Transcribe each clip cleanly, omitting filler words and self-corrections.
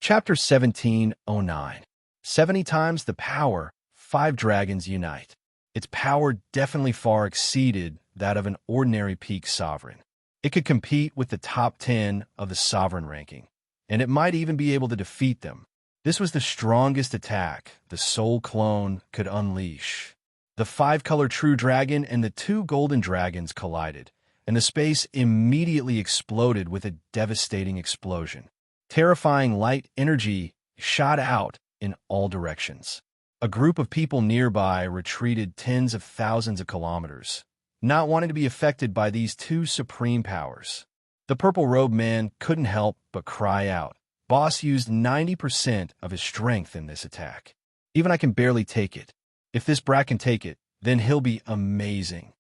Chapter 1709. 70 times the power, 5 dragons unite. Its power definitely far exceeded that of an ordinary peak sovereign. It could compete with the top 10 of the sovereign ranking, and it might even be able to defeat them. This was the strongest attack the soul clone could unleash. The 5-color true dragon and the 2 golden dragons collided, and the space immediately exploded with a devastating explosion. Terrifying light energy shot out in all directions. A group of people nearby retreated tens of thousands of kilometers, not wanting to be affected by these 2 supreme powers. The purple-robed man couldn't help but cry out. Boss used 90% of his strength in this attack. Even I can barely take it. If this brat can take it, then he'll be amazing.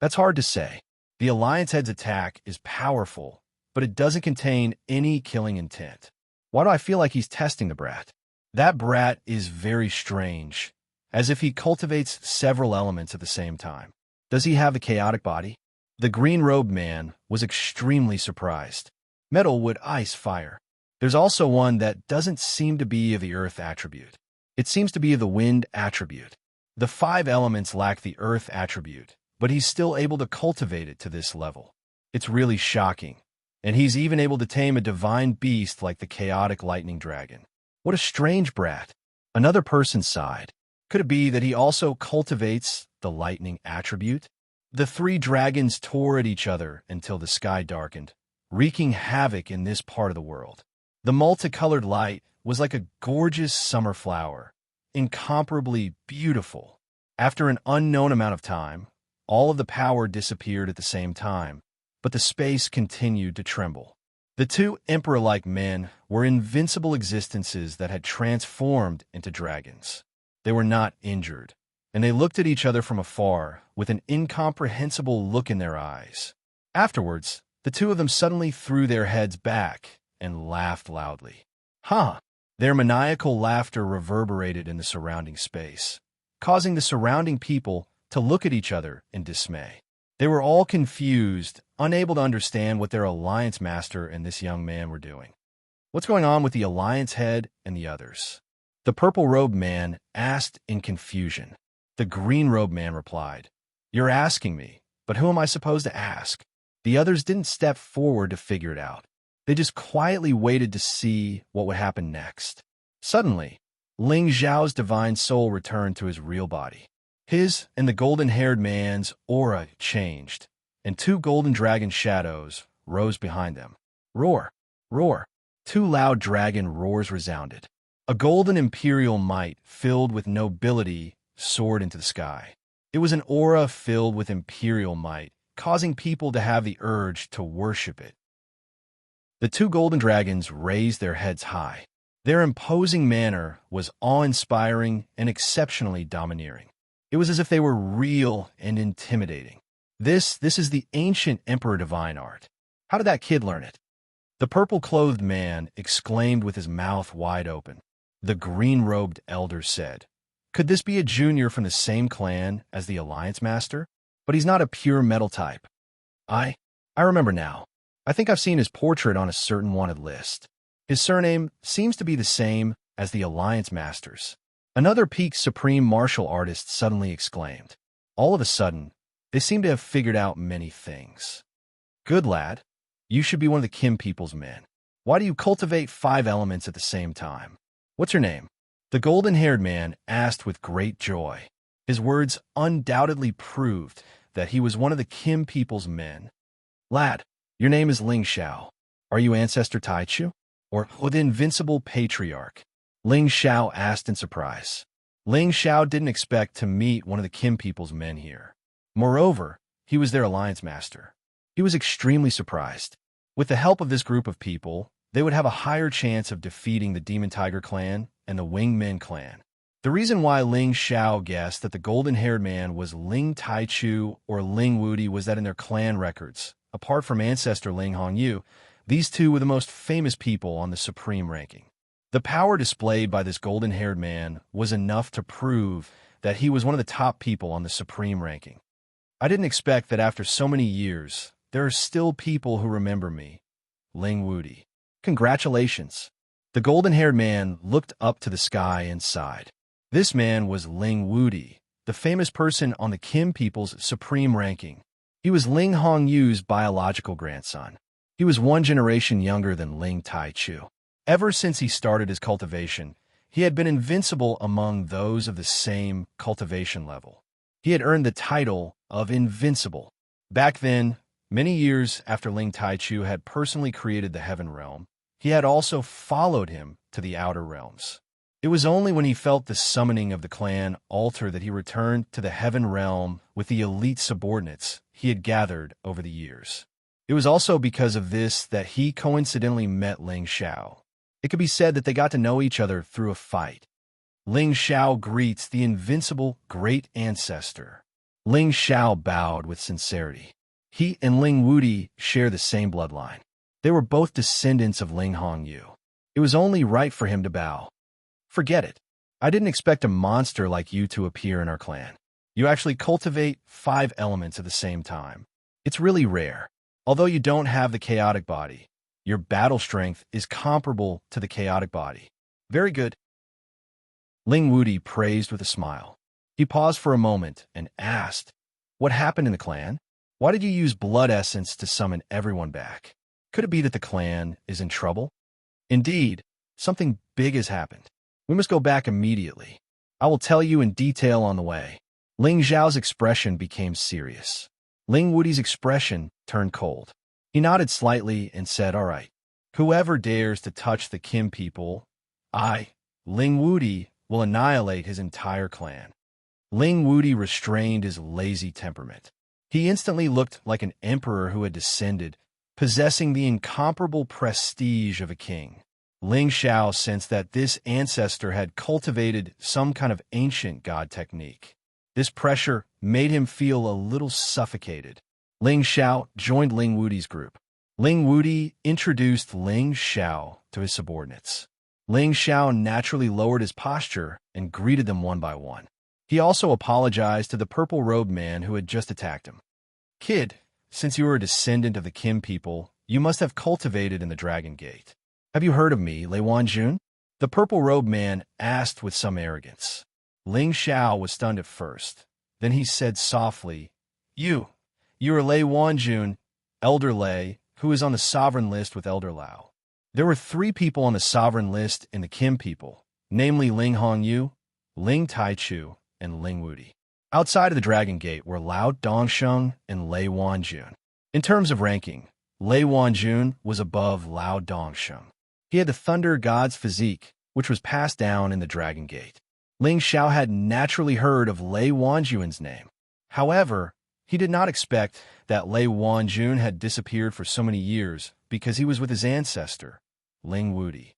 That's hard to say. The Alliance Head's attack is powerful, but it doesn't contain any killing intent. Why do I feel like he's testing the brat? That brat is very strange, as if he cultivates several elements at the same time. Does he have the chaotic body? The green-robed man was extremely surprised. Metal, wood, ice, fire. There's also one that doesn't seem to be of the earth attribute. It seems to be of the wind attribute. The 5 elements lack the earth attribute, but he's still able to cultivate it to this level. It's really shocking. And he's even able to tame a divine beast like the chaotic lightning dragon. What a strange brat. Another person sighed. Could it be that he also cultivates the lightning attribute? The 3 dragons tore at each other until the sky darkened, wreaking havoc in this part of the world. The multicolored light was like a gorgeous summer flower, incomparably beautiful. After an unknown amount of time, all of the power disappeared at the same time, but the space continued to tremble. The 2 emperor-like men were invincible existences that had transformed into dragons. They were not injured, and they looked at each other from afar with an incomprehensible look in their eyes. Afterwards, the 2 of them suddenly threw their heads back and laughed loudly. Their maniacal laughter reverberated in the surrounding space, causing the surrounding people to look at each other in dismay. They were all confused, unable to understand what their Alliance Master and this young man were doing. What's going on with the Alliance Head and the others? The purple-robed man asked in confusion. The green-robed man replied, "You're asking me, but who am I supposed to ask?" The others didn't step forward to figure it out. They just quietly waited to see what would happen next. Suddenly, Ling Zhao's divine soul returned to his real body. His and the golden-haired man's aura changed, and 2 golden dragon shadows rose behind them. Roar! Roar! 2 loud dragon roars resounded. A golden imperial might filled with nobility soared into the sky. It was an aura filled with imperial might, causing people to have the urge to worship it. The 2 golden dragons raised their heads high. Their imposing manner was awe-inspiring and exceptionally domineering. It was as if they were real and intimidating. This is the ancient Emperor Divine Art. How did that kid learn it? The purple-clothed man exclaimed with his mouth wide open. The green-robed elder said, "Could this be a junior from the same clan as the Alliance Master? But he's not a pure metal type." I remember now. I think I've seen his portrait on a certain wanted list. His surname seems to be the same as the Alliance Master's. Another peak supreme martial artist suddenly exclaimed. All of a sudden, they seem to have figured out many things. "Good lad. You should be one of the Kim people's men. Why do you cultivate 5 elements at the same time? What's your name?" The golden-haired man asked with great joy. His words undoubtedly proved that he was one of the Kim people's men. "Lad, your name is Ling Xiao. Are you Ancestor Taichu? Or the Invincible Patriarch?" Ling Xiao asked in surprise. Ling Xiao didn't expect to meet one of the Kim people's men here. Moreover, he was their Alliance Master. He was extremely surprised. With the help of this group of people, they would have a higher chance of defeating the Demon Tiger clan and the Winged Men clan. The reason why Ling Xiao guessed that the golden-haired man was Ling Taichu or Ling Wudi was that in their clan records, apart from ancestor Ling Hongyu, these 2 were the most famous people on the supreme ranking. The power displayed by this golden-haired man was enough to prove that he was one of the top people on the supreme ranking. I didn't expect that after so many years, there are still people who remember me. Ling Wudi. Congratulations. The golden-haired man looked up to the sky and sighed. This man was Ling Wudi, the famous person on the Kim people's supreme ranking. He was Ling Hongyu's biological grandson. He was one generation younger than Ling Taichu. Ever since he started his cultivation, he had been invincible among those of the same cultivation level. He had earned the title of Invincible. Back then, many years after Ling Taichu had personally created the Heaven Realm, he had also followed him to the Outer Realms. It was only when he felt the summoning of the clan altar that he returned to the Heaven Realm with the elite subordinates he had gathered over the years. It was also because of this that he coincidentally met Ling Xiao. It could be said that they got to know each other through a fight. Ling Xiao greets the invincible great ancestor. Ling Xiao bowed with sincerity. He and Ling Wudi share the same bloodline. They were both descendants of Ling Hongyu. It was only right for him to bow. Forget it. I didn't expect a monster like you to appear in our clan. You actually cultivate 5 elements at the same time. It's really rare. Although you don't have the chaotic body, your battle strength is comparable to the chaotic body. Very good. Ling Wudi praised with a smile. He paused for a moment and asked, "What happened in the clan? Why did you use blood essence to summon everyone back? Could it be that the clan is in trouble?" "Indeed, something big has happened. We must go back immediately. I will tell you in detail on the way." Ling Zhao's expression became serious. Ling Wudi's expression turned cold. He nodded slightly and said, "All right. Whoever dares to touch the Kim people, Ling Wudi, will annihilate his entire clan." Ling Wudi restrained his lazy temperament. He instantly looked like an emperor who had descended, possessing the incomparable prestige of a king. Ling Xiao sensed that this ancestor had cultivated some kind of ancient god technique. This pressure made him feel a little suffocated. Ling Xiao joined Ling Wudi's group. Ling Wudi introduced Ling Xiao to his subordinates. Ling Xiao naturally lowered his posture and greeted them one by one. He also apologized to the purple-robed man who had just attacked him. "Kid, since you are a descendant of the Kim people, you must have cultivated in the Dragon Gate. Have you heard of me, Lei Wanjun?" The purple-robed man asked with some arrogance. Ling Xiao was stunned at first. Then he said softly, You are Lei Wanjun, Elder Lei, who is on the sovereign list with Elder Lao." There were 3 people on the sovereign list in the Kim people, namely Ling Hongyu, Ling Taichu, and Ling Wudi. Outside of the Dragon Gate were Lao Dongsheng and Lei Wanjun. In terms of ranking, Lei Wanjun was above Lao Dongsheng. He had the Thunder God's physique, which was passed down in the Dragon Gate. Ling Xiao had naturally heard of Lei Wanjun's name. However, he did not expect that Lei Wanjun had disappeared for so many years because he was with his ancestor, Ling Wudi.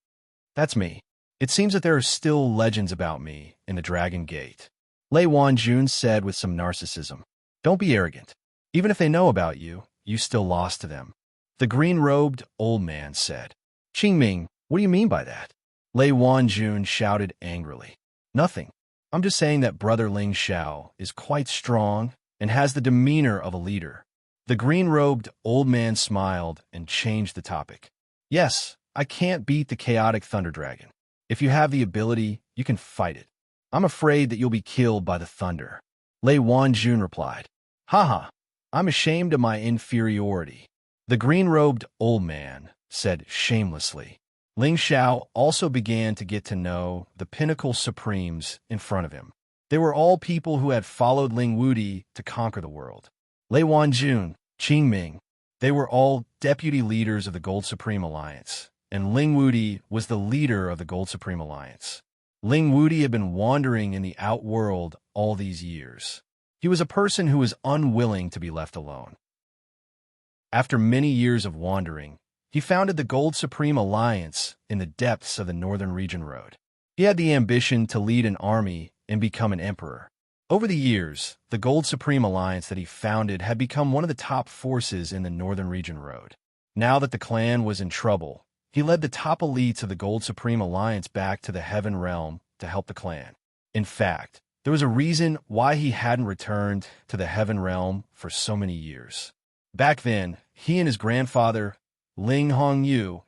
"That's me. It seems that there are still legends about me in the Dragon Gate," Lei Wanjun said with some narcissism. "Don't be arrogant. Even if they know about you, you still lost to them." The green-robed old man said. "Qingming, what do you mean by that?" Lei Wanjun shouted angrily. "Nothing. I'm just saying that Brother Ling Xiao is quite strong and has the demeanor of a leader." The green-robed old man smiled and changed the topic. "Yes, I can't beat the chaotic thunder dragon. If you have the ability, you can fight it. I'm afraid that you'll be killed by the thunder." Lei Wanjun replied. "Haha, I'm ashamed of my inferiority." The green-robed old man said shamelessly. Ling Xiao also began to get to know the pinnacle supremes in front of him. They were all people who had followed Ling Wudi to conquer the world. Lei Wanjun, Qingming, they were all deputy leaders of the Gold Supreme Alliance, and Ling Wudi was the leader of the Gold Supreme Alliance. Ling Wudi had been wandering in the outworld all these years. He was a person who was unwilling to be left alone. After many years of wandering, he founded the Gold Supreme Alliance in the depths of the Northern Region Road. He had the ambition to lead an army and become an emperor. Over the years, the Gold Supreme Alliance that he founded had become one of the top forces in the Northern Region Road. Now that the clan was in trouble, he led the top elites of the Gold Supreme Alliance back to the Heaven Realm to help the clan. In fact, there was a reason why he hadn't returned to the Heaven Realm for so many years. Back then, he and his grandfather, Ling Hongyu,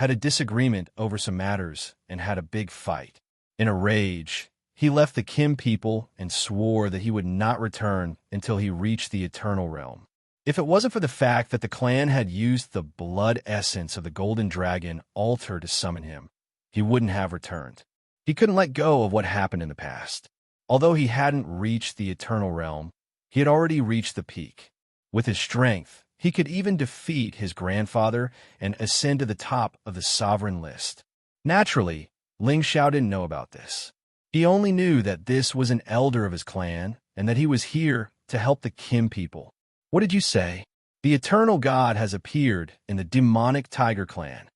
had a disagreement over some matters and had a big fight. In a rage, he left the Kim people and swore that he would not return until he reached the Eternal Realm. If it wasn't for the fact that the clan had used the blood essence of the Golden Dragon altar to summon him, he wouldn't have returned. He couldn't let go of what happened in the past. Although he hadn't reached the Eternal Realm, he had already reached the peak. With his strength, he could even defeat his grandfather and ascend to the top of the sovereign list. Naturally, Ling Xiao didn't know about this. He only knew that this was an elder of his clan and that he was here to help the Kim people. What did you say? The Eternal God has appeared in the demonic Tiger Clan.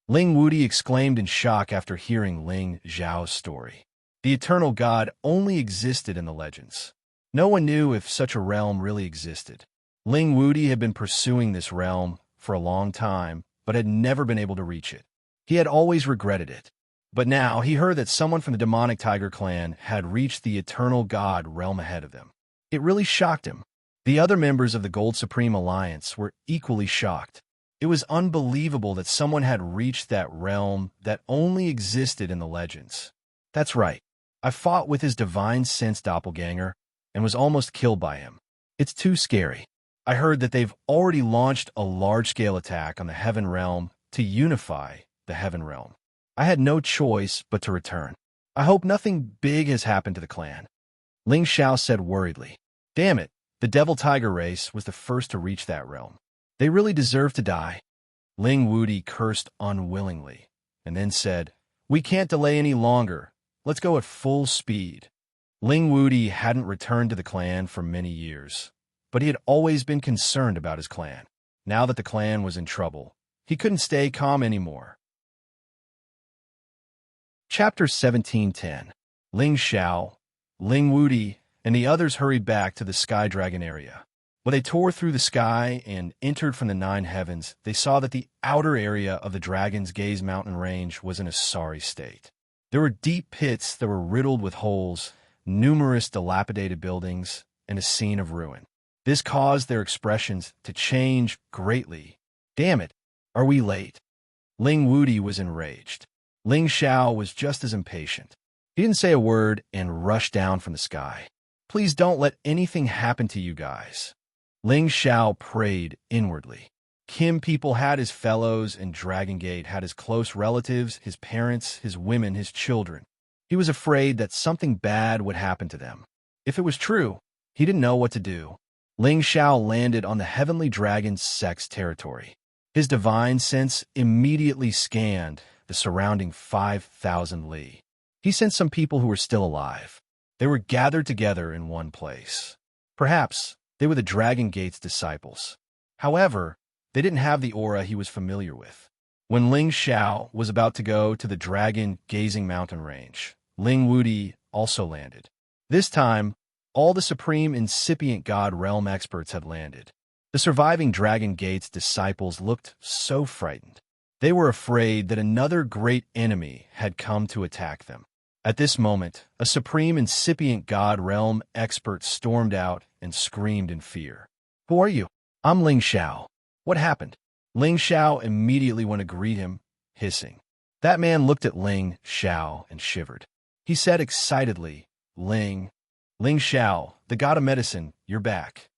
Ling Wudi exclaimed in shock after hearing Ling Xiao's story. The Eternal God only existed in the legends. No one knew if such a realm really existed. Ling Wudi had been pursuing this realm for a long time, but had never been able to reach it. He had always regretted it. But now he heard that someone from the demonic Tiger Clan had reached the Eternal God realm ahead of them. It really shocked him. The other members of the Gold Supreme Alliance were equally shocked. It was unbelievable that someone had reached that realm that only existed in the legends. That's right. I fought with his divine sense doppelganger and was almost killed by him. It's too scary. I heard that they've already launched a large-scale attack on the Heaven Realm to unify the Heaven Realm. I had no choice but to return. I hope nothing big has happened to the clan. Ling Xiao said worriedly. Damn it, the Devil Tiger race was the first to reach that realm. They really deserve to die. Ling Wudi cursed unwillingly, and then said, We can't delay any longer. Let's go at full speed. Ling Wudi hadn't returned to the clan for many years, but he had always been concerned about his clan. Now that the clan was in trouble, he couldn't stay calm anymore. Chapter 1710. Ling Xiao, Ling Wudi, and the others hurried back to the Sky Dragon area. When they tore through the sky and entered from the 9 heavens, they saw that the outer area of the Dragon's Gaze mountain range was in a sorry state. There were deep pits that were riddled with holes, numerous dilapidated buildings, and a scene of ruin. This caused their expressions to change greatly. Damn it, are we late? Ling Wudi was enraged. Ling Xiao was just as impatient. He didn't say a word and rushed down from the sky. Please don't let anything happen to you guys. Ling Xiao prayed inwardly. Kim people had his fellows, and Dragon Gate had his close relatives, his parents, his women, his children. He was afraid that something bad would happen to them. If it was true, he didn't know what to do. Ling Xiao landed on the Heavenly Dragon's sex territory. His divine sense immediately scanned the surrounding 5,000 li. He sent some people who were still alive. They were gathered together in one place. Perhaps they were the Dragon Gate's disciples. However, they didn't have the aura he was familiar with. When Ling Xiao was about to go to the Dragon Gazing Mountain Range, Ling Wudi also landed. This time, all the Supreme Incipient God Realm experts had landed. The surviving Dragon Gate's disciples looked so frightened. They were afraid that another great enemy had come to attack them. At this moment, a Supreme Incipient God Realm expert stormed out and screamed in fear. Who are you? I'm Ling Xiao. What happened? Ling Xiao immediately went to greet him, hissing. That man looked at Ling Xiao and shivered. He said excitedly, Ling Xiao, the god of medicine, you're back.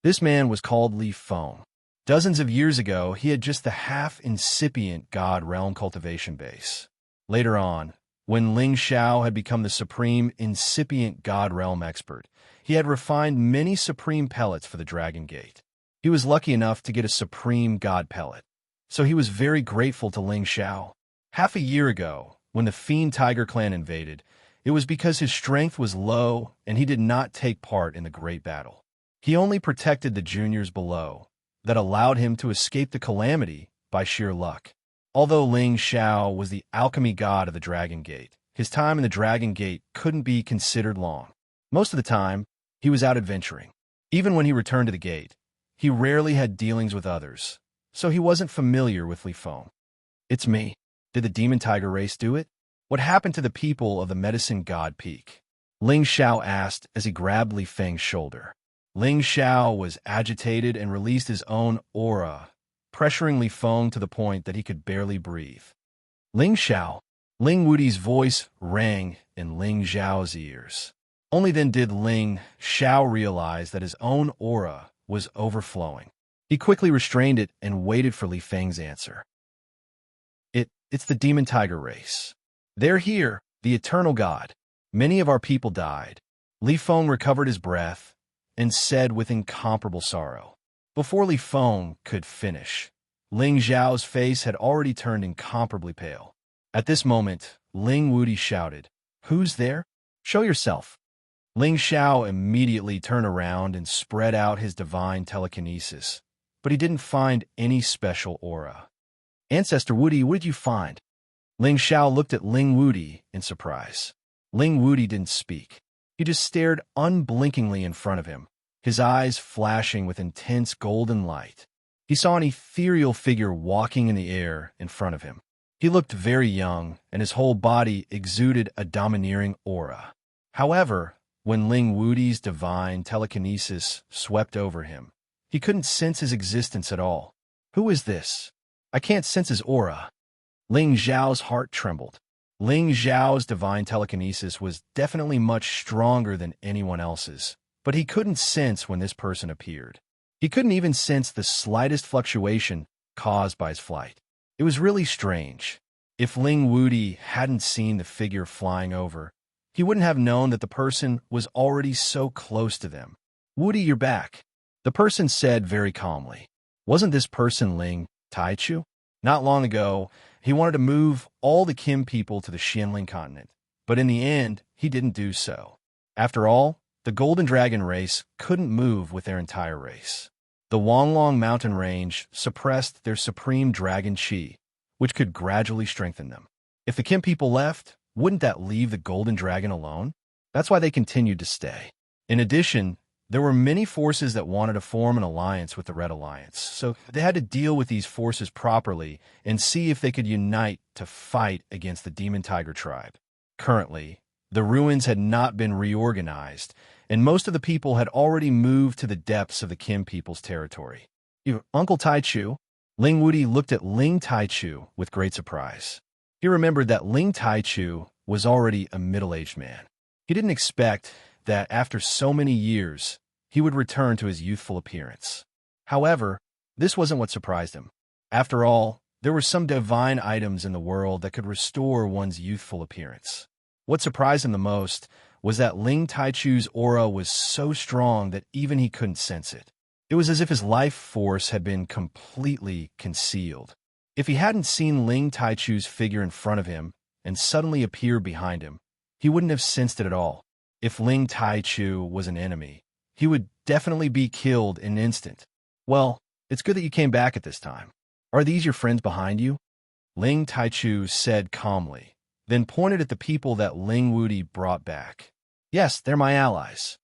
This man was called Li Feng. Dozens of years ago, he had just the half-incipient god realm cultivation base. Later on, when Ling Xiao had become the supreme incipient god realm expert, he had refined many supreme pellets for the Dragon Gate. He was lucky enough to get a supreme god pellet, so he was very grateful to Ling Xiao. Half a year ago, when the Fiend Tiger clan invaded, it was because his strength was low and he did not take part in the great battle. He only protected the juniors below, that allowed him to escape the calamity by sheer luck. Although Ling Xiao was the alchemy god of the Dragon Gate, his time in the Dragon Gate couldn't be considered long. Most of the time, he was out adventuring. Even when he returned to the gate, he rarely had dealings with others, so he wasn't familiar with Li Feng. It's me. Did the Demon Tiger race do it? What happened to the people of the Medicine God Peak? Ling Xiao asked as he grabbed Li Feng's shoulder. Ling Xiao was agitated and released his own aura, pressuring Li Feng to the point that he could barely breathe. Ling Xiao. Ling Wudi's voice rang in Ling Xiao's ears. Only then did Ling Xiao realize that his own aura was overflowing. He quickly restrained it and waited for Li Feng's answer. It's the demon tiger race. They're here, the eternal god. Many of our people died. Li Feng recovered his breath and said with incomparable sorrow. Before Li Feng could finish, Ling Xiao's face had already turned incomparably pale. At this moment, Ling Wudi shouted, "Who's there? Show yourself." Ling Xiao immediately turned around and spread out his divine telekinesis, but he didn't find any special aura. "Ancestor Wudi, what did you find?" Ling Xiao looked at Ling Wudi in surprise. Ling Wudi didn't speak. He just stared unblinkingly in front of him, his eyes flashing with intense golden light. He saw an ethereal figure walking in the air in front of him. He looked very young, and his whole body exuded a domineering aura. However, when Ling Wudi's divine telekinesis swept over him, he couldn't sense his existence at all. "Who is this? I can't sense his aura." Ling Xiao's heart trembled. Ling Xiao's divine telekinesis was definitely much stronger than anyone else's, but he couldn't sense when this person appeared. He couldn't even sense the slightest fluctuation caused by his flight. It was really strange. If Ling Wudi hadn't seen the figure flying over, he wouldn't have known that the person was already so close to them. "Wudi, you're back," the person said very calmly. Wasn't this person Ling Taichu? Not long ago, he wanted to move all the Kim people to the Xianling continent, but in the end, he didn't do so. After all, the Golden Dragon race couldn't move with their entire race. The Wanglong mountain range suppressed their supreme dragon qi, which could gradually strengthen them. If the Kim people left, wouldn't that leave the Golden Dragon alone? That's why they continued to stay. In addition, there were many forces that wanted to form an alliance with the Red Alliance, so they had to deal with these forces properly and see if they could unite to fight against the Demon Tiger tribe. Currently, the ruins had not been reorganized, and most of the people had already moved to the depths of the Kim people's territory. "Uncle Taichu?" Ling Wudi looked at Ling Taichu with great surprise. He remembered that Ling Taichu was already a middle-aged man. He didn't expect that after so many years, he would return to his youthful appearance. However, this wasn't what surprised him. After all, there were some divine items in the world that could restore one's youthful appearance. What surprised him the most was that Ling Taichu's aura was so strong that even he couldn't sense it. It was as if his life force had been completely concealed. If he hadn't seen Ling Taichu's figure in front of him and suddenly appear behind him, he wouldn't have sensed it at all. If Ling Taichu was an enemy, he would definitely be killed in an instant. "Well, it's good that you came back at this time. Are these your friends behind you?" Ling Taichu said calmly, then pointed at the people that Ling Wudi brought back. "Yes, they're my allies.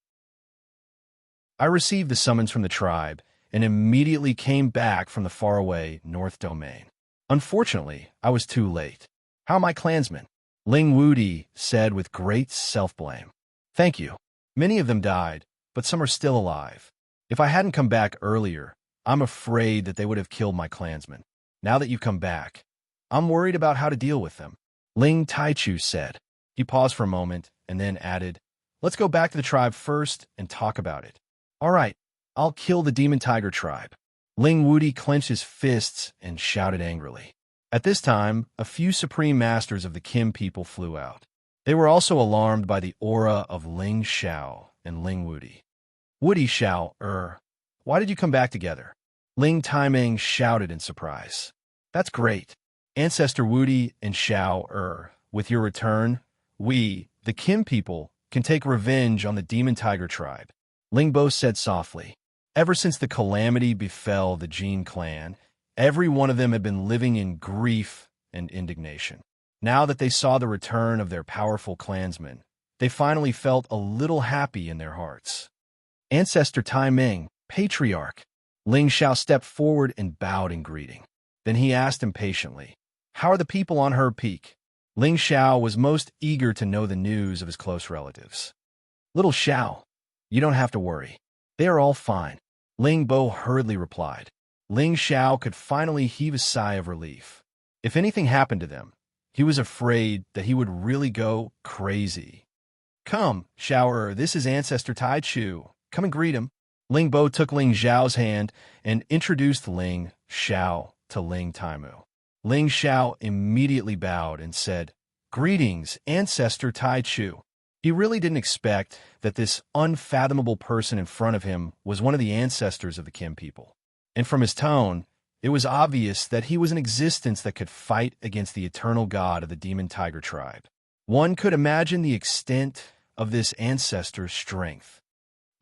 I received the summons from the tribe and immediately came back from the faraway North Domain. Unfortunately, I was too late. How are my clansmen?" Ling Wudi said with great self-blame. "Thank you. Many of them died, but some are still alive. If I hadn't come back earlier, I'm afraid that they would have killed my clansmen. Now that you've come back, I'm worried about how to deal with them," Ling Taichu said. He paused for a moment and then added, "Let's go back to the tribe first and talk about it." "All right, I'll kill the Demon Tiger tribe." Ling Wudi clenched his fists and shouted angrily. At this time, a few supreme masters of the Kim people flew out. They were also alarmed by the aura of Ling Xiao and Ling Wudi. "Wudi Xiao, why did you come back together?" Ling Taimeng shouted in surprise. "That's great. Ancestor Wudi and Xiao, with your return, we, the Kim people, can take revenge on the Demon Tiger tribe," Ling Bo said softly. Ever since the calamity befell the Jin clan, every one of them had been living in grief and indignation. Now that they saw the return of their powerful clansmen, they finally felt a little happy in their hearts. "Ancestor Tai Ming, Patriarch." Ling Xiao stepped forward and bowed in greeting. Then he asked impatiently, "How are the people on Herb Peak?" Ling Xiao was most eager to know the news of his close relatives. "Little Xiao, you don't have to worry. They are all fine," Ling Bo hurriedly replied. Ling Xiao could finally heave a sigh of relief. If anything happened to them, he was afraid that he would really go crazy. Come, Xiao, this is Ancestor Tai Chu. Come and greet him. Ling Bo took Ling Xiao's hand and introduced Ling Xiao to Ling Taimu. Ling Xiao immediately bowed and said, "Greetings, Ancestor Tai Chu." He really didn't expect that this unfathomable person in front of him was one of the ancestors of the Kim people. And from his tone, it was obvious that he was an existence that could fight against the eternal god of the demon tiger tribe. One could imagine the extent of this ancestor's strength.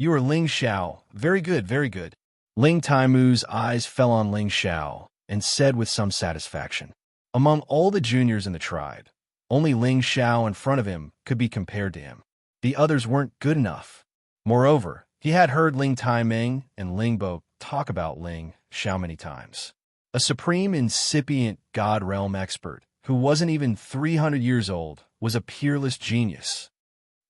"You are Ling Xiao. Very good, very good." Ling Taimu's eyes fell on Ling Xiao and said with some satisfaction, "Among all the juniors in the tribe, only Ling Xiao in front of him could be compared to him. The others weren't good enough." Moreover, he had heard Ling Taiming and Ling Bo talk about Ling Xiao many times. A supreme incipient god realm expert who wasn't even 300 years old was a peerless genius.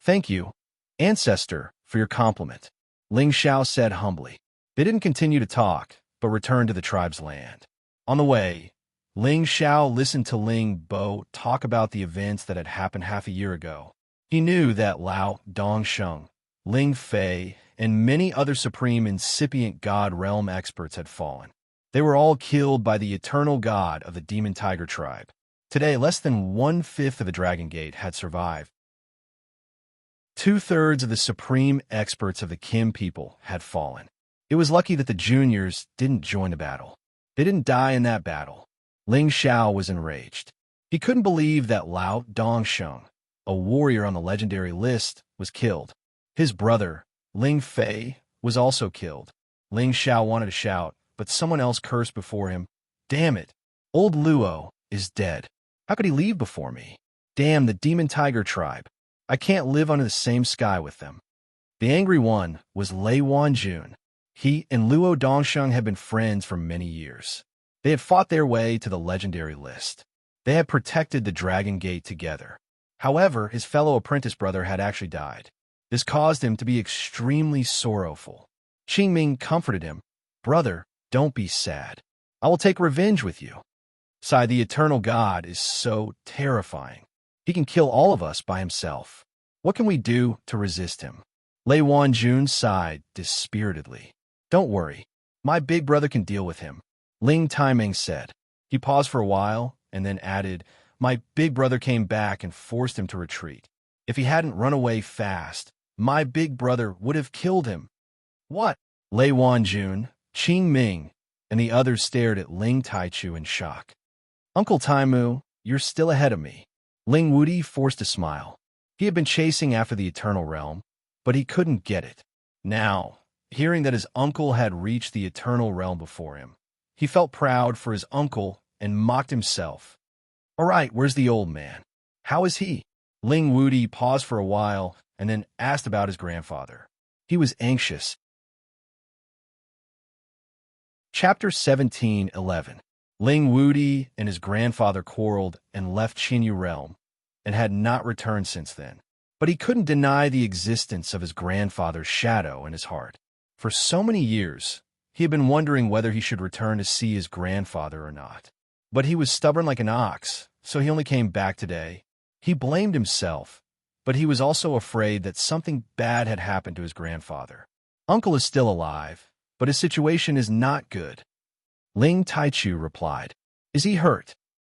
"Thank you, Ancestor, for your compliment," Ling Xiao said humbly. They didn't continue to talk, but returned to the tribe's land. On the way, Ling Xiao listened to Ling Bo talk about the events that had happened half a year ago. He knew that Lao Dongsheng, Ling Fei, and many other supreme incipient god realm experts had fallen. They were all killed by the eternal god of the demon tiger tribe. Today, less than 1/5 of the Dragon Gate had survived. 2/3 of the supreme experts of the Kim people had fallen. It was lucky that the juniors didn't join the battle. They didn't die in that battle. Ling Xiao was enraged. He couldn't believe that Lao Dongsheng, a warrior on the legendary list, was killed. His brother, Ling Fei, was also killed. Ling Xiao wanted to shout, but someone else cursed before him. "Damn it! Old Luo is dead. How could he leave before me? Damn the demon tiger tribe. I can't live under the same sky with them." The angry one was Lei Wanjun. He and Luo Dongsheng had been friends for many years. They had fought their way to the legendary list. They had protected the Dragon Gate together. However, his fellow apprentice brother had actually died. This caused him to be extremely sorrowful. Qingming comforted him. "Brother, don't be sad. I will take revenge with you." "Sai, the eternal god is so terrifying. He can kill all of us by himself. What can we do to resist him?" Lei Wanjun sighed dispiritedly. "Don't worry. My big brother can deal with him," Ling Taiming said. He paused for a while and then added, "My big brother came back and forced him to retreat. If he hadn't run away fast, my big brother would have killed him." "What?" Lei Wanjun, Qing Ming, and the others stared at Ling Taichu in shock. "Uncle Taimu, you're still ahead of me." Ling Wudi forced a smile. He had been chasing after the Eternal Realm, but he couldn't get it. Now, hearing that his uncle had reached the Eternal Realm before him, he felt proud for his uncle and mocked himself. "All right, where's the old man? How is he?" Ling Wudi paused for a while and then asked about his grandfather. He was anxious. Chapter 17:11. Ling Wudi and his grandfather quarreled and left Qinyu Realm, and had not returned since then. But he couldn't deny the existence of his grandfather's shadow in his heart. For so many years, he had been wondering whether he should return to see his grandfather or not. But he was stubborn like an ox, so he only came back today. He blamed himself, but he was also afraid that something bad had happened to his grandfather. Uncle is still alive, but his situation is not good. Ling Taichu replied. "Is he hurt?"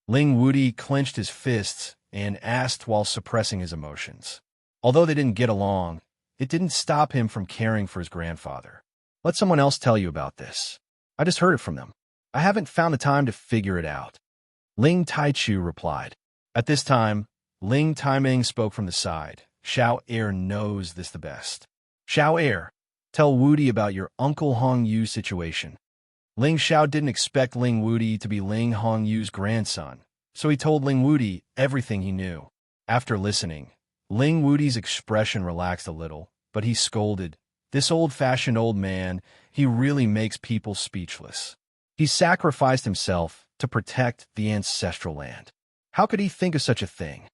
Ling Wudi clenched his fists and asked while suppressing his emotions. Although they didn't get along, it didn't stop him from caring for his grandfather. "Let someone else tell you about this. I just heard it from them. I haven't found the time to figure it out," Ling Taichu replied. At this time, Ling Taiming spoke from the side. "Xiao Er knows this the best. Xiao Er, tell Wudi about your Uncle Hong Yu's situation." Ling Xiao didn't expect Ling Wudi to be Ling Hong Yu's grandson, so he told Ling Wudi everything he knew. After listening, Ling Wudi's expression relaxed a little, but he scolded, "This old-fashioned old man, he really makes people speechless. He sacrificed himself to protect the ancestral land. How could he think of such a thing?"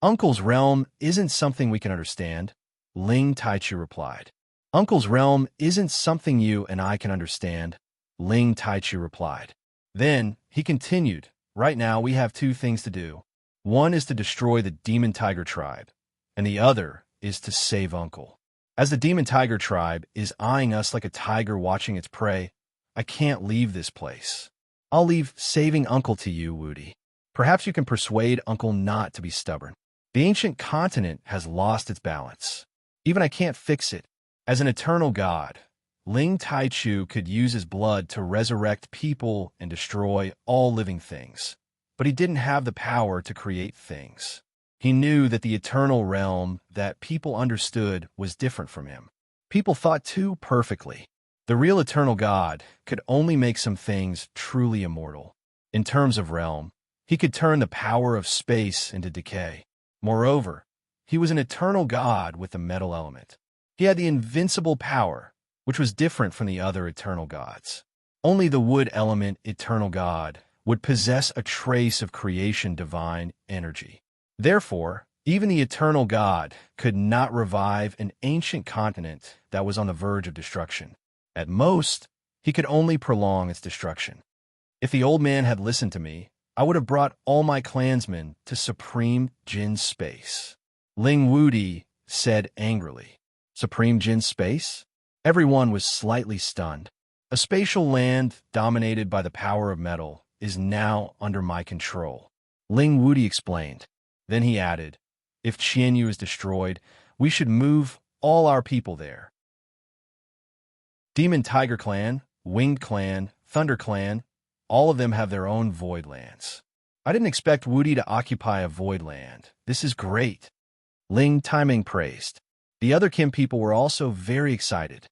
"Uncle's realm isn't something we can understand," Ling Taichu replied. "Uncle's realm isn't something you and I can understand," Ling Taichu replied. Then he continued, right now we have two things to do. One is to destroy the demon tiger tribe, and the other is to save Uncle. As the demon tiger tribe is eyeing us like a tiger watching its prey, I can't leave this place. I'll leave saving Uncle to you, Woody. Perhaps you can persuade Uncle not to be stubborn. The ancient continent has lost its balance. Even I can't fix it. As an eternal god, Ling Taichu could use his blood to resurrect people and destroy all living things. But he didn't have the power to create things. He knew that the eternal realm that people understood was different from him. People thought too perfectly. The real eternal god could only make some things truly immortal. In terms of realm, he could turn the power of space into decay. Moreover, he was an eternal god with the metal element. He had the invincible power, which was different from the other eternal gods. Only the wood element eternal god would possess a trace of creation divine energy. Therefore, even the eternal god could not revive an ancient continent that was on the verge of destruction. At most, he could only prolong its destruction. If the old man had listened to me, I would have brought all my clansmen to Supreme Jin Space. Ling Wudi said angrily. Supreme Jin Space? Everyone was slightly stunned. A spatial land dominated by the power of metal is now under my control. Ling Wudi explained. Then he added, if Qianyu is destroyed, we should move all our people there. Demon Tiger Clan, Winged Clan, Thunder Clan, all of them have their own void lands. I didn't expect Wudi to occupy a void land. This is great. Ling Taiming praised. The other Kim people were also very excited.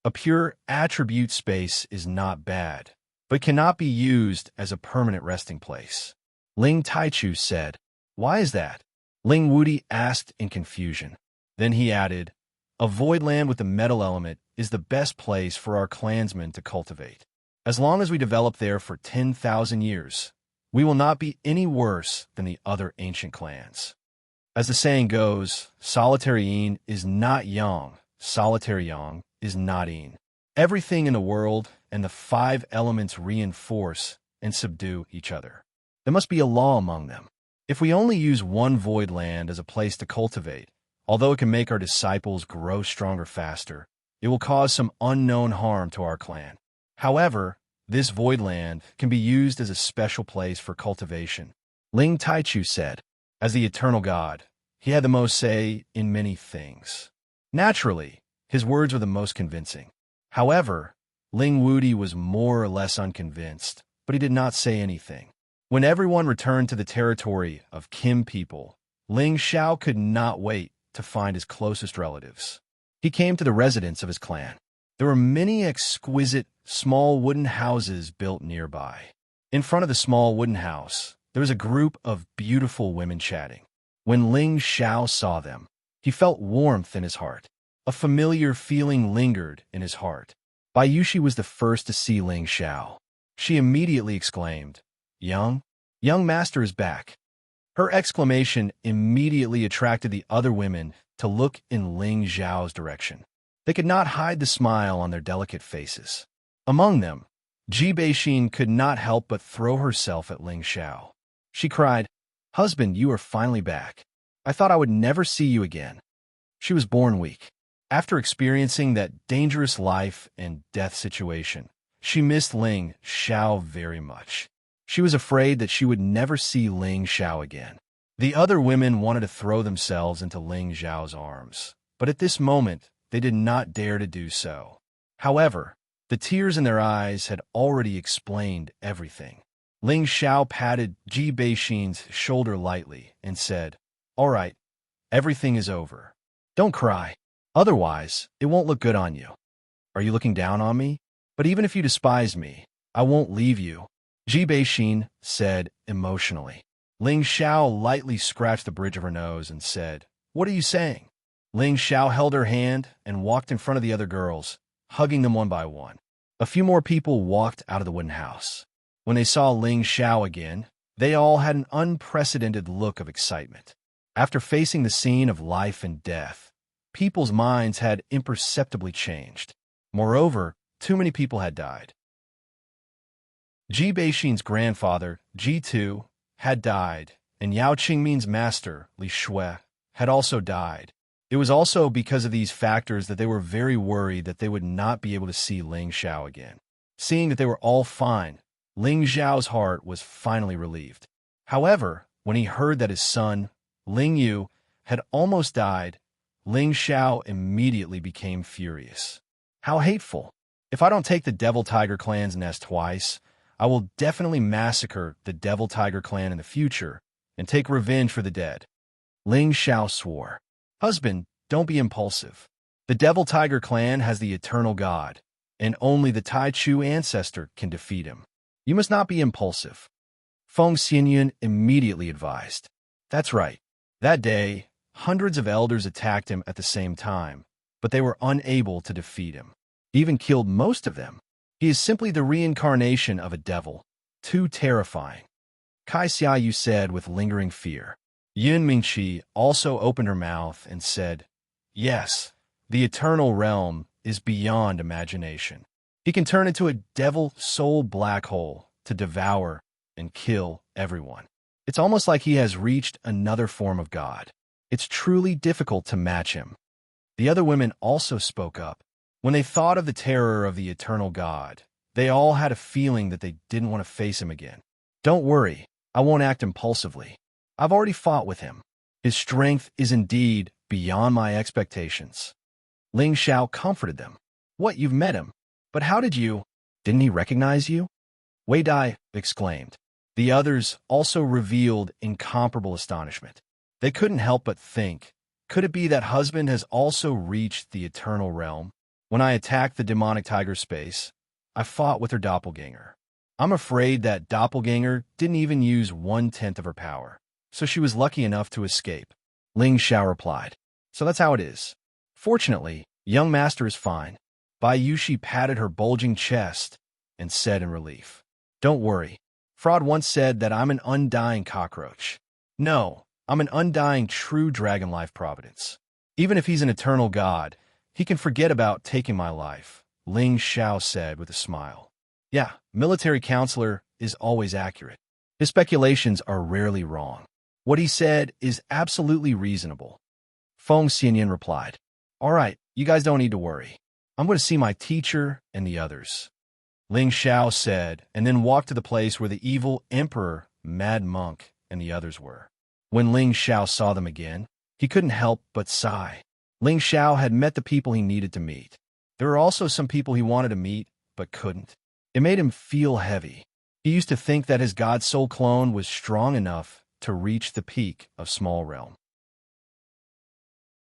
A pure attribute space is not bad, but cannot be used as a permanent resting place. Ling Taichu said, why is that? Ling Wudi asked in confusion. Then he added, a void land with the metal element is the best place for our clansmen to cultivate. As long as we develop there for 10,000 years, we will not be any worse than the other ancient clans. As the saying goes, solitary yin is not yang, solitary yang is not yin. Everything in the world and the 5 elements reinforce and subdue each other. There must be a law among them. If we only use one void land as a place to cultivate, although it can make our disciples grow stronger faster, it will cause some unknown harm to our clan. However, this void land can be used as a special place for cultivation. Ling Taichu said, as the eternal god, he had the most say in many things. Naturally, his words were the most convincing. However, Ling Wudi was more or less unconvinced, but he did not say anything. When everyone returned to the territory of Kim people, Ling Xiao could not wait to find his closest relatives. He came to the residence of his clan. There were many exquisite, small wooden houses built nearby. In front of the small wooden house, there was a group of beautiful women chatting. When Ling Xiao saw them, he felt warmth in his heart. A familiar feeling lingered in his heart. Bayushi was the first to see Ling Xiao. She immediately exclaimed, young master is back. Her exclamation immediately attracted the other women to look in Ling Xiao's direction. They could not hide the smile on their delicate faces. Among them, Ji Beixin could not help but throw herself at Ling Xiao. She cried, husband, you are finally back. I thought I would never see you again. She was born weak. After experiencing that dangerous life and death situation, she missed Ling Xiao very much. She was afraid that she would never see Ling Xiao again. The other women wanted to throw themselves into Ling Xiao's arms, but at this moment, they did not dare to do so. However, the tears in their eyes had already explained everything. Ling Xiao patted Ji Beixin's shoulder lightly and said, all right, everything is over. Don't cry. Otherwise, it won't look good on you. Are you looking down on me? But even if you despise me, I won't leave you. Ji Beixin said emotionally. Ling Xiao lightly scratched the bridge of her nose and said, what are you saying? Ling Xiao held her hand and walked in front of the other girls, hugging them one by one. A few more people walked out of the wooden house. When they saw Ling Xiao again, they all had an unprecedented look of excitement. After facing the scene of life and death, people's minds had imperceptibly changed. Moreover, too many people had died. Ji Beixin's grandfather, Ji2, had died, and Yao Qingmin's master, Li Shui, had also died. It was also because of these factors that they were very worried that they would not be able to see Ling Xiao again. Seeing that they were all fine, Ling Xiao's heart was finally relieved. However, when he heard that his son, Ling Yu, had almost died, Ling Xiao immediately became furious. How hateful! If I don't take the Devil Tiger clan's nest twice, I will definitely massacre the Devil Tiger clan in the future and take revenge for the dead. Ling Xiao swore. Husband, don't be impulsive. The Devil Tiger clan has the eternal god, and only the Tai Chu ancestor can defeat him. You must not be impulsive. Feng Xinyun immediately advised. That's right. That day, hundreds of elders attacked him at the same time, but they were unable to defeat him. He even killed most of them. He is simply the reincarnation of a devil. Too terrifying. Kai Xiaoyu said with lingering fear. Yun Mingqi also opened her mouth and said, Yes, the eternal realm is beyond imagination. He can turn into a devil soul black hole to devour and kill everyone. It's almost like he has reached another form of God. It's truly difficult to match him. The other women also spoke up. When they thought of the terror of the eternal God, they all had a feeling that they didn't want to face him again. Don't worry, I won't act impulsively. I've already fought with him. His strength is indeed beyond my expectations. Ling Xiao comforted them. What, you've met him? But how did you? Didn't he recognize you? Wei Dai exclaimed. The others also revealed incomparable astonishment. They couldn't help but think, could it be that husband has also reached the eternal realm? When I attacked the demonic tiger space, I fought with her doppelganger. I'm afraid that doppelganger didn't even use 1/10 of her power, so she was lucky enough to escape. Ling Xiao replied. So that's how it is. Fortunately, young master is fine. Bai Yushi patted her bulging chest and said in relief, Don't worry. Fraud once said that I'm an undying cockroach. No, I'm an undying true dragon life providence. Even if he's an eternal god, he can forget about taking my life, Ling Xiao said with a smile. Yeah, military counselor is always accurate. His speculations are rarely wrong. What he said is absolutely reasonable. Feng Xianyan replied. All right, you guys don't need to worry. I'm going to see my teacher and the others. Ling Xiao said, and then walked to the place where the evil emperor, Mad Monk, and the others were. When Ling Xiao saw them again, he couldn't help but sigh. Ling Xiao had met the people he needed to meet. There were also some people he wanted to meet, but couldn't. It made him feel heavy. He used to think that his God Soul clone was strong enough to reach the peak of Small Realm.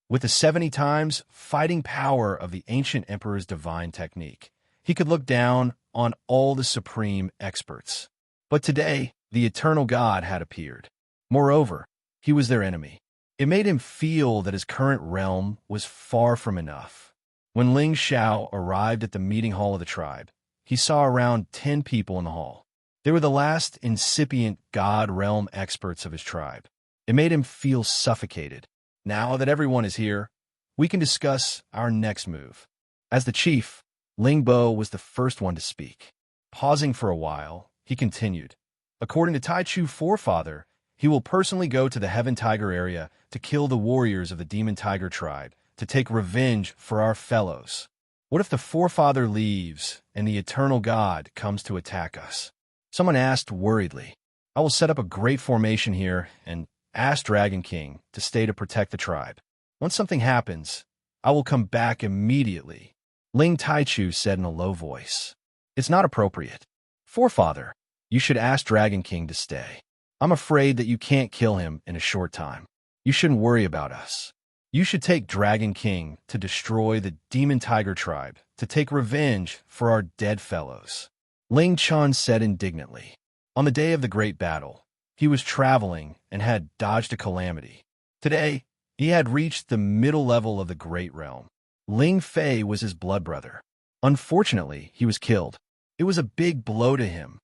With the 70 times fighting power of the ancient emperor's divine technique, he could look down on all the supreme experts. But today, the eternal God had appeared. Moreover, he was their enemy. It made him feel that his current realm was far from enough. When Ling Xiao arrived at the meeting hall of the tribe, he saw around 10 people in the hall. They were the last incipient God realm experts of his tribe. It made him feel suffocated. Now that everyone is here, we can discuss our next move. As the chief, Ling Bo was the first one to speak. Pausing for a while, he continued. According to Tai Chu forefather, he will personally go to the Heaven Tiger area to kill the warriors of the Demon Tiger tribe, to take revenge for our fellows. What if the forefather leaves and the eternal God comes to attack us? Someone asked worriedly. I will set up a great formation here and ask Dragon King to stay to protect the tribe. Once something happens, I will come back immediately, Ling Taichu said in a low voice. It's not appropriate. Forefather, you should ask Dragon King to stay. I'm afraid that you can't kill him in a short time. You shouldn't worry about us. You should take Dragon King to destroy the Demon Tiger tribe, to take revenge for our dead fellows. Ling Chun said indignantly. On the day of the great battle, he was traveling and had dodged a calamity. Today, he had reached the middle level of the great realm. Ling Fei was his blood brother. Unfortunately, he was killed. It was a big blow to him.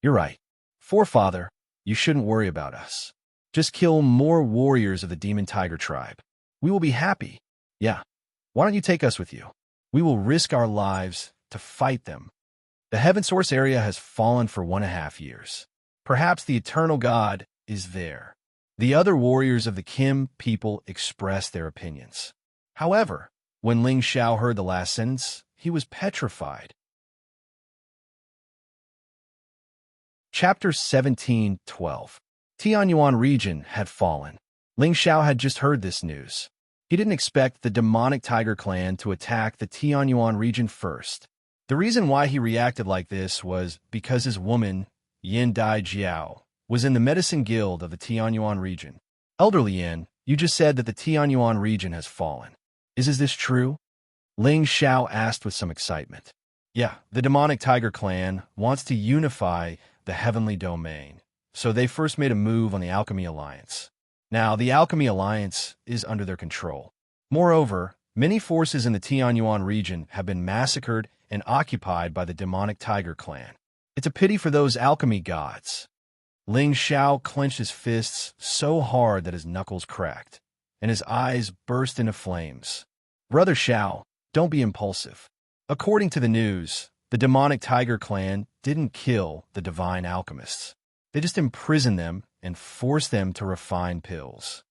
You're right. Forefather, you shouldn't worry about us. Just kill more warriors of the Demon Tiger tribe. We will be happy. Yeah. Why don't you take us with you? We will risk our lives to fight them. The heaven source area has fallen for 1.5 years. Perhaps the eternal God is there. The other warriors of the Kim people expressed their opinions. However, when Ling Xiao heard the last sentence, he was petrified. Chapter 17:12. Tianyuan region had fallen. Ling Xiao had just heard this news. He didn't expect the demonic tiger clan to attack the Tianyuan region first. The reason why he reacted like this was because his woman, Yin Dai Jiao, was in the medicine guild of the Tianyuan region. Elderly Yin, you just said that the Tianyuan region has fallen. Is this true? Ling Xiao asked with some excitement. Yeah, the demonic tiger clan wants to unify the heavenly domain, so they first made a move on the Alchemy Alliance. Now, the Alchemy Alliance is under their control. Moreover, many forces in the Tianyuan region have been massacred and occupied by the demonic tiger clan. It's a pity for those alchemy gods. Ling Xiao clenched his fists so hard that his knuckles cracked, and his eyes burst into flames. Brother Xiao, don't be impulsive. According to the news, the demonic tiger clan didn't kill the divine alchemists. They just imprisoned them and forced them to refine pills.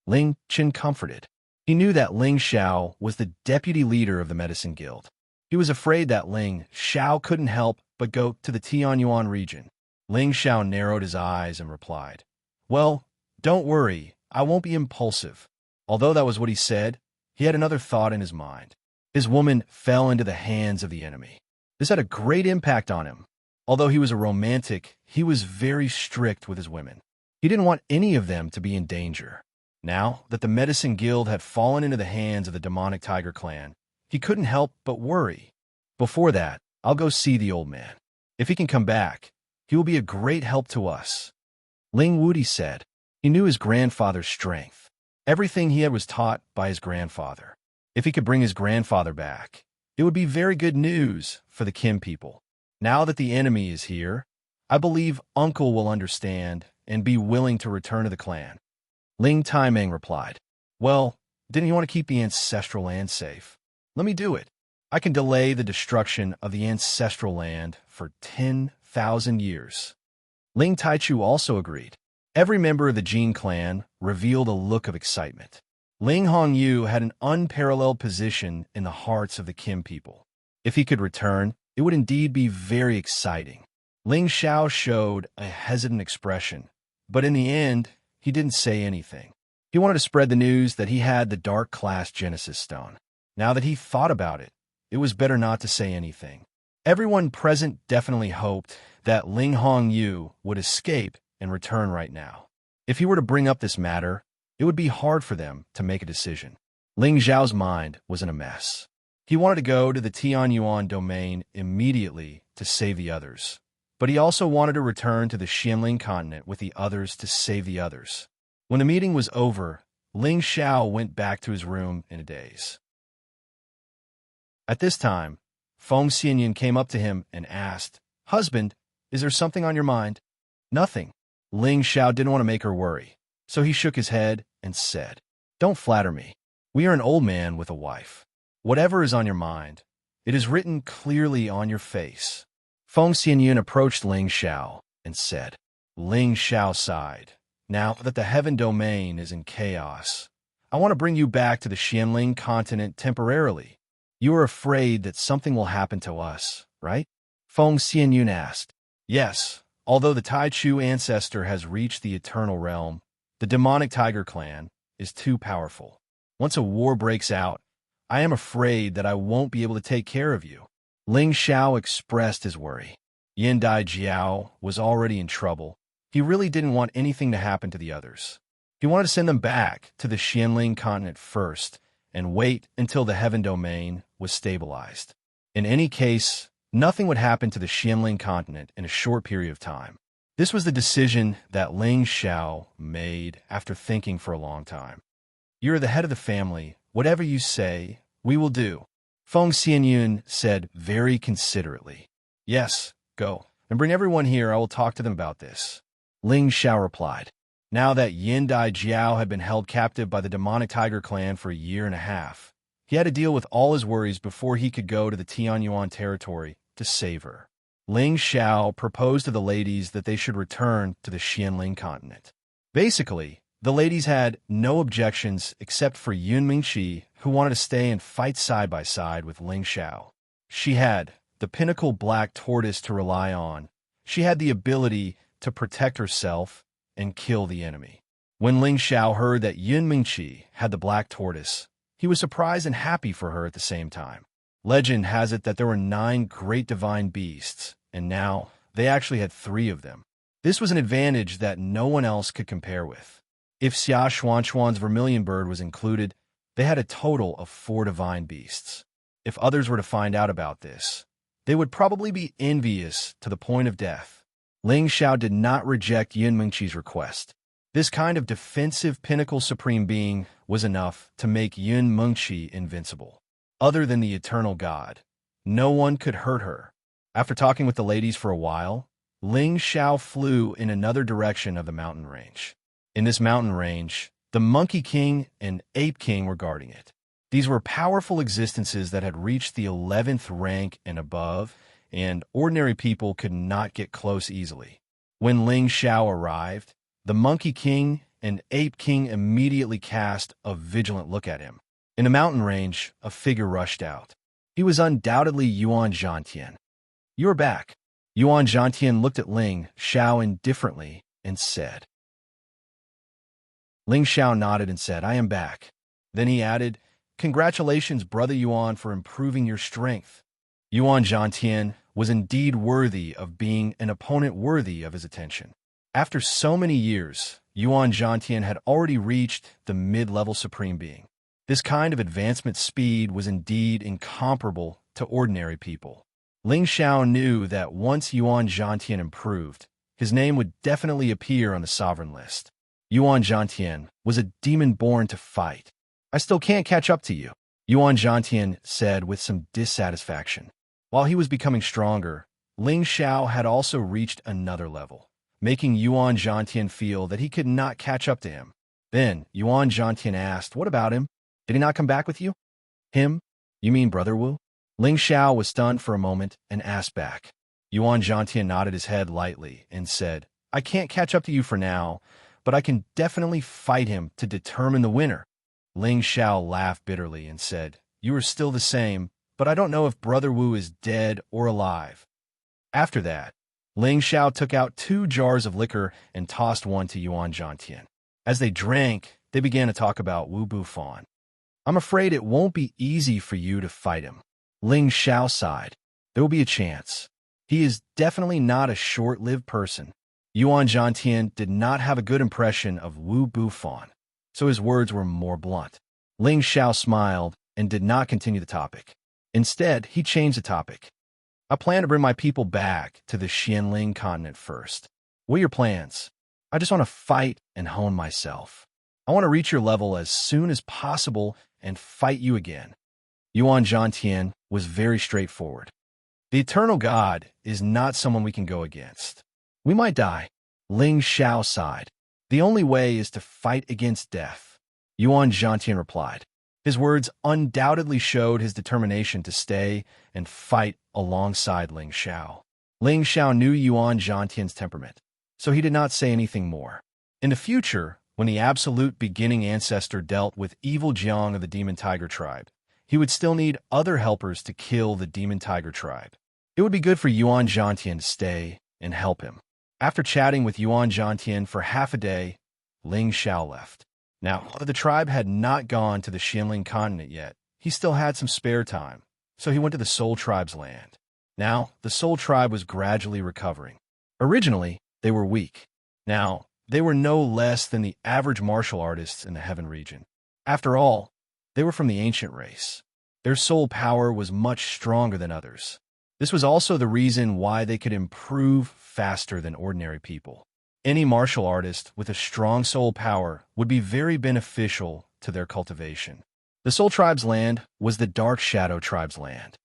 Ling Qin comforted. He knew that Ling Xiao was the deputy leader of the medicine guild. He was afraid that Ling Xiao couldn't help but go to the Tianyuan region. Ling Xiao narrowed his eyes and replied, "Well, don't worry, I won't be impulsive." Although that was what he said, he had another thought in his mind. His woman fell into the hands of the enemy. This had a great impact on him. Although he was a romantic, he was very strict with his women. He didn't want any of them to be in danger. Now that the medicine guild had fallen into the hands of the demonic tiger clan, he couldn't help but worry. Before that, I'll go see the old man. If he can come back, he will be a great help to us. Ling Wudi said. He knew his grandfather's strength. Everything he had was taught by his grandfather. If he could bring his grandfather back, it would be very good news for the Kim people. Now that the enemy is here, I believe Uncle will understand and be willing to return to the clan. Ling Taimeng replied, "Well, didn't you want to keep the ancestral land safe? Let me do it. I can delay the destruction of the ancestral land for 10,000 years. Ling Taichu also agreed. Every member of the Jin clan revealed a look of excitement. Ling Hongyu had an unparalleled position in the hearts of the Kim people. If he could return, it would indeed be very exciting. Ling Xiao showed a hesitant expression, but in the end, he didn't say anything. He wanted to spread the news that he had the Dark Class Genesis Stone. Now that he thought about it, it was better not to say anything. Everyone present definitely hoped that Ling Hongyu would escape and return right now. If he were to bring up this matter, it would be hard for them to make a decision. Ling Zhao's mind was in a mess. He wanted to go to the Tianyuan domain immediately to save the others, but he also wanted to return to the Xianling continent with the others to save the others. When the meeting was over, Ling Xiao went back to his room in a daze. At this time, Feng Xianyan came up to him and asked, "Husband, is there something on your mind?" "Nothing." Ling Xiao didn't want to make her worry, so he shook his head and said, "Don't flatter me. We are an old man with a wife. Whatever is on your mind, it is written clearly on your face." Feng Xianyan approached Ling Xiao and said. Ling Xiao sighed. "Now that the heaven domain is in chaos, I want to bring you back to the Xianling continent temporarily. You are afraid that something will happen to us, right?" Feng Xianyan asked. "Yes, although the Taichu ancestor has reached the eternal realm, the demonic tiger clan is too powerful. Once a war breaks out, I am afraid that I won't be able to take care of you." Ling Xiao expressed his worry. Yin Dai Jiao was already in trouble. He really didn't want anything to happen to the others. He wanted to send them back to the Xianling continent first and wait until the heaven domain was stabilized. In any case, nothing would happen to the Xianling continent in a short period of time. This was the decision that Ling Xiao made after thinking for a long time. "You're the head of the family. Whatever you say, we will do," Feng Xianyun said very considerately. "Yes, go, and bring everyone here. I will talk to them about this," Ling Xiao replied. Now that Yin Dai Jiao had been held captive by the demonic tiger clan for a year and a half, he had to deal with all his worries before he could go to the Tianyuan territory to save her. Ling Xiao proposed to the ladies that they should return to the Xianling continent. Basically, the ladies had no objections except for Yun Mingqi, who wanted to stay and fight side by side with Ling Xiao. She had the pinnacle black tortoise to rely on. She had the ability to protect herself and kill the enemy. When Ling Xiao heard that Yun Mingqi had the black tortoise, he was surprised and happy for her at the same time. Legend has it that there were 9 great divine beasts, and now they actually had 3 of them. This was an advantage that no one else could compare with. If Xia Xuanchuan's vermilion bird was included, they had a total of 4 divine beasts. If others were to find out about this, they would probably be envious to the point of death. Ling Xiao did not reject Yun Mingqi's request. This kind of defensive pinnacle supreme being was enough to make Yun Mingqi invincible. Other than the eternal god, no one could hurt her. After talking with the ladies for a while, Ling Xiao flew in another direction of the mountain range. In this mountain range, the Monkey King and Ape King were guarding it. These were powerful existences that had reached the 11th rank and above, and ordinary people could not get close easily. When Ling Xiao arrived, the Monkey King and Ape King immediately cast a vigilant look at him. In the mountain range, a figure rushed out. He was undoubtedly Yuan Zhantian. "You're back." Yuan Zhantian looked at Ling Xiao indifferently and said. Ling Xiao nodded and said, "I am back." Then he added, "Congratulations, Brother Yuan, for improving your strength." Yuan Zhantian was indeed worthy of being an opponent worthy of his attention. After so many years, Yuan Zhantian had already reached the mid-level supreme being. This kind of advancement speed was indeed incomparable to ordinary people. Ling Xiao knew that once Yuan Zhantian improved, his name would definitely appear on the sovereign list. Yuan Zhantian was a demon born to fight. "I still can't catch up to you," Yuan Zhantian said with some dissatisfaction. While he was becoming stronger, Ling Xiao had also reached another level, making Yuan Zhantian feel that he could not catch up to him. Then Yuan Zhantian asked, "What about him? Did he not come back with you?" "Him? You mean Brother Wu?" Ling Xiao was stunned for a moment and asked back. Yuan Zhantian nodded his head lightly and said, "I can't catch up to you for now, but I can definitely fight him to determine the winner." Ling Xiao laughed bitterly and said, "You are still the same, but I don't know if Brother Wu is dead or alive." After that, Ling Xiao took out 2 jars of liquor and tossed one to Yuan Zhantian. As they drank, they began to talk about Wu Bufan. "I'm afraid it won't be easy for you to fight him." Ling Xiao sighed. "There will be a chance. He is definitely not a short-lived person." Yuan Zhantian did not have a good impression of Wu Bufan, so his words were more blunt. Ling Xiao smiled and did not continue the topic. Instead, he changed the topic. "I plan to bring my people back to the Xianling continent first. What are your plans?" "I just want to fight and hone myself. I want to reach your level as soon as possible and fight you again." Yuan Zhantian was very straightforward. "The eternal god is not someone we can go against. We might die." Ling Xiao sighed. "The only way is to fight against death," Yuan Zhantian replied. His words undoubtedly showed his determination to stay and fight alongside Ling Xiao. Ling Xiao knew Yuan Zhantian's temperament, so he did not say anything more. In the future, when the absolute beginning ancestor dealt with evil Jiang of the Demon Tiger tribe, he would still need other helpers to kill the Demon Tiger tribe. It would be good for Yuan Zhantian to stay and help him. After chatting with Yuan Zhantian for half a day, Ling Xiao left. Now, the tribe had not gone to the Xianling continent yet. He still had some spare time, so he went to the Soul Tribe's land. Now, the Soul Tribe was gradually recovering. Originally, they were weak. Now, they were no less than the average martial artists in the Heaven region. After all, they were from the ancient race. Their soul power was much stronger than others. This was also the reason why they could improve faster than ordinary people. Any martial artist with a strong soul power would be very beneficial to their cultivation. The Soul Tribe's land was the Dark Shadow Tribe's land.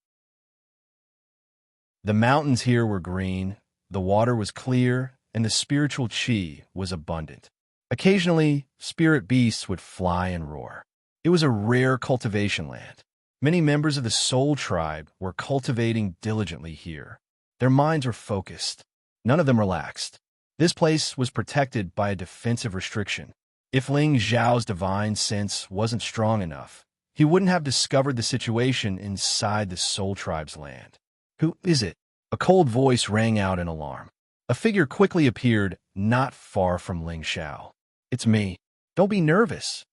The mountains here were green, the water was clear, and the spiritual qi was abundant. Occasionally, spirit beasts would fly and roar. It was a rare cultivation land. Many members of the Soul Tribe were cultivating diligently here. Their minds were focused. None of them relaxed. This place was protected by a defensive restriction. If Ling Zhao's divine sense wasn't strong enough, he wouldn't have discovered the situation inside the Soul Tribe's land. Who is it? A cold voice rang out in alarm. A figure quickly appeared not far from Ling Xiao. It's me. Don't be nervous.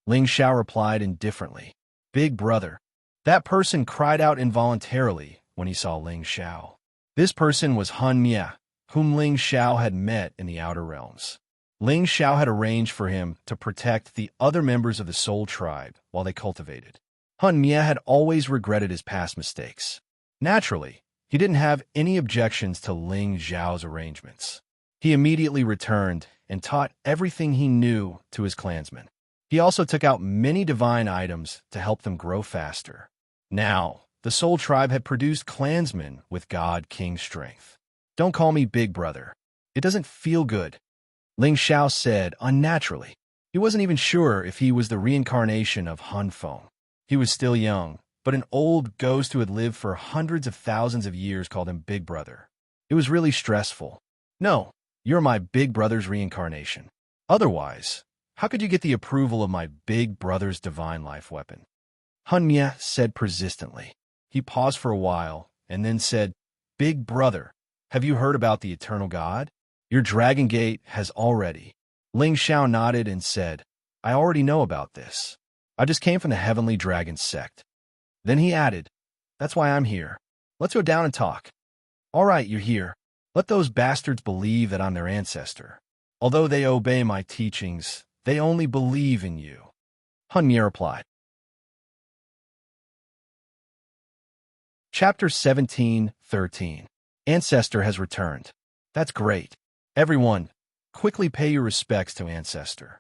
Ling Xiao replied indifferently. Big brother. That person cried out involuntarily when he saw Ling Xiao. This person was Han Mia, whom Ling Xiao had met in the Outer Realms. Ling Xiao had arranged for him to protect the other members of the Soul Tribe while they cultivated. Han Mia had always regretted his past mistakes. Naturally, he didn't have any objections to Ling Xiao's arrangements. He immediately returned and taught everything he knew to his clansmen. He also took out many divine items to help them grow faster. Now, the Soul Tribe had produced clansmen with God-King strength. Don't call me big brother. It doesn't feel good, Ling Xiao said unnaturally. He wasn't even sure if he was the reincarnation of Han Feng. He was still young, but an old ghost who had lived for hundreds of thousands of years called him big brother. It was really stressful. No, you're my big brother's reincarnation. Otherwise, how could you get the approval of my big brother's divine life weapon? Han Mia said persistently. He paused for a while and then said, Big brother, have you heard about the eternal God? Your dragon gate has already. Ling Xiao nodded and said, I already know about this. I just came from the Heavenly Dragon sect. Then he added, That's why I'm here. Let's go down and talk. All right, you're here. Let those bastards believe that I'm their ancestor. Although they obey my teachings, they only believe in you. Han Mia replied. Chapter 17:13. Ancestor has returned. That's great. Everyone, quickly pay your respects to Ancestor.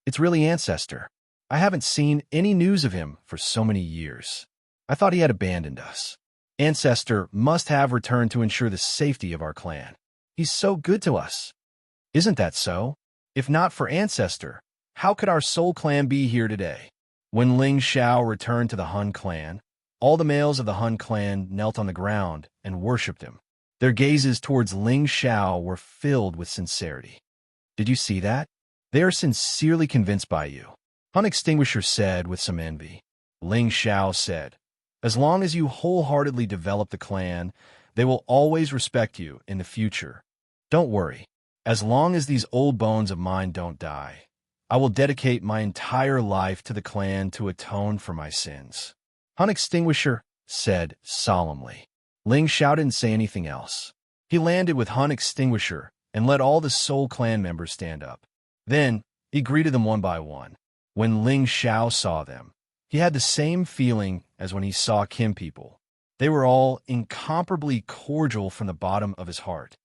It's really Ancestor. I haven't seen any news of him for so many years. I thought he had abandoned us. Ancestor must have returned to ensure the safety of our clan. He's so good to us. Isn't that so? If not for Ancestor, how could our Soul Clan be here today? When Ling Xiao returned to the Han clan, all the males of the Han clan knelt on the ground and worshipped him. Their gazes towards Ling Xiao were filled with sincerity. Did you see that? They are sincerely convinced by you, Han Extinguisher said with some envy. Ling Xiao said, As long as you wholeheartedly develop the clan, they will always respect you in the future. Don't worry. As long as these old bones of mine don't die, I will dedicate my entire life to the clan to atone for my sins. Han Extinguisher said solemnly. Ling Xiao didn't say anything else. He landed with Han Extinguisher and let all the Soul Clan members stand up. Then, he greeted them one by one. When Ling Xiao saw them, he had the same feeling as when he saw Kim people. They were all incomparably cordial from the bottom of his heart.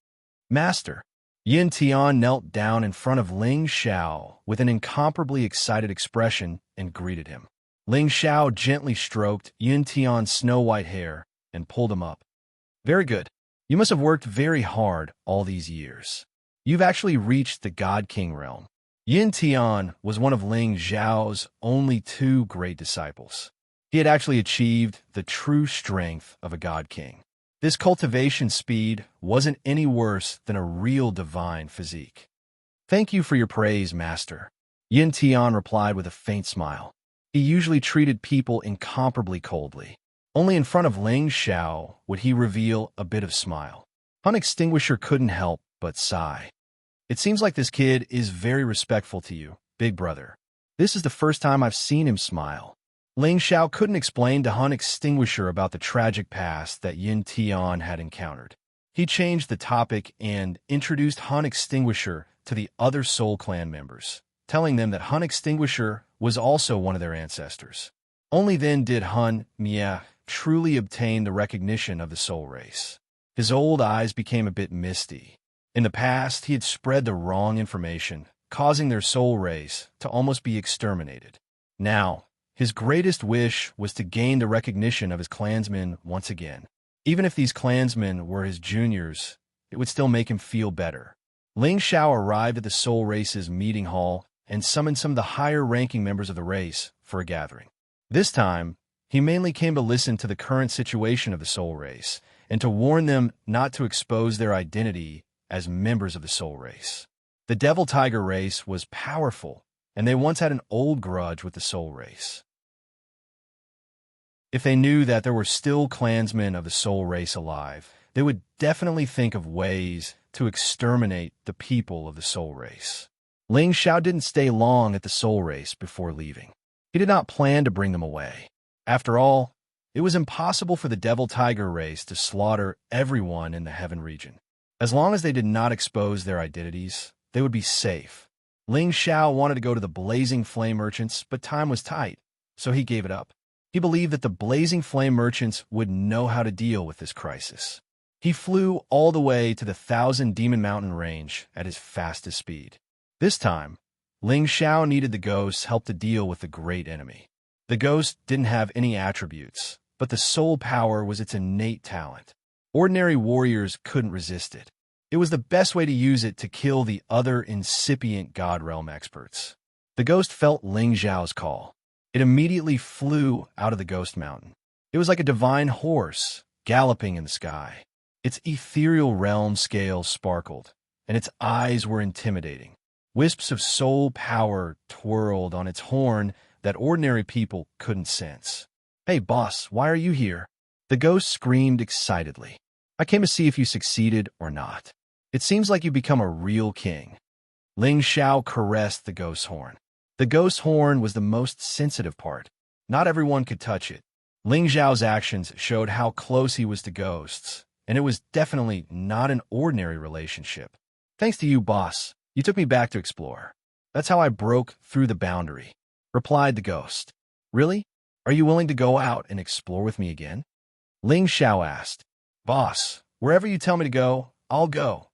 Master, Yin Tian knelt down in front of Ling Xiao with an incomparably excited expression and greeted him. Ling Xiao gently stroked Yin Tian's snow-white hair and pulled him up. Very good. You must have worked very hard all these years. You've actually reached the God King realm. Yin Tian was one of Ling Xiao's only two great disciples. He had actually achieved the true strength of a God King. This cultivation speed wasn't any worse than a real divine physique. Thank you for your praise, Master. Yin Tian replied with a faint smile. He usually treated people incomparably coldly. Only in front of Ling Xiao would he reveal a bit of smile. Han Extinguisher couldn't help but sigh. It seems like this kid is very respectful to you, big brother. This is the first time I've seen him smile. Ling Xiao couldn't explain to Han Extinguisher about the tragic past that Yin Tian had encountered. He changed the topic and introduced Han Extinguisher to the other Soul Clan members, telling them that Han Extinguisher was also one of their ancestors. Only then did Han Mia truly obtain the recognition of the soul race. His old eyes became a bit misty. In the past, he had spread the wrong information, causing their soul race to almost be exterminated. Now, his greatest wish was to gain the recognition of his clansmen once again. Even if these clansmen were his juniors, it would still make him feel better. Ling Xiao arrived at the soul race's meeting hall and summoned some of the higher-ranking members of the race for a gathering. This time, he mainly came to listen to the current situation of the soul race and to warn them not to expose their identity as members of the soul race. The devil tiger race was powerful, and they once had an old grudge with the soul race. If they knew that there were still clansmen of the soul race alive, they would definitely think of ways to exterminate the people of the soul race. Ling Xiao didn't stay long at the soul race before leaving. He did not plan to bring them away. After all, it was impossible for the devil tiger race to slaughter everyone in the heaven region. As long as they did not expose their identities, they would be safe. Ling Xiao wanted to go to the Blazing Flame Merchants, but time was tight, so he gave it up. He believed that the Blazing Flame Merchants would know how to deal with this crisis. He flew all the way to the 1,000 Demon Mountain range at his fastest speed. This time, Ling Xiao needed the ghost's help to deal with the great enemy. The ghost didn't have any attributes, but the soul power was its innate talent. Ordinary warriors couldn't resist it. It was the best way to use it to kill the other incipient God Realm experts. The ghost felt Ling Xiao's call. It immediately flew out of the ghost mountain. It was like a divine horse galloping in the sky. Its ethereal realm scales sparkled, and its eyes were intimidating. Wisps of soul power twirled on its horn that ordinary people couldn't sense. "Hey, boss, why are you here?" The ghost screamed excitedly. "I came to see if you succeeded or not. It seems like you've become a real king." Ling Xiao caressed the ghost's horn. The ghost's horn was the most sensitive part. Not everyone could touch it. Ling Xiao's actions showed how close he was to ghosts, and it was definitely not an ordinary relationship. "Thanks to you, boss, you took me back to explore. That's how I broke through the boundary," replied the ghost. "Really? Are you willing to go out and explore with me again?" Ling Xiao asked. "Boss, wherever you tell me to go, I'll go,"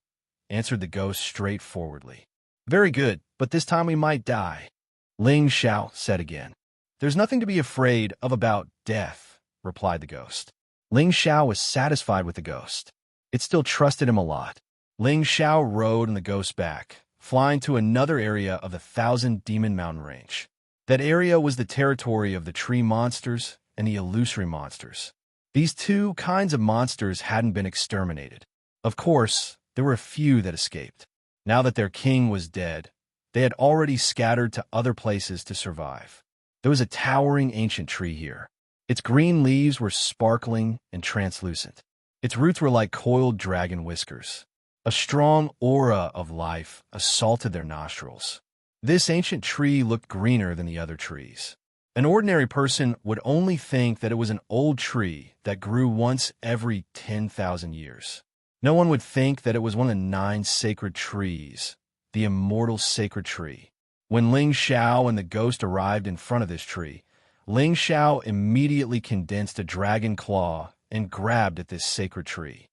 answered the ghost straightforwardly. "Very good, but this time we might die," Ling Xiao said again. "There's nothing to be afraid of about death," replied the ghost. Ling Xiao was satisfied with the ghost. It still trusted him a lot. Ling Xiao rode on the ghost's back, flying to another area of the 1,000 Demon Mountain range. That area was the territory of the tree monsters and the illusory monsters. These two kinds of monsters hadn't been exterminated. Of course, there were a few that escaped. Now that their king was dead, they had already scattered to other places to survive. There was a towering ancient tree here. Its green leaves were sparkling and translucent. Its roots were like coiled dragon whiskers. A strong aura of life assaulted their nostrils. This ancient tree looked greener than the other trees. An ordinary person would only think that it was an old tree that grew once every 10,000 years. No one would think that it was one of the 9 sacred trees, the immortal sacred tree. When Ling Xiao and the ghost arrived in front of this tree, Ling Xiao immediately condensed a dragon claw and grabbed at this sacred tree.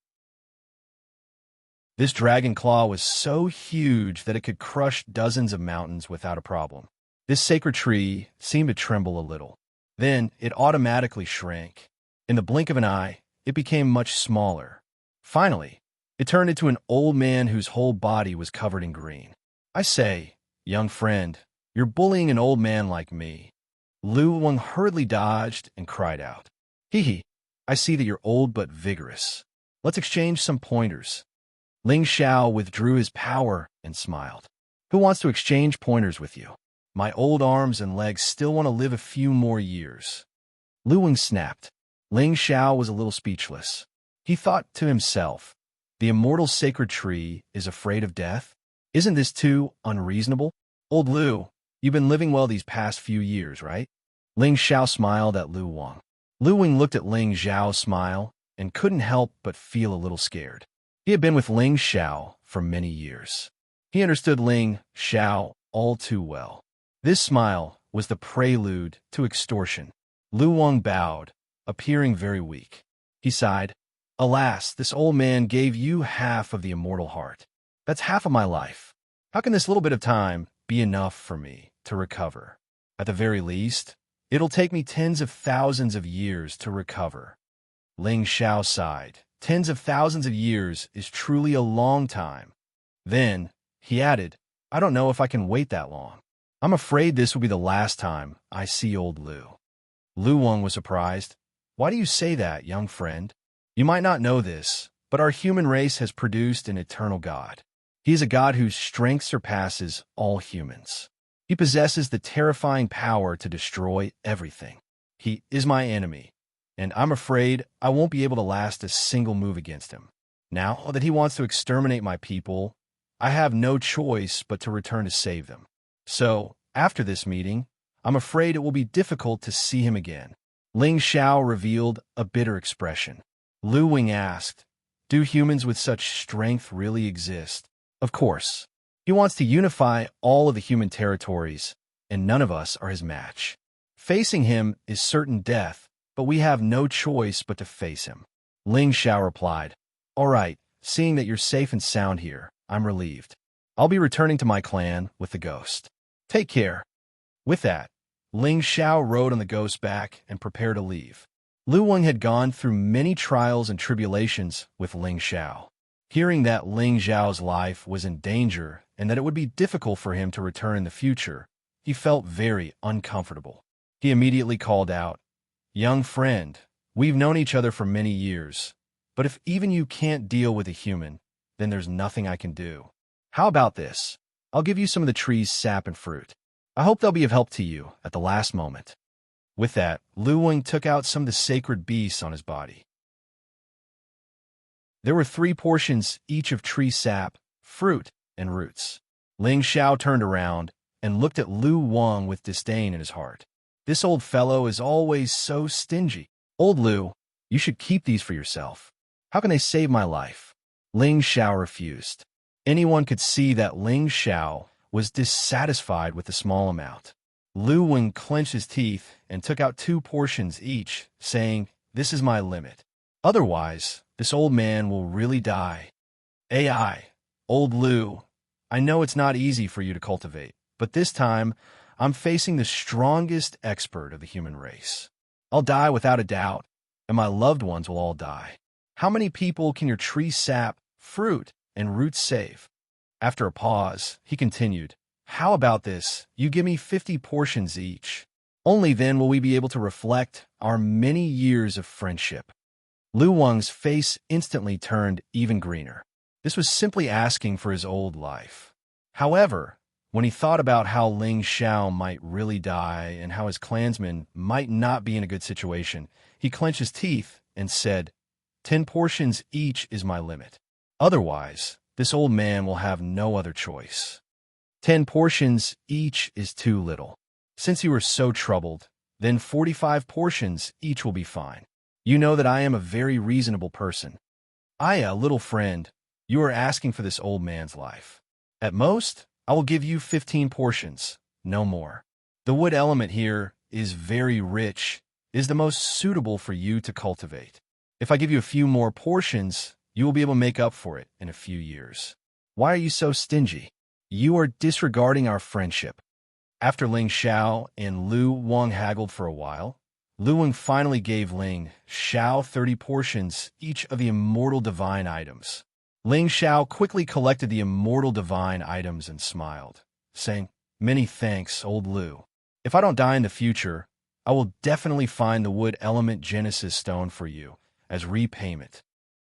This dragon claw was so huge that it could crush dozens of mountains without a problem. This sacred tree seemed to tremble a little. Then it automatically shrank. In the blink of an eye, it became much smaller. Finally, it turned into an old man whose whole body was covered in green. "I say, young friend, you're bullying an old man like me." Lu Wang hurriedly dodged and cried out. "Hee hee, I see that you're old but vigorous. Let's exchange some pointers." Ling Xiao withdrew his power and smiled. "Who wants to exchange pointers with you? My old arms and legs still want to live a few more years." Lu Wang snapped. Ling Xiao was a little speechless. He thought to himself, the immortal sacred tree is afraid of death? Isn't this too unreasonable? "Old Lu, you've been living well these past few years, right?" Ling Xiao smiled at Lu Wang. Lu Wang looked at Ling Xiao's smile and couldn't help but feel a little scared. He had been with Ling Xiao for many years. He understood Ling Xiao all too well. This smile was the prelude to extortion. Lu Wang bowed, appearing very weak. He sighed. "Alas, this old man gave you half of the immortal heart. That's half of my life. How can this little bit of time be enough for me to recover? At the very least, it'll take me tens of thousands of years to recover." Ling Xiao sighed. Tens of thousands of years is truly a long time. Then, he added, "I don't know if I can wait that long. I'm afraid this will be the last time I see old Lu." Lu Wang was surprised. "Why do you say that, young friend?" You might not know this, but our human race has produced an eternal God. He is a God whose strength surpasses all humans. He possesses the terrifying power to destroy everything. He is my enemy, and I'm afraid I won't be able to last a single move against him. Now that he wants to exterminate my people, I have no choice but to return to save them. So, after this meeting, I'm afraid it will be difficult to see him again. Ling Xiao revealed a bitter expression. Lu Wing asked, "Do humans with such strength really exist?" Of course. He wants to unify all of the human territories, and none of us are his match. Facing him is certain death, but we have no choice but to face him. Ling Xiao replied, "All right, seeing that you're safe and sound here, I'm relieved. I'll be returning to my clan with the ghost. Take care." With that, Ling Xiao rode on the ghost's back and prepared to leave. Lu Wang had gone through many trials and tribulations with Ling Xiao. Hearing that Ling Xiao's life was in danger and that it would be difficult for him to return in the future, he felt very uncomfortable. He immediately called out, "Young friend, we've known each other for many years, but if even you can't deal with a human, then there's nothing I can do. How about this? I'll give you some of the tree's sap and fruit. I hope they'll be of help to you at the last moment." With that, Lu Wang took out some of the sacred beasts on his body. There were 3 portions each of tree sap, fruit, and roots. Ling Xiao turned around and looked at Lu Wang with disdain in his heart. This old fellow is always so stingy. "Old Lu, you should keep these for yourself. How can they save my life?" Ling Xiao refused. Anyone could see that Ling Xiao was dissatisfied with the small amount. Lu Wang clenched his teeth and took out 2 portions each, saying, "This is my limit. Otherwise, this old man will really die." "AI, old Lu, I know it's not easy for you to cultivate, but this time, I'm facing the strongest expert of the human race. I'll die without a doubt, and my loved ones will all die. How many people can your tree sap, fruit, and roots save?" After a pause, he continued, "How about this? You give me 50 portions each. Only then will we be able to reflect our many years of friendship." Lu Wang's face instantly turned even greener. This was simply asking for his old life. However, when he thought about how Ling Xiao might really die and how his clansmen might not be in a good situation, he clenched his teeth and said, 10 portions each is my limit. Otherwise, this old man will have no other choice. 10 portions each is too little. Since you are so troubled, then 45 portions each will be fine. You know that I am a very reasonable person. Aya, little friend, you are asking for this old man's life. At most, I will give you 15 portions, no more. The wood element here is very rich, is the most suitable for you to cultivate. If I give you a few more portions, you will be able to make up for it in a few years. Why are you so stingy? You are disregarding our friendship." After Ling Xiao and Lu Wang haggled for a while, Lu Wang finally gave Ling Xiao 30 portions each of the immortal divine items. Ling Xiao quickly collected the immortal divine items and smiled, saying, "Many thanks, old Lu. If I don't die in the future, I will definitely find the wood element Genesis stone for you as repayment."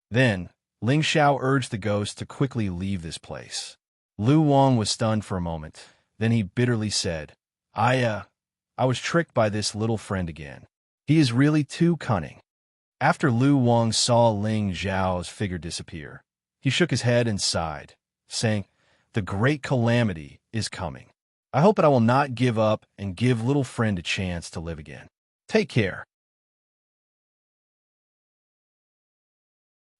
Then, Ling Xiao urged the ghost to quickly leave this place. Lu Wang was stunned for a moment. Then he bitterly said, I was tricked by this little friend again. He is really too cunning." After Lu Wang saw Ling Xiao's figure disappear, he shook his head and sighed, saying, "The great calamity is coming. I hope that I will not give up and give little friend a chance to live again. Take care."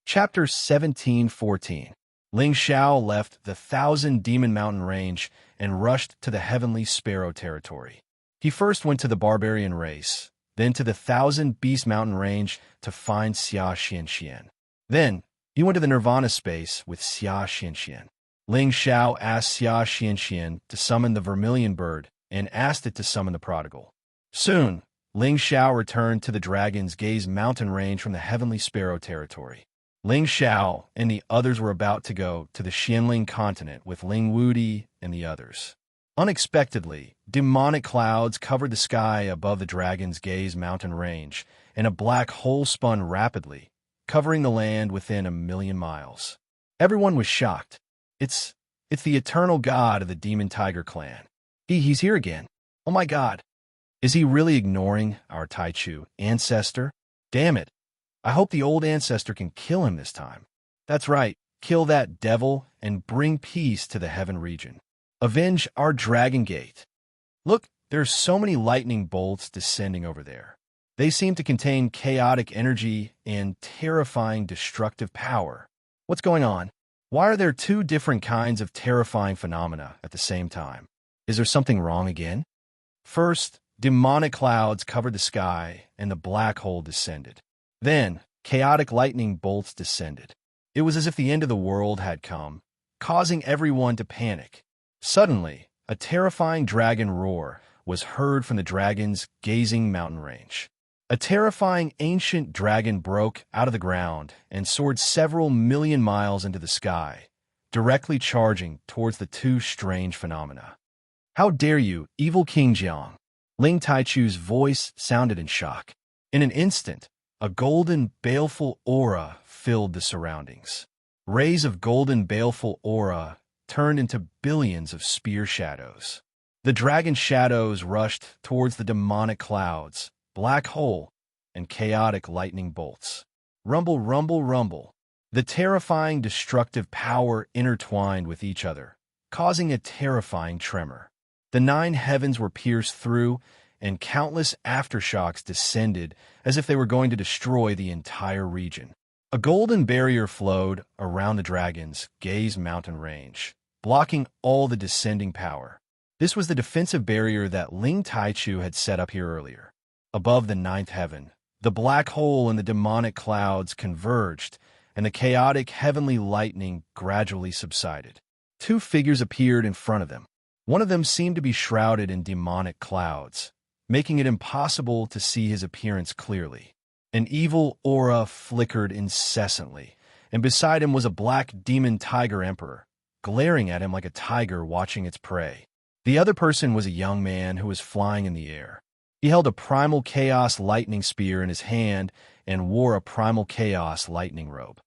Chapter 17:14. Ling Xiao left the 1,000 Demon Mountain Range and rushed to the Heavenly Sparrow territory. He first went to the barbarian race, then to the 1,000 Beast Mountain Range to find Xia Xianxian. Then, he went to the Nirvana space with Xia Xianxian. Ling Xiao asked Xia Xianxian to summon the Vermilion Bird and asked it to summon the Prodigal. Soon, Ling Xiao returned to the Dragon's Gaze Mountain Range from the Heavenly Sparrow territory. Ling Xiao and the others were about to go to the Xianling continent with Ling Wudi and the others. Unexpectedly, demonic clouds covered the sky above the Dragon's Gaze mountain range, and a black hole spun rapidly, covering the land within 1,000,000 miles. Everyone was shocked. It's the eternal god of the Demon Tiger clan. He's here again. Oh my god. Is he really ignoring our Taichu ancestor? Damn it. I hope the old ancestor can kill him this time. That's right. Kill that devil and bring peace to the heaven region. Avenge our dragon gate. Look, there's so many lightning bolts descending over there. They seem to contain chaotic energy and terrifying destructive power. What's going on? Why are there two different kinds of terrifying phenomena at the same time? Is there something wrong again? First, demonic clouds covered the sky and the black hole descended. Then, chaotic lightning bolts descended. It was as if the end of the world had come, causing everyone to panic. Suddenly, a terrifying dragon roar was heard from the dragon's gazing mountain range. A terrifying ancient dragon broke out of the ground and soared several million miles into the sky, directly charging towards the two strange phenomena. How dare you, evil King Jiang! Ling Taichu's voice sounded in shock. In an instant, a golden, baleful aura filled the surroundings. Rays of golden, baleful aura turned into billions of spear shadows. The dragon shadows rushed towards the demonic clouds, black hole, and chaotic lightning bolts. Rumble, rumble, rumble. The terrifying, destructive power intertwined with each other, causing a terrifying tremor. The 9 heavens were pierced through, and countless aftershocks descended as if they were going to destroy the entire region. A golden barrier flowed around the dragon's gaze mountain range, blocking all the descending power. This was the defensive barrier that Ling Taichu had set up here earlier. Above the 9th heaven, the black hole and the demonic clouds converged, and the chaotic heavenly lightning gradually subsided. 2 figures appeared in front of them. One of them seemed to be shrouded in demonic clouds, making it impossible to see his appearance clearly. An evil aura flickered incessantly, and beside him was a black demon tiger emperor, glaring at him like a tiger watching its prey. The other person was a young man who was flying in the air. He held a primal chaos lightning spear in his hand and wore a primal chaos lightning robe.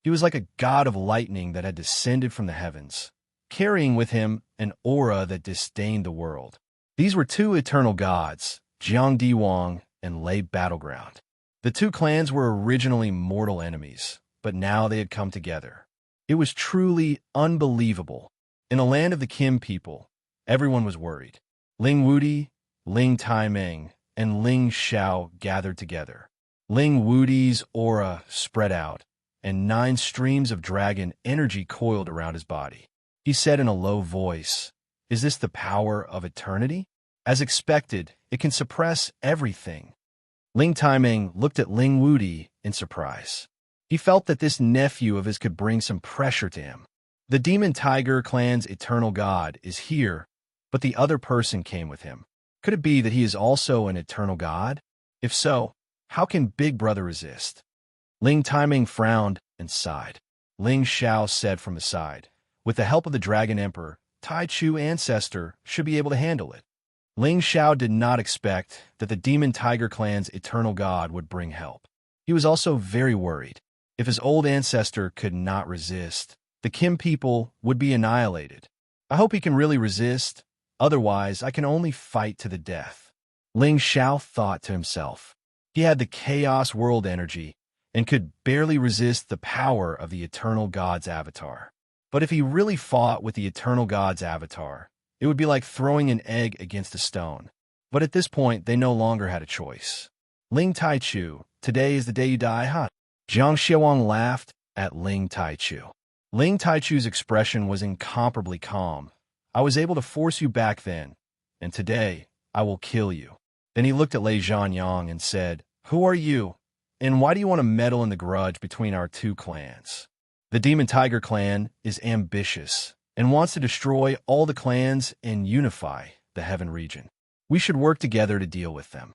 He was like a god of lightning that had descended from the heavens, carrying with him an aura that disdained the world. These were 2 eternal gods, Jiang Diwang and Lei Battleground. The 2 clans were originally mortal enemies, but now they had come together. It was truly unbelievable. In the land of the Kim people, everyone was worried. Ling Wudi, Ling Taimeng, and Ling Xiao gathered together. Ling Wudi's aura spread out, and 9 streams of dragon energy coiled around his body. He said in a low voice, "Is this the power of eternity?" As expected, it can suppress everything. Ling Taimeng looked at Ling Wudi in surprise. He felt that this nephew of his could bring some pressure to him. The Demon Tiger clan's eternal god is here, but the other person came with him. Could it be that he is also an eternal god? If so, how can Big Brother resist? Ling Taimeng frowned and sighed. Ling Xiao said from the side, "With the help of the Dragon Emperor, Taichu ancestor should be able to handle it." Ling Xiao did not expect that the Demon Tiger clan's eternal god would bring help. He was also very worried. If his old ancestor could not resist, the Kim people would be annihilated. I hope he can really resist, otherwise I can only fight to the death. Ling Xiao thought to himself. He had the Chaos World energy and could barely resist the power of the Eternal God's avatar. But if he really fought with the Eternal God's avatar, it would be like throwing an egg against a stone. But at this point, they no longer had a choice. Ling Taichu, today is the day you die, huh? Jiang Xiaowang laughed at Ling Taichu. Ling Taichu's expression was incomparably calm. "I was able to force you back then, and today I will kill you." Then he looked at Lei Zhanyang and said, "Who are you, and why do you want to meddle in the grudge between our 2 clans?" The Demon Tiger clan is ambitious and wants to destroy all the clans and unify the Heaven region. We should work together to deal with them.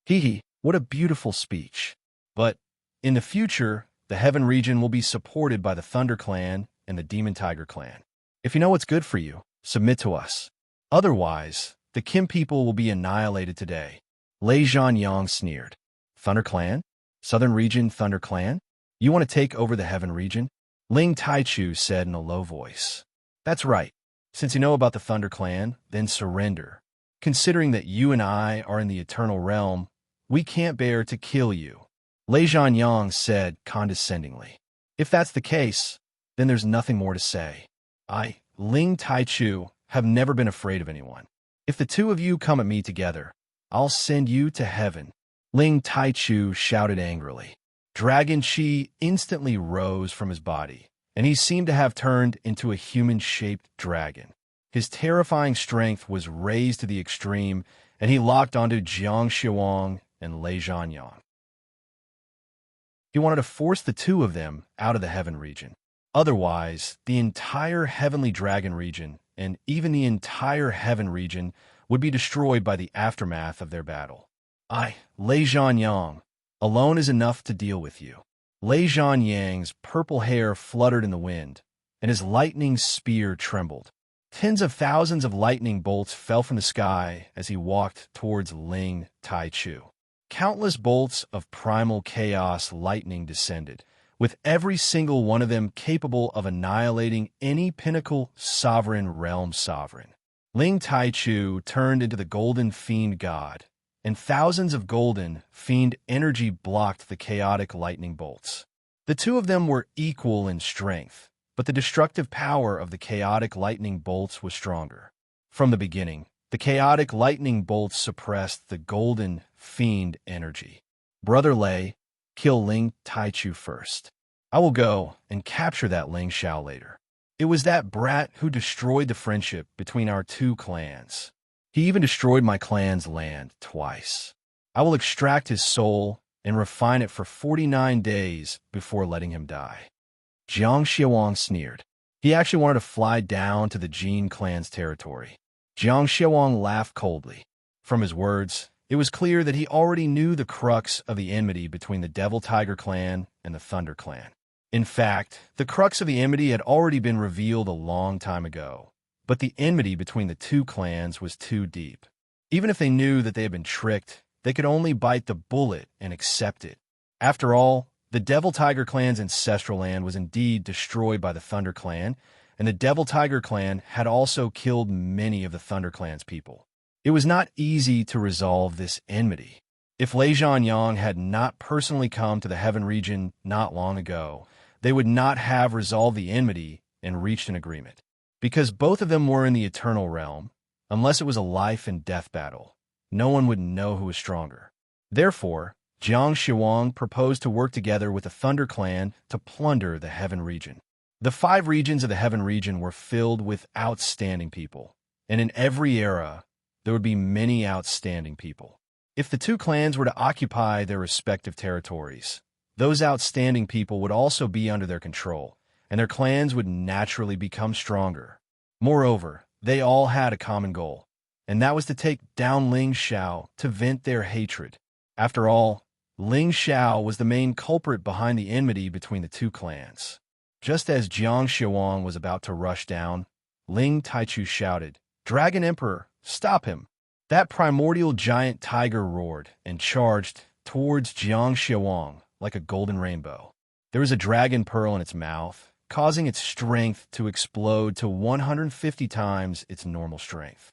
Hee, what a beautiful speech. But in the future, the Heaven region will be supported by the Thunder clan and the Demon Tiger clan. If you know what's good for you, submit to us. Otherwise, the Kim people will be annihilated today. Lei Zhanyang sneered. Thunder clan? Southern region Thunder Clan? You want to take over the Heaven region? Ling Taichu said in a low voice. That's right. Since you know about the Thunder Clan, then surrender. Considering that you and I are in the Eternal Realm, we can't bear to kill you. Lei Zhanyang said condescendingly. If that's the case, then there's nothing more to say. I, Ling Taichu, have never been afraid of anyone. If the two of you come at me together, I'll send you to heaven. Ling Taichu shouted angrily. Dragon Qi instantly rose from his body, and he seemed to have turned into a human-shaped dragon. His terrifying strength was raised to the extreme, and he locked onto Jiang Xiaowang and Lei Zhanyang. He wanted to force the two of them out of the Heaven region. Otherwise, the entire Heavenly Dragon region, and even the entire Heaven region, would be destroyed by the aftermath of their battle. I, Lei Zhanyang, alone is enough to deal with you. Lei Zhanyang's purple hair fluttered in the wind, and his lightning spear trembled. Tens of thousands of lightning bolts fell from the sky as he walked towards Ling Taichu. Countless bolts of primal chaos lightning descended, with every single one of them capable of annihilating any pinnacle sovereign realm sovereign. Ling Taichu turned into the golden fiend god, and thousands of golden fiend energy blocked the chaotic lightning bolts. The two of them were equal in strength, but the destructive power of the chaotic lightning bolts was stronger. From the beginning, the chaotic lightning bolts suppressed the golden fiend energy. Brother Lei, kill Ling Taichu first. I will go and capture that Ling Xiao later. It was that brat who destroyed the friendship between our two clans. He even destroyed my clan's land twice. I will extract his soul and refine it for 49 days before letting him die. Jiang Xiaowang sneered. He actually wanted to fly down to the Jin clan's territory. Jiang Xiaowang laughed coldly. From his words, it was clear that he already knew the crux of the enmity between the Devil Tiger clan and the Thunder clan. In fact, the crux of the enmity had already been revealed a long time ago. But the enmity between the two clans was too deep. Even if they knew that they had been tricked, they could only bite the bullet and accept it. After all, the Devil Tiger clan's ancestral land was indeed destroyed by the Thunder clan, and the Devil Tiger clan had also killed many of the Thunder clan's people. It was not easy to resolve this enmity. If Lei Zhanyang had not personally come to the Heaven region not long ago, they would not have resolved the enmity and reached an agreement. Because both of them were in the Eternal Realm, unless it was a life and death battle, no one would know who was stronger. Therefore, Jiang Xiaowang proposed to work together with the Thunder clan to plunder the Heaven region. The 5 regions of the Heaven region were filled with outstanding people, and in every era, there would be many outstanding people. If the two clans were to occupy their respective territories, those outstanding people would also be under their control, and their clans would naturally become stronger. Moreover, they all had a common goal, and that was to take down Ling Xiao to vent their hatred. After all, Ling Xiao was the main culprit behind the enmity between the two clans. Just as Jiang Xiaowang was about to rush down, Ling Taichu shouted, "Dragon Emperor, stop him!" That primordial giant tiger roared and charged towards Jiang Xiaowang like a golden rainbow. There was a dragon pearl in its mouth, causing its strength to explode to 150 times its normal strength.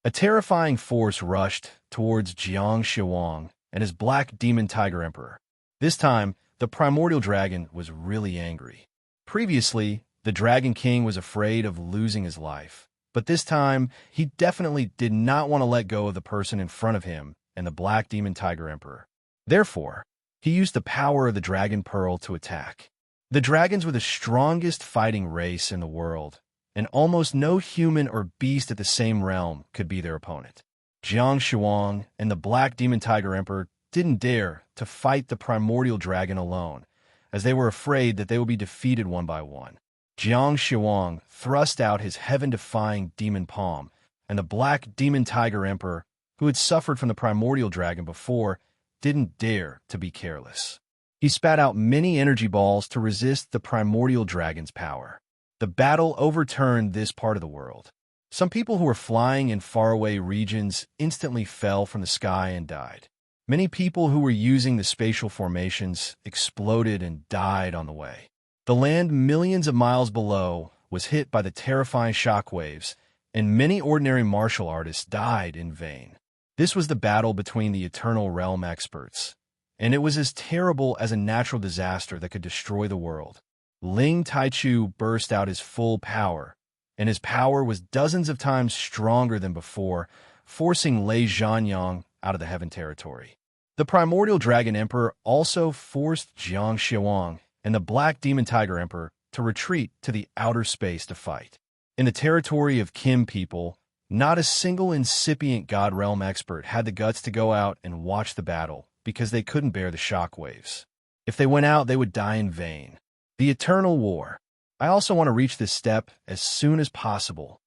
A terrifying force rushed towards Jiang Xiaowang and his black demon tiger emperor. This time, the primordial dragon was really angry. Previously, the Dragon King was afraid of losing his life, but this time, he definitely did not want to let go of the person in front of him and the black demon tiger emperor. Therefore, he used the power of the dragon pearl to attack. The dragons were the strongest fighting race in the world, and almost no human or beast at the same realm could be their opponent. Jiang Xiaowang and the black demon tiger emperor didn't dare to fight the primordial dragon alone, as they were afraid that they would be defeated one by one. Jiang Xiaowang thrust out his heaven-defying demon palm, and the black demon tiger emperor, who had suffered from the primordial dragon before, didn't dare to be careless. He spat out many energy balls to resist the primordial dragon's power. The battle overturned this part of the world. Some people who were flying in faraway regions instantly fell from the sky and died. Many people who were using the spatial formations exploded and died on the way. The land millions of miles below was hit by the terrifying shockwaves, and many ordinary martial artists died in vain. This was the battle between the Eternal Realm experts, and it was as terrible as a natural disaster that could destroy the world. Ling Taichu burst out his full power, and his power was dozens of times stronger than before, forcing Lei Zhanyang out of the Heaven Territory. The Primordial Dragon Emperor also forced Jiang Xiaowang and the Black Demon Tiger Emperor to retreat to the outer space to fight. In the territory of Kim people, not a single incipient God Realm expert had the guts to go out and watch the battle because they couldn't bear the shockwaves. If they went out, they would die in vain. The Eternal War. I also want to reach this step as soon as possible.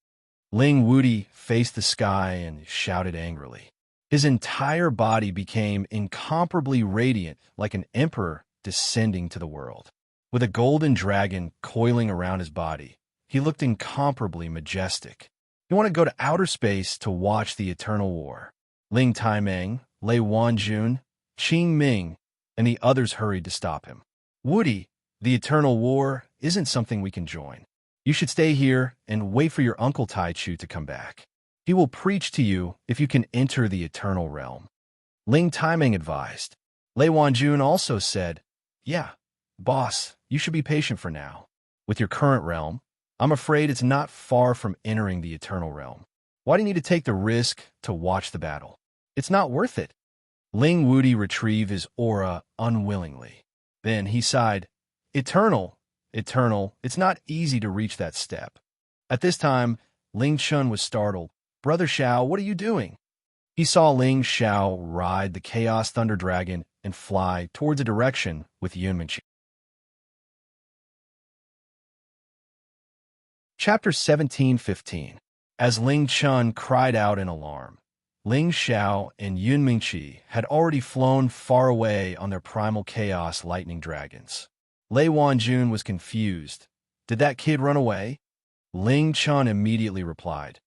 Ling Wudi faced the sky and shouted angrily. His entire body became incomparably radiant, like an emperor descending to the world. With a golden dragon coiling around his body, he looked incomparably majestic. He wanted to go to outer space to watch the Eternal War. Ling Taimeng, Lei Wanjun, Qing Ming, and the others hurried to stop him. Wudi, the Eternal War isn't something we can join. You should stay here and wait for your Uncle Taichu to come back. He will preach to you if you can enter the Eternal Realm. Ling Taimeng advised. Lei Wanjun also said, Yeah, boss, you should be patient for now. With your current realm, I'm afraid it's not far from entering the Eternal Realm. Why do you need to take the risk to watch the battle? It's not worth it. Ling Wudi retrieved his aura unwillingly. Then he sighed, Eternal, it's not easy to reach that step. At this time, Ling Chun was startled. Brother Xiao, what are you doing? He saw Ling Xiao ride the Chaos Thunder Dragon and fly towards a direction with Yunmingqi. Chapter 17:15. As Ling Chun cried out in alarm, Ling Xiao and Yunmingqi had already flown far away on their primal chaos lightning dragons. Lei Wanjun was confused. Did that kid run away? Ling Chun immediately replied,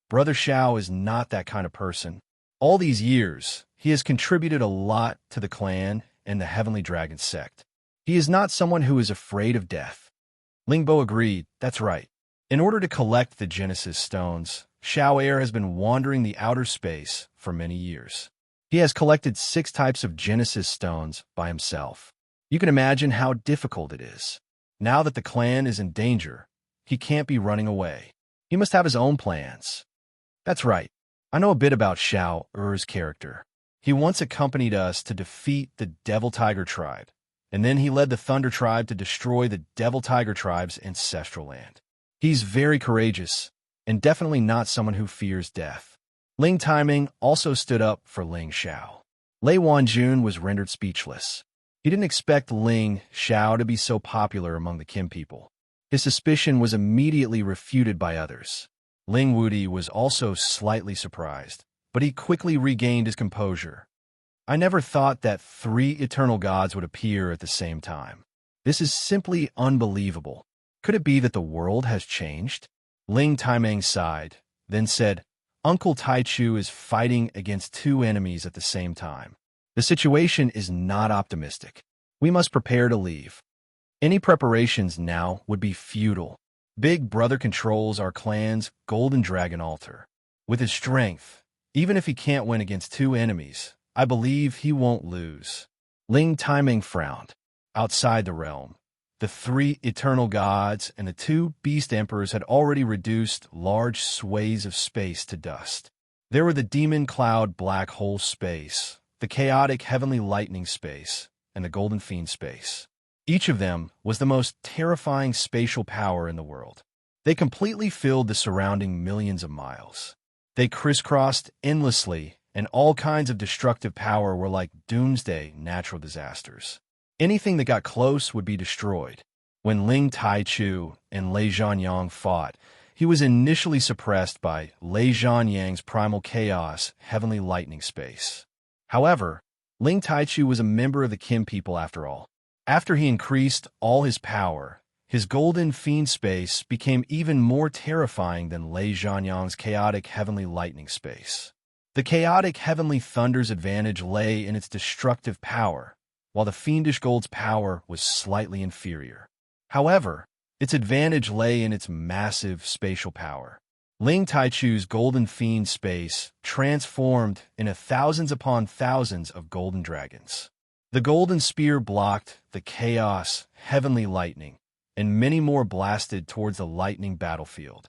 Brother Xiao is not that kind of person. All these years, he has contributed a lot to the clan and the Heavenly Dragon sect. He is not someone who is afraid of death. Ling Bo agreed, that's right. In order to collect the Genesis stones, Xiao Air has been wandering the outer space for many years. He has collected 6 types of Genesis stones by himself. You can imagine how difficult it is. Now that the clan is in danger, he can't be running away. He must have his own plans. That's right. I know a bit about Xiao Er's character. He once accompanied us to defeat the Devil Tiger tribe, and then he led the Thunder tribe to destroy the Devil Tiger tribe's ancestral land. He's very courageous, and definitely not someone who fears death. Ling Taiming also stood up for Ling Xiao. Lei Wanjun was rendered speechless. He didn't expect Ling Xiao to be so popular among the Kim people. His suspicion was immediately refuted by others. Ling Wudi was also slightly surprised, but he quickly regained his composure. I never thought that 3 eternal gods would appear at the same time. This is simply unbelievable. Could it be that the world has changed? Ling Taimeng sighed, then said, Uncle Taichu is fighting against 2 enemies at the same time. The situation is not optimistic. We must prepare to leave. Any preparations now would be futile. Big Brother controls our clan's Golden Dragon altar. With his strength, even if he can't win against 2 enemies, I believe he won't lose. Ling Taiming frowned. Outside the realm, the 3 eternal gods and the 2 beast emperors had already reduced large swathes of space to dust. There were the demon cloud black hole space, the chaotic heavenly lightning space, and the golden fiend space. Each of them was the most terrifying spatial power in the world. They completely filled the surrounding millions of miles. They crisscrossed endlessly, and all kinds of destructive power were like doomsday natural disasters. Anything that got close would be destroyed. When Ling Taichu and Lei Zhanyang fought, he was initially suppressed by Lei Zhanyang's primal chaos heavenly lightning space. However, Ling Taichu was a member of the Kim people after all. After he increased all his power, his golden fiend space became even more terrifying than Lei Zhanyang's chaotic heavenly lightning space. The chaotic heavenly thunder's advantage lay in its destructive power, while the fiendish gold's power was slightly inferior. However, its advantage lay in its massive spatial power. Ling Taichu's golden fiend space transformed into thousands upon thousands of golden dragons. The golden spear blocked the chaos, heavenly lightning, and many more blasted towards the lightning battlefield.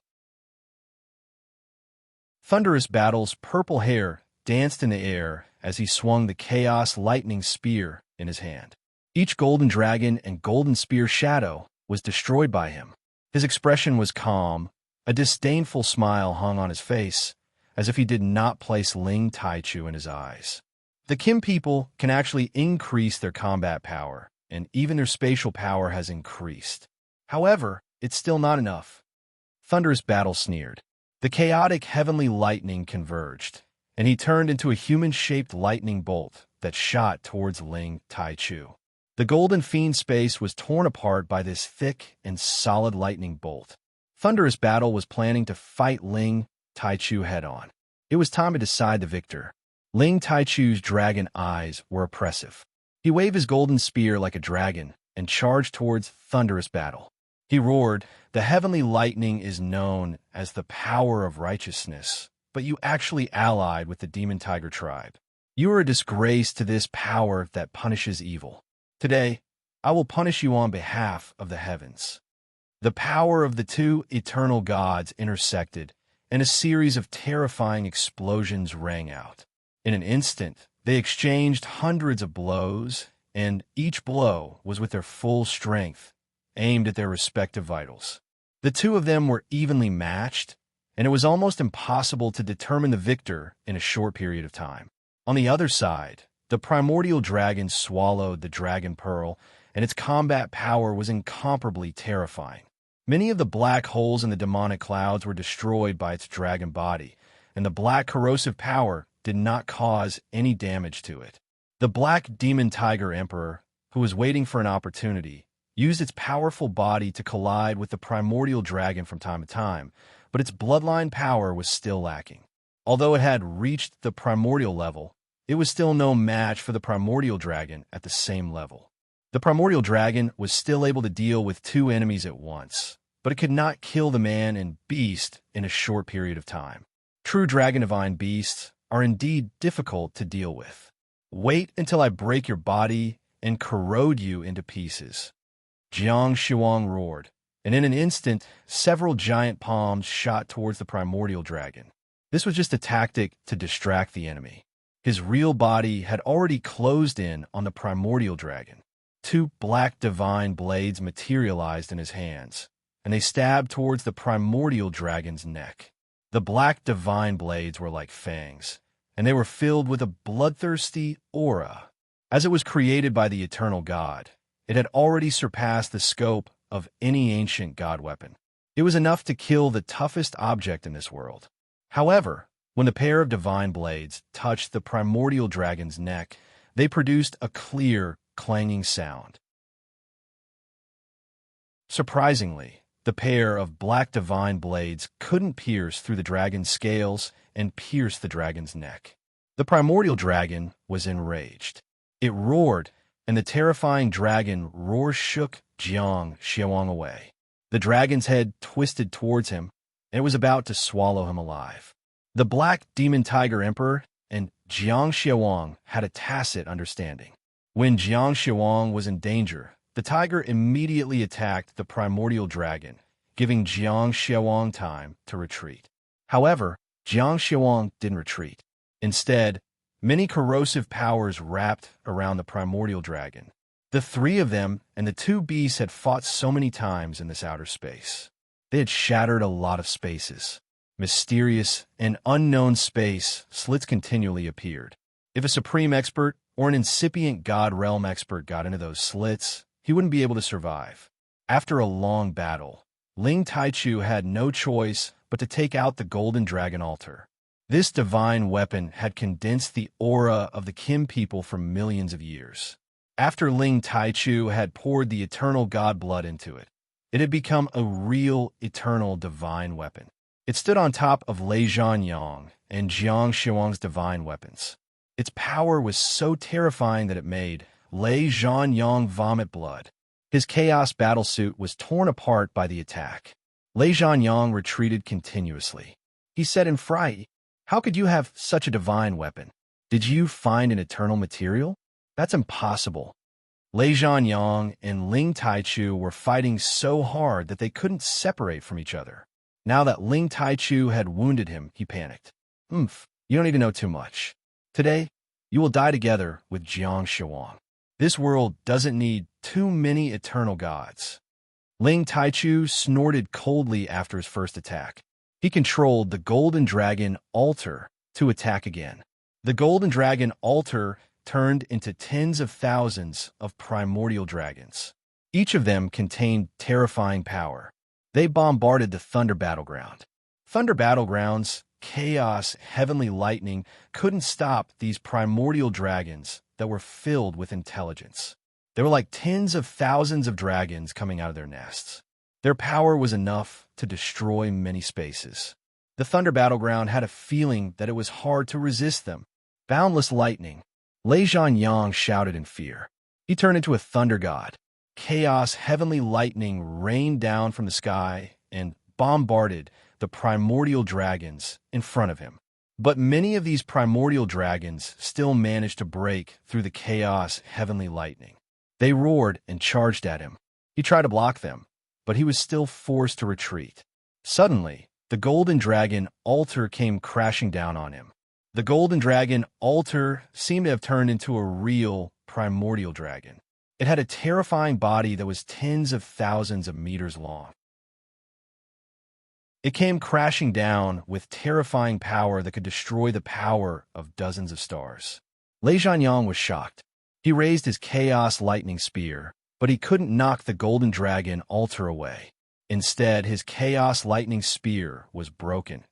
Thunderous Battle's purple hair danced in the air as he swung the chaos lightning spear in his hand. Each golden dragon and golden spear shadow was destroyed by him. His expression was calm. A disdainful smile hung on his face, as if he did not place Ling Taichu in his eyes. The Kim people can actually increase their combat power, and even their spatial power has increased. However, it's still not enough. Thunderous Battle sneered. The chaotic heavenly lightning converged, and he turned into a human-shaped lightning bolt that shot towards Ling Taichu. The golden fiend space was torn apart by this thick and solid lightning bolt. Thunderous Battle was planning to fight Ling Taichu head-on. It was time to decide the victor. Ling Taichu's dragon eyes were oppressive. He waved his golden spear like a dragon and charged towards Thunderous Battle. He roared, "The heavenly lightning is known as the power of righteousness, but you actually allied with the demon tiger tribe. You are a disgrace to this power that punishes evil. Today, I will punish you on behalf of the heavens." The power of the two eternal gods intersected, and a series of terrifying explosions rang out. In an instant, they exchanged hundreds of blows, and each blow was with their full strength, aimed at their respective vitals. The two of them were evenly matched, and it was almost impossible to determine the victor in a short period of time. On the other side, the primordial dragon swallowed the dragon pearl, and its combat power was incomparably terrifying. Many of the black holes in the demonic clouds were destroyed by its dragon body, and the black corrosive power did not cause any damage to it. The black demon tiger emperor, who was waiting for an opportunity, used its powerful body to collide with the primordial dragon from time to time, but its bloodline power was still lacking. Although it had reached the primordial level, it was still no match for the primordial dragon at the same level. The primordial dragon was still able to deal with two enemies at once, but it could not kill the man and beast in a short period of time. True dragon divine beasts are indeed difficult to deal with. Wait until I break your body and corrode you into pieces. Jiang Shuang roared, and in an instant, several giant palms shot towards the primordial dragon. This was just a tactic to distract the enemy. His real body had already closed in on the primordial dragon. Two black divine blades materialized in his hands, and they stabbed towards the primordial dragon's neck. The black divine blades were like fangs, and they were filled with a bloodthirsty aura. As it was created by the eternal God, it had already surpassed the scope of any ancient god weapon. It was enough to kill the toughest object in this world. However, when the pair of divine blades touched the primordial dragon's neck, they produced a clear, clanging sound. Surprisingly, the pair of black divine blades couldn't pierce through the dragon's scales and pierce the dragon's neck. The primordial dragon was enraged. It roared, and the terrifying dragon roar shook Jiang Xiaowang away. The dragon's head twisted towards him, and it was about to swallow him alive. The black demon tiger emperor and Jiang Xiaowang had a tacit understanding. When Jiang Xiaowang was in danger, the tiger immediately attacked the primordial dragon, giving Jiang Xiaowang time to retreat. However, Jiang Xiaowang didn't retreat. Instead, many corrosive powers wrapped around the primordial dragon. The three of them and the two beasts had fought so many times in this outer space. They had shattered a lot of spaces. Mysterious and unknown space slits continually appeared. If a supreme expert or an incipient god realm expert got into those slits, he wouldn't be able to survive. After a long battle, Ling Taichu had no choice but to take out the golden dragon altar. This divine weapon had condensed the aura of the Kim people for millions of years. After Ling Taichu had poured the eternal god blood into it, it had become a real eternal divine weapon. It stood on top of Lei Zhanyang and Jiang Xuang's divine weapons. Its power was so terrifying that it made Lei Zhanyang vomit blood. His chaos battlesuit was torn apart by the attack. Lei Zhanyang retreated continuously. He said in fright, "How could you have such a divine weapon? Did you find an eternal material? That's impossible." Lei Zhanyang and Ling Taichu were fighting so hard that they couldn't separate from each other. Now that Ling Taichu had wounded him, he panicked. You don't need to know too much. Today, you will die together with Jiang Xuang. This world doesn't need too many eternal gods. Ling Taichu snorted coldly after his first attack. He controlled the Golden Dragon altar to attack again. The Golden Dragon altar turned into tens of thousands of primordial dragons. Each of them contained terrifying power. They bombarded the Thunder Battleground. Thunder Battleground's chaos, heavenly lightning couldn't stop these primordial dragons that were filled with intelligence. They were like tens of thousands of dragons coming out of their nests. Their power was enough to destroy many spaces. The Thunder Battleground had a feeling that it was hard to resist them. Boundless lightning. Lei Zhanyang shouted in fear. He turned into a thunder god. Chaos, heavenly lightning rained down from the sky and bombarded the primordial dragons in front of him. But many of these primordial dragons still managed to break through the chaos, heavenly lightning. They roared and charged at him. He tried to block them, but he was still forced to retreat. Suddenly, the Golden Dragon altar came crashing down on him. The Golden Dragon altar seemed to have turned into a real primordial dragon. It had a terrifying body that was tens of thousands of meters long. It came crashing down with terrifying power that could destroy the power of dozens of stars. Lei Zhanyang was shocked. He raised his Chaos Lightning Spear, but he couldn't knock the Golden Dragon altar away. Instead, his Chaos Lightning Spear was broken,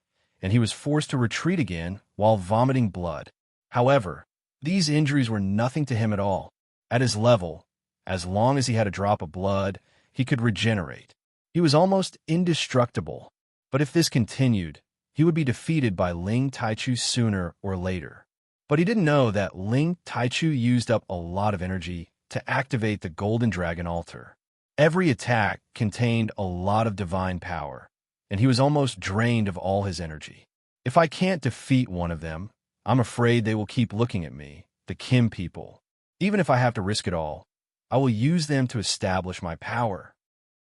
and he was forced to retreat again while vomiting blood. However, these injuries were nothing to him at all. At his level, as long as he had a drop of blood, he could regenerate. He was almost indestructible, but if this continued, he would be defeated by Ling Taichu sooner or later. But he didn't know that Ling Taichu used up a lot of energy to activate the Golden Dragon altar. Every attack contained a lot of divine power, and he was almost drained of all his energy. If I can't defeat one of them, I'm afraid they will keep looking at me, the Kim people. Even if I have to risk it all, I will use them to establish my power.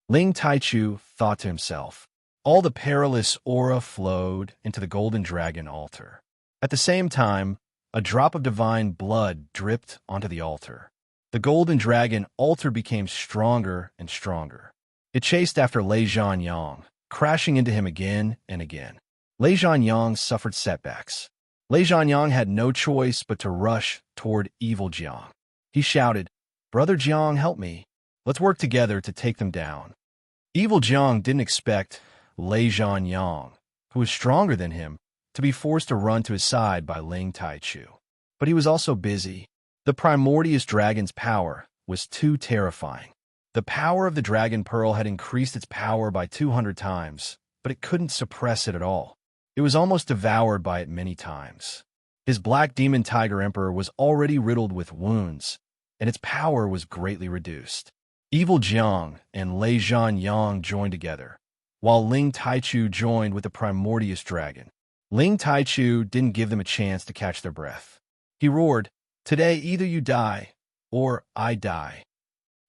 Ling Taichu thought to himself. All the perilous aura flowed into the Golden Dragon altar. At the same time, a drop of divine blood dripped onto the altar. The Golden Dragon altar became stronger and stronger. It chased after Lei Zhanyang, crashing into him again and again. Lei Zhanyang suffered setbacks. Lei Zhanyang had no choice but to rush toward evil Jiang. He shouted, "Brother Jiang, help me. Let's work together to take them down." Evil Jiang didn't expect Lei Zhanyang, who was stronger than him, to be forced to run to his side by Ling Taichu. But he was also busy. The primordious dragon's power was too terrifying. The power of the Dragon Pearl had increased its power by 200 times, but it couldn't suppress it at all. It was almost devoured by it many times. His Black Demon Tiger Emperor was already riddled with wounds, and its power was greatly reduced. Evil Jiang and Lei Zhanyang joined together, while Ling Taichu joined with the primordious dragon. Ling Taichu didn't give them a chance to catch their breath. He roared, "Today either you die, or I die."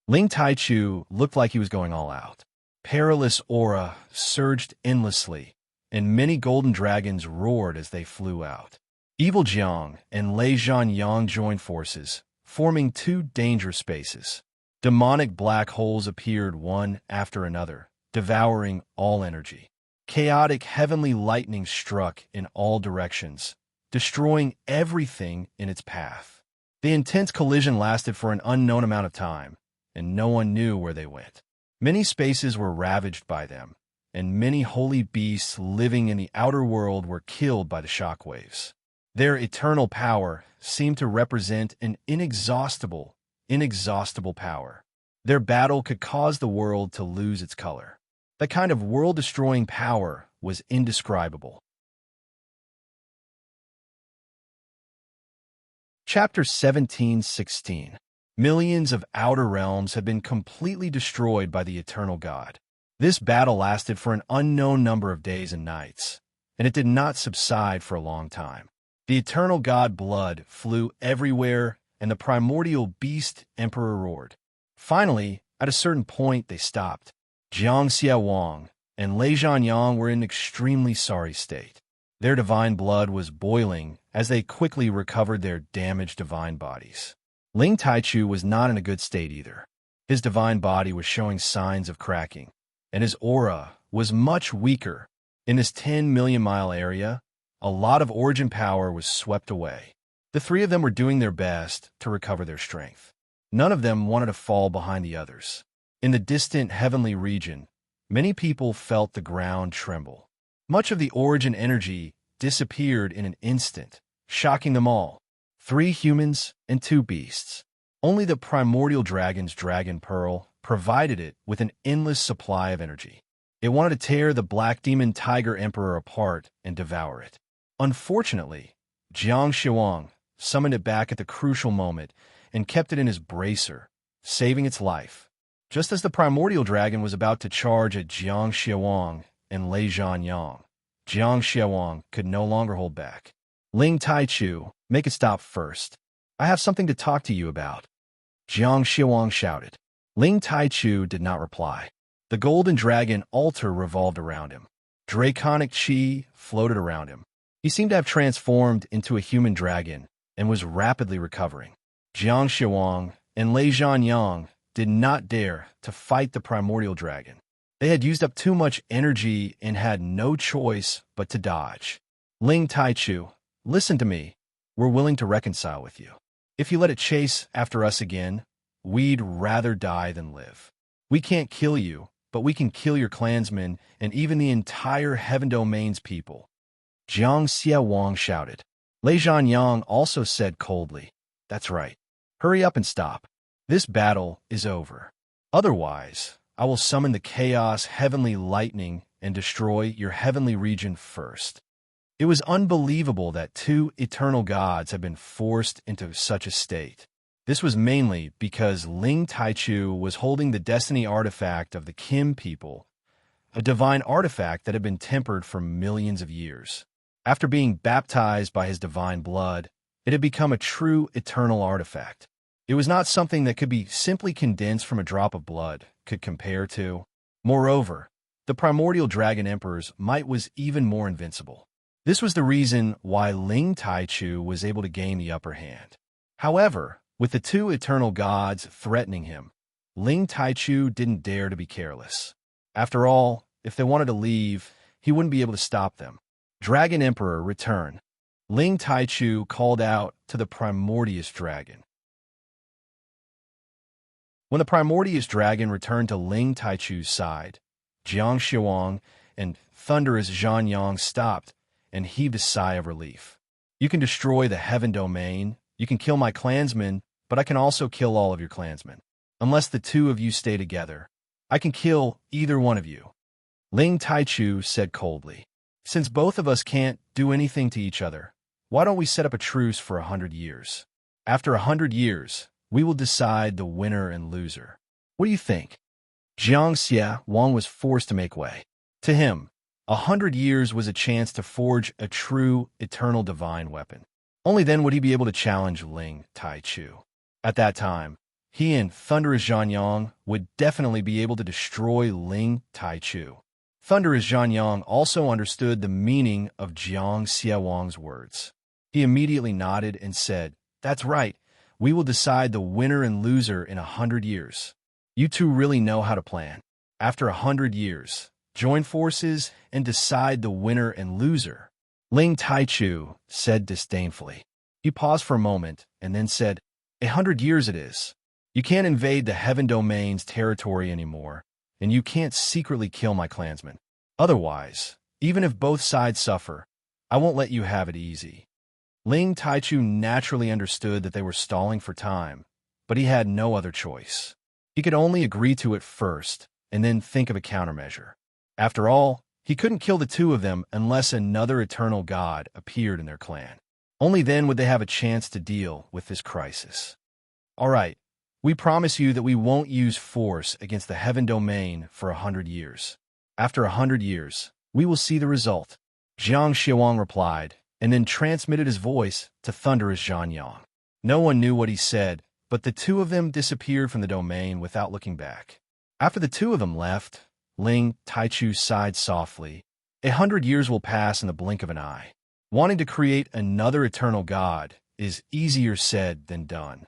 Ling Taichu looked like he was going all out. Perilous aura surged endlessly, and many golden dragons roared as they flew out. Evil Jiang and Lei Zhanyang joined forces, forming two dangerous spaces. Demonic black holes appeared one after another, devouring all energy. Chaotic heavenly lightning struck in all directions, destroying everything in its path. The intense collision lasted for an unknown amount of time, and no one knew where they went. Many spaces were ravaged by them, and many holy beasts living in the outer world were killed by the shockwaves. Their eternal power seemed to represent an inexhaustible power. Their battle could cause the world to lose its color. That kind of world-destroying power was indescribable. Chapter 17:16. Millions of outer realms have been completely destroyed by the eternal God. This battle lasted for an unknown number of days and nights, and it did not subside for a long time. The eternal God blood flew everywhere, and the primordial beast emperor roared. Finally, at a certain point, they stopped. Jiang Xiaowang and Lei Zhanyang were in an extremely sorry state. Their divine blood was boiling as they quickly recovered their damaged divine bodies. Ling Taichu was not in a good state either. His divine body was showing signs of cracking, and his aura was much weaker. In this 10-million-mile area, a lot of origin power was swept away. The three of them were doing their best to recover their strength. None of them wanted to fall behind the others. In the distant heavenly region, many people felt the ground tremble. Much of the origin energy disappeared in an instant, shocking them all. 3 humans and 2 beasts. Only the primordial dragon's dragon pearl provided it with an endless supply of energy. It wanted to tear the black demon tiger emperor apart and devour it. Unfortunately, Jiang Xiaowang summoned it back at the crucial moment and kept it in his bracer, saving its life. Just as the primordial dragon was about to charge at Jiang Xiaowang and Lei Zhanyang, Jiang Xiaowang could no longer hold back. Ling Taichu, make it stop first. I have something to talk to you about. Jiang Xiaowang shouted. Ling Taichu did not reply. The golden dragon altar revolved around him. Draconic chi floated around him. He seemed to have transformed into a human dragon and was rapidly recovering. Jiang Xiaowang and Lei Zhanyang did not dare to fight the primordial dragon. They had used up too much energy and had no choice but to dodge. Ling Taichu, listen to me. We're willing to reconcile with you. If you let it chase after us again, we'd rather die than live. We can't kill you, but we can kill your clansmen and even the entire Heaven Domain's people. Jiang Xiaowang shouted. Lei Zhanyang also said coldly, that's right. Hurry up and stop. This battle is over. Otherwise, I will summon the chaos heavenly lightning and destroy your heavenly region first. It was unbelievable that 2 eternal gods had been forced into such a state. This was mainly because Ling Taichu was holding the destiny artifact of the Kim people, a divine artifact that had been tempered for millions of years. After being baptized by his divine blood, it had become a true eternal artifact. It was not something that could be simply condensed from a drop of blood, could compare to. Moreover, the primordial dragon emperor's might was even more invincible. This was the reason why Ling Taichu was able to gain the upper hand. However, with the 2 eternal gods threatening him, Ling Taichu didn't dare to be careless. After all, if they wanted to leave, he wouldn't be able to stop them. Dragon Emperor, return. Ling Taichu called out to the primordious dragon. When the primordious dragon returned to Ling Taichu's side, Jiang Xiaowang and thunderous Zhanyang stopped and heaved a sigh of relief. You can destroy the Heaven Domain, you can kill my clansmen, but I can also kill all of your clansmen. Unless the 2 of you stay together, I can kill either one of you. Ling Taichu said coldly. Since both of us can't do anything to each other, why don't we set up a truce for 100 years? After 100 years, we will decide the winner and loser. What do you think? Jiang Xiaowang was forced to make way. To him, 100 years was a chance to forge a true, eternal divine weapon. Only then would he be able to challenge Ling Taichu. At that time, he and thunderous Zhanyang would definitely be able to destroy Ling Taichu. Thunderous Zhanyang also understood the meaning of Jiang Xiaowang's words. He immediately nodded and said, that's right, we will decide the winner and loser in 100 years. You 2 really know how to plan. After 100 years, join forces and decide the winner and loser. Ling Taichu said disdainfully. He paused for a moment and then said, 100 years it is. You can't invade the Heaven Domain's territory anymore, and you can't secretly kill my clansmen. Otherwise, even if both sides suffer, I won't let you have it easy. Ling Taichu naturally understood that they were stalling for time, but he had no other choice. He could only agree to it first, and then think of a countermeasure. After all, he couldn't kill the 2 of them unless another eternal god appeared in their clan. Only then would they have a chance to deal with this crisis. All right, we promise you that we won't use force against the heaven domain for 100 years. After 100 years, we will see the result. Jiang Xiaowang replied, and then transmitted his voice to thunderous Zhanyang. No one knew what he said, but the two of them disappeared from the domain without looking back. After the two of them left, Ling Taichu sighed softly. 100 years will pass in the blink of an eye. Wanting to create another eternal god is easier said than done.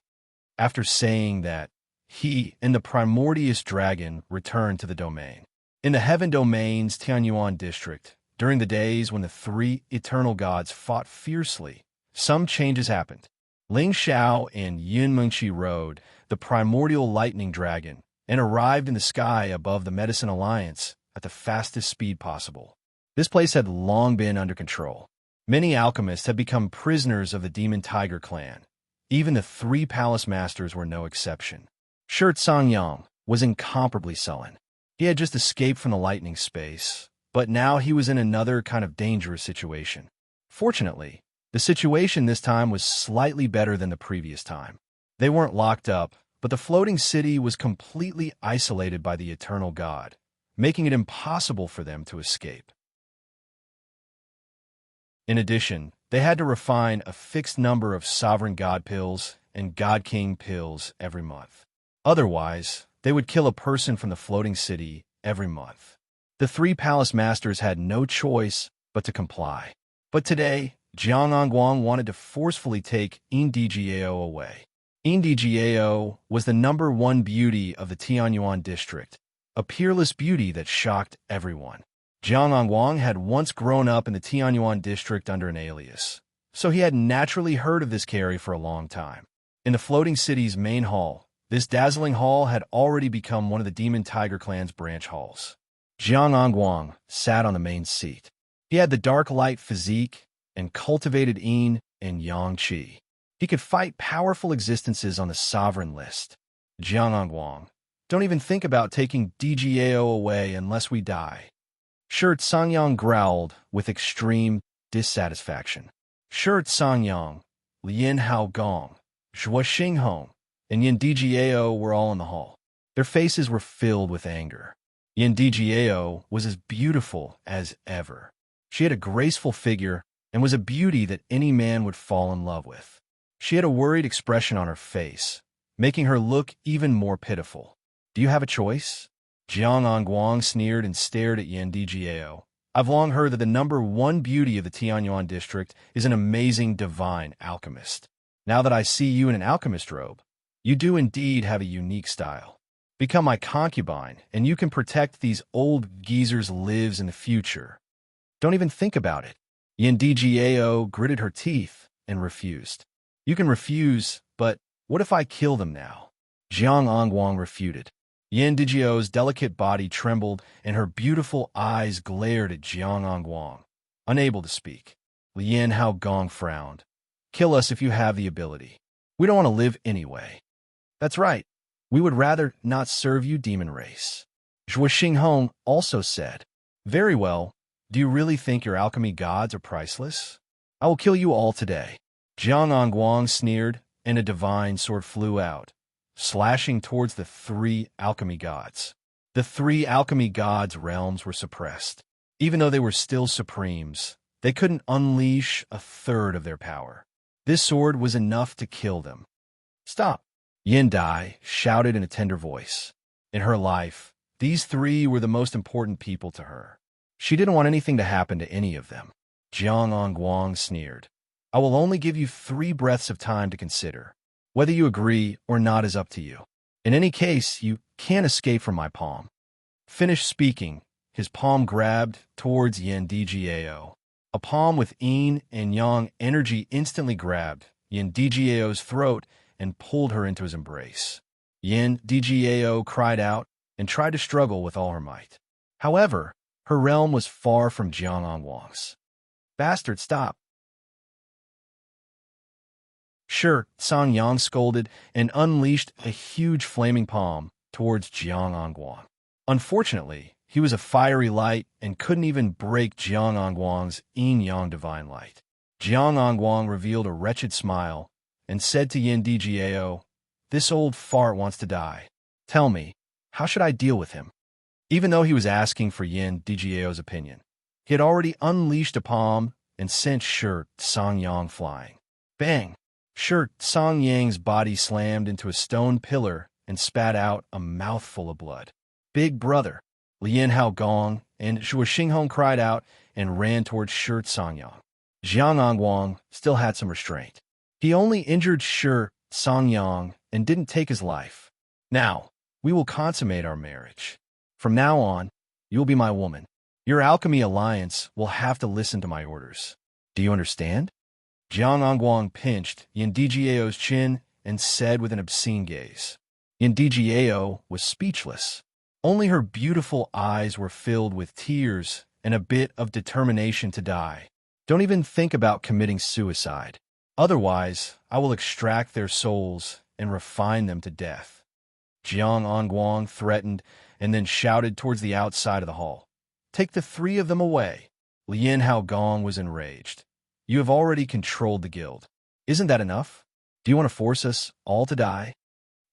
After saying that, he and the primordious dragon returned to the domain. In the Heaven Domain's Tianyuan district, during the days when the three eternal gods fought fiercely, some changes happened. Ling Xiao and Yun Mengqi rode the primordial lightning dragon and arrived in the sky above the Medicine Alliance at the fastest speed possible. This place had long been under control. Many alchemists had become prisoners of the Demon Tiger clan. Even the three palace masters were no exception. Shi Cangyang was incomparably sullen. He had just escaped from the lightning space, but now he was in another kind of dangerous situation. Fortunately, the situation this time was slightly better than the previous time. They weren't locked up, but the floating city was completely isolated by the eternal god, making it impossible for them to escape. In addition, they had to refine a fixed number of sovereign god pills and god king pills every month. Otherwise, they would kill a person from the floating city every month. The three palace masters had no choice but to comply. But today, Jiang Angguang wanted to forcefully take Ndgao away. Ndgao was the #1 beauty of the Tianyuan district, a peerless beauty that shocked everyone. Jiang Angguang had once grown up in the Tianyuan district under an alias, so he had naturally heard of this carry for a long time. In the floating city's main hall, this dazzling hall had already become one of the Demon Tiger clan's branch halls. Jiang Angguang sat on the main seat. He had the dark light physique and cultivated yin and yang qi. He could fight powerful existences on the sovereign list. Jiang Angguang, don't even think about taking DGAO away unless we die. Shi Cangyang growled with extreme dissatisfaction. Shi Cangyang, Lien Hao Gong, Zhuo Xinghong, and Yin Dgao were all in the hall. Their faces were filled with anger. Yin Dgao was as beautiful as ever. She had a graceful figure and was a beauty that any man would fall in love with. She had a worried expression on her face, making her look even more pitiful. Do you have a choice? Jiang Angguang sneered and stared at Yin Dgao. I've long heard that the #1 beauty of the Tianyuan district is an amazing divine alchemist. Now that I see you in an alchemist robe, you do indeed have a unique style. Become my concubine, and you can protect these old geezers' lives in the future. Don't even think about it. Yin Dgao gritted her teeth and refused. You can refuse, but what if I kill them now? Jiang Angguang refuted. Yin Dgao's delicate body trembled, and her beautiful eyes glared at Jiang Angguang. Unable to speak, Lien Hao Gong frowned. Kill us if you have the ability. We don't want to live anyway. That's right. We would rather not serve you, demon race. Zhuo Xinghong also said. Very well. Do you really think your alchemy gods are priceless? I will kill you all today. Jiang Angguang sneered, and a divine sword flew out, slashing towards the three alchemy gods. The three alchemy gods' realms were suppressed. Even though they were still supremes, they couldn't unleash a third of their power. This sword was enough to kill them. Stop! Yin Dai shouted in a tender voice. In her life, these three were the most important people to her. She didn't want anything to happen to any of them. Jiang Angguang sneered. I will only give you 3 breaths of time to consider. Whether you agree or not is up to you. In any case, you can't escape from my palm. Finished speaking, his palm grabbed towards Yin Dgao. A palm with yin and yang energy instantly grabbed Yin Dgao's throat and pulled her into his embrace. Yin Dgao cried out and tried to struggle with all her might. However, her realm was far from Jiang Angguang's. Bastard, stop! Shi Cangyang scolded and unleashed a huge flaming palm towards Jiang Angguang. Unfortunately, he was a fiery light and couldn't even break Jiang Angguang's yin-yang divine light. Jiang Ongguang revealed a wretched smile and said to Yin Djiao, "This old fart wants to die. Tell me, how should I deal with him?" Even though he was asking for Yin Djiao's opinion, he had already unleashed a palm and sent Shi Songyang flying. Bang! Shi Songyang's body slammed into a stone pillar and spat out a mouthful of blood. "Big brother!" Lian Haogong and Zhuo Xinghong cried out and ran towards Shi Songyang. Jiang Ongguang still had some restraint. He only injured Shi Songyang and didn't take his life. "Now, we will consummate our marriage. From now on, you will be my woman. Your alchemy alliance will have to listen to my orders. Do you understand?" Jiang Ongguang pinched Yin Djiao's chin and said with an obscene gaze. Yin Djiao was speechless. Only her beautiful eyes were filled with tears and a bit of determination to die. "Don't even think about committing suicide. Otherwise, I will extract their souls and refine them to death." Jiang Ongguang threatened and then shouted towards the outside of the hall, "Take the three of them away." Lian Haogong was enraged. "You have already controlled the guild. Isn't that enough? Do you want to force us all to die?"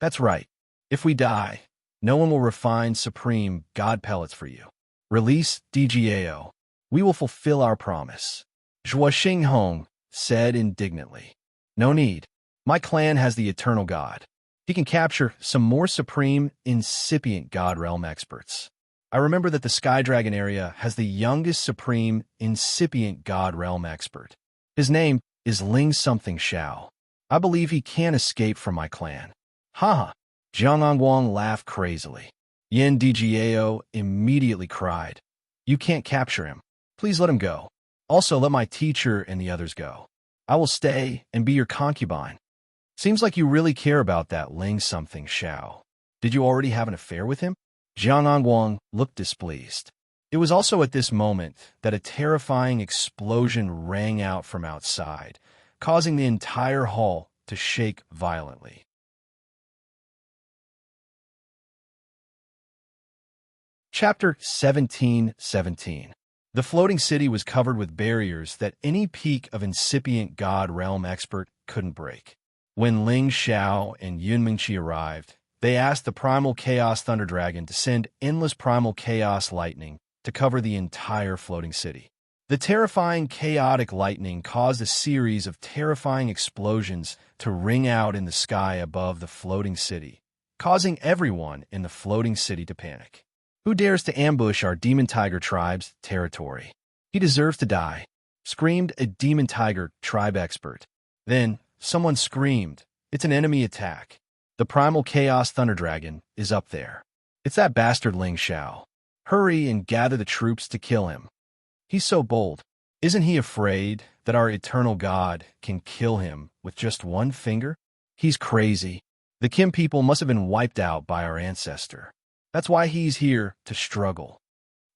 "That's right. If we die, no one will refine supreme god pellets for you. Release Djiao. We will fulfill our promise." Zhuo Xinghong said indignantly. "No need. My clan has the eternal god. He can capture some more supreme, incipient god realm experts. I remember that the Sky Dragon area has the youngest supreme, incipient god realm expert. His name is Ling something Xiao. I believe he can't escape from my clan." "Haha." Jiang Ongguang laughed crazily. Yin Djiao immediately cried, "You can't capture him. Please let him go. Also, let my teacher and the others go. I will stay and be your concubine." "Seems like you really care about that Ling something Xiao. Did you already have an affair with him?" Jiang Ongguang looked displeased. It was also at this moment that a terrifying explosion rang out from outside, causing the entire hall to shake violently. Chapter 17:17. The floating city was covered with barriers that any peak of incipient god realm expert couldn't break. When Ling Xiao and Yun Mingqi arrived, they asked the primal chaos thunder dragon to send endless primal chaos lightning to cover the entire floating city. The terrifying chaotic lightning caused a series of terrifying explosions to ring out in the sky above the floating city, causing everyone in the floating city to panic. "Who dares to ambush our demon tiger tribe's territory? He deserves to die," screamed a demon tiger tribe expert. Then someone screamed, "It's an enemy attack. The primal chaos thunder dragon is up there. It's that bastard Ling Xiao. Hurry and gather the troops to kill him. He's so bold. Isn't he afraid that our eternal god can kill him with just one finger? He's crazy. The Kim people must have been wiped out by our ancestor. That's why he's here to struggle.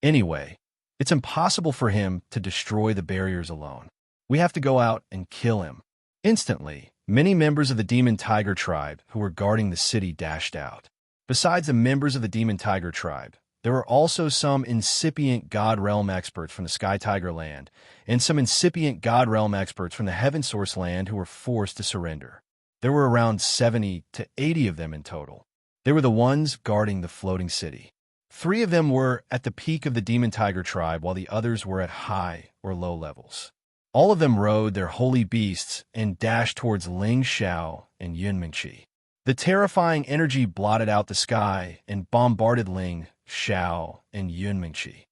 Anyway, it's impossible for him to destroy the barriers alone. We have to go out and kill him." Instantly, many members of the Demon Tiger tribe who were guarding the city dashed out. Besides the members of the Demon Tiger tribe, there were also some incipient God Realm experts from the Sky Tiger land and some incipient God Realm experts from the Heaven Source land who were forced to surrender. There were around 70 to 80 of them in total. They were the ones guarding the floating city. 3 of them were at the peak of the Demon Tiger tribe, while the others were at high or low levels. All of them rode their holy beasts and dashed towards Ling Xiao and Yun Mingqi. The terrifying energy blotted out the sky and bombarded Ling Xiao and Yun Mingqi.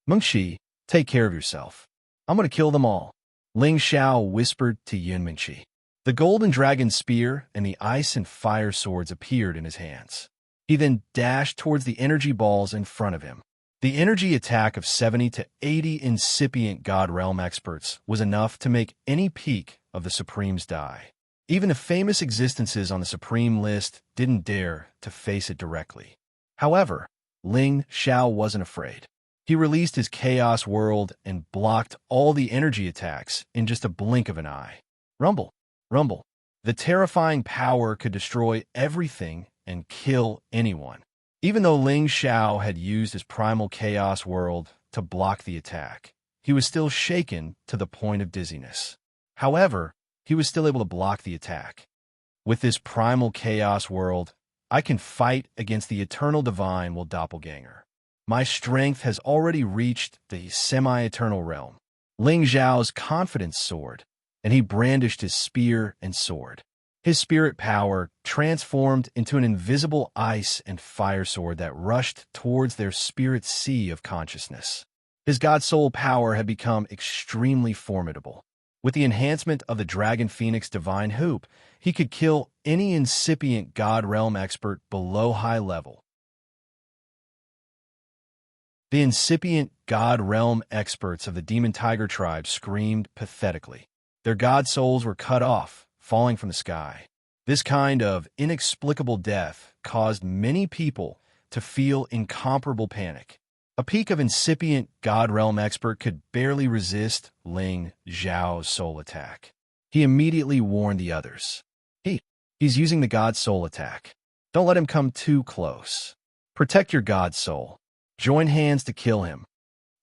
"Mingqi, take care of yourself. I'm going to kill them all," Ling Xiao whispered to Yun Mingqi. The golden dragon spear and the ice and fire swords appeared in his hands. He then dashed towards the energy balls in front of him. The energy attack of 70 to 80 incipient God Realm experts was enough to make any peak of the Supremes die. Even the famous existences on the Supreme list didn't dare to face it directly. However, Ling Xiao wasn't afraid. He released his Chaos World and blocked all the energy attacks in just a blink of an eye. Rumble, rumble. The terrifying power could destroy everything and kill anyone. Even though Ling Xiao had used his primal Chaos World to block the attack, he was still shaken to the point of dizziness. However, he was still able to block the attack. With this primal chaos world, I can fight against the eternal divine doppelganger. My strength has already reached the semi-eternal realm. Ling Zhao's confidence soared, and he brandished his spear and sword. His spirit power transformed into an invisible ice and fire sword that rushed towards their spirit sea of consciousness. His god soul power had become extremely formidable. With the enhancement of the Dragon Phoenix Divine Hoop, he could kill any incipient God Realm expert below high level. The incipient God Realm experts of the Demon Tiger tribe screamed pathetically. Their god souls were cut off, falling from the sky. This kind of inexplicable death caused many people to feel incomparable panic. A peak of incipient God Realm expert could barely resist Ling Zhao's soul attack. He immediately warned the others. He's using the God soul attack. Don't let him come too close. Protect your God soul. Join hands to kill him.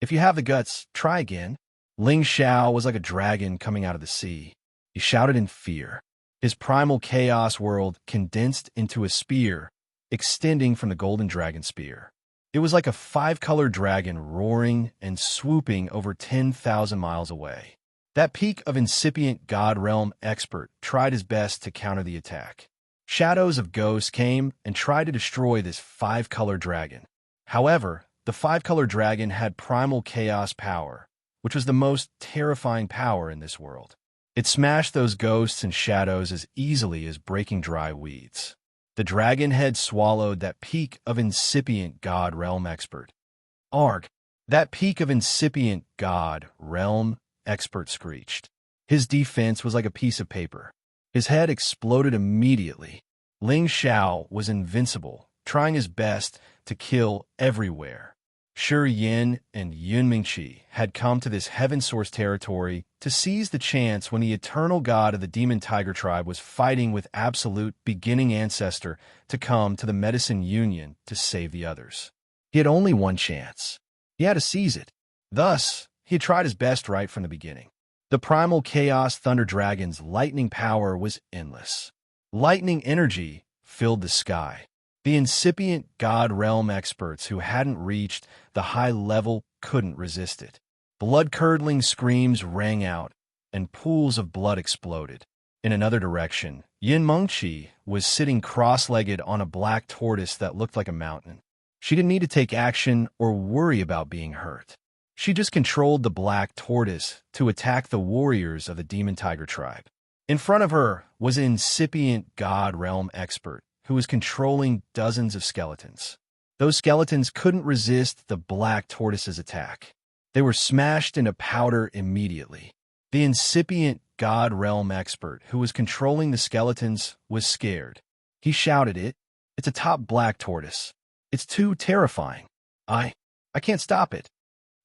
If you have the guts, try again. Ling Zhao was like a dragon coming out of the sea. He shouted in fear. His primal chaos world condensed into a spear, extending from the golden dragon spear. It was like a 5-color dragon roaring and swooping over 10,000 miles away. That peak of incipient God Realm expert tried his best to counter the attack. Shadows of ghosts came and tried to destroy this 5-color dragon. However, the 5-color dragon had primal chaos power, which was the most terrifying power in this world. It smashed those ghosts and shadows as easily as breaking dry weeds. The dragon had swallowed that peak of incipient God Realm expert. Arg! That peak of incipient God Realm expert screeched. His defense was like a piece of paper. His head exploded immediately. Ling Zhao was invincible, trying his best to kill everywhere. Shi Yin and Yun Mingqi had come to this heaven-source territory to seize the chance when the eternal god of the Demon Tiger tribe was fighting with absolute beginning ancestor to come to the Medicine Union to save the others. He had only one chance. He had to seize it. Thus, he had tried his best right from the beginning. The primal chaos thunder dragon's lightning power was endless. Lightning energy filled the sky. The incipient God Realm experts who hadn't reached the high level couldn't resist it. Blood-curdling screams rang out, and pools of blood exploded. In another direction, Yin Mengqi was sitting cross-legged on a black tortoise that looked like a mountain. She didn't need to take action or worry about being hurt. She just controlled the black tortoise to attack the warriors of the Demon Tiger tribe. In front of her was an incipient God Realm expert who was controlling dozens of skeletons. Those skeletons couldn't resist the black tortoise's attack. They were smashed into powder immediately. The incipient God Realm expert who was controlling the skeletons was scared. He shouted, It's a top black tortoise. It's too terrifying. I can't stop it."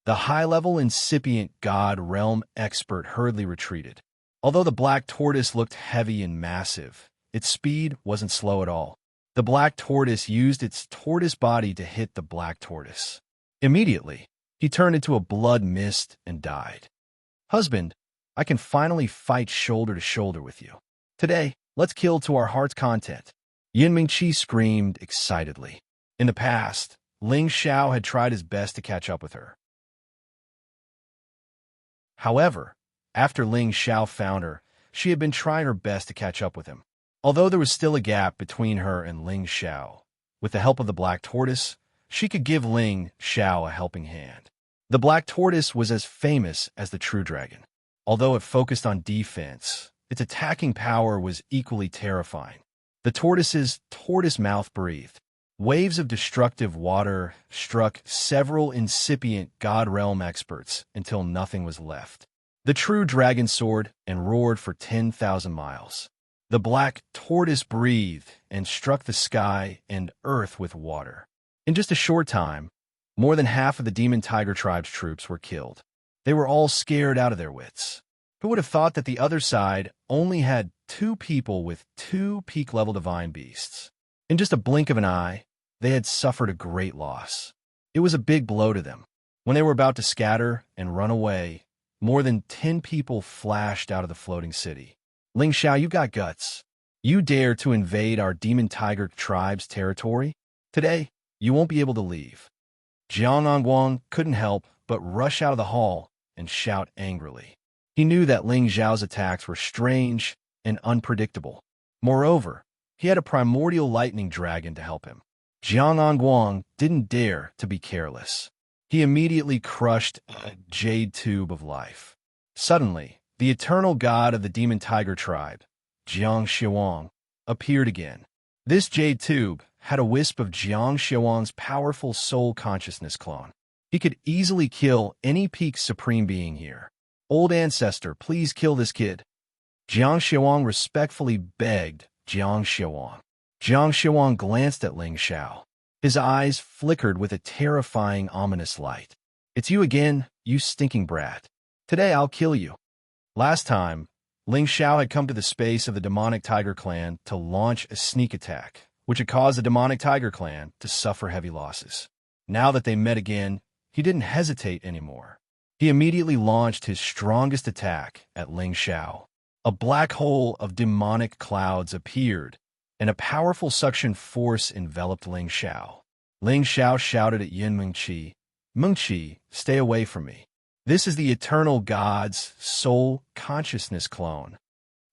The high-level incipient God Realm expert hurriedly retreated. Although the black tortoise looked heavy and massive, its speed wasn't slow at all. The black tortoise used its tortoise body to hit the black tortoise. Immediately, he turned into a blood mist and died. "Husband, I can finally fight shoulder to shoulder with you. Today, let's kill to our heart's content." Yin Mingqi screamed excitedly. In the past, Ling Zhao had tried his best to catch up with her. However, after Ling Zhao found her, she had been trying her best to catch up with him. Although there was still a gap between her and Ling Zhao, with the help of the black tortoise, she could give Ling Zhao a helping hand. The black tortoise was as famous as the true dragon. Although it focused on defense, its attacking power was equally terrifying. The tortoise's tortoise mouth breathed. Waves of destructive water struck several incipient God Realm experts until nothing was left. The true dragon soared and roared for 10,000 miles. The black tortoise breathed and struck the sky and earth with water. In just a short time, more than half of the Demon Tiger tribe's troops were killed. They were all scared out of their wits. Who would have thought that the other side only had 2 people with 2 peak-level divine beasts? In just a blink of an eye, they had suffered a great loss. It was a big blow to them. When they were about to scatter and run away, more than 10 people flashed out of the floating city. Ling Xiao, you got guts. You dare to invade our demon tiger tribe's territory? Today, you won't be able to leave. Jiang Guang couldn't help but rush out of the hall and shout angrily. He knew that Ling Xiao's attacks were strange and unpredictable. Moreover, he had a primordial lightning dragon to help him. Jiang Guang didn't dare to be careless. He immediately crushed a jade tube of life. Suddenly, the eternal god of the demon tiger tribe, Jiang Xiaowang, appeared again. This jade tube had a wisp of Jiang Xiaowang's powerful soul consciousness clone. He could easily kill any peak supreme being here. Old ancestor, please kill this kid. Jiang Xiaowang respectfully begged Jiang Xiaowang. Jiang Xiaowang glanced at Ling Xiao. His eyes flickered with a terrifying, ominous light. It's you again, you stinking brat. Today I'll kill you. Last time, Ling Xiao had come to the space of the demonic tiger clan to launch a sneak attack, which had caused the demonic tiger clan to suffer heavy losses. Now that they met again, he didn't hesitate anymore. He immediately launched his strongest attack at Ling Xiao. A black hole of demonic clouds appeared, and a powerful suction force enveloped Ling Xiao. Ling Xiao shouted at Yin Mengqi, "Mengqi, stay away from me. This is the eternal god's soul consciousness clone."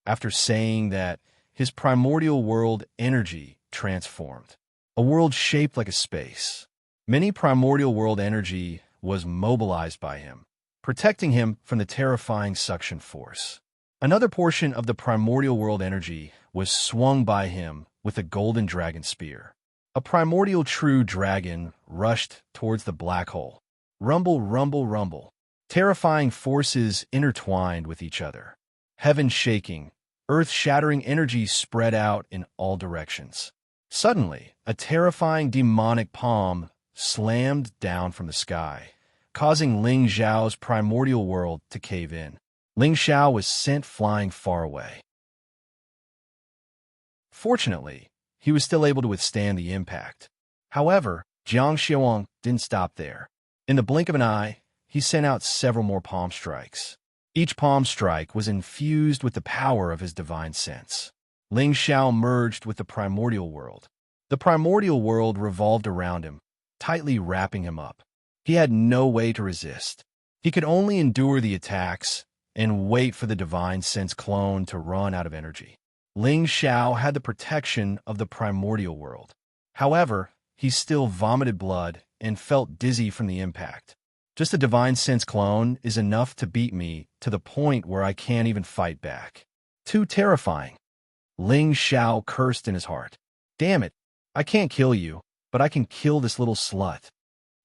After saying that, his primordial world energy transformed. A world shaped like a space. Many primordial world energy was mobilized by him, protecting him from the terrifying suction force. Another portion of the primordial world energy was swung by him with a golden dragon spear. A primordial true dragon rushed towards the black hole. Rumble, rumble, rumble. Terrifying forces intertwined with each other. Heaven shaking, earth-shattering energy spread out in all directions. Suddenly, a terrifying demonic palm slammed down from the sky, causing Ling Xiao's primordial world to cave in. Ling Xiao was sent flying far away. Fortunately, he was still able to withstand the impact. However, Jiang Xiaowang didn't stop there. In the blink of an eye, he sent out several more palm strikes. Each palm strike was infused with the power of his divine sense. Ling Xiao merged with the primordial world. The primordial world revolved around him, tightly wrapping him up. He had no way to resist. He could only endure the attacks and wait for the divine sense clone to run out of energy. Ling Xiao had the protection of the primordial world. However, he still vomited blood and felt dizzy from the impact. Just a divine sense clone is enough to beat me to the point where I can't even fight back. Too terrifying. Ling Xiao cursed in his heart. Damn it, I can't kill you, but I can kill this little slut.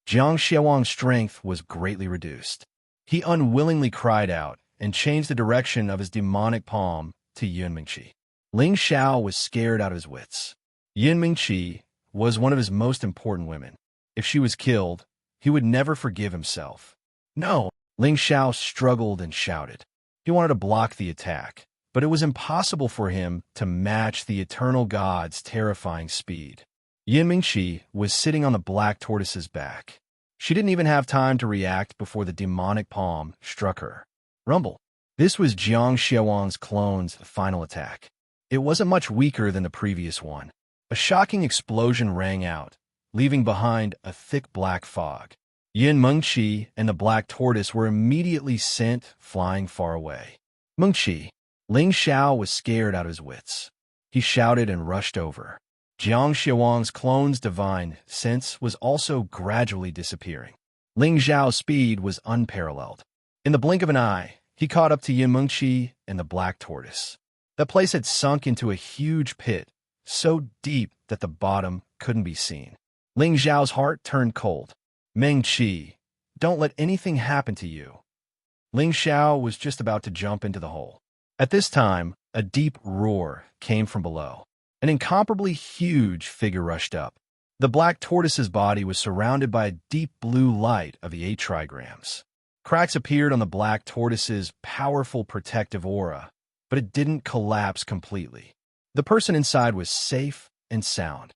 Jiang Xiaowang's strength was greatly reduced. He unwillingly cried out and changed the direction of his demonic palm to Yin Mengqi. Ling Xiao was scared out of his wits. Yin Mengqi was one of his most important women. If she was killed, he would never forgive himself. No, Ling Xiao struggled and shouted. He wanted to block the attack, but it was impossible for him to match the eternal god's terrifying speed. Yin Mengqi was sitting on the black tortoise's back. She didn't even have time to react before the demonic palm struck her. Rumble. This was Jiang Xiaowang's clone's final attack. It wasn't much weaker than the previous one. A shocking explosion rang out, leaving behind a thick black fog. Yin Mengqi and the black tortoise were immediately sent flying far away. Mengqi. Ling Xiao was scared out of his wits. He shouted and rushed over. Jiang Xiaowang's clone's divine sense was also gradually disappearing. Ling Xiao's speed was unparalleled. In the blink of an eye, he caught up to Yin Mengqi and the black tortoise. The place had sunk into a huge pit, so deep that the bottom couldn't be seen. Ling Xiao's heart turned cold. Mengqi, don't let anything happen to you. Ling Xiao was just about to jump into the hole. At this time, a deep roar came from below. An incomparably huge figure rushed up. The black tortoise's body was surrounded by a deep blue light of the 8 trigrams. Cracks appeared on the black tortoise's powerful protective aura, but it didn't collapse completely. The person inside was safe and sound.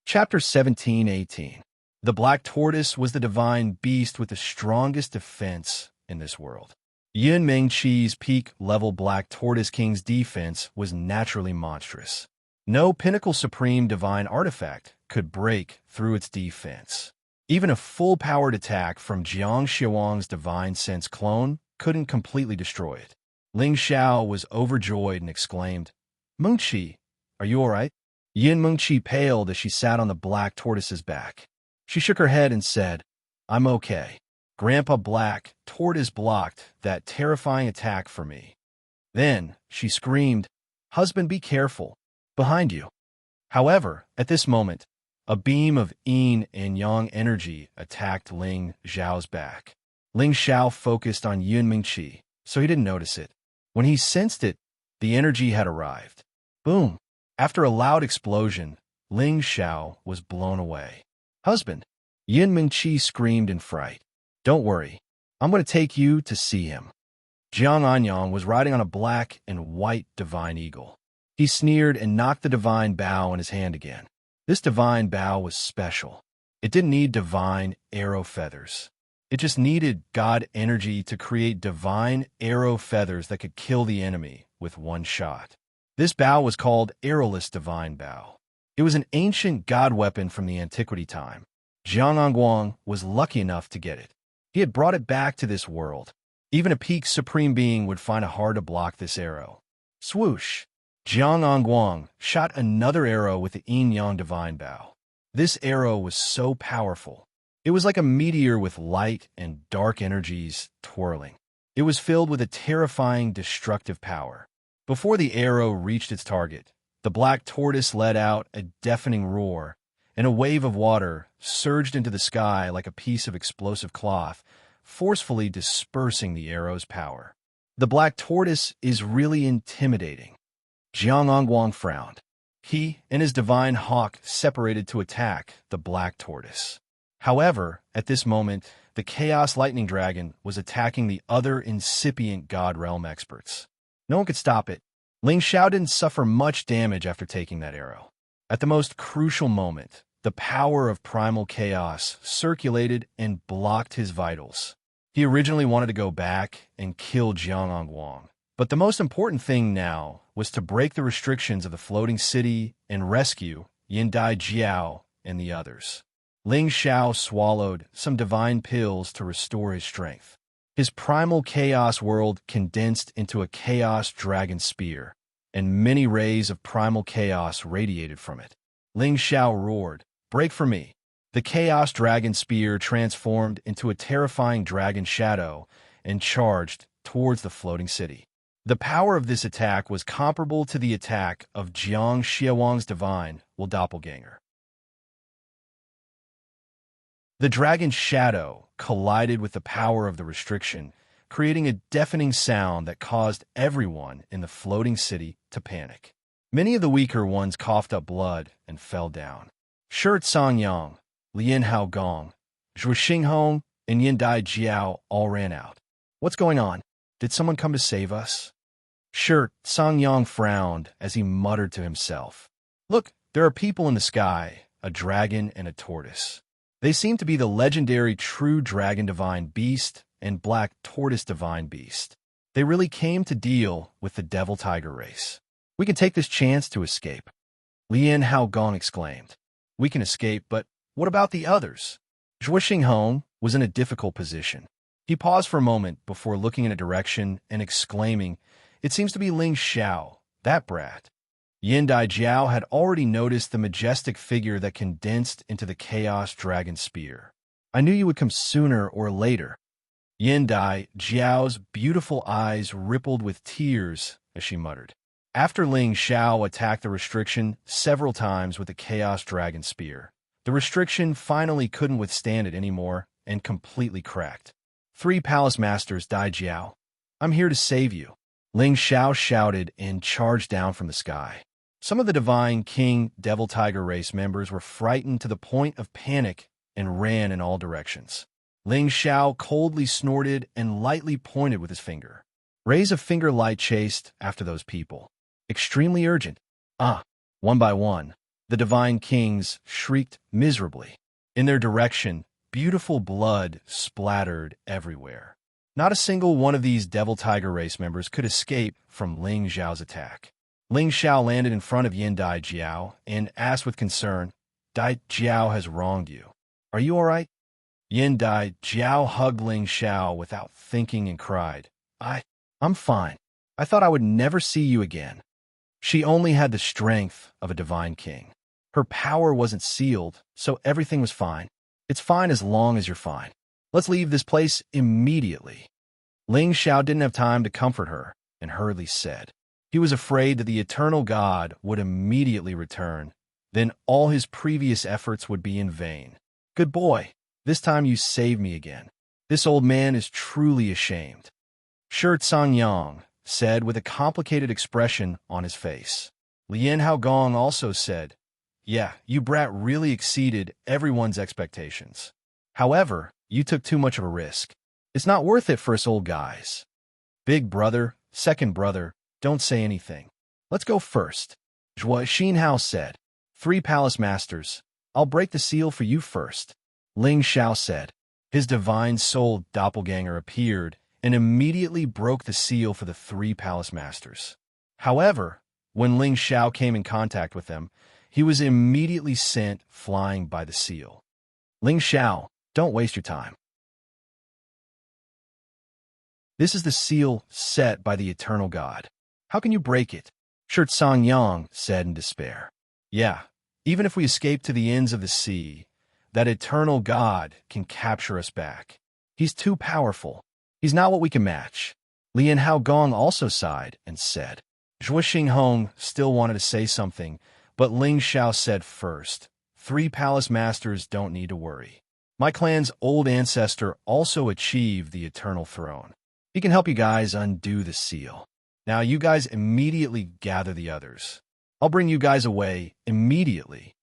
Chapter 17-18. The black tortoise was the divine beast with the strongest defense in this world. Yin Ming-Chi's peak-level black tortoise king's defense was naturally monstrous. No pinnacle supreme divine artifact could break through its defense. Even a full-powered attack from Jiang Xiaowang's divine sense clone couldn't completely destroy it. Ling Xiao was overjoyed and exclaimed, "Meng-Chi, are you all right?" Yin Meng-Chi paled as she sat on the black tortoise's back. She shook her head and said, "I'm okay. Grandpa Black Tortoise blocked that terrifying attack for me." Then she screamed, "Husband, be careful. Behind you." However, at this moment, a beam of yin and yang energy attacked Ling Xiao's back. Ling Xiao focused on Yun Mingqi, so he didn't notice it. When he sensed it, the energy had arrived. Boom! After a loud explosion, Ling Xiao was blown away. "Husband!" Yin Mingqi screamed in fright. "Don't worry. I'm going to take you to see him." Jiang Anyang was riding on a black and white divine eagle. He sneered and knocked the divine bow in his hand again. This divine bow was special. It didn't need divine arrow feathers. It just needed God energy to create divine arrow feathers that could kill the enemy with one shot. This bow was called Arrowless Divine Bow. It was an ancient god weapon from the antiquity time. Jiang Angguang was lucky enough to get it. He had brought it back to this world. Even a peak supreme being would find it hard to block this arrow. Swoosh! Jiang Angguang shot another arrow with the yin-yang divine bow. This arrow was so powerful. It was like a meteor with light and dark energies twirling. It was filled with a terrifying, destructive power. Before the arrow reached its target, the black tortoise let out a deafening roar, and a wave of water surged into the sky like a piece of explosive cloth, forcefully dispersing the arrow's power. The black tortoise is really intimidating. Jiang Angguang frowned. He and his divine hawk separated to attack the black tortoise. However, at this moment, the Chaos Lightning Dragon was attacking the other incipient God Realm experts. No one could stop it. Ling Xiao didn't suffer much damage after taking that arrow. At the most crucial moment, the power of primal chaos circulated and blocked his vitals. He originally wanted to go back and kill Jiang Angguang, but the most important thing now was to break the restrictions of the floating city and rescue Yindai Jiao and the others. Ling Xiao swallowed some divine pills to restore his strength. His primal chaos world condensed into a chaos dragon spear, and many rays of primal chaos radiated from it. Ling Xiao roared, "Break for me!" The chaos dragon spear transformed into a terrifying dragon shadow and charged towards the floating city. The power of this attack was comparable to the attack of Jiang Xiaowang's divine doppelganger. The dragon's shadow collided with the power of the restriction, creating a deafening sound that caused everyone in the floating city to panic. Many of the weaker ones coughed up blood and fell down. Shi Songyang, Lian Haogong, Zhu Xinghong, and Yindai Jiao all ran out. "What's going on? Did someone come to save us?" Shi Songyang frowned as he muttered to himself. "Look, there are people in the sky, a dragon and a tortoise. They seem to be the legendary True Dragon Divine Beast and Black Tortoise Divine Beast. They really came to deal with the Devil Tiger race. We can take this chance to escape." Lian Haogong exclaimed. "We can escape, but what about the others?" Zhu Xinghong was in a difficult position. He paused for a moment before looking in a direction and exclaiming, "It seems to be Ling Xiao, that brat." Yindai Jiao had already noticed the majestic figure that condensed into the Chaos Dragon Spear. "I knew you would come sooner or later." Yindai Jiao's beautiful eyes rippled with tears as she muttered. After Ling Xiao attacked the restriction several times with the Chaos Dragon Spear, the restriction finally couldn't withstand it anymore and completely cracked. "Three Palace Masters, Dai Jiao. I'm here to save you." Ling Xiao shouted and charged down from the sky. Some of the Divine King Devil Tiger race members were frightened to the point of panic and ran in all directions. Ling Xiao coldly snorted and lightly pointed with his finger. Rays of finger light chased after those people. Extremely urgent. One by one, the Divine Kings shrieked miserably. In their direction, beautiful blood splattered everywhere. Not a single one of these Devil Tiger race members could escape from Ling Xiao's attack. Ling Xiao landed in front of Yin Dai Jiao and asked with concern, "Dai Jiao has wronged you. Are you all right?" Yin Dai Jiao hugged Ling Xiao without thinking and cried, I'm fine. I thought I would never see you again." She only had the strength of a divine king. Her power wasn't sealed, so everything was fine. It's fine as long as you're fine. Let's leave this place immediately. Ling Xiao didn't have time to comfort her and hurriedly said. He was afraid that the eternal God would immediately return. Then all his previous efforts would be in vain. "Good boy, this time you saved me again. This old man is truly ashamed," Shi Cangyang said with a complicated expression on his face. Lian Haogong also said, "Yeah, you brat really exceeded everyone's expectations. However, you took too much of a risk. It's not worth it for us old guys. Big brother, second brother, don't say anything. Let's go first." Zhuo Xinhao said, "3 palace masters, I'll break the seal for you first." Ling Xiao said. His divine soul doppelganger appeared and immediately broke the seal for the 3 palace masters. However, when Ling Xiao came in contact with them, he was immediately sent flying by the seal. "Ling Xiao, don't waste your time. This is the seal set by the eternal God. How can you break it?" Shi Cangyang said in despair. "Yeah, even if we escape to the ends of the sea, that eternal God can capture us back. He's too powerful. He's not what we can match." Lian Haogong also sighed and said. Zhuo Xinghong still wanted to say something, but Ling Xiao said first, 3 palace masters don't need to worry. My clan's old ancestor also achieved the eternal throne. He can help you guys undo the seal. Now you guys immediately gather the others. I'll bring you guys away immediately."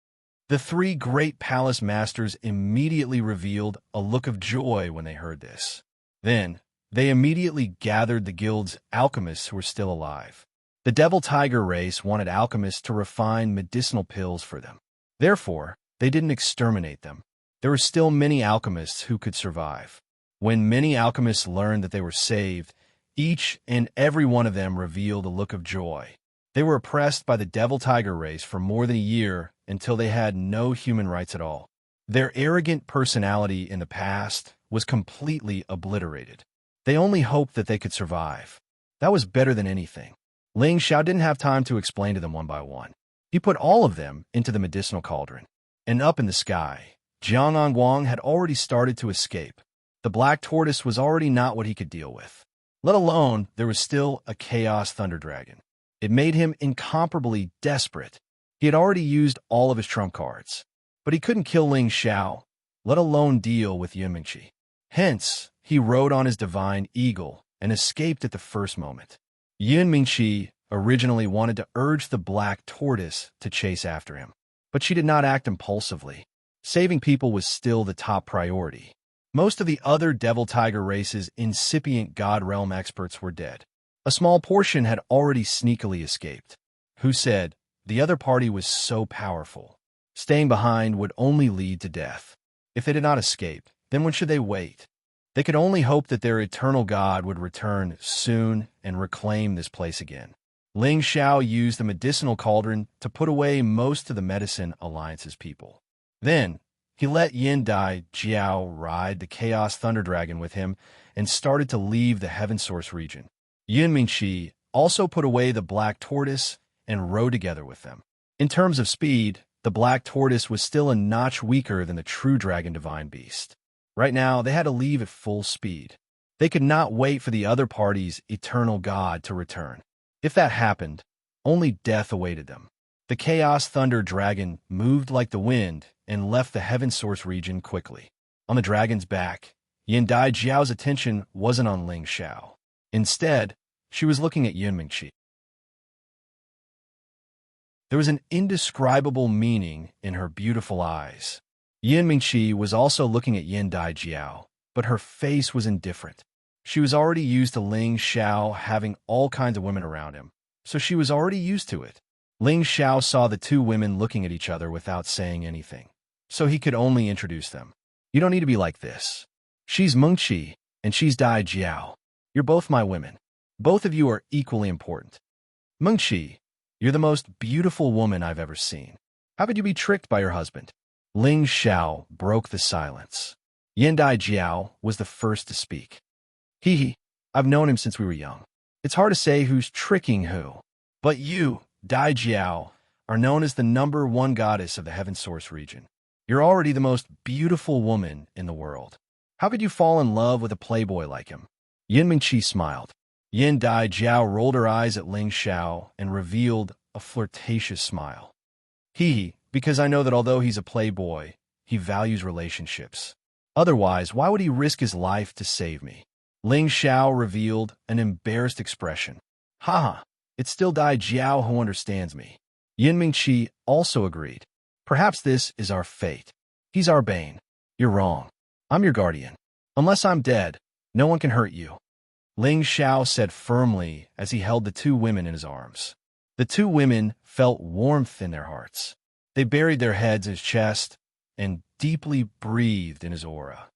The 3 great palace masters immediately revealed a look of joy when they heard this. Then, they immediately gathered the guild's alchemists who were still alive. The Devil Tiger race wanted alchemists to refine medicinal pills for them. Therefore, they didn't exterminate them. There were still many alchemists who could survive. When many alchemists learned that they were saved, each and every one of them revealed a look of joy. They were oppressed by the Devil Tiger race for more than a year until they had no human rights at all. Their arrogant personality in the past was completely obliterated. They only hoped that they could survive. That was better than anything. Ling Xiao didn't have time to explain to them one by one. He put all of them into the medicinal cauldron. And up in the sky, Jiang Anguang had already started to escape. The black tortoise was already not what he could deal with. Let alone, there was still a chaos thunder dragon. It made him incomparably desperate. He had already used all of his trump cards. But he couldn't kill Ling Xiao, let alone deal with Yun Mingqi. Hence, he rode on his divine eagle and escaped at the first moment. Yun Mingqi originally wanted to urge the black tortoise to chase after him, but she did not act impulsively. Saving people was still the top priority. Most of the other Devil Tiger race's incipient God Realm experts were dead. A small portion had already sneakily escaped. Who said, the other party was so powerful. Staying behind would only lead to death. If they did not escape, then when should they wait? They could only hope that their eternal God would return soon and reclaim this place again. Ling Xiao used the medicinal cauldron to put away most of the Medicine Alliance's people. Then, he let Yin Dai Jiao ride the Chaos Thunder Dragon with him and started to leave the Heaven Source region. Yun Mingqi also put away the Black Tortoise and rode together with them. In terms of speed, the Black Tortoise was still a notch weaker than the True Dragon Divine Beast. Right now, they had to leave at full speed. They could not wait for the other party's eternal God to return. If that happened, only death awaited them. The Chaos Thunder Dragon moved like the wind and left the Heaven Source region quickly. On the dragon's back, Yin Dai Jiao's attention wasn't on Ling Xiao. Instead, she was looking at Yun Mingqi. There was an indescribable meaning in her beautiful eyes. Yun Mingqi was also looking at Yin Dai Jiao, but her face was indifferent. She was already used to Ling Xiao having all kinds of women around him, so she was already used to it. Ling Xiao saw the 2 women looking at each other without saying anything. so he could only introduce them. You don't need to be like this. She's Mengqi, and she's Dai Jiao. You're both my women. Both of you are equally important. Mengqi, you're the most beautiful woman I've ever seen. How could you be tricked by your husband? Ling Xiao broke the silence. Yin Dai Jiao was the first to speak. I've known him since we were young. It's hard to say who's tricking who. But you, Dai Jiao, are known as the #1 goddess of the Heaven Source region. You're already the most beautiful woman in the world. How could you fall in love with a playboy like him? Yin Mingqi smiled. Yin Dai Jiao rolled her eyes at Ling Xiao and revealed a flirtatious smile. Because I know that although he's a playboy, he values relationships. Otherwise, why would he risk his life to save me? Ling Xiao revealed an embarrassed expression. It's still Dai Jiao who understands me. Yin Mingqi also agreed. Perhaps this is our fate. He's our bane. You're wrong. I'm your guardian. Unless I'm dead, no one can hurt you. Ling Xiao said firmly as he held the two women in his arms. The two women felt warmth in their hearts. They buried their heads in his chest and deeply breathed in his aura.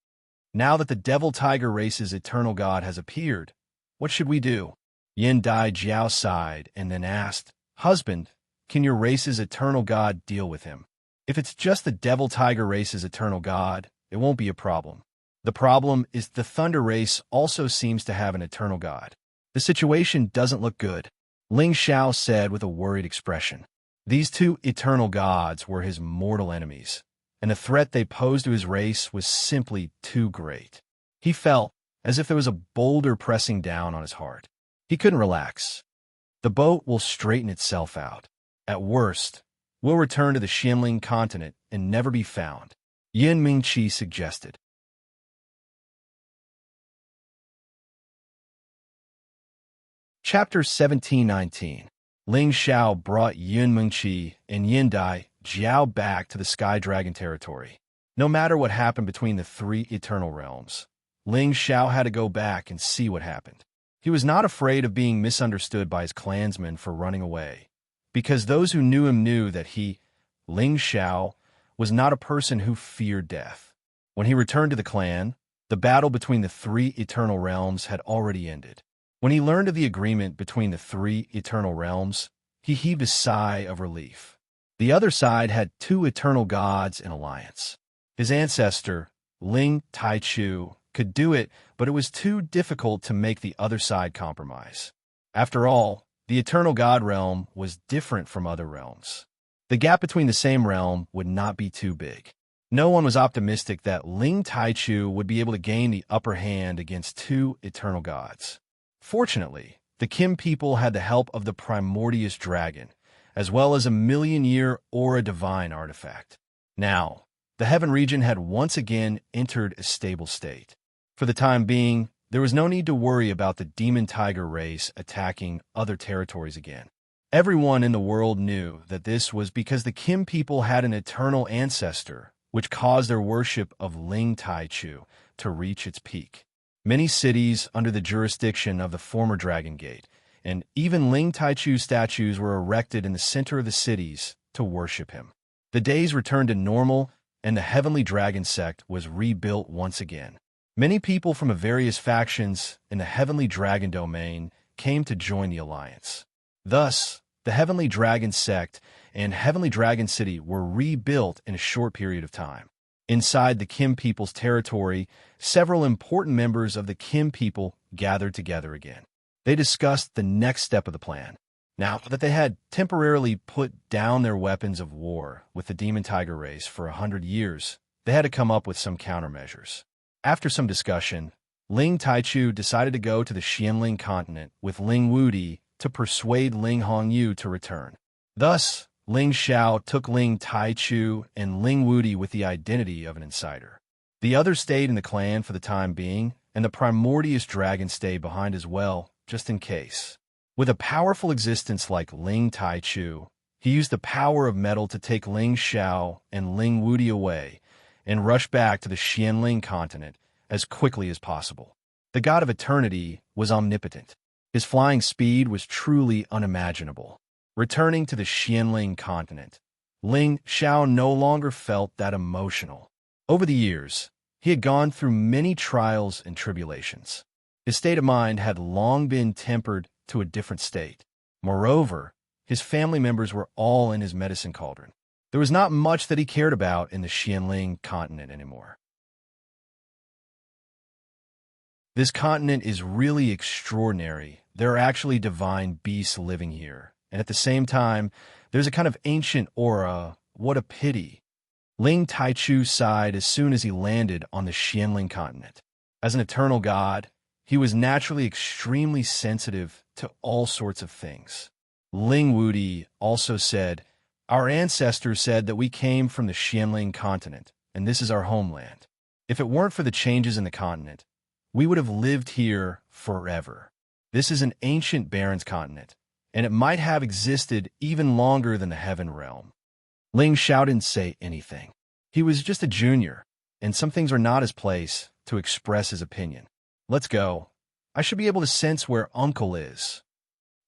Now that the Devil Tiger race's eternal god has appeared, what should we do? Yin Dai Jiao sighed and then asked, Husband, can your race's eternal god deal with him? If it's just the Devil Tiger race's eternal god, it won't be a problem. The problem is the Thunder race also seems to have an eternal god. The situation doesn't look good, Ling Xiao said with a worried expression. These two eternal gods were his mortal enemies, and the threat they posed to his race was simply too great. He felt as if there was a boulder pressing down on his heart. He couldn't relax. The boat will straighten itself out. At worst, we'll return to the Xianling continent and never be found, Yin Mingqi suggested. Chapter 1719. Ling Xiao brought Yin Mingqi and Yin Dai Jiao back to the Sky Dragon territory. No matter what happened between the three eternal realms, Ling Xiao had to go back and see what happened. He was not afraid of being misunderstood by his clansmen for running away, because those who knew him knew that he, Ling Xiao, was not a person who feared death. When he returned to the clan, the battle between the three eternal realms had already ended. When he learned of the agreement between the three eternal realms, he heaved a sigh of relief. The other side had two eternal gods in alliance. His ancestor, Ling Taichu, could do it, but it was too difficult to make the other side compromise. After all, the eternal god realm was different from other realms. The gap between the same realm would not be too big. No one was optimistic that Ling Taichu would be able to gain the upper hand against two eternal gods. Fortunately, the Kim people had the help of the Primordius Dragon, as well as a million-year Aura Divine artifact. Now, the Heaven region had once again entered a stable state. For the time being, there was no need to worry about the Demon Tiger race attacking other territories again. Everyone in the world knew that this was because the Kim people had an eternal ancestor, which caused their worship of Ling Taichu to reach its peak. Many cities under the jurisdiction of the former Dragon Gate, and even Ling Taichu statues were erected in the center of the cities to worship him. The days returned to normal, and the Heavenly Dragon sect was rebuilt once again. Many people from the various factions in the Heavenly Dragon domain came to join the alliance. Thus, the Heavenly Dragon sect and Heavenly Dragon City were rebuilt in a short period of time. Inside the Kim people's territory, several important members of the Kim people gathered together again. They discussed the next step of the plan. Now that they had temporarily put down their weapons of war with the Demon Tiger race for 100 years, they had to come up with some countermeasures. After some discussion, Ling Taichu decided to go to the Xianling continent with Ling Wudi to persuade Ling Hongyu to return. Thus, Ling Xiao took Ling Taichu and Ling Wudi with the identity of an insider. The others stayed in the clan for the time being, and the Primordius Dragon stayed behind as well, just in case. With a powerful existence like Ling Taichu, he used the power of metal to take Ling Xiao and Ling Wudi away and rush back to the Xianling continent as quickly as possible. The God of Eternity was omnipotent. His flying speed was truly unimaginable. Returning to the Xianling continent, Ling Xiao no longer felt that emotional. Over the years, he had gone through many trials and tribulations. His state of mind had long been tempered to a different state. Moreover, his family members were all in his medicine cauldron. There was not much that he cared about in the Xianling continent anymore. This continent is really extraordinary. There are actually divine beasts living here. And at the same time, there's a kind of ancient aura. What a pity. Ling Taichu sighed as soon as he landed on the Xianling continent. As an eternal god, he was naturally extremely sensitive to all sorts of things. Ling Wudi also said, "Our ancestors said that we came from the Xianling continent, and this is our homeland. If it weren't for the changes in the continent, we would have lived here forever. This is an ancient Baron's continent, and it might have existed even longer than the Heaven Realm." Ling Xiao didn't say anything. He was just a junior, and some things are not his place to express his opinion. "Let's go. I should be able to sense where Uncle is,"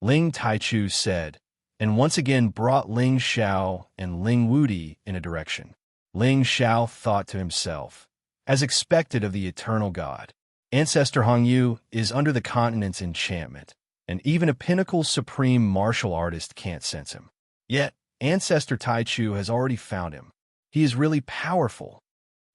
Ling Taichu said, and once again brought Ling Xiao and Ling Wudi in a direction. Ling Xiao thought to himself, as expected of the eternal god, Ancestor Hongyu is under the continent's enchantment, and even a pinnacle supreme martial artist can't sense him. Yet, Ancestor Taichu has already found him. He is really powerful.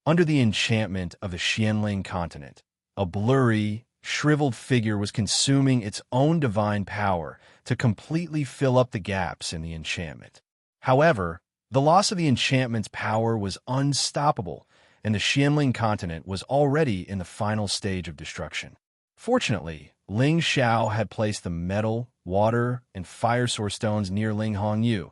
Under the enchantment of the Xianling continent, a blurry, shriveled figure was consuming its own divine power to completely fill up the gaps in the enchantment. However, the loss of the enchantment's power was unstoppable, and the Xianling continent was already in the final stage of destruction. Fortunately, Ling Xiao had placed the metal, water, and fire source stones near Ling Hongyu,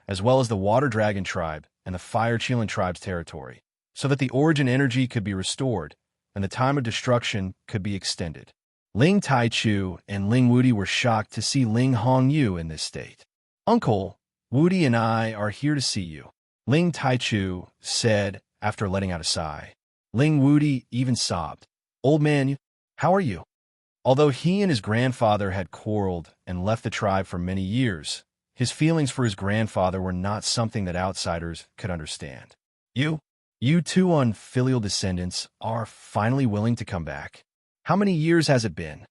as well as the Water Dragon tribe and the Fire Qilin tribe's territory, so that the origin energy could be restored and the time of destruction could be extended. Ling Taichu and Ling Wudi were shocked to see Ling Hongyu in this state. "Uncle, Wudi and I are here to see you," Ling Taichu said after letting out a sigh. Ling Wudi even sobbed. "Old man, how are you?" Although he and his grandfather had quarreled and left the tribe for many years, his feelings for his grandfather were not something that outsiders could understand. You two unfilial descendants are finally willing to come back. How many years has it been?"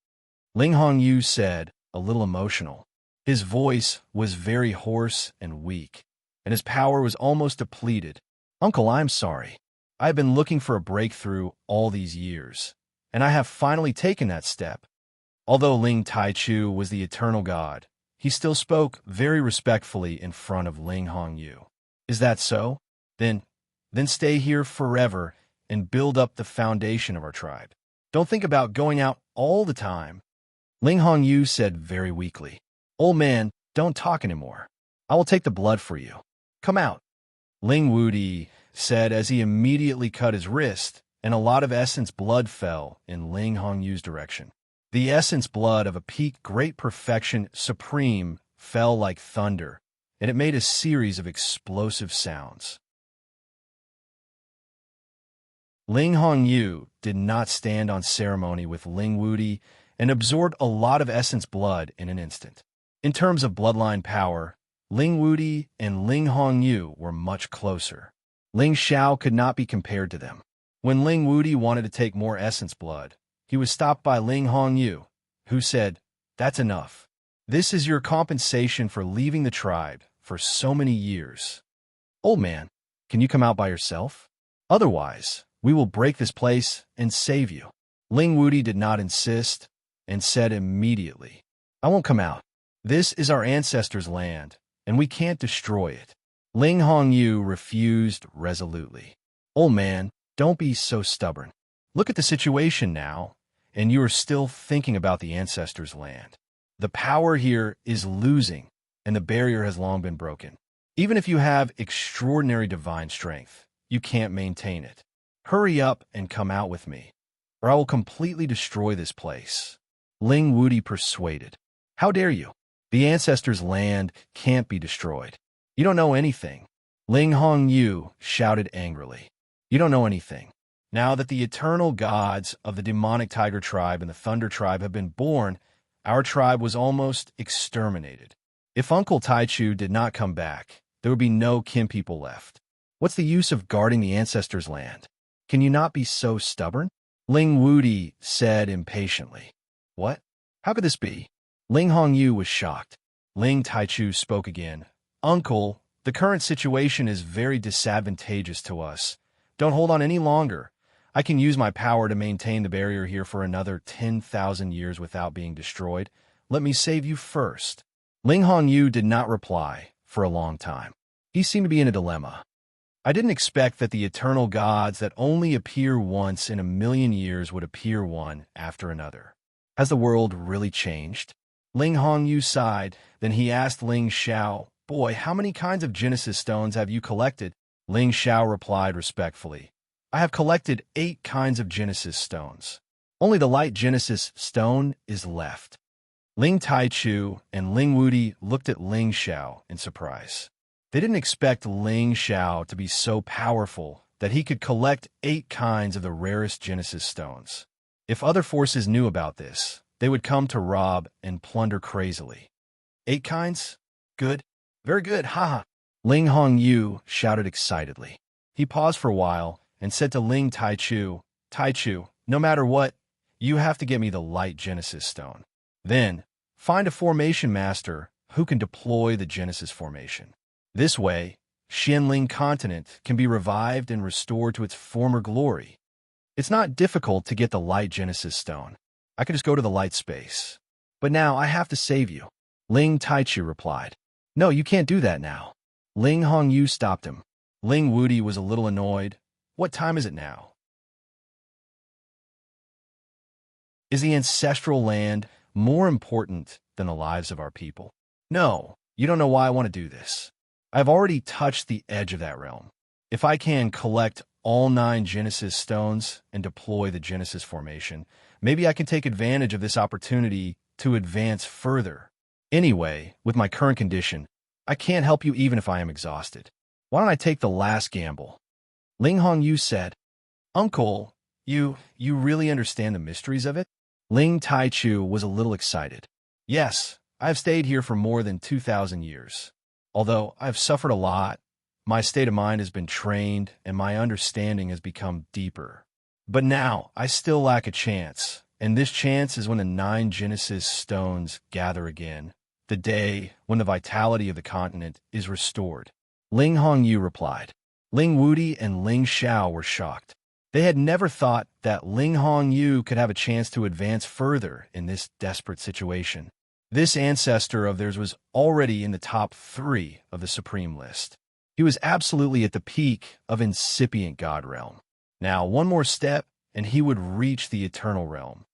Ling Hongyu said, a little emotional. His voice was very hoarse and weak, and his power was almost depleted. "Uncle, I'm sorry. I've been looking for a breakthrough all these years, and I have finally taken that step." Although Ling Taichu was the eternal god, he still spoke very respectfully in front of Ling Hongyu. "Is that so? Then stay here forever and build up the foundation of our tribe. Don't think about going out all the time," Ling Hongyu said very weakly. "Old man, don't talk anymore. I will take the blood for you. Come out," Ling Wudi said as he immediately cut his wrist, and a lot of essence blood fell in Ling Hongyu's direction. The essence blood of a peak great perfection supreme fell like thunder, and it made a series of explosive sounds. Ling Hongyu did not stand on ceremony with Ling Wudi and absorbed a lot of essence blood in an instant. In terms of bloodline power, Ling Wudi and Ling Hongyu were much closer. Ling Xiao could not be compared to them. When Ling Wudi wanted to take more essence blood, he was stopped by Ling Hongyu, who said, "That's enough. This is your compensation for leaving the tribe for so many years. Old man, can you come out by yourself? Otherwise, we will break this place and save you." Ling Wudi did not insist and said immediately, "I won't come out. This is our ancestors' land, and we can't destroy it." Ling Hongyu refused resolutely. "Old man, don't be so stubborn. Look at the situation now, and you are still thinking about the ancestors' land. The power here is losing, and the barrier has long been broken. Even if you have extraordinary divine strength, you can't maintain it. Hurry up and come out with me, or I will completely destroy this place." Ling Wudi persuaded. "How dare you? The ancestors' land can't be destroyed. You don't know anything." Ling Hongyu shouted angrily. "You don't know anything. Now that the eternal gods of the demonic tiger tribe and the thunder tribe have been born, our tribe was almost exterminated. If Uncle Taichu did not come back, there would be no kin people left. What's the use of guarding the ancestors' land? Can you not be so stubborn? Ling Wudi said impatiently. What? How could this be? Ling Hongyu was shocked. Ling Taichu spoke again. Uncle, the current situation is very disadvantageous to us. Don't hold on any longer. I can use my power to maintain the barrier here for another 10,000 years without being destroyed. Let me save you first. Ling Hongyu did not reply for a long time. He seemed to be in a dilemma. I didn't expect that the eternal gods that only appear once in a million years would appear one after another. Has the world really changed? Ling Hongyu sighed. Then he asked Ling Xiao, Boy, how many kinds of Genesis stones have you collected? Ling Xiao replied respectfully, I have collected 8 kinds of Genesis stones. Only the light Genesis stone is left. Ling Taichu and Ling Wudi looked at Ling Xiao in surprise. They didn't expect Ling Xiao to be so powerful that he could collect 8 kinds of the rarest Genesis stones. If other forces knew about this, they would come to rob and plunder crazily. 8 kinds? Good. Very good, haha. Ling Hongyu shouted excitedly. He paused for a while and said to Ling Taichu, Taichu, no matter what, you have to get me the light Genesis stone. Then, find a formation master who can deploy the Genesis formation. This way, Xianling continent can be revived and restored to its former glory. It's not difficult to get the light Genesis stone. I could just go to the light space. But now I have to save you. Ling Taichu replied. No, you can't do that now. Ling Hongyu stopped him. Ling Wudi was a little annoyed. What time is it now? Is the ancestral land more important than the lives of our people? No, you don't know why I want to do this. I've already touched the edge of that realm. If I can collect all 9 Genesis stones and deploy the Genesis formation, maybe I can take advantage of this opportunity to advance further. Anyway, with my current condition, I can't help you even if I am exhausted. Why don't I take the last gamble? Ling Hongyu said, Uncle, you really understand the mysteries of it? Ling Taichu was a little excited. Yes, I have stayed here for more than 2,000 years. Although I have suffered a lot, my state of mind has been trained and my understanding has become deeper. But now I still lack a chance, and this chance is when the 9 Genesis stones gather again, the day when the vitality of the continent is restored. Ling Hongyu replied. Ling Wudi and Ling Xiao were shocked. They had never thought that Ling Hongyu could have a chance to advance further in this desperate situation. This ancestor of theirs was already in the top 3 of the Supreme list. He was absolutely at the peak of incipient God realm. Now, one more step, and he would reach the eternal realm.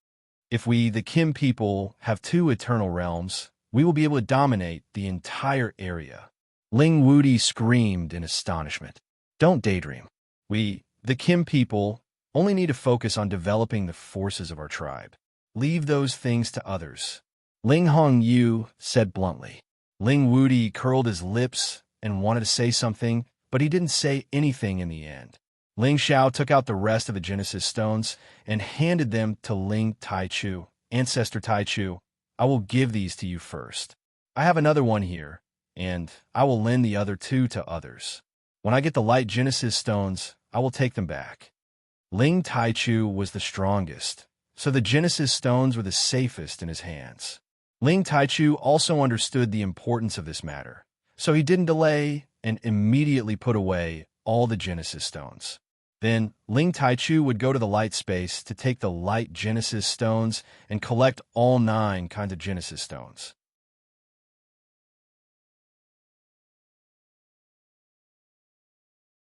If we, the Kim people, have 2 eternal realms, we will be able to dominate the entire area. Ling Wudi screamed in astonishment. Don't daydream. We, the Kim people, only need to focus on developing the forces of our tribe. Leave those things to others. Ling Hongyu said bluntly. Ling Wudi curled his lips and wanted to say something, but he didn't say anything in the end. Ling Xiao took out the rest of the Genesis stones and handed them to Ling Taichu. Ancestor Taichu, I will give these to you first. I have another one here, and I will lend the other 2 to others. When I get the light Genesis stones, I will take them back. Ling Taichu was the strongest, so the Genesis stones were the safest in his hands. Ling Taichu also understood the importance of this matter, so he didn't delay and immediately put away all the Genesis stones. Then Ling Taichu would go to the light space to take the light Genesis stones and collect all 9 kinds of Genesis stones.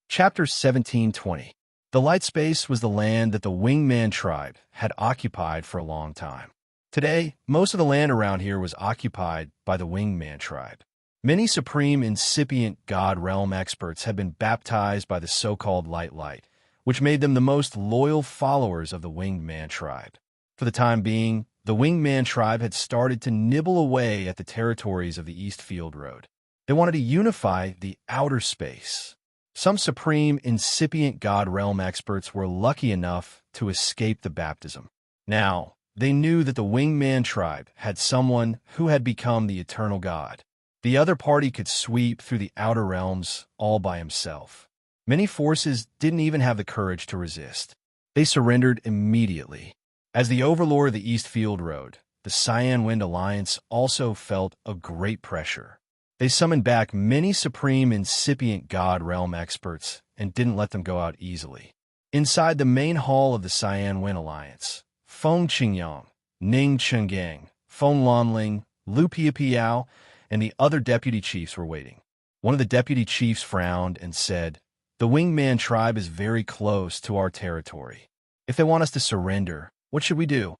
Chapter 1720. The light space was the land that the Wingman tribe had occupied for a long time. Today, most of the land around here was occupied by the Wingman tribe. Many supreme incipient God realm experts had been baptized by the so-called Light, which made them the most loyal followers of the Winged Man tribe. For the time being, the Winged Man tribe had started to nibble away at the territories of the Eastfield Road. They wanted to unify the outer space. Some supreme incipient God realm experts were lucky enough to escape the baptism. Now, they knew that the Winged Man tribe had someone who had become the eternal God. The other party could sweep through the outer realms all by himself. Many forces didn't even have the courage to resist. They surrendered immediately. As the overlord of the East Field Road, the Cyan Wind Alliance also felt a great pressure. They summoned back many supreme incipient God realm experts and didn't let them go out easily. Inside the main hall of the Cyan Wind Alliance, Feng Qingyang, Ning Chenggang, Feng Lanling, Lu Piapiao, and the other deputy chiefs were waiting. One of the deputy chiefs frowned and said, "The Wingman tribe is very close to our territory. If they want us to surrender, what should we do?"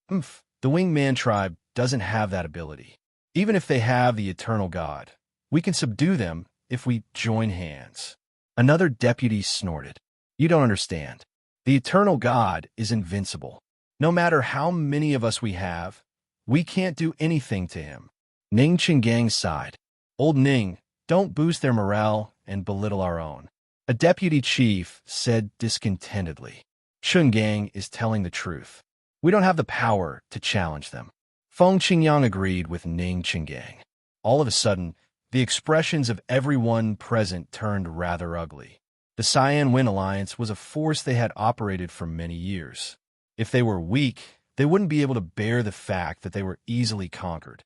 The Wingman tribe doesn't have that ability. Even if they have the eternal God, we can subdue them if we join hands. Another deputy snorted. "You don't understand. The eternal God is invincible. No matter how many of us we have, we can't do anything to him." Ning Chenggang sighed. "Old Ning, don't boost their morale and belittle our own." A deputy chief said discontentedly. "Chenggang is telling the truth. We don't have the power to challenge them." Feng Qingyang agreed with Ning Chenggang. All of a sudden, the expressions of everyone present turned rather ugly. The Cyan Wind Alliance was a force they had operated for many years. If they were weak, they wouldn't be able to bear the fact that they were easily conquered.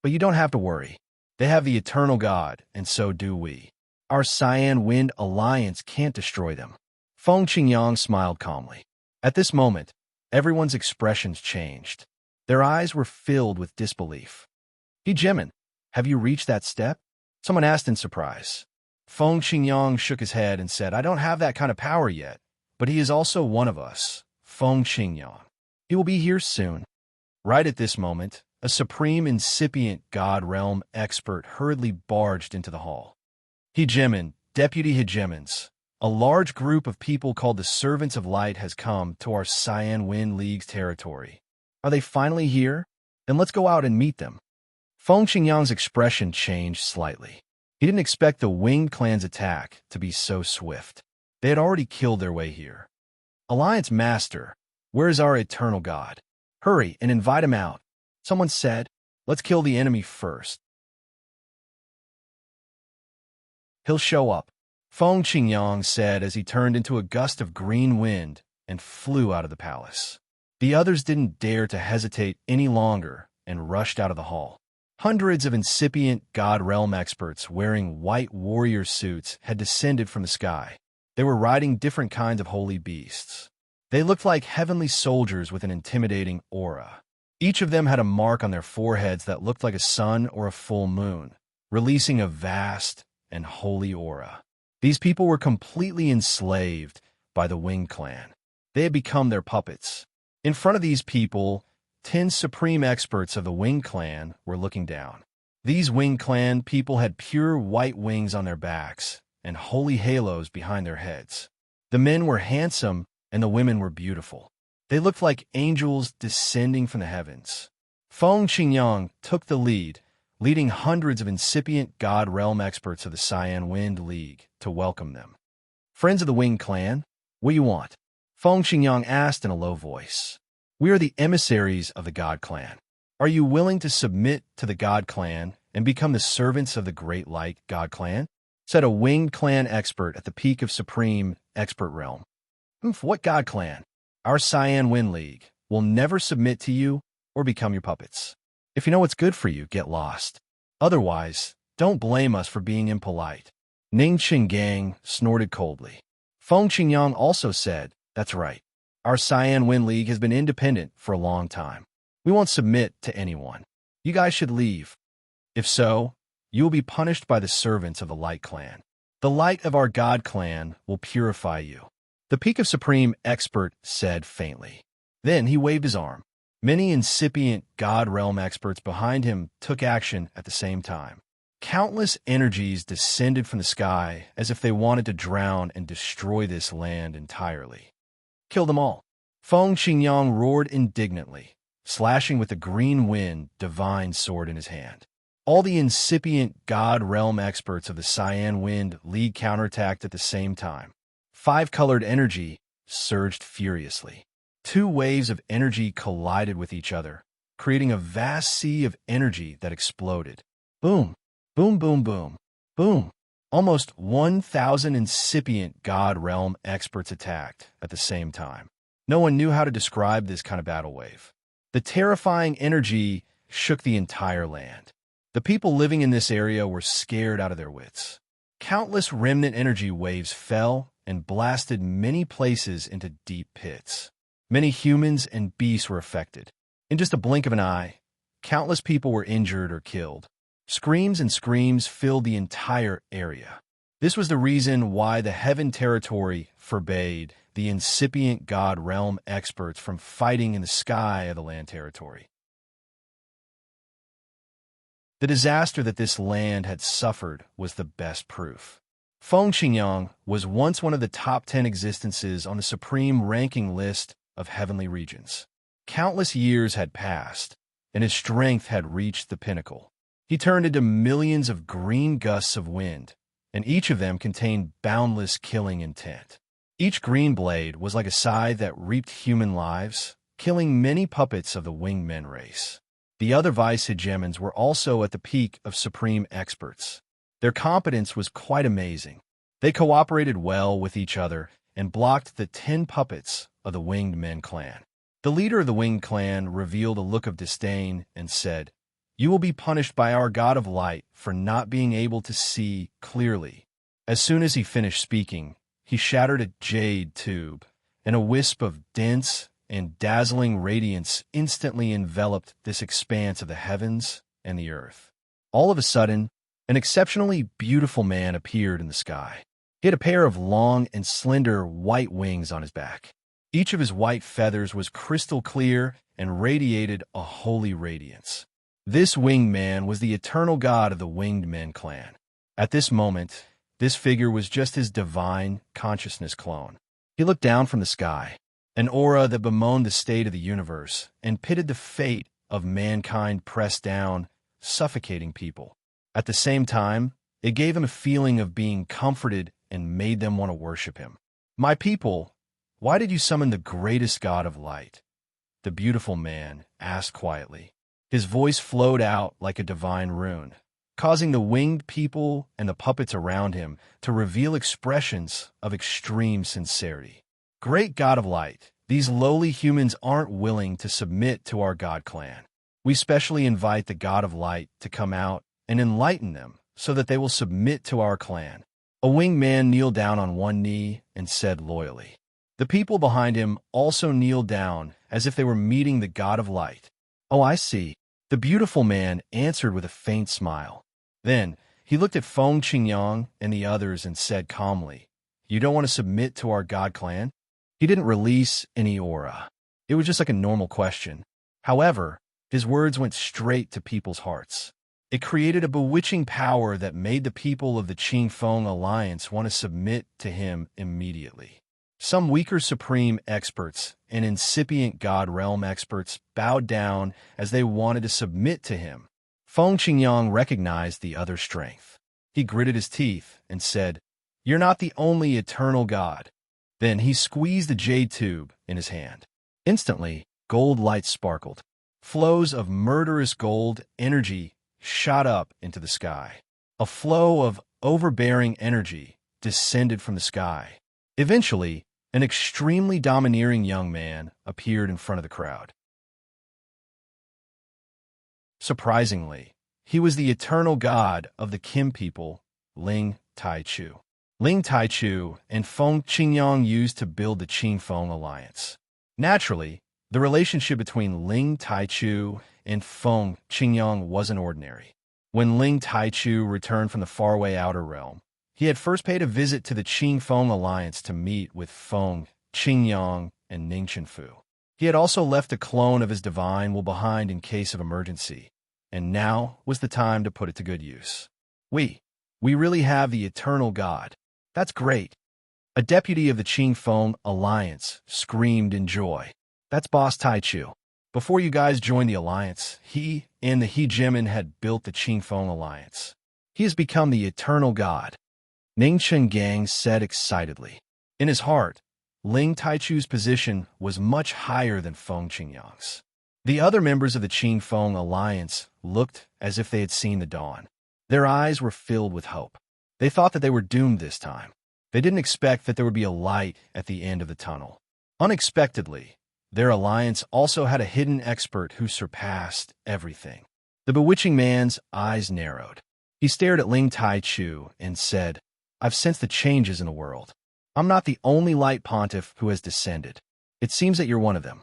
But you don't have to worry. They have the eternal God, and so do we. Our Cyan Wind Alliance can't destroy them. Feng Qingyang smiled calmly. At this moment, everyone's expressions changed. Their eyes were filled with disbelief. "He Jimin, have you reached that step?" someone asked in surprise. Feng Qingyang shook his head and said, "I don't have that kind of power yet, but he is also one of us, Feng Qingyang. He will be here soon." Right at this moment, a supreme incipient God realm expert hurriedly barged into the hall. "Hegemin, Deputy Hegemons, a large group of people called the Servants of Light has come to our Cyan Wind League's territory. Are they finally here? Then let's go out and meet them." Feng Qingyang's expression changed slightly. He didn't expect the Winged Clan's attack to be so swift. They had already killed their way here. "Alliance Master, where is our eternal God? Hurry and invite him out." Someone said, "Let's kill the enemy first. He'll show up," Feng Qingyang said as he turned into a gust of green wind and flew out of the palace. The others didn't dare to hesitate any longer and rushed out of the hall. Hundreds of incipient God realm experts wearing white warrior suits had descended from the sky. They were riding different kinds of holy beasts. They looked like heavenly soldiers with an intimidating aura. Each of them had a mark on their foreheads that looked like a sun or a full moon, releasing a vast and holy aura. These people were completely enslaved by the Winged Clan. They had become their puppets. In front of these people, 10 supreme experts of the Winged Clan were looking down. These Winged Clan people had pure white wings on their backs and holy halos behind their heads. The men were handsome and the women were beautiful. They looked like angels descending from the heavens. Feng Qingyang took the lead, leading hundreds of incipient God realm experts of the Cyan Wind League to welcome them. "Friends of the Winged Clan, what do you want?" Feng Qingyang asked in a low voice. "We are the emissaries of the God Clan. Are you willing to submit to the God Clan and become the servants of the Great Light God Clan?" said a Winged Clan expert at the peak of Supreme Expert Realm. "What God Clan? Our Cyan Wind League will never submit to you or become your puppets. If you know what's good for you, get lost. Otherwise, don't blame us for being impolite." Ning Chenggang snorted coldly. Feng Qingyang also said, "That's right. Our Cyan Wind League has been independent for a long time. We won't submit to anyone. You guys should leave. If so, you will be punished by the servants of the Light Clan. The light of our God Clan will purify you," the Peak of Supreme Expert said faintly. Then he waved his arm. Many incipient God Realm experts behind him took action at the same time. Countless energies descended from the sky as if they wanted to drown and destroy this land entirely. "Kill them all." Feng Qingyang roared indignantly, slashing with the green wind divine sword in his hand. All the incipient God Realm experts of the Cyan Wind League counterattacked at the same time. Five-colored energy surged furiously. Two waves of energy collided with each other, creating a vast sea of energy that exploded. Boom! Boom, boom, boom, boom. Almost 1,000 incipient God realm experts attacked at the same time. No one knew how to describe this kind of battle wave. The terrifying energy shook the entire land. The people living in this area were scared out of their wits. Countless remnant energy waves fell and blasted many places into deep pits. Many humans and beasts were affected. In just a blink of an eye, countless people were injured or killed. Screams and screams filled the entire area. This was the reason why the Heaven Territory forbade the incipient God realm experts from fighting in the sky of the land territory. The disaster that this land had suffered was the best proof. Feng Qingyang was once one of the top 10 existences on the supreme ranking list of heavenly regions. Countless years had passed, and his strength had reached the pinnacle. He turned into millions of green gusts of wind, and each of them contained boundless killing intent. Each green blade was like a scythe that reaped human lives, killing many puppets of the winged men race. The other vice hegemons were also at the peak of supreme experts. Their competence was quite amazing. They cooperated well with each other and blocked the 10 puppets of the winged men clan. The leader of the winged clan revealed a look of disdain and said, "You will be punished by our God of light for not being able to see clearly." As soon as he finished speaking, he shattered a jade tube, and a wisp of dense and dazzling radiance instantly enveloped this expanse of the heavens and the earth. All of a sudden, an exceptionally beautiful man appeared in the sky. He had a pair of long and slender white wings on his back. Each of his white feathers was crystal clear and radiated a holy radiance. This winged man was the eternal god of the winged men clan. At this moment, this figure was just his divine consciousness clone. He looked down from the sky, an aura that bemoaned the state of the universe and pitted the fate of mankind pressed down, suffocating people. At the same time, it gave him a feeling of being comforted and made them want to worship him. "My people, why did you summon the greatest god of light?" the beautiful man asked quietly. His voice flowed out like a divine rune, causing the winged people and the puppets around him to reveal expressions of extreme sincerity. "Great God of light, these lowly humans aren't willing to submit to our God clan. We specially invite the God of light to come out and enlighten them so that they will submit to our clan." A winged man kneeled down on one knee and said loyally. The people behind him also kneeled down as if they were meeting the God of light. "Oh, I see," the beautiful man answered with a faint smile. Then he looked at Feng Qingyang and the others and said calmly, "You don't want to submit to our God clan?" He didn't release any aura. It was just like a normal question. However, his words went straight to people's hearts. It created a bewitching power that made the people of the Qingfeng Alliance want to submit to him immediately. Some weaker supreme experts and incipient God realm experts bowed down as they wanted to submit to him. Feng Qingyang recognized the other's strength. He gritted his teeth and said, "You're not the only eternal God." Then he squeezed the jade tube in his hand. Instantly, gold light sparkled. Flows of murderous gold energy shot up into the sky. A flow of overbearing energy descended from the sky. Eventually, an extremely domineering young man appeared in front of the crowd. Surprisingly, he was the eternal god of the Kim people, Ling Taichu. Ling Taichu and Feng Qingyang used to build the Qingfeng Alliance. Naturally, the relationship between Ling Taichu and Feng Qingyang wasn't ordinary. When Ling Taichu returned from the faraway outer realm, he had first paid a visit to the Qingfeng Alliance to meet with Feng Qingyang and Ning Chenfu. He had also left a clone of his divine will behind in case of emergency, and now was the time to put it to good use. We really have the eternal God. That's great." A deputy of the Qingfeng Alliance screamed in joy. "That's Boss Taichu. Before you guys joined the Alliance, he and the hegemon had built the Qingfeng Alliance. He has become the eternal God," Ning Chengang said excitedly. In his heart, Ling Taichu's position was much higher than Feng Qingyang's. The other members of the Qingfeng Alliance looked as if they had seen the dawn. Their eyes were filled with hope. They thought that they were doomed this time. They didn't expect that there would be a light at the end of the tunnel. Unexpectedly, their alliance also had a hidden expert who surpassed everything. The bewitching man's eyes narrowed. He stared at Ling Tai-Chu and said, "I've sensed the changes in the world. I'm not the only light pontiff who has descended. It seems that you're one of them."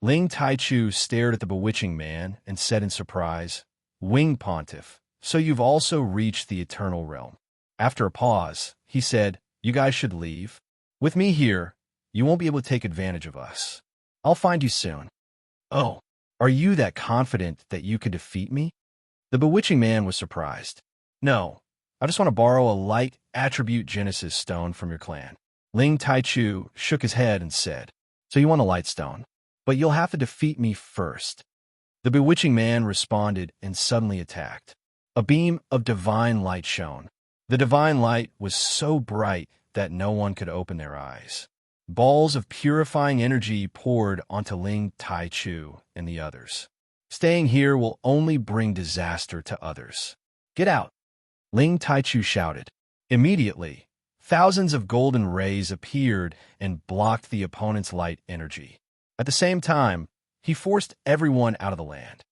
Ling Tai-Chu stared at the bewitching man and said in surprise, "Wing Pontiff, so you've also reached the eternal realm." After a pause, he said, "You guys should leave. With me here, you won't be able to take advantage of us. I'll find you soon." "Oh, are you that confident that you could defeat me?" The bewitching man was surprised. "No, I just want to borrow a light attribute Genesis stone from your clan." Ling Tai-Chu shook his head and said, "So you want a light stone? But you'll have to defeat me first." The bewitching man responded and suddenly attacked. A beam of divine light shone. The divine light was so bright that no one could open their eyes. Balls of purifying energy poured onto Ling Tai-Chu and the others. "Staying here will only bring disaster to others. Get out!" Ling Tai-Chu shouted. Immediately, thousands of golden rays appeared and blocked the opponent's light energy. At the same time, he forced everyone out of the land.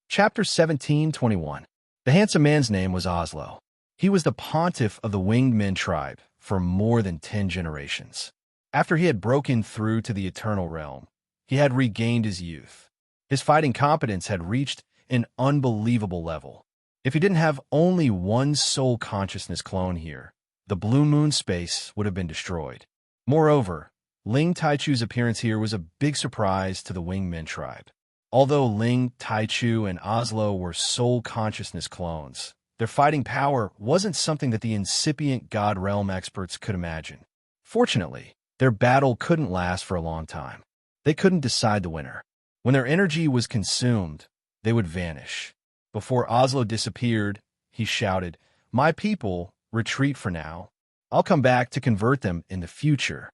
Chapter 17:21. The handsome man's name was Oslo. He was the pontiff of the Winged Men tribe for more than 10 generations. After he had broken through to the eternal realm, he had regained his youth. His fighting competence had reached an unbelievable level. If he didn't have only one soul consciousness clone here, the Blue Moon space would have been destroyed. Moreover, Ling Tai-Chu's appearance here was a big surprise to the Winged Men tribe. Although Ling Tai-Chu and Oslo were soul consciousness clones, their fighting power wasn't something that the incipient God Realm experts could imagine. Fortunately, their battle couldn't last for a long time. They couldn't decide the winner. When their energy was consumed, they would vanish. Before Oslo disappeared, he shouted, "My people, retreat for now. I'll come back to convert them in the future.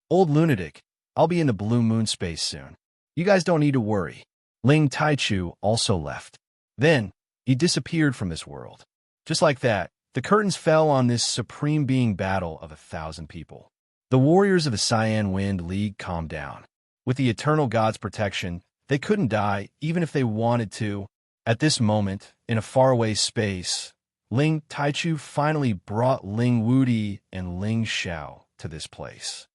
Old lunatic, I'll be in the Blue Moon space soon. You guys don't need to worry." Ling Tai-Chu also left. Then, he disappeared from this world. Just like that, the curtains fell on this supreme being battle of 1,000 people. The warriors of the Cyan Wind League calmed down. With the eternal god's protection, they couldn't die even if they wanted to. At this moment, in a faraway space, Ling Tai-Chu finally brought Ling Wudi and Ling Xiao to this place.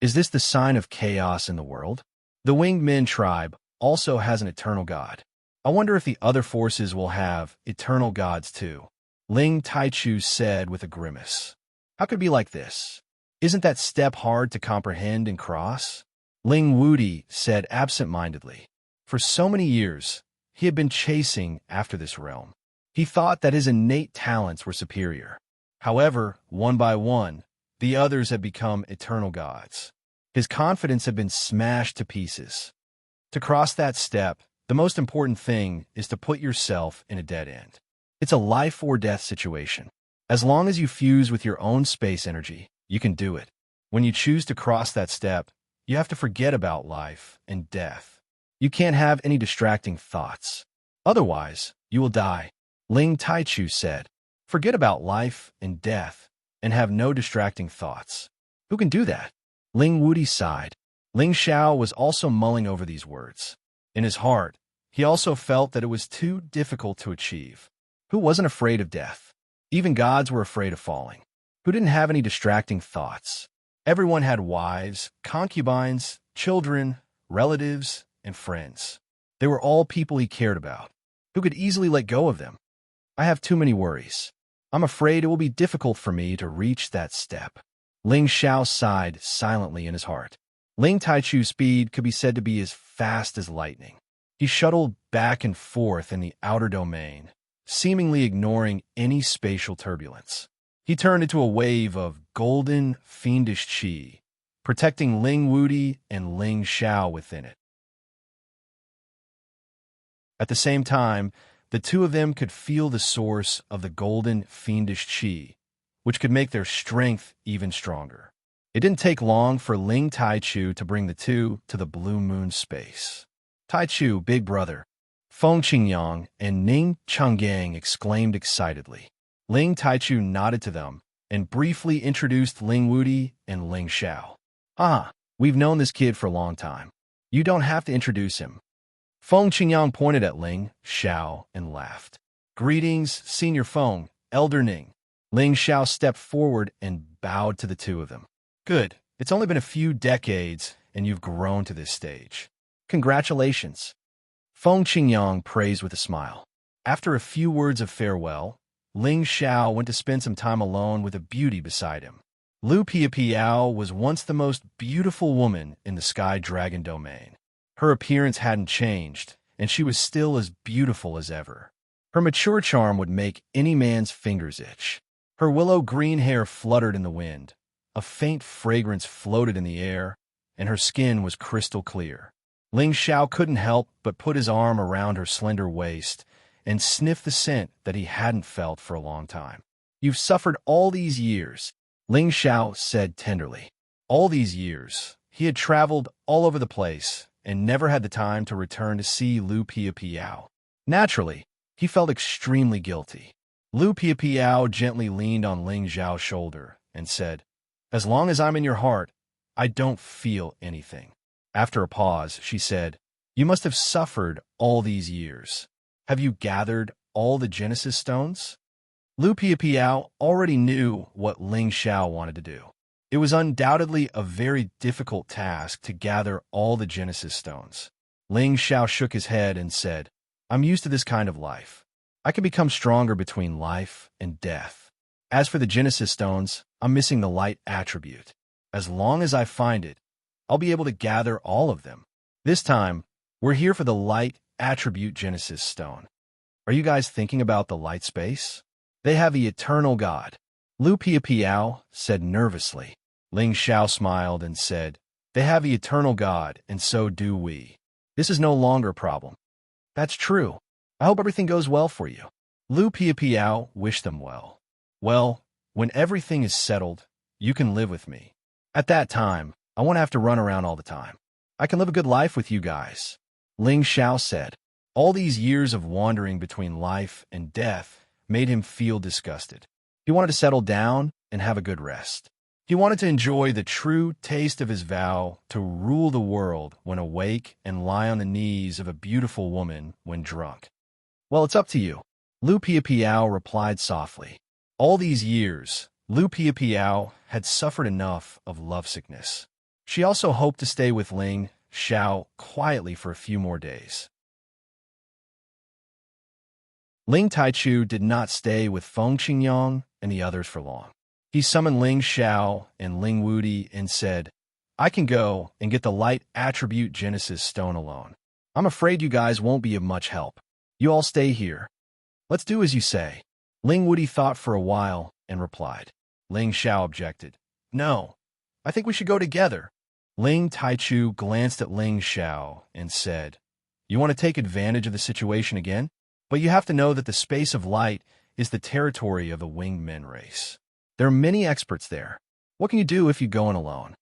Is this the sign of chaos in the world? The Winged Men tribe also has an eternal god. I wonder if the other forces will have eternal gods too. Ling Tai-Chu said with a grimace. How could it be like this? Isn't that step hard to comprehend and cross? Ling Wudi said absent-mindedly. For so many years, he had been chasing after this realm. He thought that his innate talents were superior. However, one by one, the others had become eternal gods. His confidence had been smashed to pieces. To cross that step, the most important thing is to put yourself in a dead end. It's a life or death situation. As long as you fuse with your own space energy, you can do it. When you choose to cross that step, you have to forget about life and death. You can't have any distracting thoughts. Otherwise, you will die. Ling Tai-Chu said, "Forget about life and death and have no distracting thoughts." Who can do that? Ling Wudi sighed. Ling Xiao was also mulling over these words. In his heart, he also felt that it was too difficult to achieve. Who wasn't afraid of death? Even gods were afraid of falling. Who didn't have any distracting thoughts? Everyone had wives, concubines, children, relatives, and friends. They were all people he cared about. Who could easily let go of them? I have too many worries. I'm afraid it will be difficult for me to reach that step. Ling Xiao sighed silently in his heart. Ling Tai-Chu's speed could be said to be as fast as lightning. He shuttled back and forth in the outer domain, seemingly ignoring any spatial turbulence. He turned into a wave of golden, fiendish qi, protecting Ling Wudi and Ling Xiao within it. At the same time, the two of them could feel the source of the golden, fiendish qi, which could make their strength even stronger. It didn't take long for Ling Tai-Chu to bring the two to the Blue Moon space. Tai Chu, big brother. Feng Qingyang and Ning Changgang exclaimed excitedly. Ling Taichu nodded to them and briefly introduced Ling Wudi and Ling Xiao. Ah, we've known this kid for a long time. You don't have to introduce him. Feng Qingyang pointed at Ling Xiao and laughed. Greetings, Senior Feng, Elder Ning. Ling Xiao stepped forward and bowed to the two of them. Good. It's only been a few decades, and you've grown to this stage. Congratulations. Feng Qingyang praised with a smile. After a few words of farewell, Ling Xiao went to spend some time alone with a beauty beside him. Lu Piapiao was once the most beautiful woman in the Sky Dragon domain. Her appearance hadn't changed, and she was still as beautiful as ever. Her mature charm would make any man's fingers itch. Her willow green hair fluttered in the wind. A faint fragrance floated in the air, and her skin was crystal clear. Ling Xiao couldn't help but put his arm around her slender waist and sniff the scent that he hadn't felt for a long time. You've suffered all these years, Ling Xiao said tenderly. All these years, he had traveled all over the place and never had the time to return to see Lu Piapiao. Naturally, he felt extremely guilty. Lu Piapiao gently leaned on Ling Xiao's shoulder and said, As long as I'm in your heart, I don't feel anything. After a pause, she said, You must have suffered all these years. Have you gathered all the Genesis stones? Lu Piapiao already knew what Ling Xiao wanted to do. It was undoubtedly a very difficult task to gather all the Genesis stones. Ling Xiao shook his head and said, I'm used to this kind of life. I can become stronger between life and death. As for the Genesis stones, I'm missing the light attribute. As long as I find it, I'll be able to gather all of them. This time, we're here for the light attribute Genesis stone. Are you guys thinking about the light space? They have the eternal God. Lu Piapiao said nervously. Ling Xiao smiled and said, They have the eternal God, and so do we. This is no longer a problem. That's true. I hope everything goes well for you. Lu Piapiao wished them well. Well, when everything is settled, you can live with me. At that time, I won't have to run around all the time. I can live a good life with you guys. Ling Xiao said. All these years of wandering between life and death made him feel disgusted. He wanted to settle down and have a good rest. He wanted to enjoy the true taste of his vow to rule the world when awake and lie on the knees of a beautiful woman when drunk. Well, it's up to you. Lu Piapiao replied softly. All these years, Lu Piapiao had suffered enough of lovesickness. She also hoped to stay with Ling Xiao quietly for a few more days. Ling Taichu did not stay with Feng Qingyang and the others for long. He summoned Ling Xiao and Ling Wudi and said, I can go and get the light attribute Genesis stone alone. I'm afraid you guys won't be of much help. You all stay here. Let's do as you say. Ling Wudi thought for a while and replied. Ling Xiao objected. No, I think we should go together. Ling Taichu glanced at Ling Xiao and said, You want to take advantage of the situation again? But you have to know that the space of light is the territory of the winged men race. There are many experts there. What can you do if you go in alone?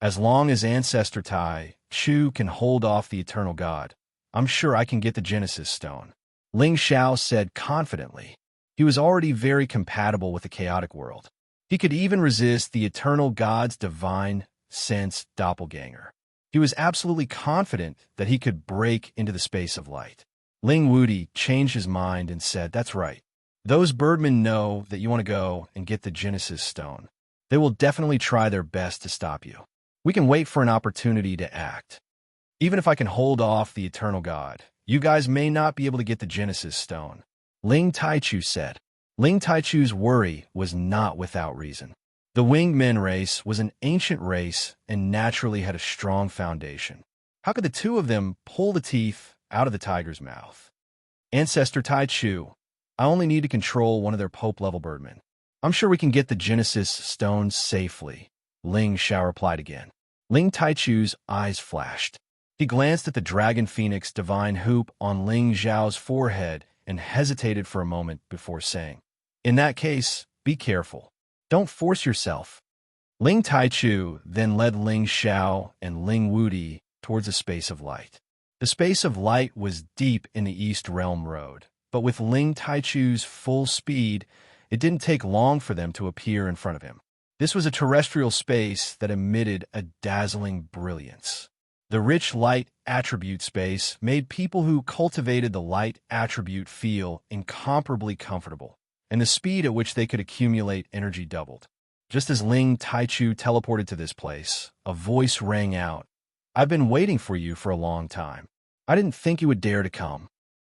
As long as Ancestor Tai Chu can hold off the eternal God, I'm sure I can get the Genesis stone. Ling Xiao said confidently. He was already very compatible with the chaotic world. He could even resist the eternal God's divine sense doppelganger. He was absolutely confident that he could break into the space of light. Ling Wudi changed his mind and said, That's right. Those birdmen know that you want to go and get the Genesis stone. They will definitely try their best to stop you. We can wait for an opportunity to act. Even if I can hold off the eternal God, you guys may not be able to get the Genesis stone. Ling Taichu said. Ling Taichu's worry was not without reason. The winged men race was an ancient race and naturally had a strong foundation. How could the two of them pull the teeth out of the tiger's mouth? Ancestor Tai Chu, I only need to control one of their Pope-level birdmen. I'm sure we can get the Genesis stones safely. Ling Xiao replied again. Ling Taichu's eyes flashed. He glanced at the dragon phoenix divine hoop on Ling Xiao's forehead and hesitated for a moment before saying, In that case, be careful. Don't force yourself. Ling Taichu then led Ling Xiao and Ling Wudi towards a space of light. The space of light was deep in the East Realm Road, but with Ling Taichu's full speed, it didn't take long for them to appear in front of him. This was a terrestrial space that emitted a dazzling brilliance. The rich light attribute space made people who cultivated the light attribute feel incomparably comfortable, and the speed at which they could accumulate energy doubled. Just as Ling Taichu teleported to this place, a voice rang out. "I've been waiting for you for a long time. I didn't think you would dare to come."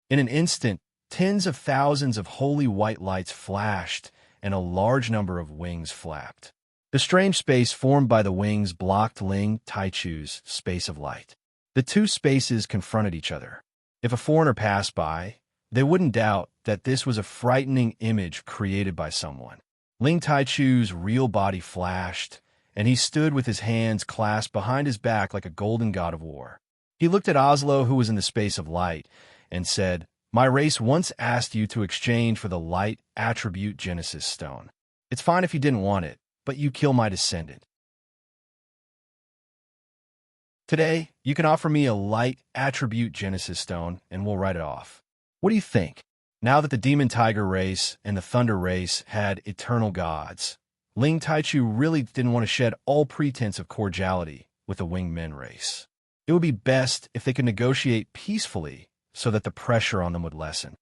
In an instant, tens of thousands of holy white lights flashed, and a large number of wings flapped. The strange space formed by the wings blocked Ling Taichu's space of light. The two spaces confronted each other. If a foreigner passed by, they wouldn't doubt that this was a frightening image created by someone. Ling Taichu's real body flashed, and he stood with his hands clasped behind his back like a golden god of war. He looked at Oslo, who was in the space of light, and said, "My race once asked you to exchange for the light attribute Genesis stone. It's fine if you didn't want it, but you kill my descendant. Today, you can offer me a light attribute Genesis stone, and we'll write it off. What do you think?" Now that the Demon Tiger race and the Thunder race had eternal gods, Ling Taichu really didn't want to shed all pretense of cordiality with the Winged Men race. It would be best if they could negotiate peacefully so that the pressure on them would lessen.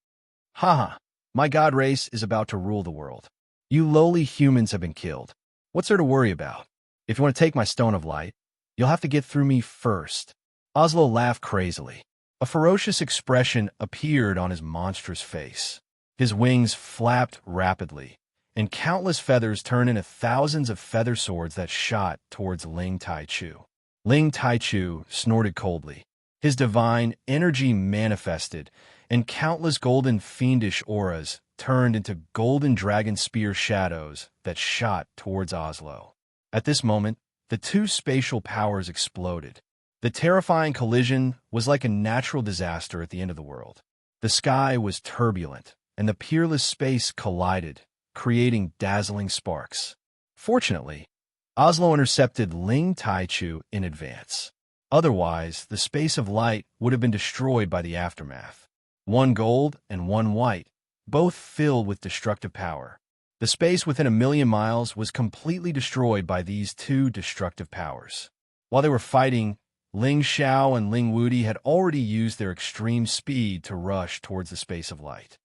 "Haha, my god race is about to rule the world. You lowly humans have been killed. What's there to worry about? If you want to take my stone of light, you'll have to get through me first." Oslo laughed crazily. A ferocious expression appeared on his monstrous face. His wings flapped rapidly, and countless feathers turned into thousands of feather swords that shot towards Ling Taichu. Ling Taichu snorted coldly. His divine energy manifested, and countless golden fiendish auras turned into golden dragon spear shadows that shot towards Oslo. At this moment, the two spatial powers exploded. The terrifying collision was like a natural disaster at the end of the world. The sky was turbulent, and the peerless space collided, creating dazzling sparks. Fortunately, Oslo intercepted Ling Taichu in advance. Otherwise, the space of light would have been destroyed by the aftermath. One gold and one white, both filled with destructive power. The space within 1,000,000 miles was completely destroyed by these two destructive powers. While they were fighting, Ling Xiao and Ling Wudi had already used their extreme speed to rush towards the space of light.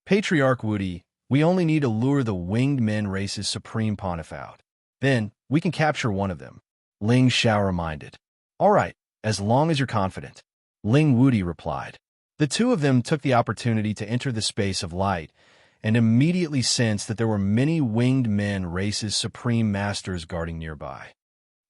"Patriarch Wudi, we only need to lure the Winged Men race's supreme pontiff out. Then, we can capture one of them," Ling Xiao reminded. "All right, as long as you're confident," Ling Wudi replied. The two of them took the opportunity to enter the space of light and immediately sensed that there were many Winged Men race's supreme masters guarding nearby.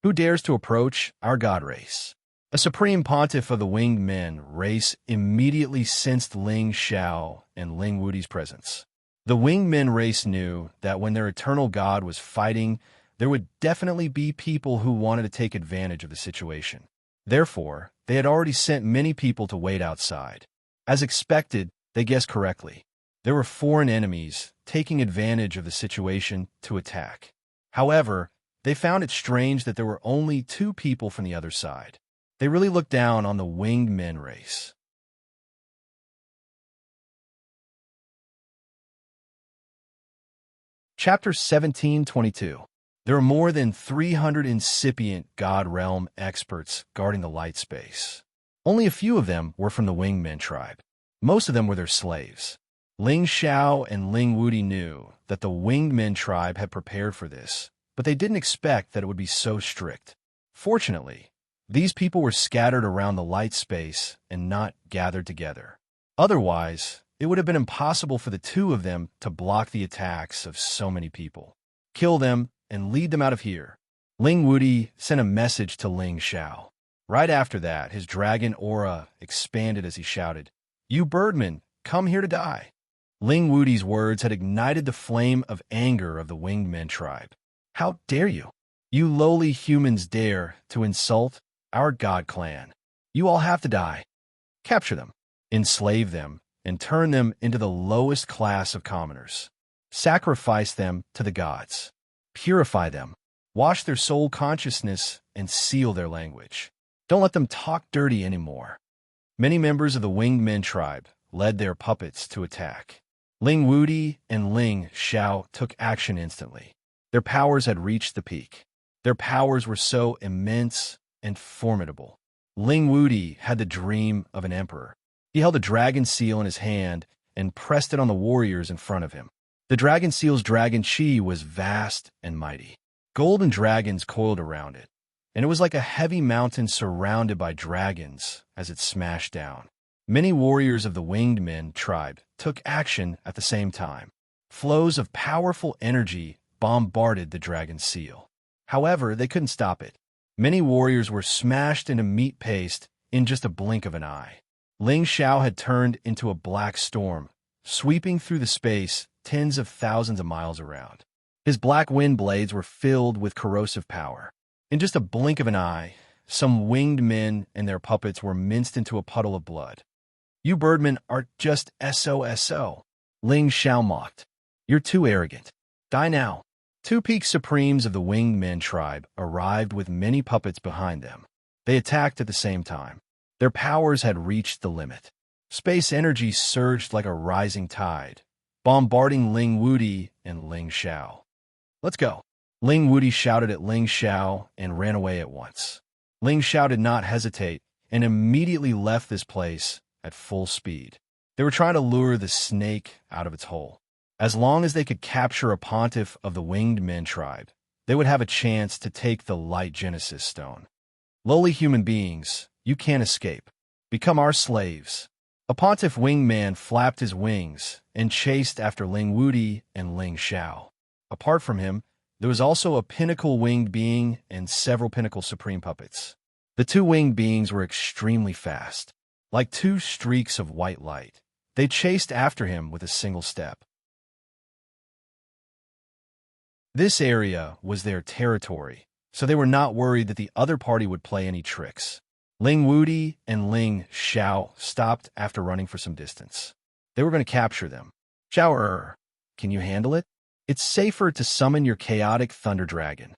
"Who dares to approach our god race?" A supreme pontiff of the Winged Men race immediately sensed Ling Xiao and Ling Wudi's presence. The Winged Men race knew that when their eternal god was fighting, there would definitely be people who wanted to take advantage of the situation. Therefore, they had already sent many people to wait outside. As expected, they guessed correctly. There were foreign enemies taking advantage of the situation to attack. However, they found it strange that there were only two people from the other side. They really looked down on the Winged Men race. Chapter 1722. There are more than 300 incipient God Realm experts guarding the light space. Only a few of them were from the Winged Men tribe. Most of them were their slaves. Ling Xiao and Ling Wudi knew that the Winged Men tribe had prepared for this, but they didn't expect that it would be so strict. Fortunately, these people were scattered around the light space and not gathered together. Otherwise, it would have been impossible for the two of them to block the attacks of so many people. "Kill them and lead them out of here." Ling Wudi sent a message to Ling Xiao. Right after that, his dragon aura expanded as he shouted, "You birdmen, come here to die." Ling Wudi's words had ignited the flame of anger of the Winged Men tribe. "How dare you? You lowly humans dare to insult our god clan. You all have to die. Capture them, enslave them, and turn them into the lowest class of commoners. Sacrifice them to the gods. Purify them, wash their soul consciousness, and seal their language. Don't let them talk dirty anymore." Many members of the Winged Men tribe led their puppets to attack. Ling Wudi and Ling Xiao took action instantly. Their powers had reached the peak. Their powers were so immense and formidable. Ling Wudi had the dream of an emperor. He held a dragon seal in his hand and pressed it on the warriors in front of him. The dragon seal's dragon chi was vast and mighty. Golden dragons coiled around it, and it was like a heavy mountain surrounded by dragons as it smashed down. Many warriors of the Winged Men tribe took action at the same time. Flows of powerful energy bombarded the dragon seal. However, they couldn't stop it. Many warriors were smashed into meat paste in just a blink of an eye. Ling Xiao had turned into a black storm, sweeping through the space tens of thousands of miles around. His black wind blades were filled with corrosive power. In just a blink of an eye, some winged men and their puppets were minced into a puddle of blood. "You birdmen are just SOSO," Ling Xiao mocked. "You're too arrogant. Die now." Two peak supremes of the Winged Men tribe arrived with many puppets behind them. They attacked at the same time. Their powers had reached the limit. Space energy surged like a rising tide, bombarding Ling Wudi and Ling Xiao. "Let's go." Ling Wudi shouted at Ling Xiao and ran away at once. Ling Xiao did not hesitate and immediately left this place at full speed. They were trying to lure the snake out of its hole. As long as they could capture a pontiff of the Winged Men tribe, they would have a chance to take the Light Genesis Stone. "Lowly human beings, you can't escape. Become our slaves." A pontiff winged man flapped his wings and chased after Ling Wudi and Ling Xiao. Apart from him, there was also a pinnacle winged being and several pinnacle supreme puppets. The two winged beings were extremely fast. Like two streaks of white light, they chased after him with a single step. This area was their territory, so they were not worried that the other party would play any tricks. Ling Wudi and Ling Xiao stopped after running for some distance. They were going to capture them. "Xiao, can you handle it? It's safer to summon your chaotic thunder dragon,"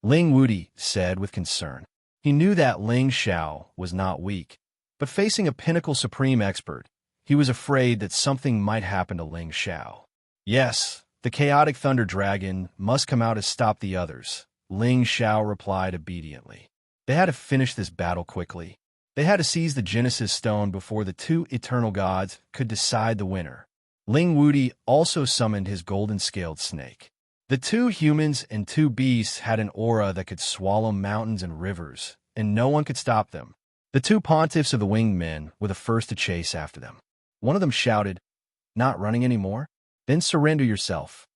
Ling Wudi said with concern. He knew that Ling Xiao was not weak, but facing a pinnacle supreme expert, he was afraid that something might happen to Ling Xiao. "Yes, the chaotic thunder dragon must come out to stop the others," Ling Xiao replied obediently. They had to finish this battle quickly. They had to seize the Genesis Stone before the two eternal gods could decide the winner. Ling Wudi also summoned his golden-scaled snake. The two humans and two beasts had an aura that could swallow mountains and rivers, and no one could stop them. The two pontiffs of the Winged Men were the first to chase after them. One of them shouted, "Not running anymore? Then surrender yourself."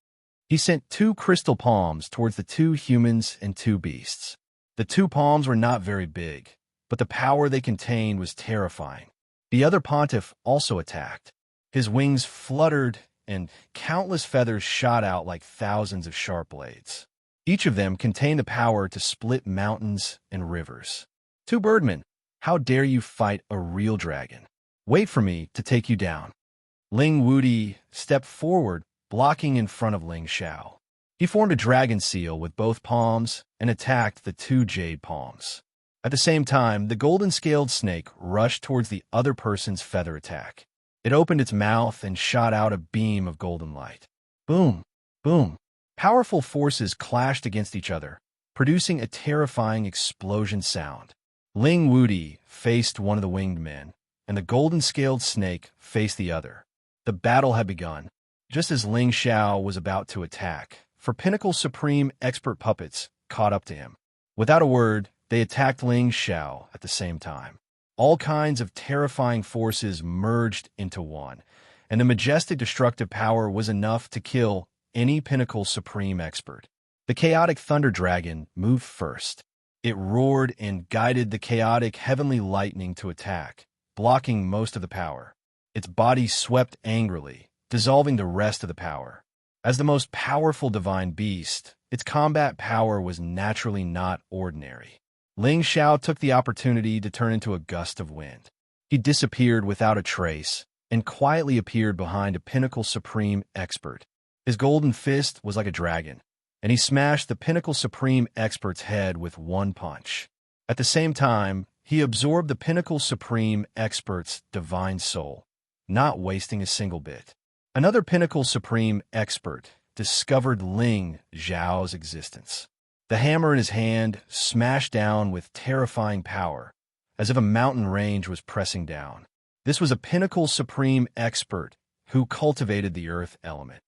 He sent two crystal palms towards the two humans and two beasts. The two palms were not very big, but the power they contained was terrifying. The other pontiff also attacked. His wings fluttered, and countless feathers shot out like thousands of sharp blades. Each of them contained the power to split mountains and rivers. "Two birdmen, how dare you fight a real dragon? Wait for me to take you down." Ling Wudi stepped forward, blocking in front of Ling Xiao. He formed a dragon seal with both palms and attacked the two jade palms. At the same time, the golden-scaled snake rushed towards the other person's feather attack. It opened its mouth and shot out a beam of golden light. Boom! Boom! Powerful forces clashed against each other, producing a terrifying explosion sound. Ling Wudi faced one of the winged men, and the golden-scaled snake faced the other. The battle had begun, just as Ling Xiao was about to attack, for Pinnacle Supreme expert puppets caught up to him. Without a word, they attacked Ling Xiao at the same time. All kinds of terrifying forces merged into one, and the majestic destructive power was enough to kill any Pinnacle Supreme expert. The chaotic thunder dragon moved first. It roared and guided the chaotic heavenly lightning to attack, blocking most of the power. Its body swept angrily, dissolving the rest of the power. As the most powerful divine beast, its combat power was naturally not ordinary. Ling Xiao took the opportunity to turn into a gust of wind. He disappeared without a trace and quietly appeared behind a Pinnacle Supreme expert. His golden fist was like a dragon, and he smashed the Pinnacle Supreme expert's head with one punch. At the same time, he absorbed the Pinnacle Supreme Expert's divine soul, not wasting a single bit. Another Pinnacle Supreme Expert discovered Ling Xiao's existence. The hammer in his hand smashed down with terrifying power, as if a mountain range was pressing down. This was a Pinnacle Supreme Expert who cultivated the earth element.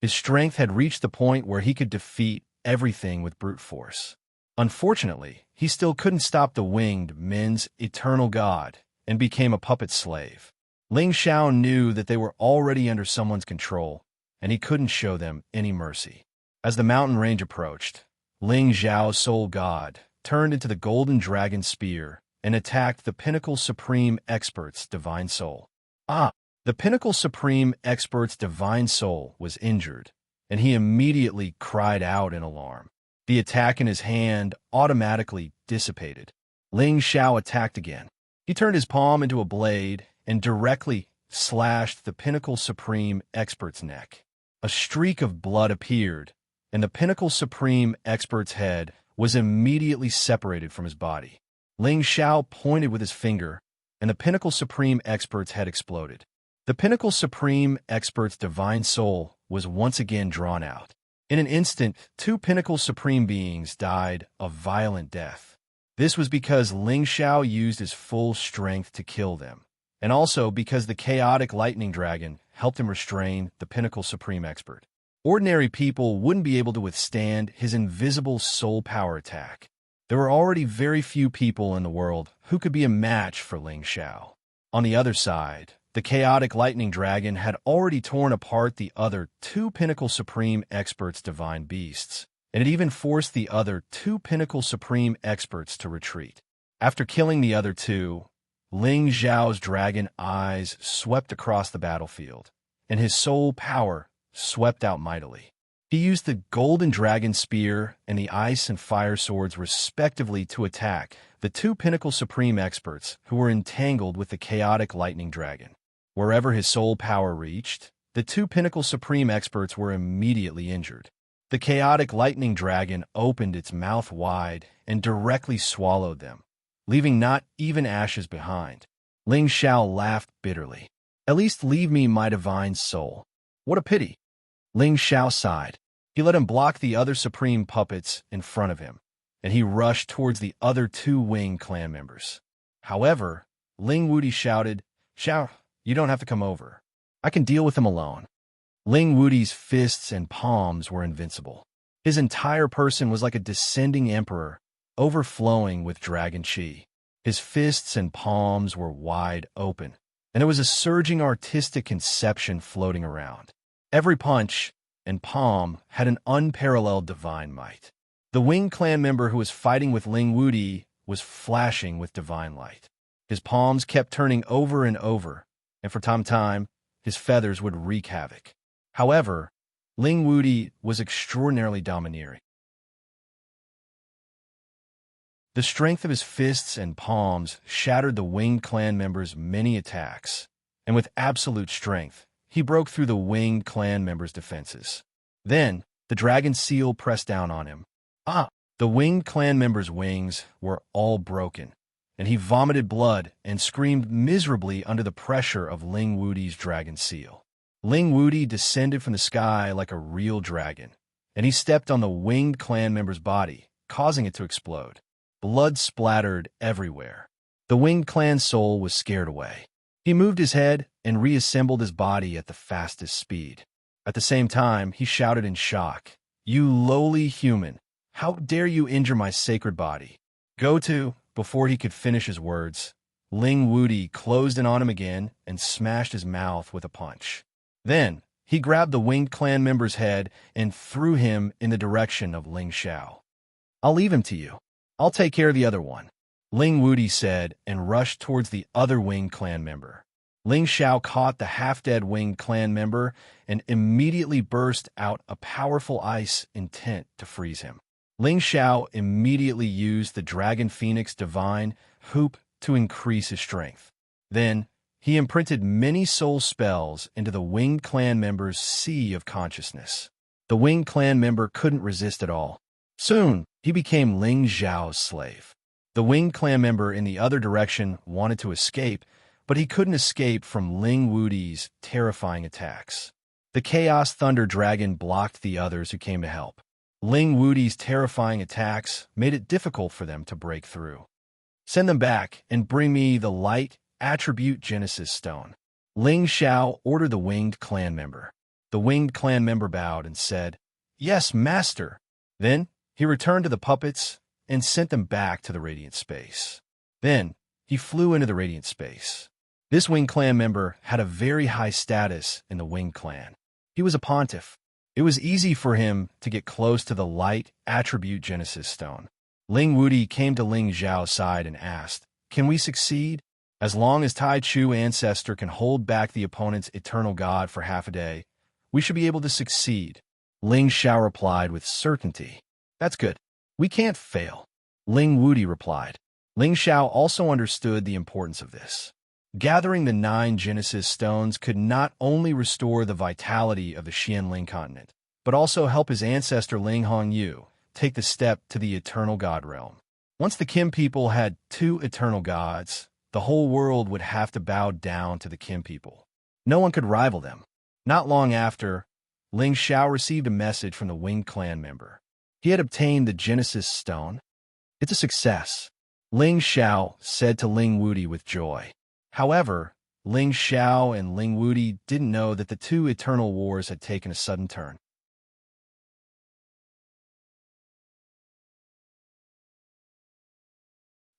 His strength had reached the point where he could defeat everything with brute force. Unfortunately, he still couldn't stop the winged men's eternal god and became a puppet slave. Ling Xiao knew that they were already under someone's control, and he couldn't show them any mercy. As the mountain range approached, Ling Xiao's soul god turned into the golden dragon spear and attacked the Pinnacle Supreme Expert's divine soul. The Pinnacle Supreme Expert's divine soul was injured, and he immediately cried out in alarm. The attack in his hand automatically dissipated. Ling Xiao attacked again. He turned his palm into a blade and directly slashed the Pinnacle Supreme Expert's neck. A streak of blood appeared, and the Pinnacle Supreme Expert's head was immediately separated from his body. Ling Xiao pointed with his finger, and the Pinnacle Supreme Expert's head exploded. The Pinnacle Supreme Expert's divine soul was once again drawn out. In an instant, two Pinnacle Supreme beings died a violent death. This was because Ling Xiao used his full strength to kill them, and also because the chaotic lightning dragon helped him restrain the Pinnacle Supreme Expert. Ordinary people wouldn't be able to withstand his invisible soul power attack. There were already very few people in the world who could be a match for Ling Xiao. On the other side, the chaotic lightning dragon had already torn apart the other two Pinnacle Supreme Experts' divine beasts, and it even forced the other two Pinnacle Supreme Experts to retreat. After killing the other two, Ling Xiao's dragon eyes swept across the battlefield, and his soul power swept out mightily. He used the golden dragon spear and the ice and fire swords respectively to attack the two Pinnacle Supreme Experts who were entangled with the chaotic lightning dragon. Wherever his soul power reached, the two Pinnacle Supreme Experts were immediately injured. The chaotic lightning dragon opened its mouth wide and directly swallowed them, leaving not even ashes behind. Ling Xiao laughed bitterly. "At least leave me my divine soul. What a pity." Ling Xiao sighed. He let him block the other supreme puppets in front of him, and he rushed towards the other two Wing clan members. However, Ling Wudi shouted, "Xiao, you don't have to come over. I can deal with him alone." Ling Wudi's fists and palms were invincible. His entire person was like a descending emperor, overflowing with dragon chi. His fists and palms were wide open, and there was a surging artistic conception floating around. Every punch and palm had an unparalleled divine might. The Wing clan member who was fighting with Ling Wudi was flashing with divine light. His palms kept turning over and over, and from time to time, his feathers would wreak havoc. However, Ling Wudi was extraordinarily domineering. The strength of his fists and palms shattered the Winged clan members' many attacks, and with absolute strength, he broke through the Winged clan members' defenses. Then, the dragon seal pressed down on him. The Winged clan members' wings were all broken, and he vomited blood and screamed miserably under the pressure of Ling Wudi's dragon seal. Ling Wudi descended from the sky like a real dragon, and he stepped on the Winged clan member's body, causing it to explode. Blood splattered everywhere. The Winged clan soul was scared away. He moved his head and reassembled his body at the fastest speed. At the same time, he shouted in shock, "You lowly human! How dare you injure my sacred body?" Before he could finish his words, Ling Wudi closed in on him again and smashed his mouth with a punch. Then, he grabbed the Winged clan member's head and threw him in the direction of Ling Xiao. "I'll leave him to you. I'll take care of the other one," Ling Wudi said and rushed towards the other Winged clan member. Ling Xiao caught the half-dead Winged clan member and immediately burst out a powerful ice intent to freeze him. Ling Xiao immediately used the Dragon Phoenix Divine Hoop to increase his strength. Then, he imprinted many soul spells into the Winged clan member's sea of consciousness. The Winged clan member couldn't resist at all. Soon, he became Ling Zhao's slave. The winged clan member in the other direction wanted to escape, but he couldn't escape from Ling Wudi's terrifying attacks. The Chaos Thunder Dragon blocked the others who came to help. Ling Wudi's terrifying attacks made it difficult for them to break through. Send them back and bring me the Light Attribute Genesis Stone. Ling Xiao ordered the winged clan member. The winged clan member bowed and said, "Yes, master." Then he returned to the puppets and sent them back to the radiant space. Then he flew into the radiant space. This winged clan member had a very high status in the winged clan. He was a pontiff. It was easy for him to get close to the Light Attribute Genesis Stone. Ling Wudi came to Ling Zhao's side and asked, "Can we succeed? As long as Tai Chu Ancestor can hold back the opponent's eternal god for half a day, we should be able to succeed." Ling Xiao replied with certainty, "That's good. We can't fail." Ling Wudi replied. Ling Xiao also understood the importance of this. Gathering the 9 Genesis stones could not only restore the vitality of the Xianling continent, but also help his ancestor Ling Hongyu take the step to the eternal god realm. Once the Kim people had 2 eternal gods, the whole world would have to bow down to the Kim people. No one could rival them. Not long after, Ling Xiao received a message from the winged clan member. He had obtained the Genesis stone. "It's a success," Ling Xiao said to Ling Wudi with joy. However, Ling Xiao and Ling Wudi didn't know that the 2 eternal wars had taken a sudden turn.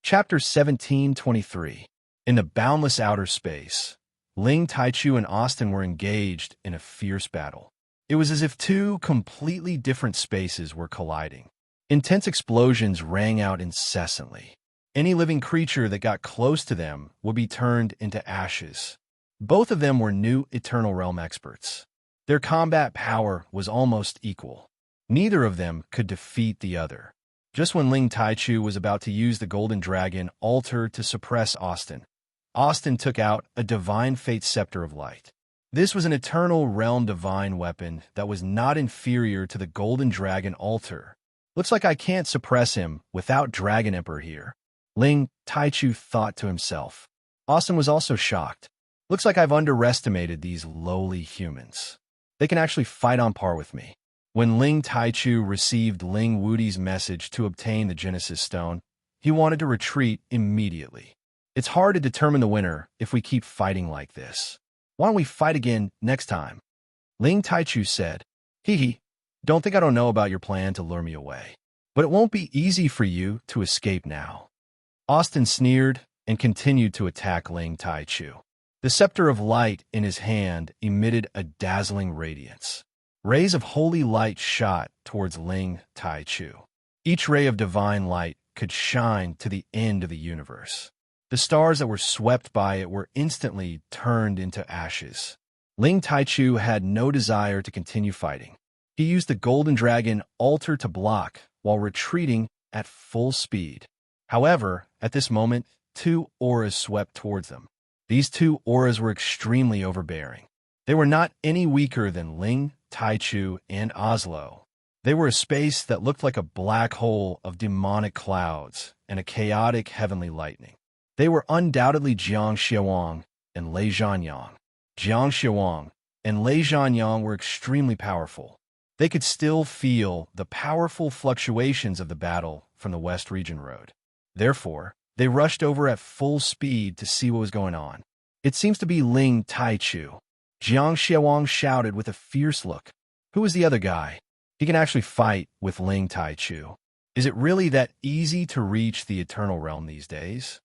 Chapter 1723. In the boundless outer space, Ling Taichu and Austin were engaged in a fierce battle. It was as if 2 completely different spaces were colliding. Intense explosions rang out incessantly. Any living creature that got close to them would be turned into ashes. Both of them were new Eternal Realm experts. Their combat power was almost equal. Neither of them could defeat the other. Just when Ling Taichu was about to use the Golden Dragon altar to suppress Austin, Austin took out a Divine Fate Scepter of Light. This was an Eternal Realm divine weapon that was not inferior to the Golden Dragon altar. "Looks like I can't suppress him without Dragon Emperor here," Ling Taichu thought to himself. Austin was also shocked. "Looks like I've underestimated these lowly humans. They can actually fight on par with me." When Ling Taichu received Ling Wudi's message to obtain the Genesis Stone, he wanted to retreat immediately. "It's hard to determine the winner if we keep fighting like this. Why don't we fight again next time?" Ling Taichu said. "Hee, don't think I don't know about your plan to lure me away. But it won't be easy for you to escape now." Austin sneered and continued to attack Ling Taichu. The scepter of light in his hand emitted a dazzling radiance. Rays of holy light shot towards Ling Taichu. Each ray of divine light could shine to the end of the universe. The stars that were swept by it were instantly turned into ashes. Ling Taichu had no desire to continue fighting. He used the Golden Dragon altar to block while retreating at full speed. However, at this moment, 2 auras swept towards them. These 2 auras were extremely overbearing. They were not any weaker than Ling Taichu and Oslo. They were a space that looked like a black hole of demonic clouds and a chaotic heavenly lightning. They were undoubtedly Jiang Xiaowang and Lei Zhanyang. Jiang Xiaowang and Lei Zhanyang were extremely powerful. They could still feel the powerful fluctuations of the battle from the West Region Road. Therefore, they rushed over at full speed to see what was going on. "It seems to be Ling Taichu," Jiang Xiaowang shouted with a fierce look. "Who is the other guy? He can actually fight with Ling Taichu. Is it really that easy to reach the Eternal Realm these days?"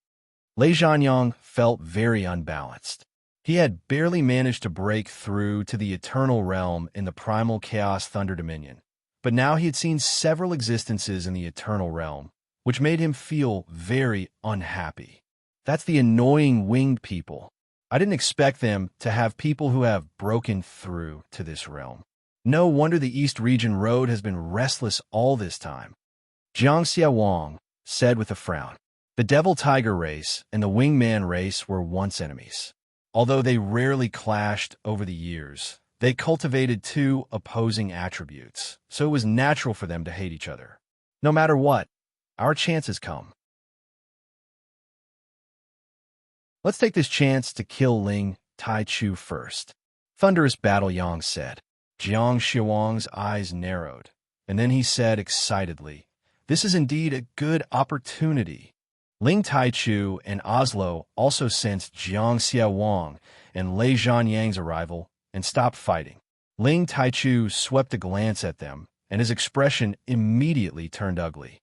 Lei Zhanyang felt very unbalanced. He had barely managed to break through to the Eternal Realm in the Primal Chaos Thunder Dominion, but now he had seen several existences in the Eternal Realm, which made him feel very unhappy. "That's the annoying winged people. I didn't expect them to have people who have broken through to this realm. No wonder the East Region Road has been restless all this time," Jiang Xiaowang said with a frown. The Devil Tiger race and the Wingman race were once enemies. Although they rarely clashed over the years, they cultivated 2 opposing attributes, so it was natural for them to hate each other. No matter what, our chance has come. Let's take this chance to kill Ling Taichu first. Thunderous battle, Yang said. Jiang Xiaowang's eyes narrowed, and then he said excitedly, "This is indeed a good opportunity." Ling Taichu and Oslo also sensed Jiang Xiaowang and Lei Zhanyang's arrival and stopped fighting. Ling Taichu swept a glance at them, and his expression immediately turned ugly.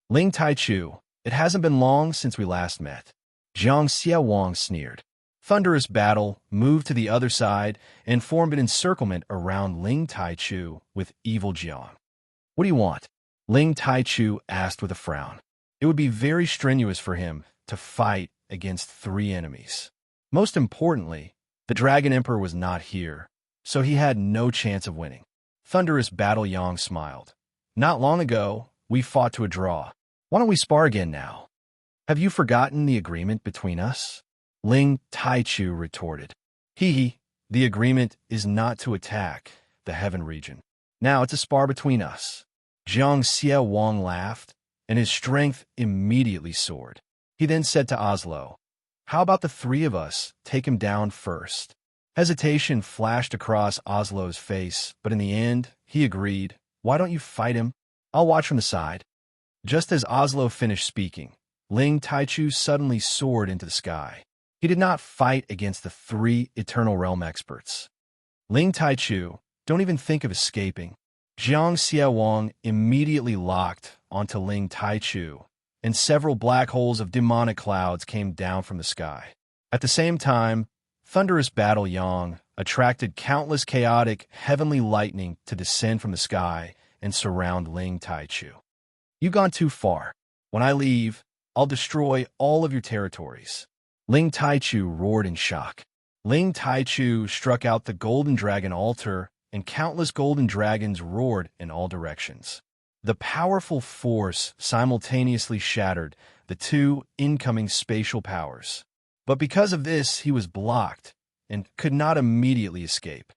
"Ling Taichu, it hasn't been long since we last met." Jiang Xiaowang sneered. Thunderous battle moved to the other side and formed an encirclement around Ling Taichu with evil Jiang. "What do you want?" Ling Taichu asked with a frown. It would be very strenuous for him to fight against 3 enemies. Most importantly, the Dragon Emperor was not here, so he had no chance of winning. Thunderous battle, Yang smiled. "Not long ago, we fought to a draw. Why don't we spar again now? Have you forgotten the agreement between us?" Ling Taichu retorted. "Hee, the agreement is not to attack the heaven region. Now it's a spar between us." Jiang Xiaowang laughed, and his strength immediately soared. He then said to Oslo, "How about the 3 of us take him down first?" Hesitation flashed across Oslo's face, but in the end, he agreed. "Why don't you fight him? I'll watch from the side." Just as Oslo finished speaking, Ling Taichu suddenly soared into the sky. He did not fight against the 3 Eternal Realm experts. "Ling Taichu, don't even think of escaping." Jiang Xiaowang immediately locked onto Ling Taichu, and several black holes of demonic clouds came down from the sky. At the same time, Thunderous Battle Yang attracted countless chaotic heavenly lightning to descend from the sky and surround Ling Taichu. "You've gone too far. When I leave, I'll destroy all of your territories." Ling Taichu roared in shock. Ling Taichu struck out the golden dragon altar, and countless golden dragons roared in all directions. The powerful force simultaneously shattered the 2 incoming spatial powers. But because of this, he was blocked and could not immediately escape.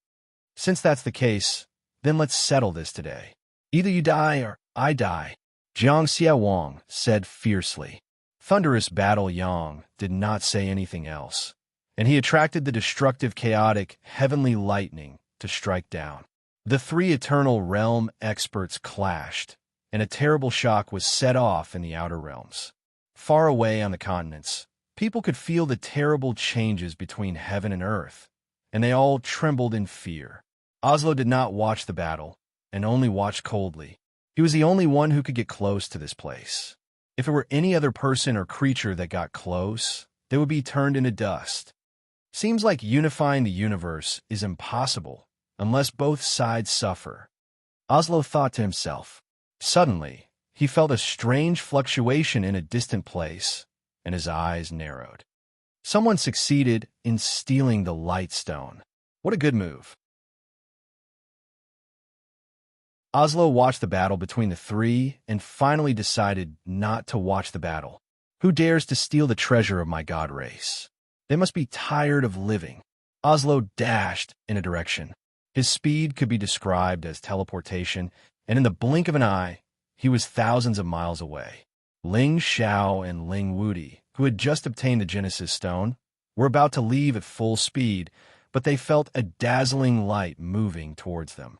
"Since that's the case, then let's settle this today. Either you die or I die," Jiang Xiaowang said fiercely. Thunderous Battle Yang did not say anything else, and he attracted the destructive, chaotic, heavenly lightning to strike down. The 3 Eternal Realm experts clashed, and a terrible shock was set off in the outer realms. Far away on the continents, people could feel the terrible changes between heaven and earth, and they all trembled in fear. Oslo did not watch the battle, and only watched coldly. He was the only one who could get close to this place. If it were any other person or creature that got close, they would be turned into dust. Seems like unifying the universe is impossible unless both sides suffer, Oslo thought to himself. Suddenly, he felt a strange fluctuation in a distant place, and his eyes narrowed. Someone succeeded in stealing the light stone. What a good move. Oslo watched the battle between the 3 and finally decided not to watch the battle. Who dares to steal the treasure of my god race? They must be tired of living. Oslo dashed in a direction. His speed could be described as teleportation, and in the blink of an eye, he was thousands of miles away. Ling Xiao and Ling Wudi, who had just obtained the Genesis Stone, were about to leave at full speed, but they felt a dazzling light moving towards them.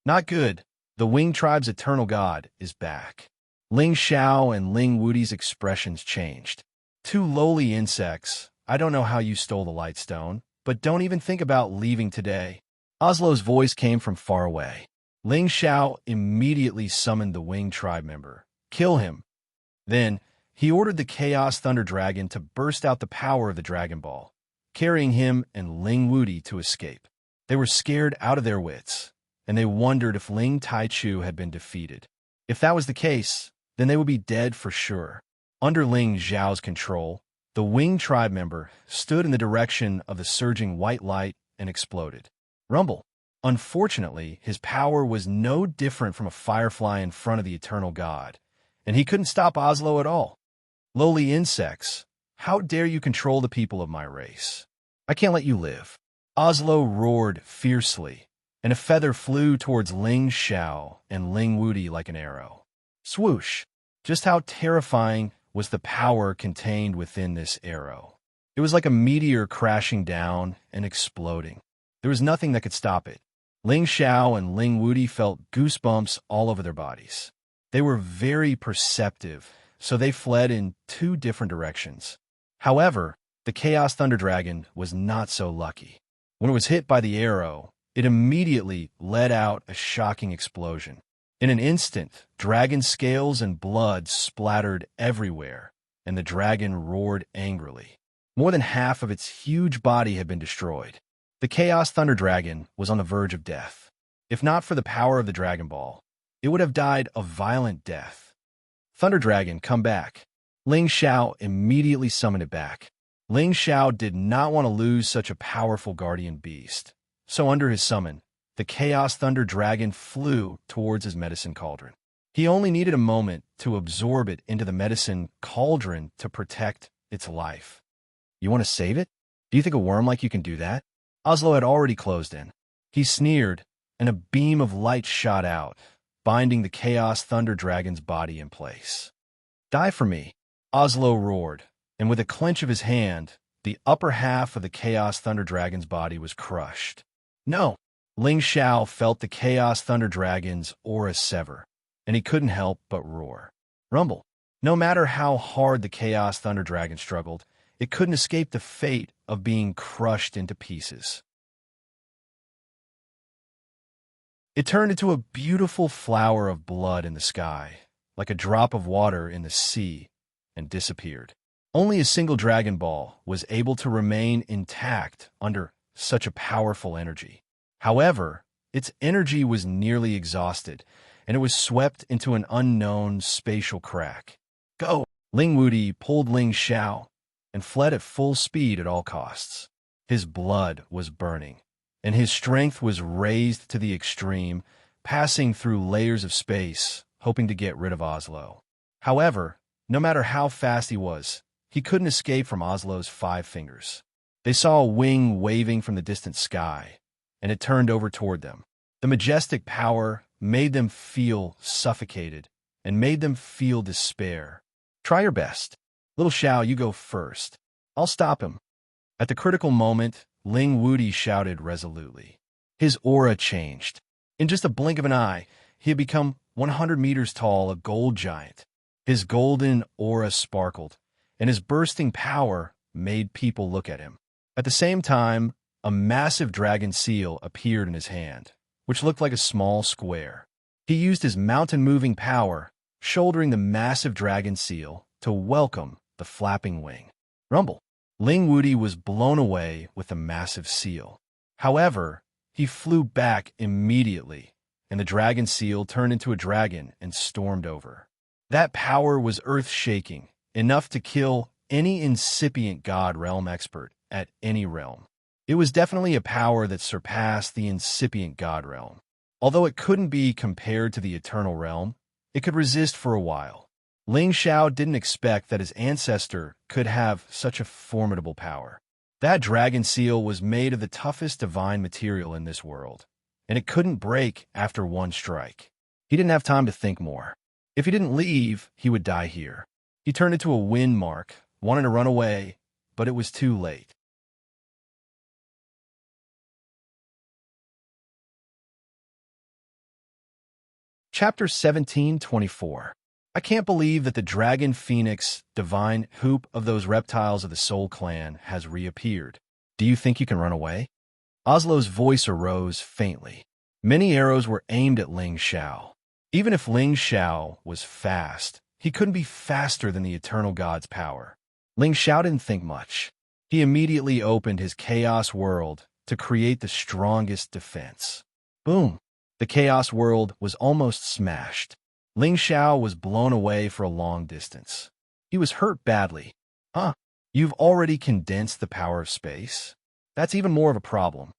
Not good. The Wing Tribe's eternal god is back. Ling Xiao and Ling Wudi's expressions changed. 2 lowly insects. I don't know how you stole the light stone, but don't even think about leaving today. Oslo's voice came from far away. Ling Xiao immediately summoned the Wing Tribe member. Kill him. Then, he ordered the Chaos Thunder Dragon to burst out the power of the Dragon Ball, carrying him and Ling Wudi to escape. They were scared out of their wits, and they wondered if Ling Taichu had been defeated. If that was the case, then they would be dead for sure. Under Ling Zhao's control, the Wing Tribe member stood in the direction of the surging white light and exploded. Rumble. Unfortunately, his power was no different from a firefly in front of the eternal god, and he couldn't stop Oslo at all. Lowly insects, how dare you control the people of my race? I can't let you live. Oslo roared fiercely, and a feather flew towards Ling Xiao and Ling Wudi like an arrow. Swoosh! Just how terrifying was the power contained within this arrow? It was like a meteor crashing down and exploding. There was nothing that could stop it. Ling Xiao and Ling Wudi felt goosebumps all over their bodies. They were very perceptive, so they fled in two different directions. However, the Chaos Thunder Dragon was not so lucky. When it was hit by the arrow, it immediately let out a shocking explosion. In an instant, dragon scales and blood splattered everywhere, and the dragon roared angrily. More than half of its huge body had been destroyed. The Chaos Thunder Dragon was on the verge of death. If not for the power of the Dragon Ball, it would have died a violent death. Thunder Dragon, come back. Ling Xiao immediately summoned it back. Ling Xiao did not want to lose such a powerful guardian beast. So under his summon, the Chaos Thunder Dragon flew towards his medicine cauldron. He only needed a moment to absorb it into the medicine cauldron to protect its life. You want to save it? Do you think a worm like you can do that? Oslo had already closed in. He sneered, and a beam of light shot out, binding the Chaos Thunder Dragon's body in place. Die for me, Oslo roared, and with a clench of his hand, the upper half of the Chaos Thunder Dragon's body was crushed. No! Ling Xiao felt the Chaos Thunder Dragon's aura sever, and he couldn't help but roar. Rumble. No matter how hard the Chaos Thunder Dragon struggled, it couldn't escape the fate of being crushed into pieces. It turned into a beautiful flower of blood in the sky, like a drop of water in the sea, and disappeared. Only a single Dragon Ball was able to remain intact under such a powerful energy. However, its energy was nearly exhausted, and it was swept into an unknown spatial crack. Go! Ling Wudi pulled Ling Xiao and fled at full speed at all costs. His blood was burning, and his strength was raised to the extreme, passing through layers of space, hoping to get rid of Oslo. However, no matter how fast he couldn't escape from Oslo's 5 fingers. They saw a wing waving from the distant sky, and it turned over toward them. The majestic power made them feel suffocated and made them feel despair. Try your best. Little Xiao, you go first. I'll stop him. At the critical moment, Ling Wudi shouted resolutely. His aura changed. In just a blink of an eye, he had become 100 meters tall, a gold giant. His golden aura sparkled, and his bursting power made people look at him. At the same time, a massive dragon seal appeared in his hand, which looked like a small square. He used his mountain-moving power, shouldering the massive dragon seal, to welcome the flapping wing. Rumble. Ling Wudi was blown away with the massive seal. However, he flew back immediately, and the dragon seal turned into a dragon and stormed over. That power was earth-shaking, enough to kill any incipient God realm expert at any realm. It was definitely a power that surpassed the incipient God realm. Although it couldn't be compared to the eternal realm, it could resist for a while. Ling Xiao didn't expect that his ancestor could have such a formidable power. That dragon seal was made of the toughest divine material in this world, and it couldn't break after one strike. He didn't have time to think more. If he didn't leave, he would die here. He turned into a wind mark, wanting to run away, but it was too late. Chapter 1724. I can't believe that the Dragon Phoenix, divine hoop of those reptiles of the Soul Clan, has reappeared. Do you think you can run away? Oslo's voice arose faintly. Many arrows were aimed at Ling Xiao. Even if Ling Xiao was fast, he couldn't be faster than the Eternal God's power. Ling Xiao didn't think much. He immediately opened his Chaos World to create the strongest defense. Boom! The Chaos World was almost smashed. Ling Xiao was blown away for a long distance. He was hurt badly. Huh? You've already condensed the power of space? That's even more of a problem.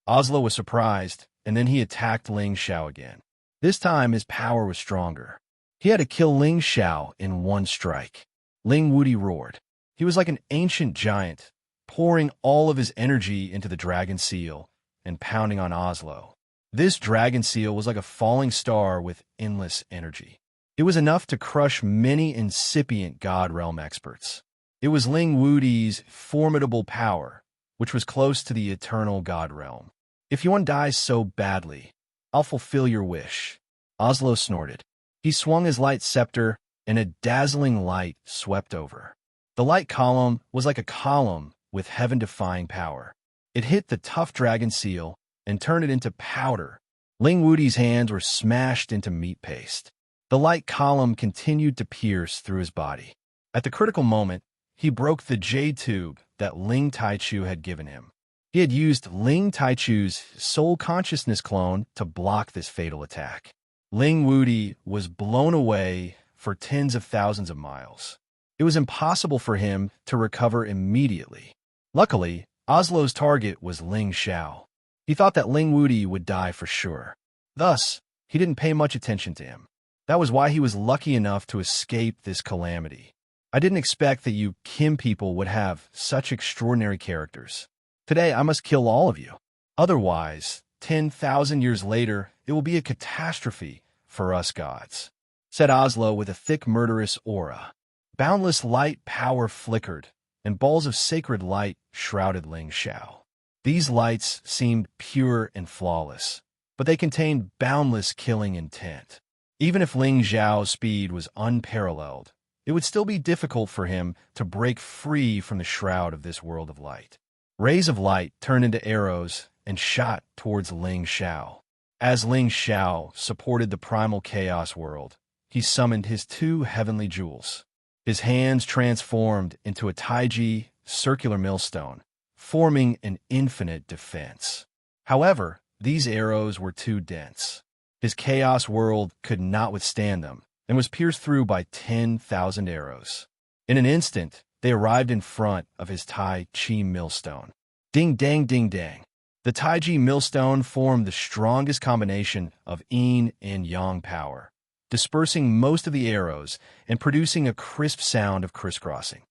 Oslo was surprised, and then he attacked Ling Xiao again. This time, his power was stronger. He had to kill Ling Xiao in one strike. Ling Wudi roared. He was like an ancient giant, pouring all of his energy into the dragon seal and pounding on Oslo. This dragon seal was like a falling star with endless energy. It was enough to crush many incipient God Realm experts. It was Ling Wudi's formidable power, which was close to the eternal God Realm. If Yuan dies so badly, I'll fulfill your wish. Oslo snorted. He swung his light scepter, and a dazzling light swept over. The light column was like a column with heaven-defying power. It hit the tough dragon seal and turned it into powder. Ling Wudi's hands were smashed into meat paste. The light column continued to pierce through his body. At the critical moment, he broke the jade tube that Ling Taichu had given him. He had used Ling Taichu's soul consciousness clone to block this fatal attack. Ling Wudi was blown away for tens of thousands of miles. It was impossible for him to recover immediately. Luckily, Oslo's target was Ling Xiao. He thought that Ling Wudi would die for sure. Thus, he didn't pay much attention to him. That was why he was lucky enough to escape this calamity. I didn't expect that you Kim people would have such extraordinary characters. Today, I must kill all of you. Otherwise, 10,000 years later, it will be a catastrophe for us gods, said Oslo with a thick murderous aura. Boundless light power flickered, and balls of sacred light shrouded Ling Xiao. These lights seemed pure and flawless, but they contained boundless killing intent. Even if Ling Xiao's speed was unparalleled, it would still be difficult for him to break free from the shroud of this world of light. Rays of light turned into arrows and shot towards Ling Xiao. As Ling Xiao supported the primal chaos world, he summoned his two heavenly jewels. His hands transformed into a Taiji circular millstone, forming an infinite defense. However, these arrows were too dense. His chaos world could not withstand them and was pierced through by 10,000 arrows. In an instant, they arrived in front of his Tai Chi millstone. Ding dang ding dang. The Taiji millstone formed the strongest combination of yin and yang power, dispersing most of the arrows and producing a crisp sound of crisscrossing.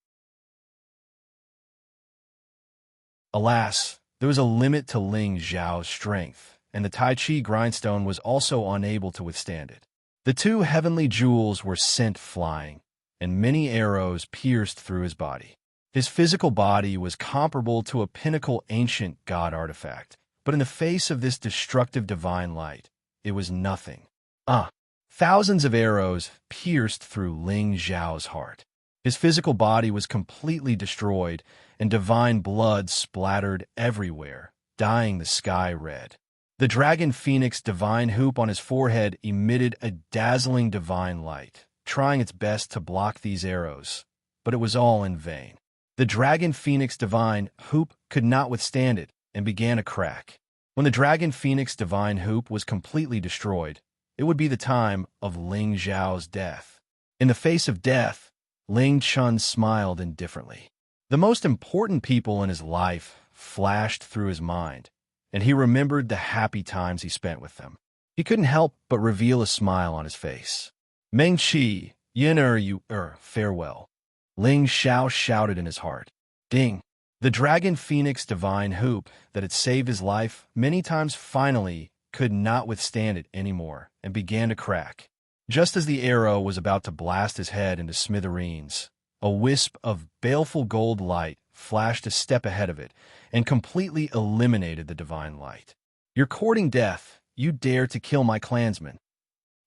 Alas, there was a limit to Ling Xiao's strength, and the Tai Chi grindstone was also unable to withstand it. The two heavenly jewels were sent flying, and many arrows pierced through his body. His physical body was comparable to a pinnacle ancient god artifact, but in the face of this destructive divine light, it was nothing. Thousands of arrows pierced through Ling Xiao's heart. His physical body was completely destroyed, and divine blood splattered everywhere, dyeing the sky red. The dragon phoenix divine hoop on his forehead emitted a dazzling divine light, trying its best to block these arrows, but it was all in vain. The dragon phoenix divine hoop could not withstand it and began to crack. When the dragon phoenix divine hoop was completely destroyed, it would be the time of Ling Xiao's death. In the face of death, Ling Chun smiled indifferently. The most important people in his life flashed through his mind, and he remembered the happy times he spent with them. He couldn't help but reveal a smile on his face. Meng Qi, yin farewell. Ling Xiao shouted in his heart. Ding! The dragon phoenix divine hoop that had saved his life many times finally could not withstand it anymore and began to crack. Just as the arrow was about to blast his head into smithereens, a wisp of baleful gold light flashed a step ahead of it and completely eliminated the divine light. You're courting death. You dare to kill my clansmen.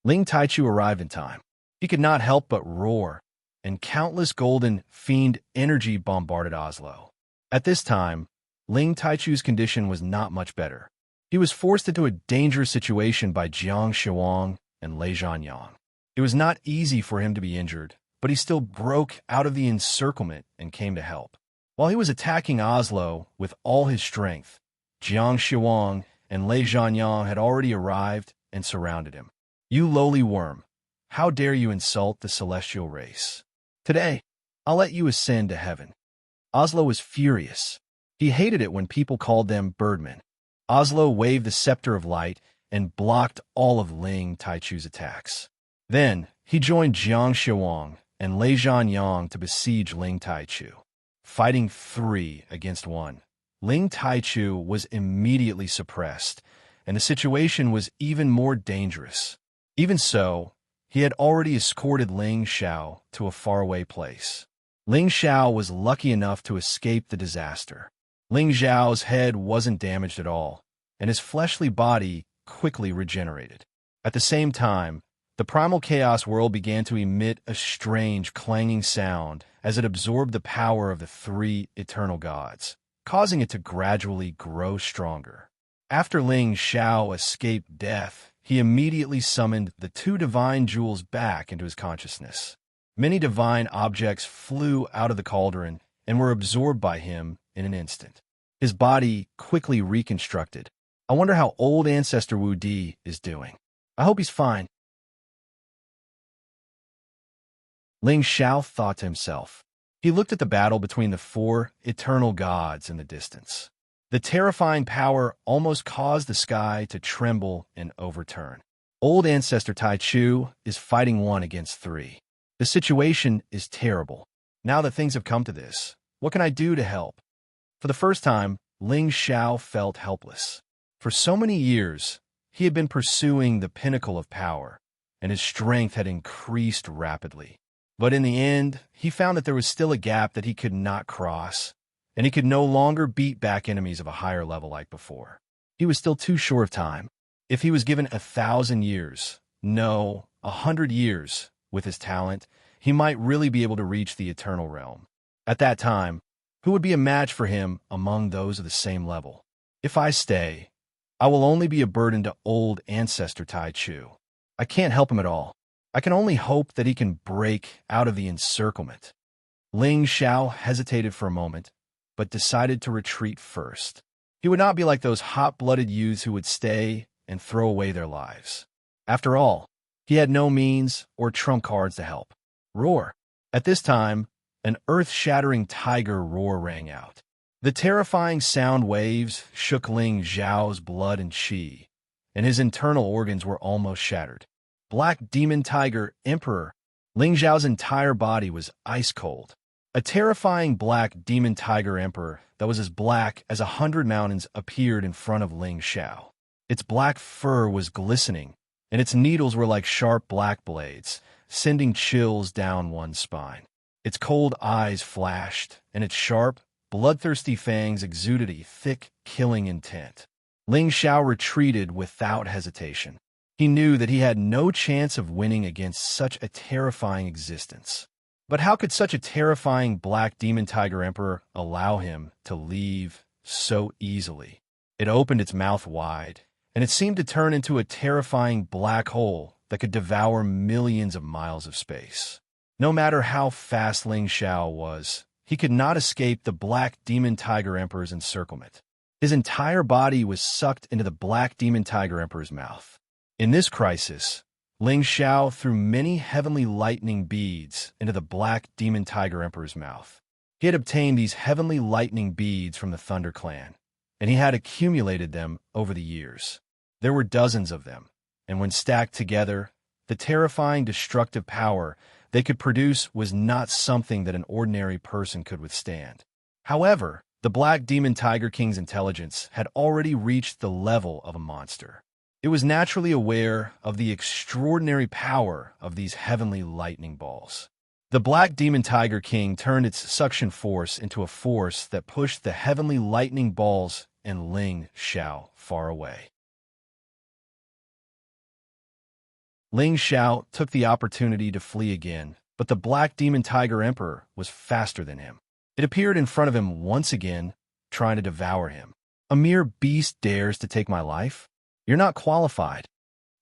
Ling Taichu arrived in time. He could not help but roar, and countless golden fiend energy bombarded Oslo. At this time, Ling Taichu's condition was not much better. He was forced into a dangerous situation by Jiang Shuang and Lei Zhanyang. It was not easy for him to be injured, but he still broke out of the encirclement and came to help. While he was attacking Oslo with all his strength, Jiang Shuang and Lei Zhanyang had already arrived and surrounded him. You lowly worm, how dare you insult the celestial race? Today, I'll let you ascend to heaven. Oslo was furious. He hated it when people called them birdmen. Oslo waved the scepter of light and blocked all of Ling Taichu's attacks. Then, he joined Jiang Shuang and Lei Zhanyang to besiege Ling Taichu. Fighting 3 against 1, Ling Taichu was immediately suppressed, and the situation was even more dangerous. Even so, he had already escorted Ling Xiao to a faraway place. Ling Xiao was lucky enough to escape the disaster. Ling Xiao's head wasn't damaged at all, and his fleshly body quickly regenerated. At the same time, the primal chaos world began to emit a strange clanging sound as it absorbed the power of the three eternal gods, causing it to gradually grow stronger. After Ling Xiao escaped death, he immediately summoned the two divine jewels back into his consciousness. Many divine objects flew out of the cauldron and were absorbed by him in an instant. His body quickly reconstructed. I wonder how old Ancestor Wu Di is doing. I hope he's fine. Ling Xiao thought to himself. He looked at the battle between the four eternal gods in the distance. The terrifying power almost caused the sky to tremble and overturn. Old Ancestor Tai Chu is fighting 1 against 3. The situation is terrible. Now that things have come to this, what can I do to help? For the first time, Ling Xiao felt helpless. For so many years, he had been pursuing the pinnacle of power, and his strength had increased rapidly. But in the end, he found that there was still a gap that he could not cross, and he could no longer beat back enemies of a higher level like before. He was still too short of time. If he was given 1,000 years, no, 100 years, with his talent, he might really be able to reach the eternal realm. At that time, who would be a match for him among those of the same level? If I stay, I will only be a burden to old Ancestor Tai Chu. I can't help him at all. I can only hope that he can break out of the encirclement. Ling Xiao hesitated for a moment, but decided to retreat first. He would not be like those hot-blooded youths who would stay and throw away their lives. After all, he had no means or trump cards to help. Roar! At this time, an earth-shattering tiger roar rang out. The terrifying sound waves shook Ling Xiao's blood and qi, and his internal organs were almost shattered. Black Demon Tiger Emperor. Ling Xiao's entire body was ice cold. A terrifying black demon tiger emperor that was as black as 100 mountains appeared in front of Ling Xiao. Its black fur was glistening, and its needles were like sharp black blades, sending chills down one's spine. Its cold eyes flashed, and its sharp, bloodthirsty fangs exuded a thick, killing intent. Ling Xiao retreated without hesitation. He knew that he had no chance of winning against such a terrifying existence. But how could such a terrifying black demon tiger emperor allow him to leave so easily? It opened its mouth wide, and it seemed to turn into a terrifying black hole that could devour millions of miles of space. No matter how fast Ling Xiao was, he could not escape the black demon tiger emperor's encirclement. His entire body was sucked into the black demon tiger emperor's mouth. In this crisis, Ling Xiao threw many heavenly lightning beads into the black demon tiger emperor's mouth. He had obtained these heavenly lightning beads from the Thunder Clan, and he had accumulated them over the years. There were dozens of them, and when stacked together, the terrifying destructive power they could produce was not something that an ordinary person could withstand. However, the Black Demon Tiger King's intelligence had already reached the level of a monster. It was naturally aware of the extraordinary power of these heavenly lightning balls. The Black Demon Tiger King turned its suction force into a force that pushed the heavenly lightning balls and Ling Xiao far away. Ling Xiao took the opportunity to flee again, but the Black Demon Tiger Emperor was faster than him. It appeared in front of him once again, trying to devour him. A mere beast dares to take my life? You're not qualified.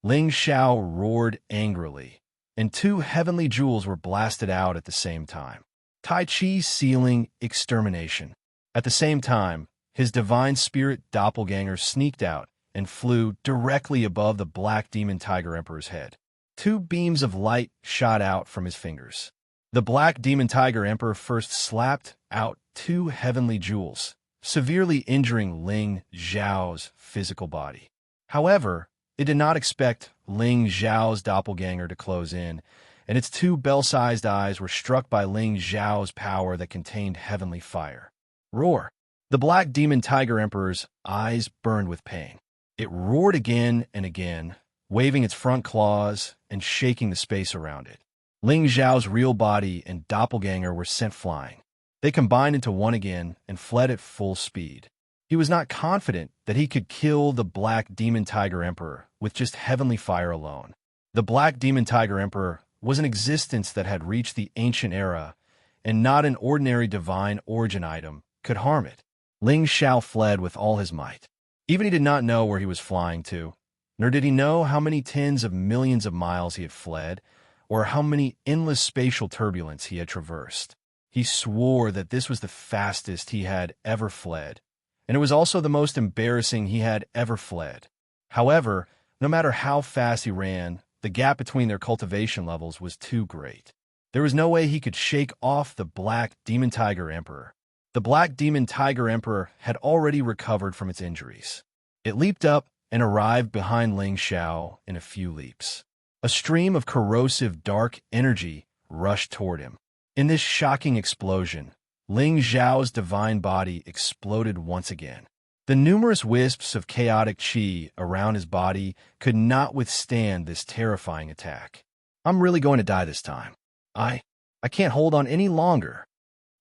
Ling Xiao roared angrily, and two heavenly jewels were blasted out at the same time. Tai Chi sealing extermination. At the same time, his divine spirit doppelganger sneaked out and flew directly above the Black Demon Tiger Emperor's head. Two beams of light shot out from his fingers. The Black Demon Tiger Emperor first slapped out two heavenly jewels, severely injuring Ling Xiao's physical body. However, it did not expect Ling Xiao's doppelganger to close in, and its two bell-sized eyes were struck by Ling Xiao's power that contained heavenly fire. Roar! The Black Demon Tiger Emperor's eyes burned with pain. It roared again and again, waving its front claws and shaking the space around it. Ling Xiao's real body and doppelganger were sent flying. They combined into one again and fled at full speed. He was not confident that he could kill the Black Demon Tiger Emperor with just heavenly fire alone. The Black Demon Tiger Emperor was an existence that had reached the ancient era, and not an ordinary divine origin item could harm it. Ling Xiao fled with all his might. Even he did not know where he was flying to, nor did he know how many tens of millions of miles he had fled, or how many endless spatial turbulence he had traversed. He swore that this was the fastest he had ever fled, and it was also the most embarrassing he had ever fled. However, no matter how fast he ran, the gap between their cultivation levels was too great. There was no way he could shake off the Black Demon Tiger Emperor. The Black Demon Tiger Emperor had already recovered from its injuries. It leaped up and arrived behind Ling Xiao in a few leaps. A stream of corrosive dark energy rushed toward him. In this shocking explosion, Ling Xiao's divine body exploded once again. The numerous wisps of chaotic qi around his body could not withstand this terrifying attack. I'm really going to die this time. I can't hold on any longer.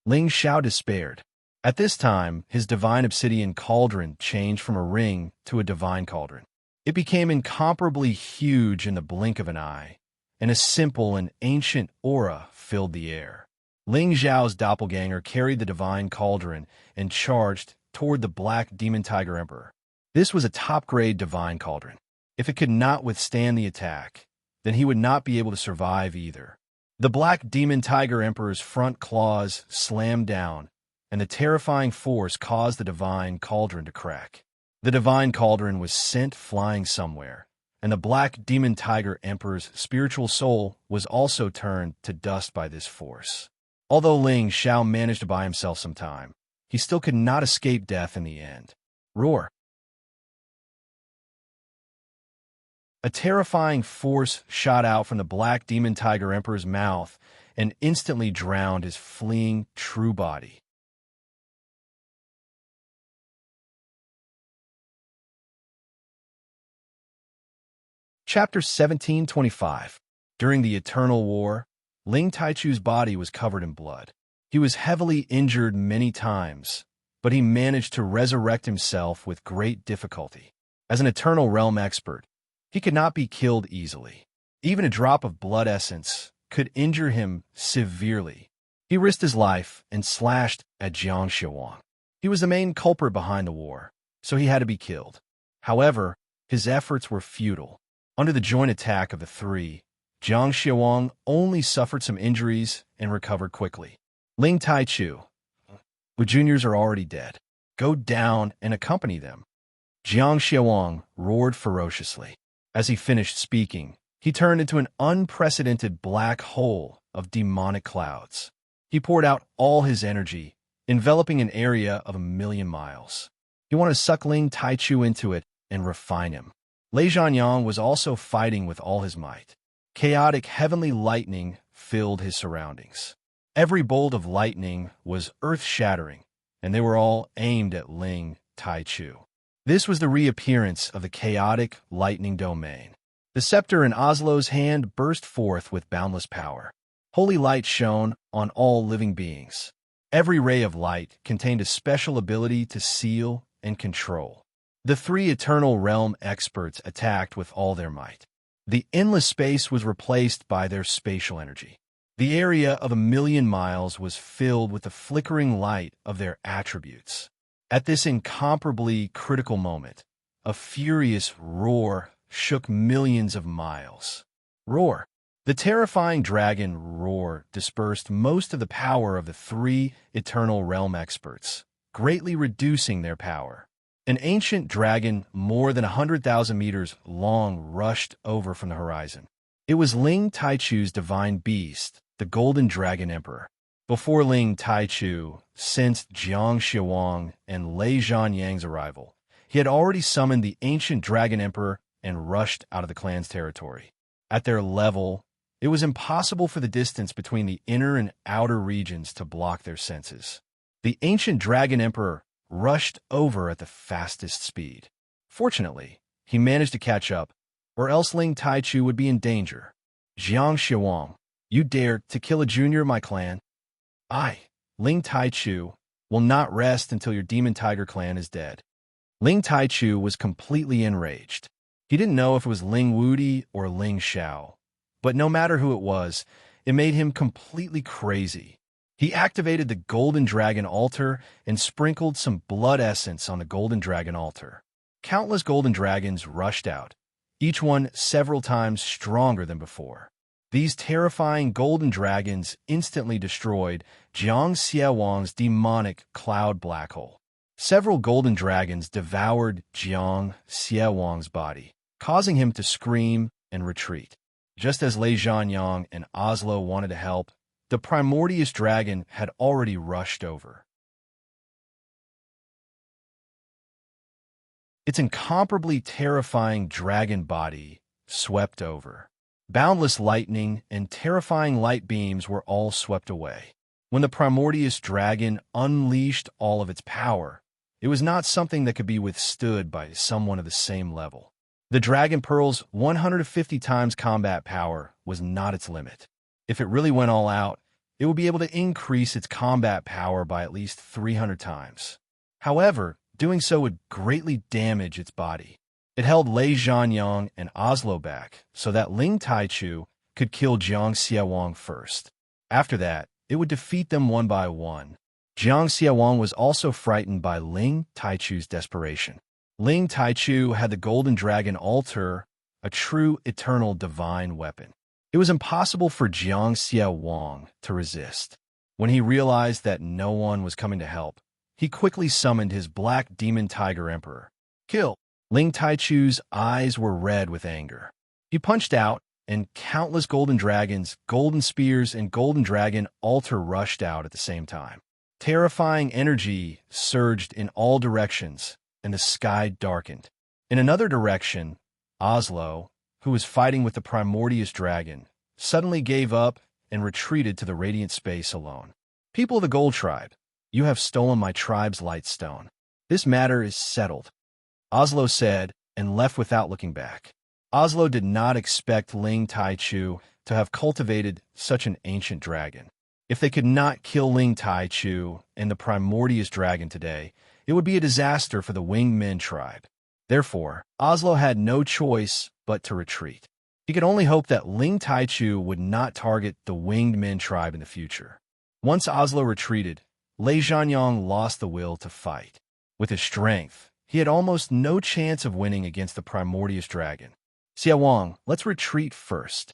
Ling Xiao despaired. At this time, his divine obsidian cauldron changed from a ring to a divine cauldron. It became incomparably huge in the blink of an eye, and a simple and ancient aura filled the air. Ling Xiao's doppelganger carried the divine cauldron and charged toward the Black Demon Tiger Emperor. This was a top-grade divine cauldron. If it could not withstand the attack, then he would not be able to survive either. The Black Demon Tiger Emperor's front claws slammed down, and the terrifying force caused the divine cauldron to crack. The divine cauldron was sent flying somewhere, and the Black Demon Tiger Emperor's spiritual soul was also turned to dust by this force. Although Ling Xiao managed to buy himself some time, he still could not escape death in the end. Roar! A terrifying force shot out from the Black Demon Tiger Emperor's mouth and instantly drowned his fleeing true body. Chapter 1725. During the Eternal War, Ling Taichu's body was covered in blood. He was heavily injured many times, but he managed to resurrect himself with great difficulty. As an Eternal Realm expert, he could not be killed easily. Even a drop of blood essence could injure him severely. He risked his life and slashed at Jiang Xiaowang. He was the main culprit behind the war, so he had to be killed. However, his efforts were futile. Under the joint attack of the three, Jiang Xiaowang only suffered some injuries and recovered quickly. Ling Taichu, the juniors are already dead. Go down and accompany them. Jiang Xiaowang roared ferociously. As he finished speaking, he turned into an unprecedented black hole of demonic clouds. He poured out all his energy, enveloping an area of 1,000,000 miles. He wanted to suck Ling Taichu into it and refine him. Lei Zhanyang was also fighting with all his might. Chaotic heavenly lightning filled his surroundings. Every bolt of lightning was earth-shattering, and they were all aimed at Ling Taichu. This was the reappearance of the chaotic lightning domain. The scepter in Oslo's hand burst forth with boundless power. Holy light shone on all living beings. Every ray of light contained a special ability to seal and control. The three Eternal Realm experts attacked with all their might. The endless space was replaced by their spatial energy. The area of 1,000,000 miles was filled with the flickering light of their attributes. At this incomparably critical moment, a furious roar shook millions of miles. Roar! The terrifying dragon roar dispersed most of the power of the three Eternal Realm experts, greatly reducing their power. An ancient dragon more than 100,000 meters long rushed over from the horizon. It was Ling Taichu's divine beast, the Golden Dragon Emperor. Before Ling Taichu sensed Jiang Xiaowang and Lei Zhanyang's arrival, he had already summoned the ancient Dragon Emperor and rushed out of the clan's territory. At their level, it was impossible for the distance between the inner and outer regions to block their senses. The ancient Dragon Emperor rushed over at the fastest speed. Fortunately, he managed to catch up, or else Ling Taichu would be in danger. Jiang Xiaowang, you dare to kill a junior of my clan? I, Ling Taichu, will not rest until your demon tiger clan is dead. Ling Taichu was completely enraged. He didn't know if it was Ling Wudi or Ling Xiao, but no matter who it was, it made him completely crazy. He activated the Golden Dragon altar and sprinkled some blood essence on the Golden Dragon altar. Countless golden dragons rushed out, each one several times stronger than before. These terrifying golden dragons instantly destroyed Jiang Xiaowang's demonic cloud black hole. Several golden dragons devoured Jiang Xiaowang's body, causing him to scream and retreat. Just as Lei Zhanyang and Oslo wanted to help, the primordious dragon had already rushed over. Its incomparably terrifying dragon body swept over. Boundless lightning and terrifying light beams were all swept away. When the primordious dragon unleashed all of its power, it was not something that could be withstood by someone of the same level. The Dragon Pearl's 150 times combat power was not its limit. If it really went all out, it would be able to increase its combat power by at least 300 times. However, doing so would greatly damage its body. It held Lei Zhanyang and Oslo back so that Ling Taichu could kill Jiang Xiaowang first. After that, it would defeat them one by one. Jiang Xiaowang was also frightened by Ling Taichu's desperation. Ling Taichu had the Golden Dragon altar, a true eternal divine weapon. It was impossible for Jiang Xiaowang to resist. When he realized that no one was coming to help, he quickly summoned his Black Demon Tiger Emperor. Kill! Ling Taichu's eyes were red with anger. He punched out, and countless golden dragons, golden spears, and golden dragon altar rushed out at the same time. Terrifying energy surged in all directions, and the sky darkened. In another direction, Oslo, who was fighting with the primordious dragon, suddenly gave up and retreated to the radiant space alone. People of the Gold Tribe, you have stolen my tribe's lightstone. This matter is settled, Oslo said, and left without looking back. Oslo did not expect Ling Taichu to have cultivated such an ancient dragon. If they could not kill Ling Taichu and the primordious dragon today, it would be a disaster for the Winged Men tribe. Therefore, Oslo had no choice but to retreat. He could only hope that Ling Taichu would not target the Winged Men tribe in the future. Once Oslo retreated, Lei Zhanyang lost the will to fight. With his strength, he had almost no chance of winning against the primordious dragon. Xiaowang, let's retreat first.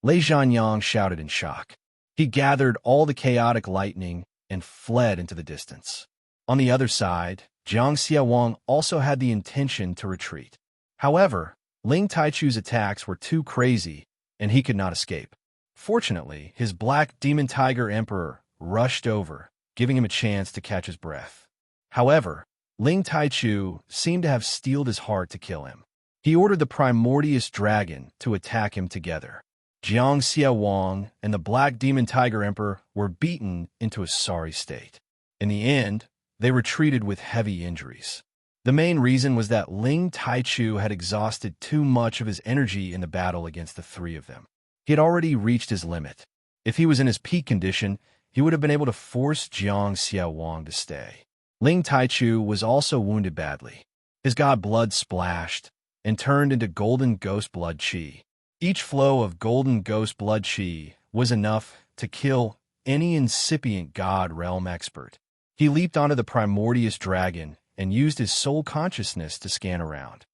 Lei Zhanyang shouted in shock. He gathered all the chaotic lightning and fled into the distance. On the other side, Jiang Xiaowang also had the intention to retreat. However, Ling Taichu's attacks were too crazy, and he could not escape. Fortunately, his Black Demon Tiger Emperor rushed over, giving him a chance to catch his breath. However, Ling Taichu seemed to have steeled his heart to kill him. He ordered the primordious dragon to attack him together. Jiang Xiaowang and the Black Demon Tiger Emperor were beaten into a sorry state. In the end, they retreated with heavy injuries. The main reason was that Ling Taichu had exhausted too much of his energy in the battle against the three of them. He had already reached his limit. If he was in his peak condition, he would have been able to force Jiang Xiaowang to stay. Ling Taichu was also wounded badly. His god blood splashed and turned into golden ghost blood chi. Each flow of golden ghost blood chi was enough to kill any incipient god realm expert. He leaped onto the primordious dragon and used his soul consciousness to scan around.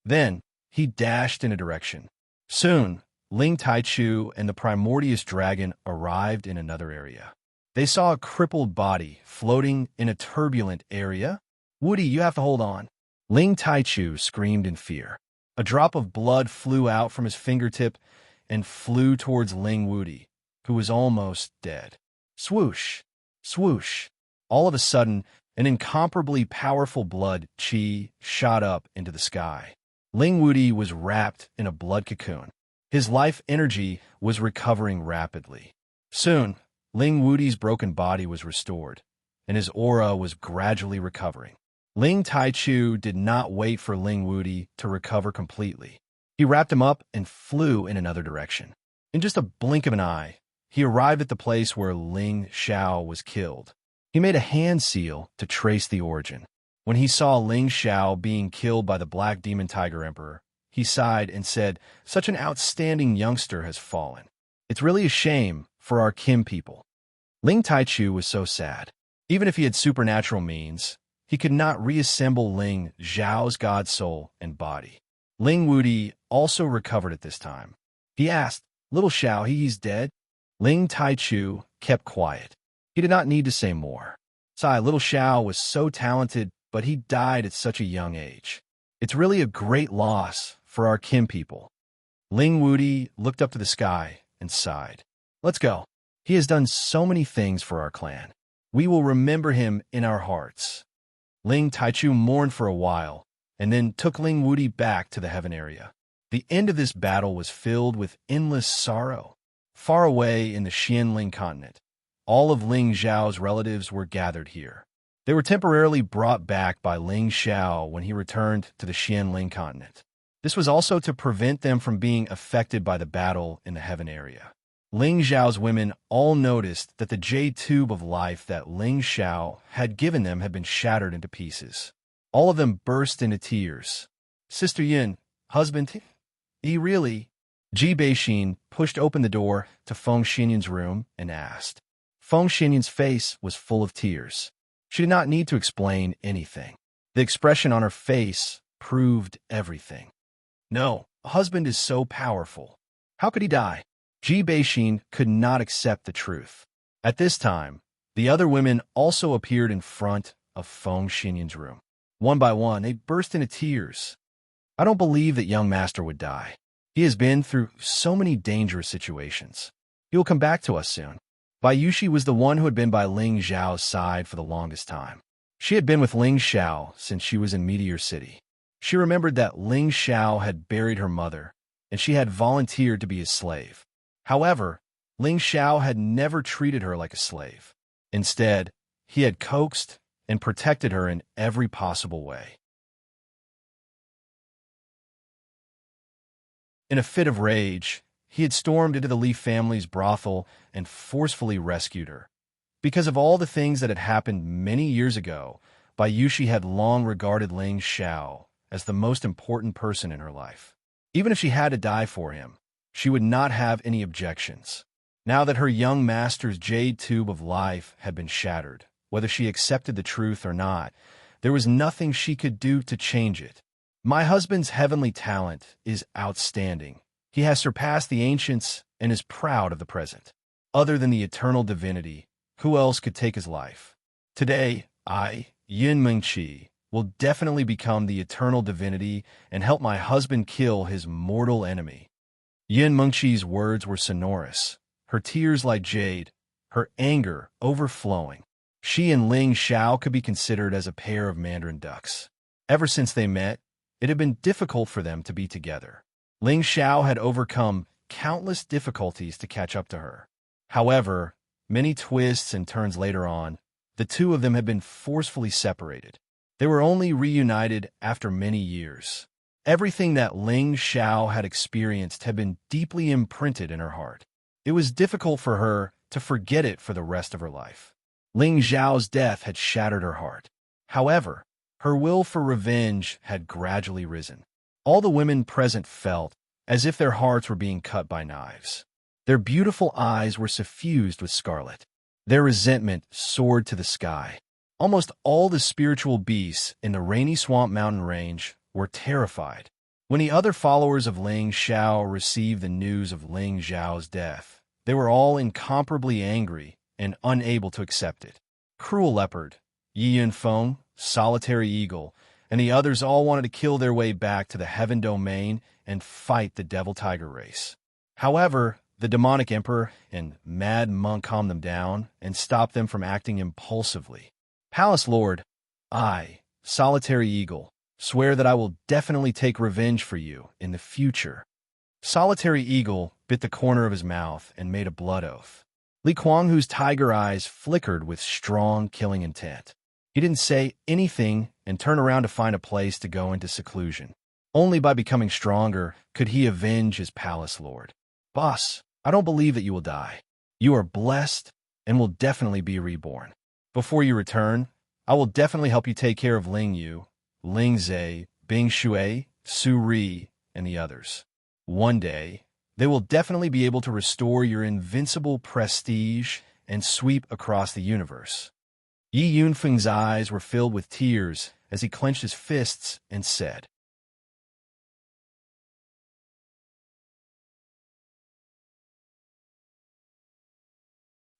Then, he dashed in a direction. Soon, Ling Taichu and the primordious dragon arrived in another area. They saw a crippled body floating in a turbulent area. Woody, you have to hold on. Ling Taichu screamed in fear. A drop of blood flew out from his fingertip and flew towards Ling Wudi, who was almost dead. Swoosh! Swoosh! All of a sudden, an incomparably powerful blood chi shot up into the sky. Ling Wudi was wrapped in a blood cocoon. His life energy was recovering rapidly. Soon, Ling Wudi's broken body was restored, and his aura was gradually recovering. Ling Taichu did not wait for Ling Wuti to recover completely. He wrapped him up and flew in another direction. In just a blink of an eye, he arrived at the place where Ling Xiao was killed. He made a hand seal to trace the origin. When he saw Ling Xiao being killed by the Black Demon Tiger Emperor, he sighed and said, "Such an outstanding youngster has fallen. It's really a shame for our Kim people." Ling Taichu was so sad. Even if he had supernatural means, he could not reassemble Ling Xiao's god soul and body. Ling Wuti also recovered at this time. He asked, "Little Xiao, he's dead?" Ling Taichu kept quiet. He did not need to say more. Sigh, little Xiao was so talented, but he died at such a young age. It's really a great loss for our Kim people. Ling Wuti looked up to the sky and sighed. Let's go. He has done so many things for our clan. We will remember him in our hearts. Ling Taichu mourned for a while, and then took Ling Wuti back to the heaven area. The end of this battle was filled with endless sorrow. Far away in the Xianling continent, all of Ling Xiao's relatives were gathered here. They were temporarily brought back by Ling Xiao when he returned to the Xianling continent. This was also to prevent them from being affected by the battle in the heaven area. Ling Xiao's women all noticed that the jade tube of life that Ling Xiao had given them had been shattered into pieces. All of them burst into tears. Sister Yin, husband, he really... Ji Beixin pushed open the door to Feng Xinyin's room and asked. Feng Xinyin's face was full of tears. She did not need to explain anything. The expression on her face proved everything. No, a husband is so powerful. How could he die? Ji Beixin could not accept the truth. At this time, the other women also appeared in front of Feng Xinyin's room. One by one, they burst into tears. I don't believe that young master would die. He has been through so many dangerous situations. He will come back to us soon. Bai Yushi was the one who had been by Ling Xiao's side for the longest time. She had been with Ling Xiao since she was in Meteor City. She remembered that Ling Xiao had buried her mother, and she had volunteered to be his slave. However, Ling Xiao had never treated her like a slave. Instead, he had coaxed and protected her in every possible way. In a fit of rage, he had stormed into the Li family's brothel and forcefully rescued her. Because of all the things that had happened many years ago, Bai Yushi had long regarded Ling Xiao as the most important person in her life. Even if she had to die for him, she would not have any objections. Now that her young master's jade tube of life had been shattered, whether she accepted the truth or not, there was nothing she could do to change it. My husband's heavenly talent is outstanding. He has surpassed the ancients and is proud of the present. Other than the eternal divinity, who else could take his life? Today, I, Yin Mengqi, will definitely become the eternal divinity and help my husband kill his mortal enemy. Yin Mengqi's words were sonorous, her tears like jade, her anger overflowing. She and Ling Xiao could be considered as a pair of Mandarin ducks. Ever since they met, it had been difficult for them to be together. Ling Xiao had overcome countless difficulties to catch up to her. However, many twists and turns later on, the two of them had been forcefully separated. They were only reunited after many years. Everything that Ling Xiao had experienced had been deeply imprinted in her heart. It was difficult for her to forget it for the rest of her life. Ling Xiao's death had shattered her heart. However, her will for revenge had gradually risen. All the women present felt as if their hearts were being cut by knives. Their beautiful eyes were suffused with scarlet. Their resentment soared to the sky. Almost all the spiritual beasts in the Rainy Swamp Mountain Range were terrified. When the other followers of Ling Xiao received the news of Ling Xiao's death, they were all incomparably angry and unable to accept it. Cruel Leopard, Yi Yunfeng, Solitary Eagle, and the others all wanted to kill their way back to the Heaven Domain and fight the Devil Tiger race. However, the Demonic Emperor and Mad Monk calmed them down and stopped them from acting impulsively. Palace Lord, I, Solitary Eagle, swear that I will definitely take revenge for you in the future. Solitary Eagle bit the corner of his mouth and made a blood oath. Li Kuanghu's tiger eyes flickered with strong killing intent. He didn't say anything and turn around to find a place to go into seclusion. Only by becoming stronger could he avenge his palace lord. Boss, I don't believe that you will die. You are blessed and will definitely be reborn. Before you return, I will definitely help you take care of Ling Yu, Ling Zhe, Bing Shui, Su Ri, and the others. One day, they will definitely be able to restore your invincible prestige and sweep across the universe. Yi Yunfeng's eyes were filled with tears as he clenched his fists and said,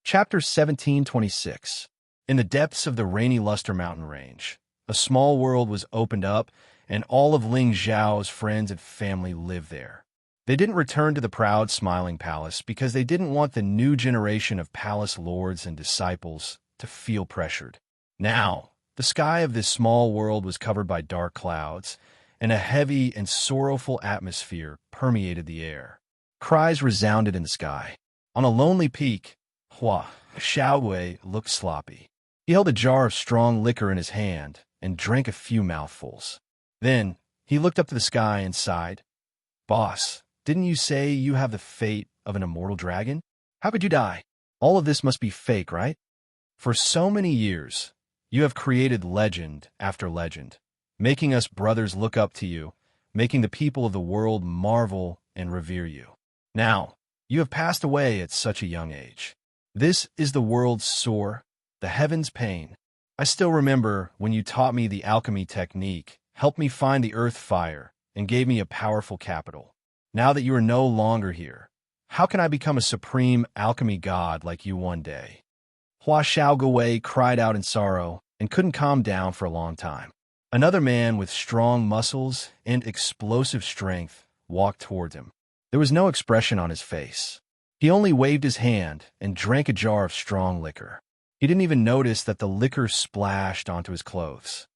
Chapter 1726. In the depths of the rainy Luster Mountain Range, a small world was opened up, and all of Ling Zhao's friends and family lived there. They didn't return to the proud, smiling palace because they didn't want the new generation of palace lords and disciples to feel pressured. Now, the sky of this small world was covered by dark clouds, and a heavy and sorrowful atmosphere permeated the air. Cries resounded in the sky. On a lonely peak, Hua Xiaowei looked sloppy. He held a jar of strong liquor in his hand and drank a few mouthfuls. Then, he looked up to the sky and sighed. Boss, didn't you say you have the fate of an immortal dragon? How could you die? All of this must be fake, right? For so many years, you have created legend after legend, making us brothers look up to you, making the people of the world marvel and revere you. Now, you have passed away at such a young age. This is the world's sore, the heaven's pain. I still remember when you taught me the alchemy technique, helped me find the earth fire, and gave me a powerful capital. Now that you are no longer here, how can I become a supreme alchemy god like you one day? Hua Xiaogui cried out in sorrow and couldn't calm down for a long time. Another man with strong muscles and explosive strength walked towards him. There was no expression on his face. He only waved his hand and drank a jar of strong liquor. He didn't even notice that the liquor splashed onto his clothes.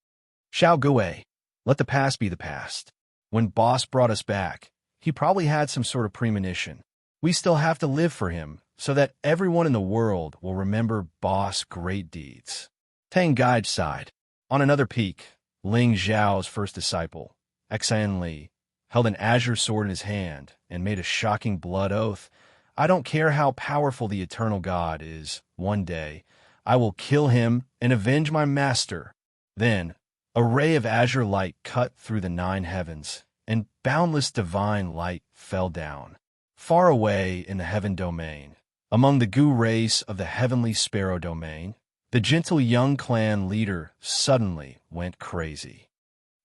Xiaogui, let the past be the past. When boss brought us back, he probably had some sort of premonition. We still have to live for him so that everyone in the world will remember boss' great deeds. Tang Gaij sighed. On another peak, Ling Zhao's first disciple, Xan Li, held an azure sword in his hand and made a shocking blood oath. I don't care how powerful the eternal God is, one day, I will kill him and avenge my master. Then, a ray of azure light cut through the 9 heavens, and boundless divine light fell down. Far away in the heaven domain, among the Gu race of the heavenly sparrow domain, the gentle young clan leader suddenly went crazy.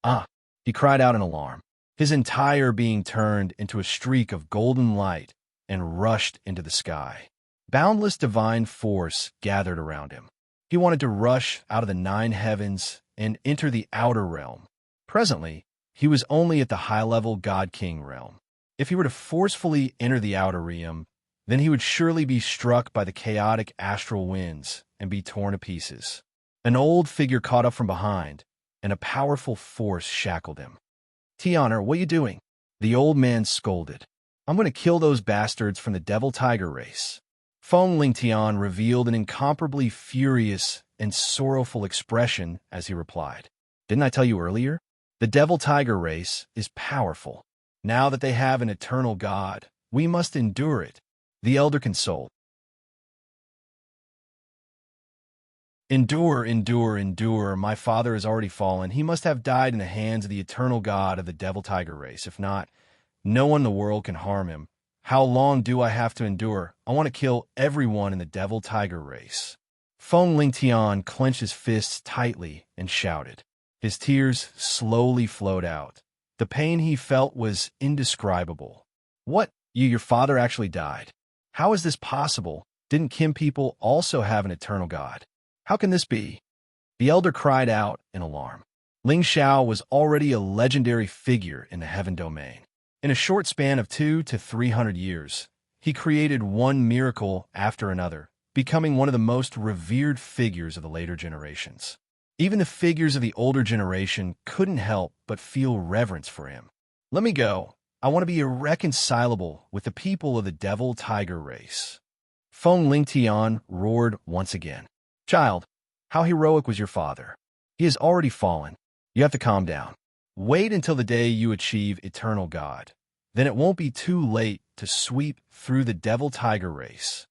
Ah! He cried out in alarm. His entire being turned into a streak of golden light and rushed into the sky. Boundless divine force gathered around him. He wanted to rush out of the 9 heavens and enter the outer realm. Presently, he was only at the high-level God-King realm. If he were to forcefully enter the outer realm, then he would surely be struck by the chaotic astral winds and be torn to pieces. An old figure caught up from behind, and a powerful force shackled him. Tianer, what are you doing? The old man scolded. I'm going to kill those bastards from the devil tiger race. Feng Lingtian revealed an incomparably furious and sorrowful expression as he replied. Didn't I tell you earlier? The devil tiger race is powerful. Now that they have an eternal God, we must endure it. The elder consoled. Endure, endure, endure. My father has already fallen. He must have died in the hands of the eternal God of the devil tiger race. If not, no one in the world can harm him. How long do I have to endure? I want to kill everyone in the devil tiger race. Feng Lingtian clenched his fists tightly and shouted. His tears slowly flowed out. The pain he felt was indescribable. What? Your father actually died? How is this possible? Didn't Kim people also have an eternal God? How can this be? The elder cried out in alarm. Ling Xiao was already a legendary figure in the heaven domain. In a short span of 200 to 300 years, he created one miracle after another, becoming one of the most revered figures of the later generations. Even the figures of the older generation couldn't help but feel reverence for him. Let me go. I want to be irreconcilable with the people of the devil tiger race. Feng Lingtian roared once again. Child, how heroic was your father? He has already fallen. You have to calm down. Wait until the day you achieve eternal God. Then it won't be too late to sweep through the devil-tiger race.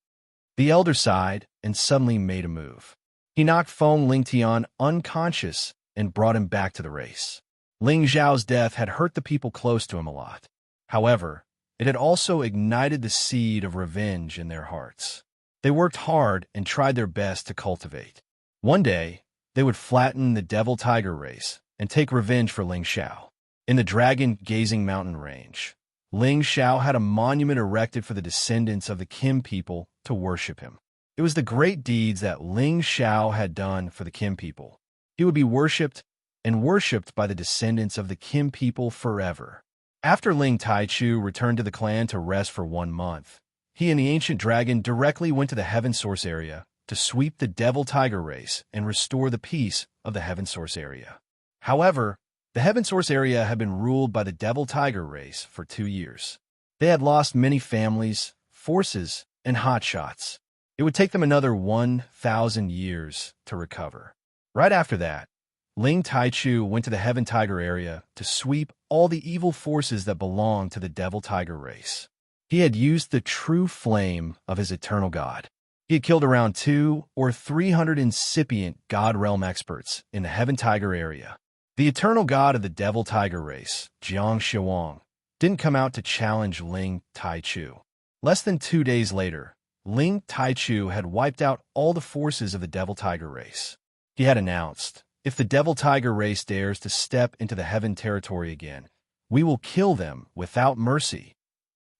The elder sighed and suddenly made a move. He knocked Feng Lingtian unconscious and brought him back to the race. Ling Zhao's death had hurt the people close to him a lot. However, it had also ignited the seed of revenge in their hearts. They worked hard and tried their best to cultivate. One day, they would flatten the devil-tiger race and take revenge for Ling Xiao. In the dragon-gazing mountain range, Ling Xiao had a monument erected for the descendants of the Kim people to worship him. It was the great deeds that Ling Xiao had done for the Kim people. He would be worshipped and worshipped by the descendants of the Kim people forever. After Ling Taichu returned to the clan to rest for 1 month, he and the ancient dragon directly went to the Heaven Source area to sweep the devil-tiger race and restore the peace of the Heaven Source area. However, the Heaven Source area had been ruled by the devil-tiger race for 2 years. They had lost many families, forces, and hotshots. It would take them another 1,000 years to recover. Right after that, Ling Taichu went to the Heaven Tiger area to sweep all the evil forces that belonged to the Devil Tiger race. He had used the true flame of his eternal God. He had killed around 200 or 300 incipient God Realm experts in the Heaven Tiger area. The eternal god of the Devil Tiger race, Jiang Xiuang, didn't come out to challenge Ling Taichu. Less than 2 days later, Ling Taichu had wiped out all the forces of the Devil Tiger race. He had announced, "If the Devil Tiger race dares to step into the Heaven territory again, we will kill them without mercy."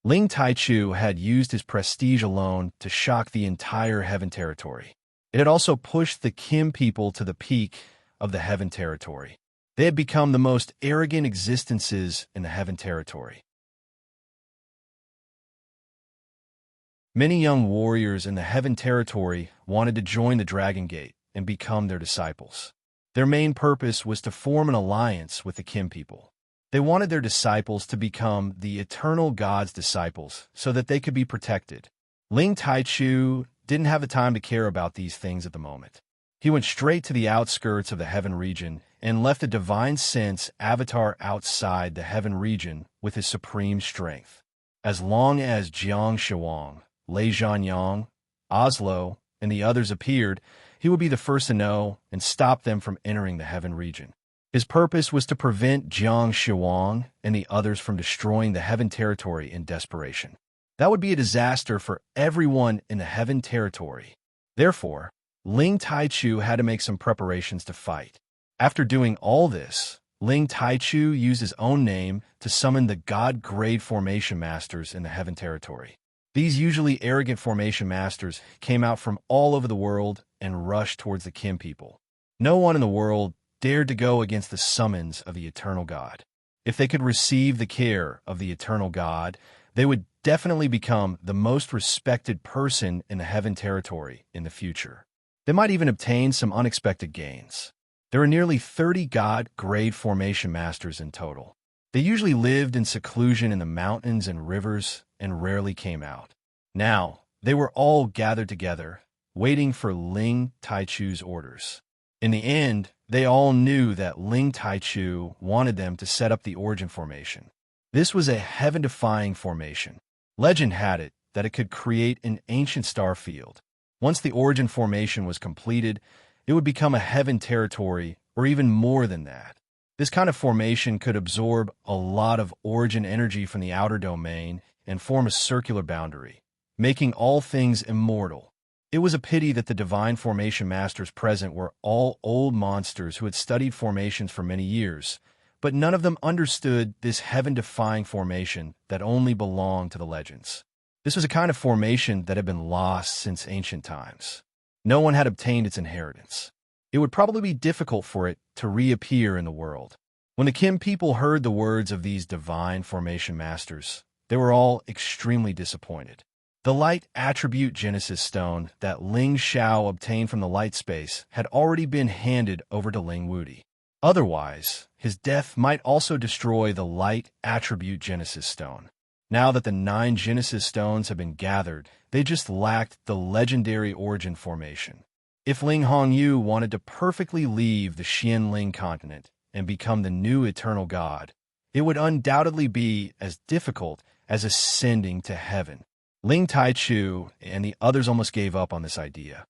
Ling Taichu had used his prestige alone to shock the entire Heaven territory. It had also pushed the Kim people to the peak of the Heaven territory. They had become the most arrogant existences in the Heaven territory. Many young warriors in the Heaven territory wanted to join the Dragon Gate and become their disciples. Their main purpose was to form an alliance with the Kim people. They wanted their disciples to become the eternal God's disciples so that they could be protected. Ling Taichu didn't have the time to care about these things at the moment. He went straight to the outskirts of the Heaven region and left a divine sense avatar outside the Heaven region with his supreme strength. As long as Jiang Xiuang, Lei Zhanyang, Oslo, and the others appeared, he would be the first to know and stop them from entering the Heaven region. His purpose was to prevent Jiang Xiuang and the others from destroying the Heaven territory in desperation. That would be a disaster for everyone in the Heaven territory. Therefore, Ling Taichu had to make some preparations to fight. After doing all this, Ling Taichu used his own name to summon the God-grade formation masters in the Heaven territory. These usually arrogant formation masters came out from all over the world and rushed towards the Kim people. No one in the world dared to go against the summons of the eternal God. If they could receive the care of the eternal God, they would definitely become the most respected person in the Heaven territory in the future. They might even obtain some unexpected gains. There are nearly 30 God-grade formation masters in total. They usually lived in seclusion in the mountains and rivers and rarely came out. Now, they were all gathered together, waiting for Ling Taichu's orders. In the end, they all knew that Ling Taichu wanted them to set up the origin formation. This was a heaven-defying formation. Legend had it that it could create an ancient star field. Once the origin formation was completed, it would become a Heaven territory or even more than that. This kind of formation could absorb a lot of origin energy from the outer domain and form a circular boundary, making all things immortal. It was a pity that the divine formation masters present were all old monsters who had studied formations for many years, but none of them understood this heaven-defying formation that only belonged to the legends. This was a kind of formation that had been lost since ancient times. No one had obtained its inheritance. It would probably be difficult for it to reappear in the world. When the Kim people heard the words of these divine formation masters, they were all extremely disappointed. The light attribute Genesis stone that Ling Xiao obtained from the light space had already been handed over to Ling Wudi. Otherwise, his death might also destroy the light attribute Genesis stone. Now that the 9 Genesis stones have been gathered, they just lacked the legendary origin formation. If Ling Hongyu wanted to perfectly leave the Xianling continent and become the new eternal god, it would undoubtedly be as difficult as ascending to heaven. Ling Taichu and the others almost gave up on this idea.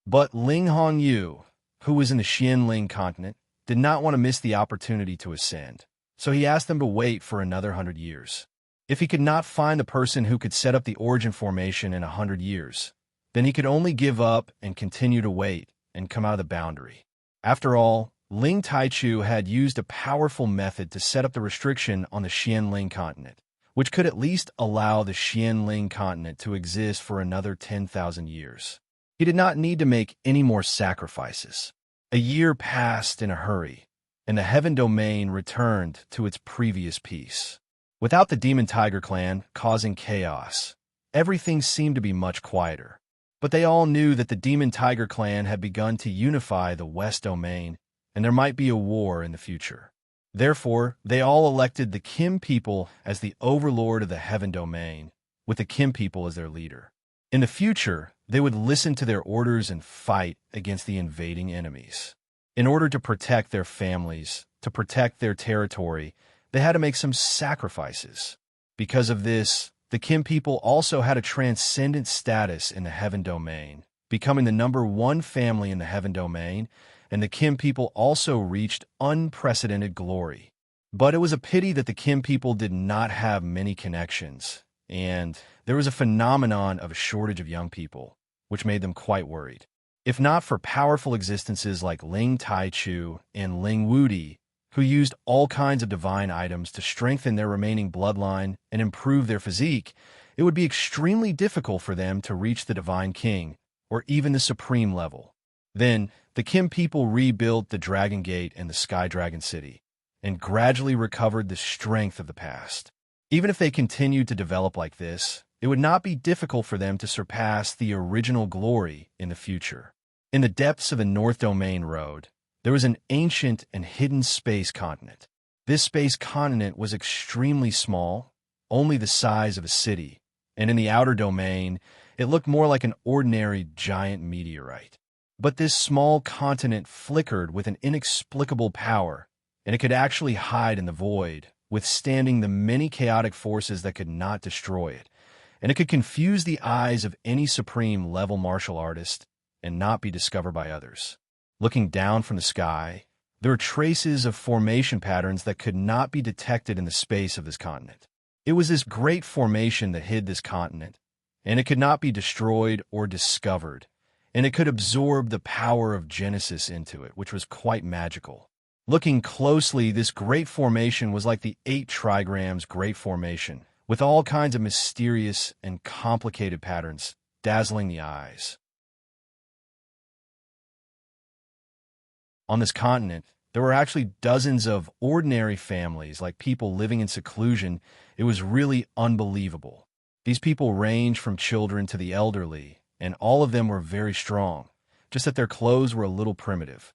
But Ling Hongyu, who was in the Xianling continent, did not want to miss the opportunity to ascend, so he asked them to wait for another 100 years. If he could not find the person who could set up the origin formation in 100 years, then he could only give up and continue to wait and come out of the boundary. After all, Ling Taichu had used a powerful method to set up the restriction on the Xianling continent, which could at least allow the Xianling continent to exist for another 10,000 years. He did not need to make any more sacrifices. A year passed in a hurry, and the Heaven Domain returned to its previous peace. Without the Demon Tiger clan causing chaos, everything seemed to be much quieter. But they all knew that the Demon Tiger clan had begun to unify the West Domain, and there might be a war in the future. Therefore, they all elected the Kim people as the overlord of the Heaven Domain, with the Kim people as their leader. In the future, they would listen to their orders and fight against the invading enemies. In order to protect their families, to protect their territory, they had to make some sacrifices. Because of this, the Kim people also had a transcendent status in the Heaven Domain, becoming the #1 family in the Heaven Domain, and the Kim people also reached unprecedented glory. But it was a pity that the Kim people did not have many connections, and there was a phenomenon of a shortage of young people, which made them quite worried. If not for powerful existences like Ling Taichu and Ling Wudi, who used all kinds of divine items to strengthen their remaining bloodline and improve their physique, it would be extremely difficult for them to reach the Divine King, or even the Supreme level. Then, the Kim people rebuilt the Dragon Gate and the Sky Dragon City, and gradually recovered the strength of the past. Even if they continued to develop like this, it would not be difficult for them to surpass the original glory in the future. In the depths of the North Domain Road, there was an ancient and hidden space continent. This space continent was extremely small, only the size of a city, and in the outer domain, it looked more like an ordinary giant meteorite. But this small continent flickered with an inexplicable power, and it could actually hide in the void, withstanding the many chaotic forces that could not destroy it, and it could confuse the eyes of any supreme-level martial artist and not be discovered by others. Looking down from the sky, there were traces of formation patterns that could not be detected in the space of this continent. It was this great formation that hid this continent, and it could not be destroyed or discovered, and it could absorb the power of Genesis into it, which was quite magical. Looking closely, this great formation was like the 8 trigrams great formation, with all kinds of mysterious and complicated patterns, dazzling the eyes. On this continent, there were actually dozens of ordinary families, like people living in seclusion. It was really unbelievable. These people ranged from children to the elderly, and all of them were very strong, just that their clothes were a little primitive.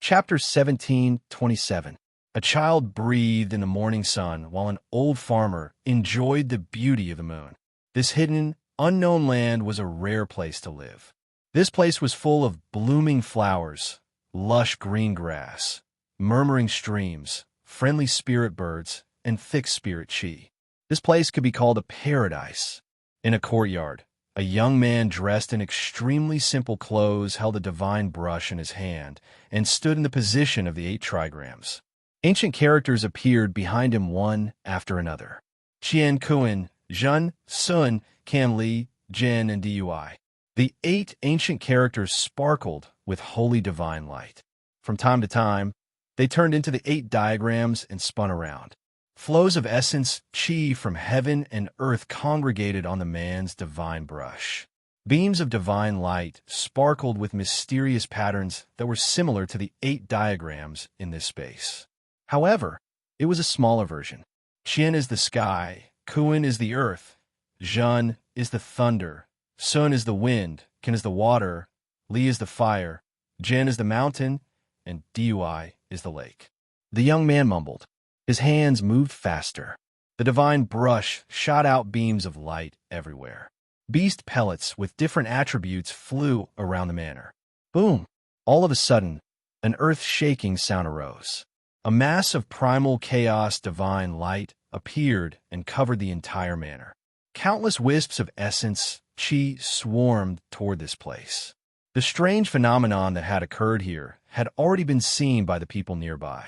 Chapter 17:27. A child breathed in the morning sun while an old farmer enjoyed the beauty of the moon. This hidden, unknown land was a rare place to live. This place was full of blooming flowers, lush green grass, murmuring streams, friendly spirit birds, and thick spirit chi. This place could be called a paradise. In a courtyard, a young man dressed in extremely simple clothes held a divine brush in his hand and stood in the position of the 8 trigrams. Ancient characters appeared behind him one after another. Qian Kuan, Zhen, Sun, Kan Li, Jin, and Dui. The 8 ancient characters sparkled with holy divine light. From time to time, they turned into the 8 diagrams and spun around. Flows of essence, chi from heaven and earth congregated on the man's divine brush. Beams of divine light sparkled with mysterious patterns that were similar to the 8 diagrams in this space. However, it was a smaller version. Qian is the sky, Kuan is the earth, Zhen is the thunder, Sun is the wind, Kan is the water, Li is the fire, Jin is the mountain, and Dui is the lake. The young man mumbled. His hands moved faster. The divine brush shot out beams of light everywhere. Beast pellets with different attributes flew around the manor. Boom! All of a sudden, an earth-shaking sound arose. A mass of primal chaos divine light appeared and covered the entire manor. Countless wisps of essence, chi, swarmed toward this place. The strange phenomenon that had occurred here had already been seen by the people nearby.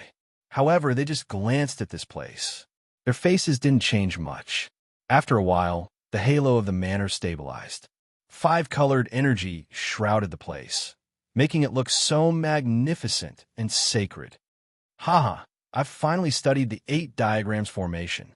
However, they just glanced at this place. Their faces didn't change much. After a while, the halo of the manor stabilized. Five-colored energy shrouded the place, making it look so magnificent and sacred. Haha, I've finally studied the 8 diagrams formation.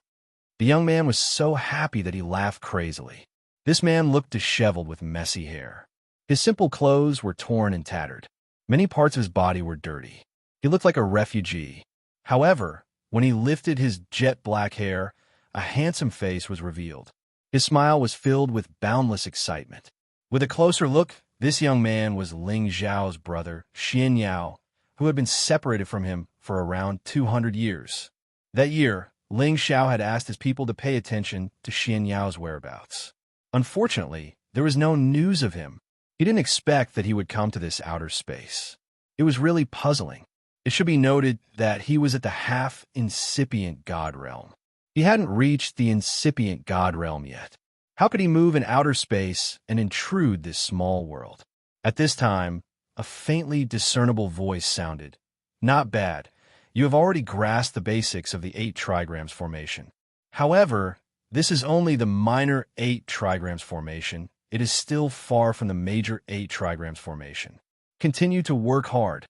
The young man was so happy that he laughed crazily. This man looked disheveled with messy hair. His simple clothes were torn and tattered. Many parts of his body were dirty. He looked like a refugee. However, when he lifted his jet-black hair, a handsome face was revealed. His smile was filled with boundless excitement. With a closer look, this young man was Ling Zhao's brother, Xian Yao, who had been separated from him for around 200 years. That year, Ling Zhao had asked his people to pay attention to Xian Yao's whereabouts. Unfortunately, there was no news of him. He didn't expect that he would come to this outer space. It was really puzzling. It should be noted that he was at the half-incipient God realm. He hadn't reached the incipient God realm yet. How could he move in outer space and intrude this small world? At this time, a faintly discernible voice sounded. Not bad. You have already grasped the basics of the 8 trigrams formation. However, this is only the minor 8 trigrams formation. It is still far from the major 8 trigrams formation. Continue to work hard.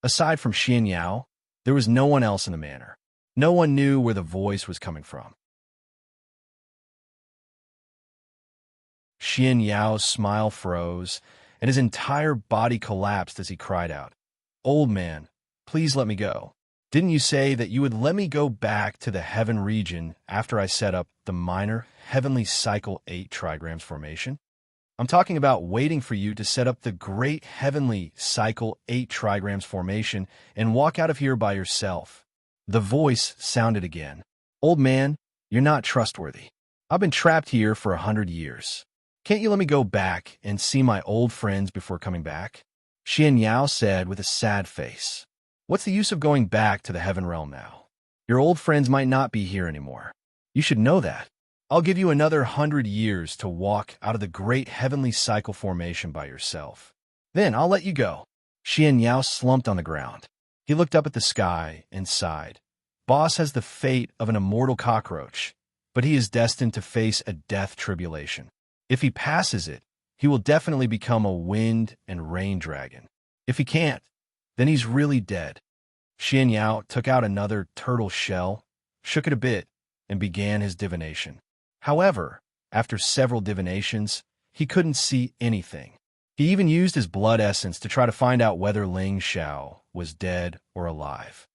Aside from Xian Yao, there was no one else in the manor. No one knew where the voice was coming from. Xian Yao's smile froze, and his entire body collapsed as he cried out, "Old man, please let me go. Didn't you say that you would let me go back to the heaven region after I set up the minor heavenly cycle 8 trigrams formation? I'm talking about waiting for you to set up the great heavenly cycle 8 trigrams formation and walk out of here by yourself." The voice sounded again. "Old man, you're not trustworthy. I've been trapped here for 100 years. Can't you let me go back and see my old friends before coming back?" Xian Yao said with a sad face. "What's the use of going back to the heaven realm now? Your old friends might not be here anymore. You should know that. I'll give you another 100 years to walk out of the great heavenly cycle formation by yourself. Then I'll let you go." Xian Yao slumped on the ground. He looked up at the sky and sighed. Boss has the fate of an immortal cockroach, but he is destined to face a death tribulation. If he passes it, he will definitely become a wind and rain dragon. If he can't, then he's really dead. Xian Yao took out another turtle shell, shook it a bit, and began his divination. However, after several divinations, he couldn't see anything. He even used his blood essence to try to find out whether Ling Zhao was dead or alive.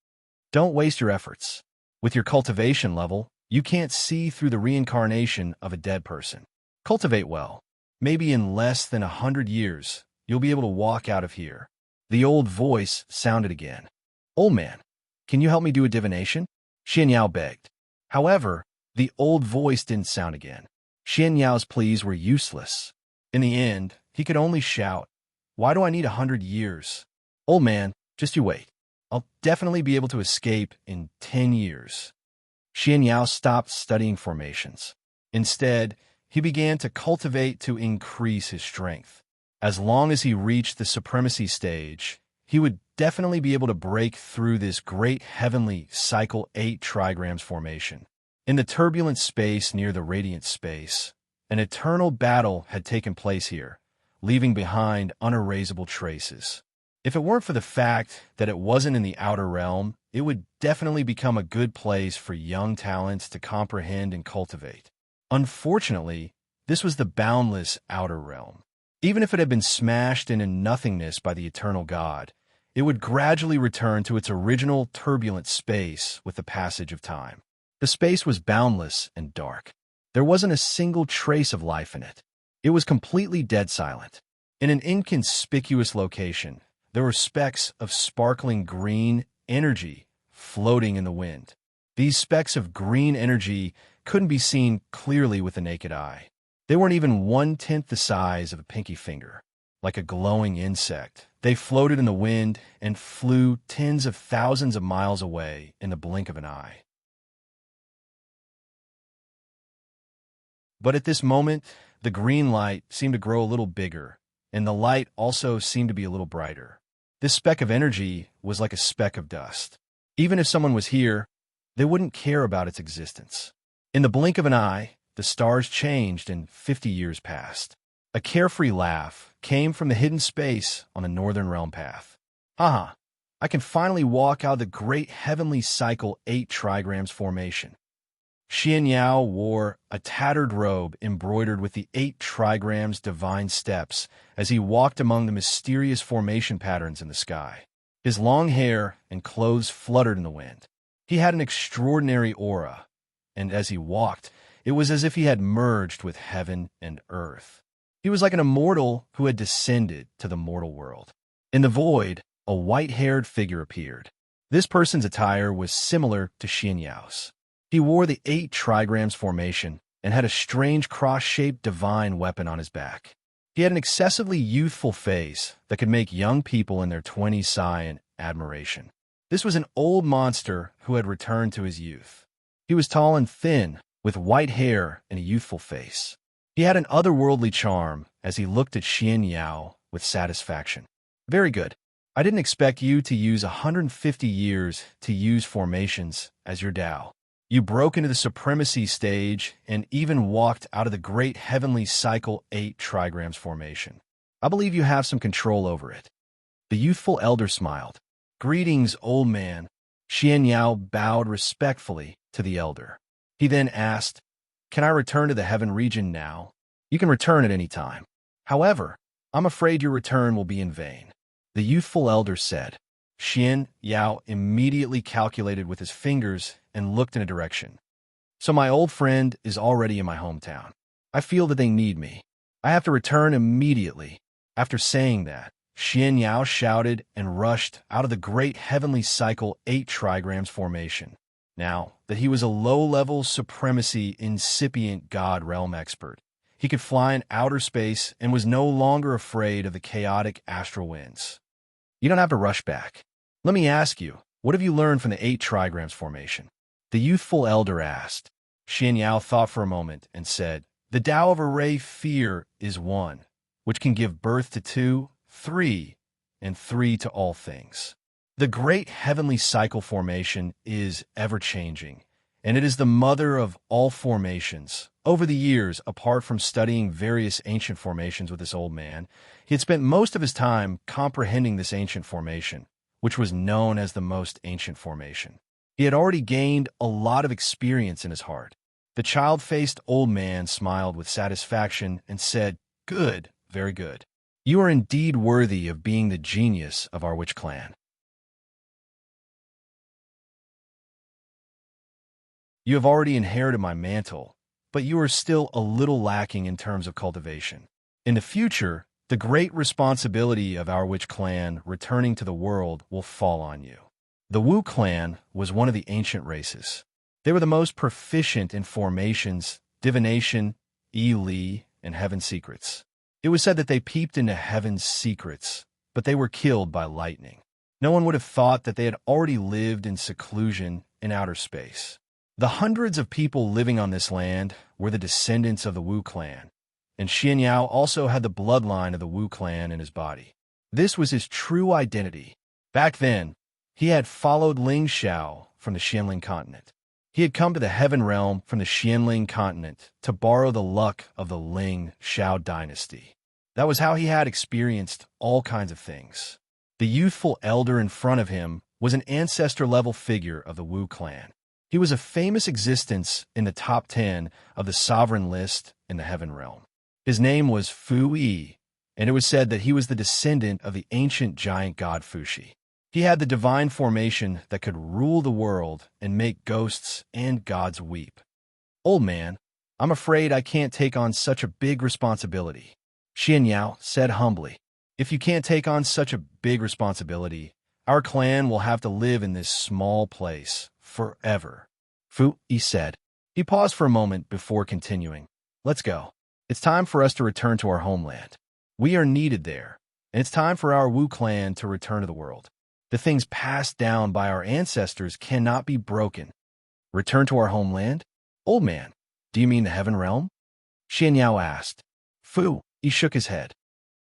Don't waste your efforts. With your cultivation level, you can't see through the reincarnation of a dead person. Cultivate well. Maybe in less than 100 years, you'll be able to walk out of here. The old voice sounded again. "Old man, can you help me do a divination?" Xian Yao begged. However, the old voice didn't sound again. Xian Yao's pleas were useless. In the end, he could only shout, "Why do I need 100 years? Old man, just you wait. I'll definitely be able to escape in 10 years. Xian Yao stopped studying formations. Instead, he began to cultivate to increase his strength. As long as he reached the supremacy stage, he would definitely be able to break through this great heavenly cycle 8 trigrams formation. In the turbulent space near the radiant space, an eternal battle had taken place here, leaving behind unerasable traces. If it weren't for the fact that it wasn't in the outer realm, it would definitely become a good place for young talents to comprehend and cultivate. Unfortunately, this was the boundless outer realm. Even if it had been smashed into nothingness by the eternal God, it would gradually return to its original turbulent space with the passage of time. The space was boundless and dark. There wasn't a single trace of life in it. It was completely dead silent. In an inconspicuous location, there were specks of sparkling green energy floating in the wind. These specks of green energy couldn't be seen clearly with the naked eye. They weren't even 1/10 the size of a pinky finger. Like a glowing insect, they floated in the wind and flew tens of thousands of miles away in the blink of an eye. But at this moment, the green light seemed to grow a little bigger, and the light also seemed to be a little brighter. This speck of energy was like a speck of dust. Even if someone was here, they wouldn't care about its existence. In the blink of an eye, the stars changed and 50 years passed. A carefree laugh came from the hidden space on the northern realm path. Haha, I can finally walk out of the great heavenly cycle 8 trigrams formation. Xian Yao wore a tattered robe embroidered with the 8 trigrams divine steps as he walked among the mysterious formation patterns in the sky. His long hair and clothes fluttered in the wind. He had an extraordinary aura, and as he walked, it was as if he had merged with heaven and earth. He was like an immortal who had descended to the mortal world. In the void, a white-haired figure appeared. This person's attire was similar to Xian Yao's. He wore the 8 trigrams formation and had a strange cross-shaped divine weapon on his back. He had an excessively youthful face that could make young people in their 20s sigh in admiration. This was an old monster who had returned to his youth. He was tall and thin, with white hair and a youthful face. He had an otherworldly charm as he looked at Xian Yao with satisfaction. Very good. I didn't expect you to use 150 years to use formations as your Tao. You broke into the supremacy stage and even walked out of the great heavenly cycle 8 trigrams formation. I believe you have some control over it. The youthful elder smiled. Greetings, old man. Xian Yao bowed respectfully to the elder. He then asked, Can I return to the heaven region now? You can return at any time. However, I'm afraid your return will be in vain. The youthful elder said. Xian Yao immediately calculated with his fingers and looked in a direction. So my old friend is already in my hometown. I feel that they need me. I have to return immediately. After saying that, Xian Yao shouted and rushed out of the great heavenly cycle 8 trigrams formation. Now that he was a low-level supremacy incipient god realm expert, he could fly in outer space and was no longer afraid of the chaotic astral winds. You don't have to rush back. Let me ask you, what have you learned from the 8 trigrams formation? The youthful elder asked. Xian Yao thought for a moment and said, The Tao of array fear is 1, which can give birth to 2, 3, and 3 to all things. The great heavenly cycle formation is ever-changing, and it is the mother of all formations. Over the years, apart from studying various ancient formations with this old man, he had spent most of his time comprehending this ancient formation, which was known as the most ancient formation. He had already gained a lot of experience in his heart. The child-faced old man smiled with satisfaction and said, Good, very good. You are indeed worthy of being the genius of our witch clan. You have already inherited my mantle, but you are still a little lacking in terms of cultivation. In the future, the great responsibility of our witch clan returning to the world will fall on you. The Wu clan was one of the ancient races. They were the most proficient in formations, divination, Li, and heaven secrets. It was said that they peeped into heaven's secrets, but they were killed by lightning. No one would have thought that they had already lived in seclusion in outer space. The hundreds of people living on this land were the descendants of the Wu clan, and Xian Yao also had the bloodline of the Wu clan in his body. This was his true identity. Back then, he had followed Ling Xiao from the Xianling continent. He had come to the heaven realm from the Xianling continent to borrow the luck of the Ling Xiao dynasty. That was how he had experienced all kinds of things. The youthful elder in front of him was an ancestor-level figure of the Wu clan. He was a famous existence in the top 10 of the sovereign list in the heaven realm. His name was Fu Yi, and it was said that he was the descendant of the ancient giant god Fuxi. He had the divine formation that could rule the world and make ghosts and gods weep. Old man, I'm afraid I can't take on such a big responsibility. Xian Yao said humbly. If you can't take on such a big responsibility, Our clan will have to live in this small place forever. Fu Yi said. He paused for a moment before continuing. Let's go. It's time for us to return to our homeland. We are needed there, and it's time for our Wu clan to return to the world. The things passed down by our ancestors cannot be broken. Return to our homeland? Old man, do you mean the Heaven Realm? Xian Yao asked. Fu Yi shook his head.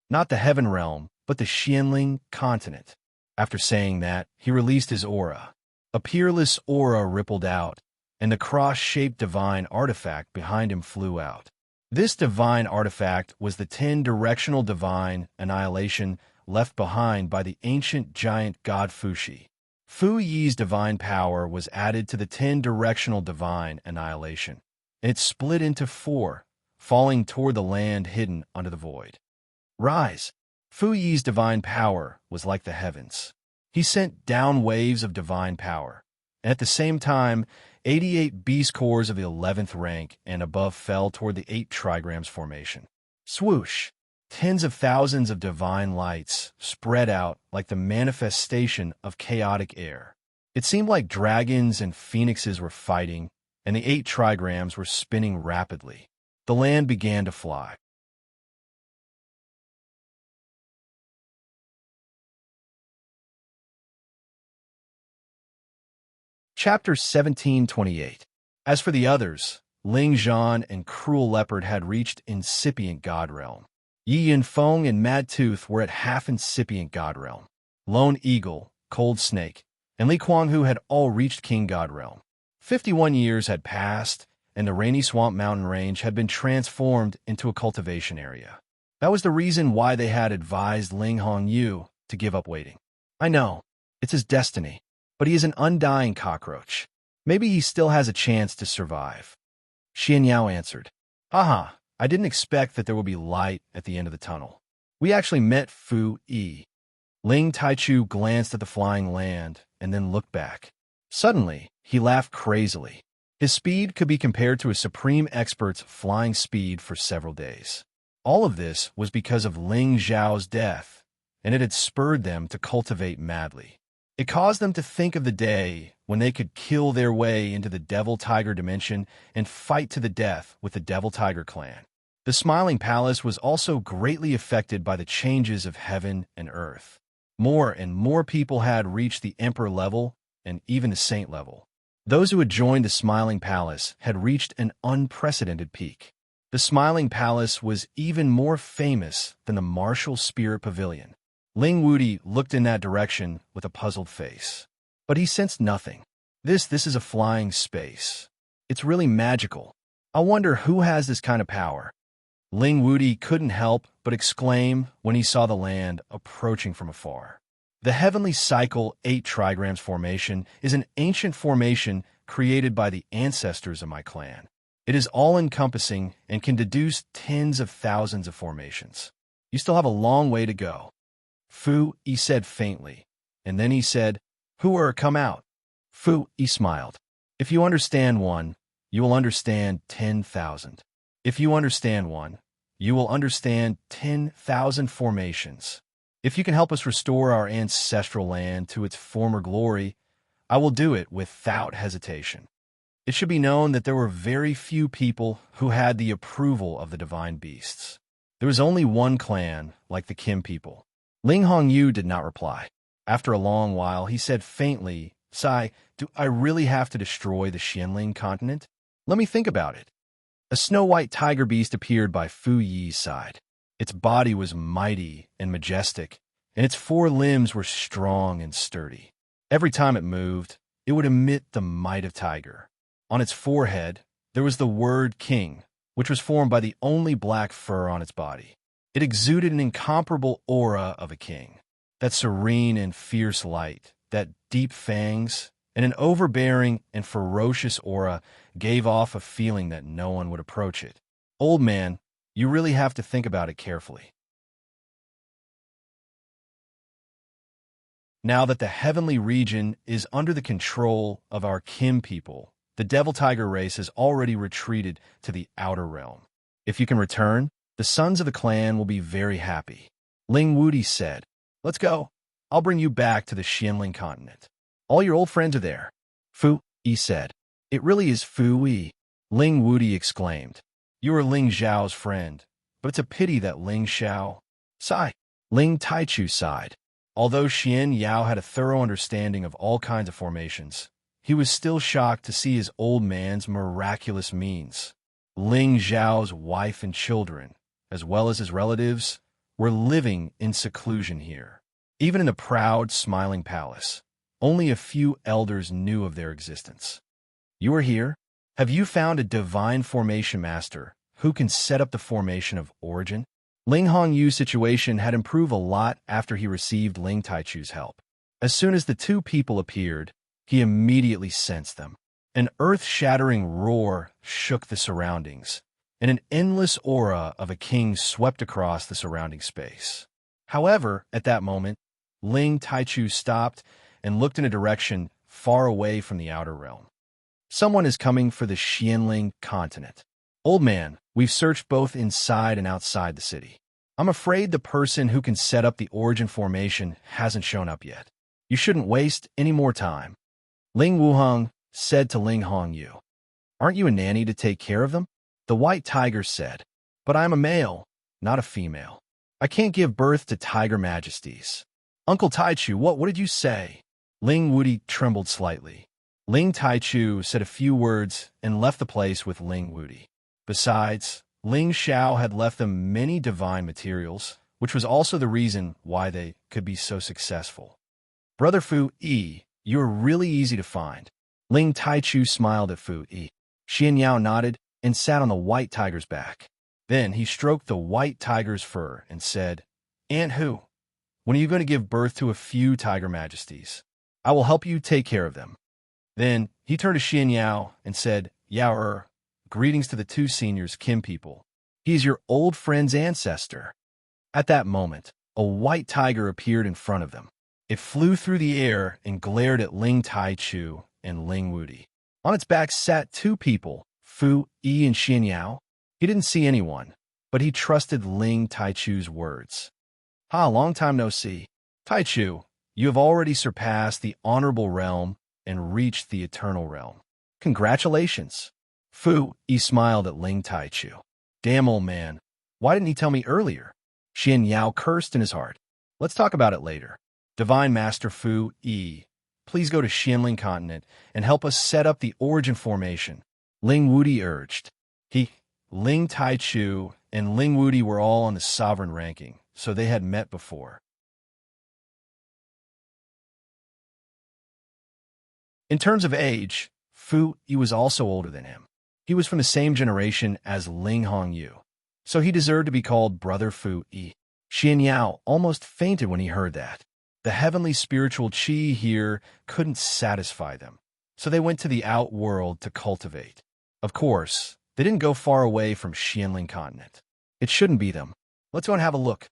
Not the Heaven Realm, but the Xianling continent. After saying that, he released his aura. A peerless aura rippled out, and the cross-shaped divine artifact behind him flew out. This divine artifact was the 10-directional divine annihilation left behind by the ancient giant god Fuxi. Fu Yi's divine power was added to the 10-directional divine annihilation, and it split into 4, falling toward the land hidden under the void. Rise! Fu Yi's divine power was like the heavens. He sent down waves of divine power, and at the same time, 88 beast cores of the 11th rank and above fell toward the 8 trigrams formation. Swoosh! Tens of thousands of divine lights spread out like the manifestation of chaotic air. It seemed like dragons and phoenixes were fighting, and the 8 trigrams were spinning rapidly. The land began to fly. Chapter 1728. As for the others, Ling Zhan and Cruel Leopard had reached incipient God Realm. Yi Yinfeng and Mad Tooth were at half-incipient God Realm. Lone Eagle, Cold Snake, and Li Kuanghu had all reached King God Realm. 51 years had passed, and the Rainy Swamp Mountain Range had been transformed into a cultivation area. That was the reason why they had advised Ling Hongyu to give up waiting. I know, it's his destiny, but he is an undying cockroach. Maybe he still has a chance to survive. Xian Yao answered. Aha, I didn't expect that there would be light at the end of the tunnel. We actually met Fu Yi. Ling Taichu glanced at the flying land and then looked back. Suddenly, he laughed crazily. His speed could be compared to a supreme expert's flying speed for several days. All of this was because of Ling Zhao's death, and it had spurred them to cultivate madly. It caused them to think of the day when they could kill their way into the Devil Tiger dimension and fight to the death with the Devil Tiger clan. The Smiling Palace was also greatly affected by the changes of heaven and earth. More and more people had reached the Emperor level and even the Saint level. Those who had joined the Smiling Palace had reached an unprecedented peak. The Smiling Palace was even more famous than the Martial Spirit Pavilion. Ling Wudi looked in that direction with a puzzled face. But he sensed nothing. This is a flying space. It's really magical. I wonder who has this kind of power. Ling Wudi couldn't help but exclaim when he saw the land approaching from afar. The Heavenly Cycle 8 Trigrams formation is an ancient formation created by the ancestors of my clan. It is all-encompassing and can deduce tens of thousands of formations. You still have a long way to go. Fu Yi said faintly, and then he said, come out. Fu Yi smiled. If you understand one, you will understand 10,000. If you understand one, you will understand 10,000 formations. If you can help us restore our ancestral land to its former glory, I will do it without hesitation. It should be known that there were very few people who had the approval of the divine beasts. There was only one clan, like the Kim people. Ling Hongyu did not reply. After a long while, he said faintly, Sai, do I really have to destroy the Xianling continent? Let me think about it. A snow-white tiger beast appeared by Fu Yi's side. Its body was mighty and majestic, and its 4 limbs were strong and sturdy. Every time it moved, it would emit the might of tiger. On its forehead, there was the word king, which was formed by the only black fur on its body. It exuded an incomparable aura of a king. That serene and fierce light, that deep fangs, and an overbearing and ferocious aura gave off a feeling that no one would approach it. Old man, you really have to think about it carefully. Now that the heavenly region is under the control of our Kim people, the Devil Tiger race has already retreated to the outer realm. If you can return, the sons of the clan will be very happy. Ling Wudi said, Let's go. I'll bring you back to the Xianling continent. All your old friends are there. Fu Yi said. It really is Fu Yi, Ling Wudi exclaimed. You are Ling Zhao's friend, but it's a pity that Ling Xiao. Sigh. Ling Taichu sighed. Although Xian Yao had a thorough understanding of all kinds of formations, he was still shocked to see his old man's miraculous means. Ling Zhao's wife and children, as well as his relatives, were living in seclusion here. Even in a proud, smiling palace, only a few elders knew of their existence. You are here? Have you found a divine formation master who can set up the formation of origin? Ling Hongyu's situation had improved a lot after he received Ling Taichu's help. As soon as the two people appeared, he immediately sensed them. An earth-shattering roar shook the surroundings, and an endless aura of a king swept across the surrounding space. However, at that moment, Ling Taichu stopped and looked in a direction far away from the outer realm. Someone is coming for the Xianling continent. Old man, we've searched both inside and outside the city. I'm afraid the person who can set up the origin formation hasn't shown up yet. You shouldn't waste any more time. Ling Wuheng said to Ling Hongyu. Aren't you a nanny to take care of them? The white tiger said. But I'm a male, not a female. I can't give birth to tiger majesties. Uncle Taichu, what did you say? Ling Wudi trembled slightly. Ling Taichu said a few words and left the place with Ling Wudi. Besides, Ling Xiao had left them many divine materials, which was also the reason why they could be so successful. Brother Fu Yi, you are really easy to find. Ling Taichu smiled at Fu Yi. Xian Yao nodded and sat on the white tiger's back. Then he stroked the white tiger's fur and said, Aunt Hu, when are you going to give birth to a few tiger majesties? I will help you take care of them. Then he turned to Xian Yao and said, Yao greetings to the two seniors, Kim people. He is your old friend's ancestor. At that moment, a white tiger appeared in front of them. It flew through the air and glared at Ling Taichu and Ling Wudi. On its back sat two people, Fu Yi and Xian Yao. He didn't see anyone, but he trusted Ling Taichu's words. Long time no see. Taichu, you have already surpassed the honorable realm and reached the eternal realm. Congratulations. Fu Yi smiled at Ling Taichu. Damn, old man, why didn't he tell me earlier? Xian Yao cursed in his heart. Let's talk about it later. Divine Master Fu Yi, please go to Xianling continent and help us set up the origin formation. Ling Wudi urged. Ling Taichu and Ling Wudi were all on the sovereign ranking, so they had met before. In terms of age, Fu Yi was also older than him. He was from the same generation as Ling Hongyu, so he deserved to be called Brother Fu Yi. Xian Yao almost fainted when he heard that. The heavenly spiritual qi here couldn't satisfy them, so they went to the outworld to cultivate. Of course, they didn't go far away from Xianling continent. It shouldn't be them. Let's go and have a look.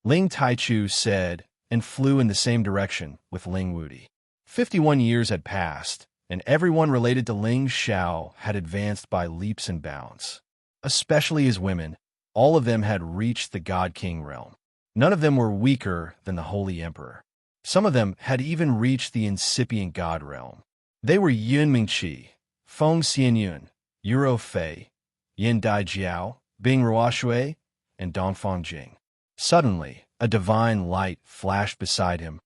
Ling Taichu said and flew in the same direction with Ling Wudi. 51 years had passed, and everyone related to Ling Xiao had advanced by leaps and bounds. Especially his women, all of them had reached the God King realm. None of them were weaker than the Holy Emperor. Some of them had even reached the incipient God realm. They were Yun Mingqi, Feng Xianyun, Yuro Fei, Yin Dai Jiao, Bing Ruoshui, and Dongfang Jing. Suddenly, a divine light flashed beside him,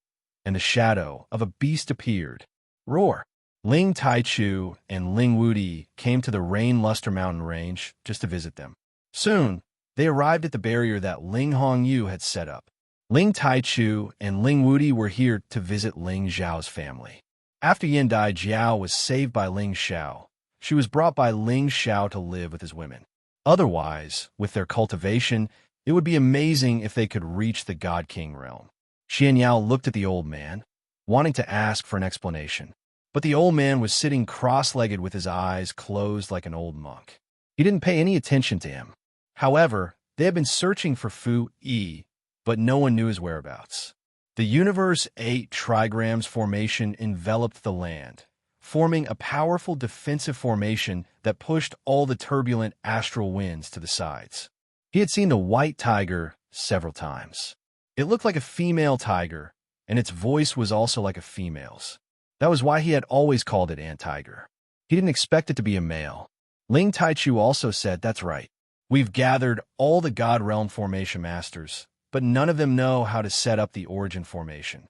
and the shadow of a beast appeared. Roar! Ling Taichu and Ling Wudi came to the Rain Luster Mountain range just to visit them. Soon, they arrived at the barrier that Ling Hongyu had set up. Ling Taichu and Ling Wudi were here to visit Ling Zhao's family. After Yin Dai Jiao was saved by Ling Xiao, she was brought by Ling Xiao to live with his women. Otherwise, with their cultivation, it would be amazing if they could reach the God King realm. Xian Yao looked at the old man, wanting to ask for an explanation. But the old man was sitting cross-legged with his eyes closed like an old monk. He didn't pay any attention to him. However, they had been searching for Fu Yi, but no one knew his whereabouts. The Universe 8 trigrams formation enveloped the land, forming a powerful defensive formation that pushed all the turbulent astral winds to the sides. He had seen the white tiger several times. It looked like a female tiger, and its voice was also like a female's. That was why he had always called it Ant-Tiger. He didn't expect it to be a male. Ling Taichu also said, "That's right. We've gathered all the God Realm Formation Masters, but none of them know how to set up the Origin Formation."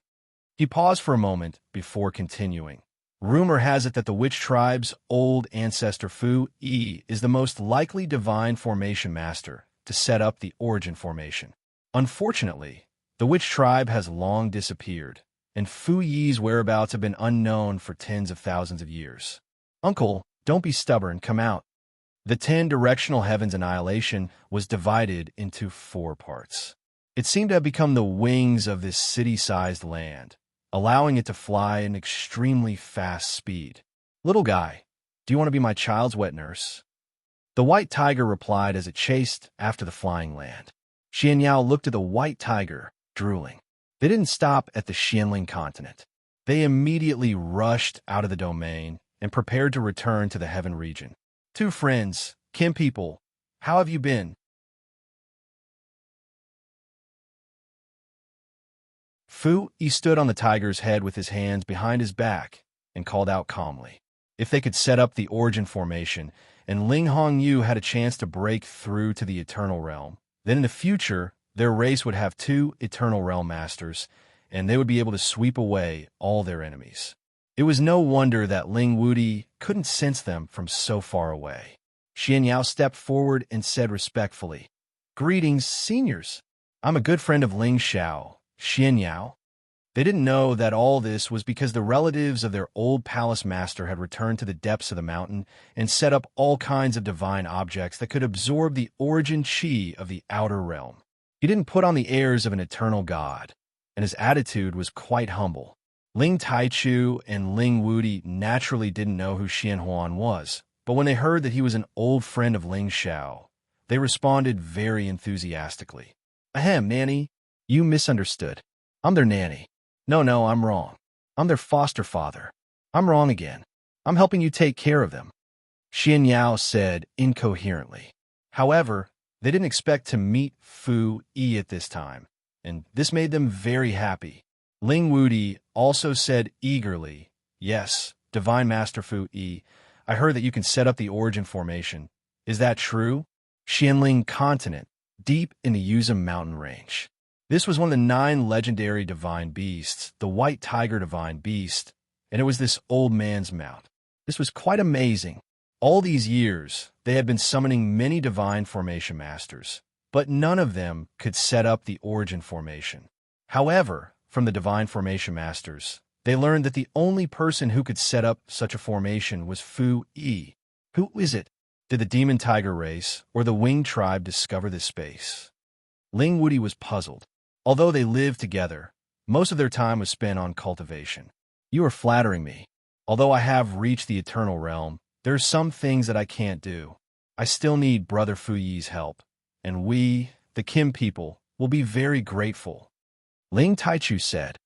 He paused for a moment before continuing. Rumor has it that the Witch Tribe's old ancestor Fu Yi is the most likely divine formation master to set up the Origin Formation. Unfortunately, the Witch Tribe has long disappeared, and Fu Yi's whereabouts have been unknown for tens of thousands of years. "Uncle, don't be stubborn, come out." The 10 directional heavens annihilation was divided into 4 parts. It seemed to have become the wings of this city-sized land, allowing it to fly at an extremely fast speed. "Little guy, do you want to be my child's wet nurse?" The white tiger replied as it chased after the flying land. Xian Yao looked at the white tiger, drooling. They didn't stop at the Xianling continent. They immediately rushed out of the domain and prepared to return to the heaven region. "Two friends, Kim people, how have you been?" Fu Yi stood on the tiger's head with his hands behind his back and called out calmly. If they could set up the Origin Formation and Ling Hongyu had a chance to break through to the Eternal Realm, then in the future, their race would have 2 Eternal Realm Masters, and they would be able to sweep away all their enemies. It was no wonder that Ling Wudi couldn't sense them from so far away. Xian Yao stepped forward and said respectfully, "Greetings, seniors. I'm a good friend of Ling Xiao, Xian Yao." They didn't know that all this was because the relatives of their old palace master had returned to the depths of the mountain and set up all kinds of divine objects that could absorb the origin chi of the outer realm. He didn't put on the airs of an eternal god, and his attitude was quite humble. Ling Taichu and Ling Wudi naturally didn't know who Xian Huan was, but when they heard that he was an old friend of Ling Xiao, they responded very enthusiastically. "Ahem, nanny, you misunderstood. I'm their nanny." No, I'm wrong. I'm their foster father." "I'm wrong again. I'm helping you take care of them," Xian Yao said incoherently. However, they didn't expect to meet Fu Yi at this time, and this made them very happy. Ling Wudi also said eagerly, "Yes, Divine Master Fu Yi, I heard that you can set up the Origin Formation. Is that true?" Xianling Continent, deep in the Yuzum mountain range. This was one of the 9 legendary divine beasts, the white tiger divine beast, and it was this old man's mount. This was quite amazing. All these years, they had been summoning many divine formation masters, but none of them could set up the Origin Formation. However, from the divine formation masters, they learned that the only person who could set up such a formation was Fu Yi. Who is it? Did the demon tiger race or the winged tribe discover this space? Ling Wudi was puzzled. Although they lived together, most of their time was spent on cultivation. "You are flattering me. Although I have reached the Eternal Realm, there are some things that I can't do. I still need Brother Fu Yi's help, and we, the Kim people, will be very grateful," Ling Taichu said.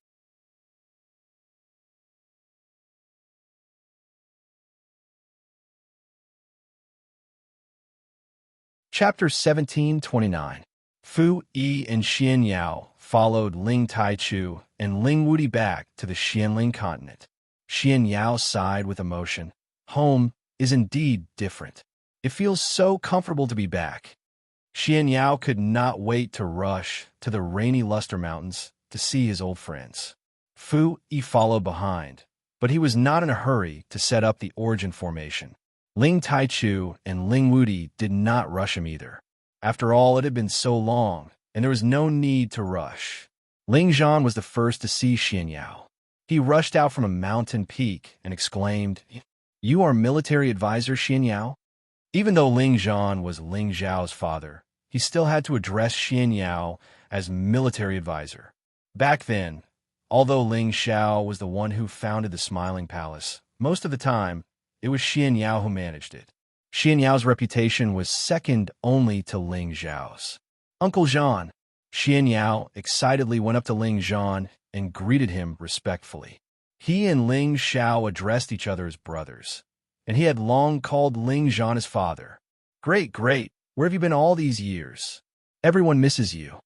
Chapter 1729. Fu Yi and Xian Yao followed Ling Taichu and Ling Wudi back to the Xianling continent. Xian Yao sighed with emotion. Home is indeed different. It feels so comfortable to be back. Xian Yao could not wait to rush to the rainy Luster Mountains to see his old friends. Fu Yi followed behind, but he was not in a hurry to set up the Origin Formation. Ling Taichu and Ling Wudi did not rush him either. After all, it had been so long, and there was no need to rush. Ling Zhan was the first to see Xian Yao. He rushed out from a mountain peak and exclaimed, "You are military advisor Xian Yao?" Even though Ling Zhan was Ling Zhao's father, he still had to address Xian Yao as military advisor. Back then, although Ling Xiao was the one who founded the Smiling Palace, most of the time, it was Xian Yao who managed it. Xian Yao's reputation was second only to Ling Zhao's. "Uncle Zhan." Xian Yao excitedly went up to Ling Zhan and greeted him respectfully. He and Ling Xiao addressed each other as brothers, and he had long called Ling Zhan his father. Great. Where have you been all these years? Everyone misses you."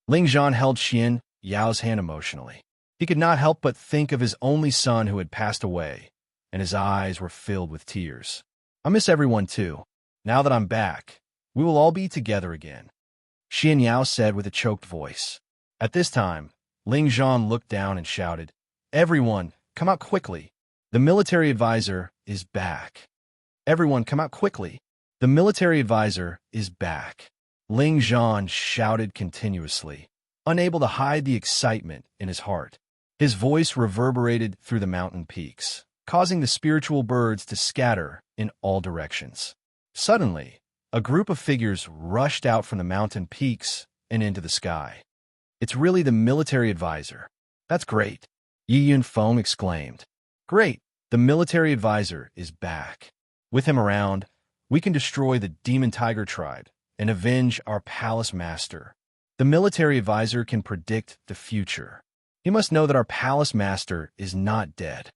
Ling Zhan held Xian Yao's hand emotionally. He could not help but think of his only son who had passed away, and his eyes were filled with tears. I miss everyone too. Now that I'm back, we will all be together again, Xian Yao said with a choked voice. At this time, Ling Zhan looked down and shouted, "Everyone, come out quickly. The military advisor is back. Everyone, come out quickly. The military advisor is back." Ling Zhan shouted continuously, unable to hide the excitement in his heart. His voice reverberated through the mountain peaks, causing the spiritual birds to scatter in all directions. Suddenly, a group of figures rushed out from the mountain peaks and into the sky. "It's really the military advisor. That's great," Yi Yunfeng exclaimed. "Great, the military advisor is back. With him around, we can destroy the demon tiger tribe and avenge our palace master. The military advisor can predict the future. He must know that our palace master is not dead.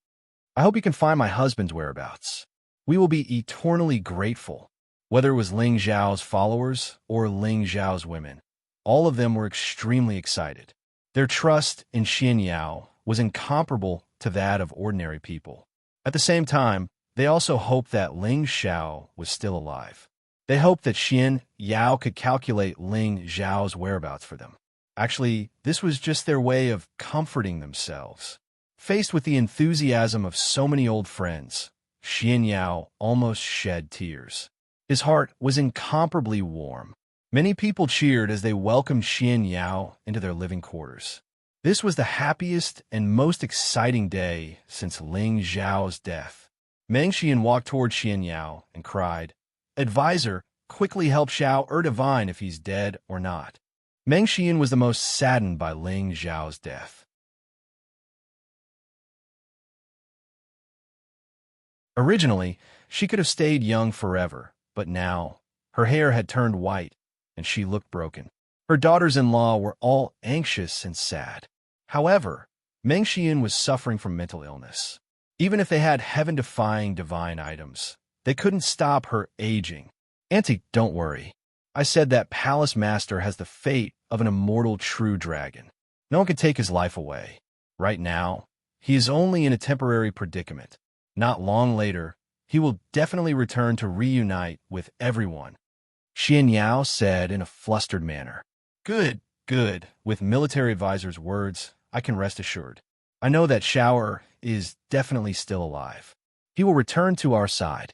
I hope he can find my husband's whereabouts. We will be eternally grateful." Whether it was Ling Zhao's followers or Ling Zhao's women, all of them were extremely excited. Their trust in Xian Yao was incomparable to that of ordinary people. At the same time, they also hoped that Ling Xiao was still alive. They hoped that Xian Yao could calculate Ling Zhao's whereabouts for them. Actually, this was just their way of comforting themselves. Faced with the enthusiasm of so many old friends, Xian Yao almost shed tears. His heart was incomparably warm. Many people cheered as they welcomed Xian Yao into their living quarters. This was the happiest and most exciting day since Ling Zhao's death. Meng Xian walked toward Xian Yao and cried, "Advisor, quickly help Xiao divine if he's dead or not." Meng Xian was the most saddened by Ling Zhao's death. Originally, she could have stayed young forever, but now her hair had turned white and she looked broken. Her daughters-in-law were all anxious and sad. However, Meng Xian was suffering from mental illness. Even if they had heaven-defying divine items, they couldn't stop her aging. "Auntie, don't worry. I said that Palace Master has the fate of an immortal true dragon. No one can take his life away. Right now, he is only in a temporary predicament. Not long later, he will definitely return to reunite with everyone," Xian Yao said in a flustered manner. Good. With military advisor's words, I can rest assured. I know that Xiao is definitely still alive. He will return to our side."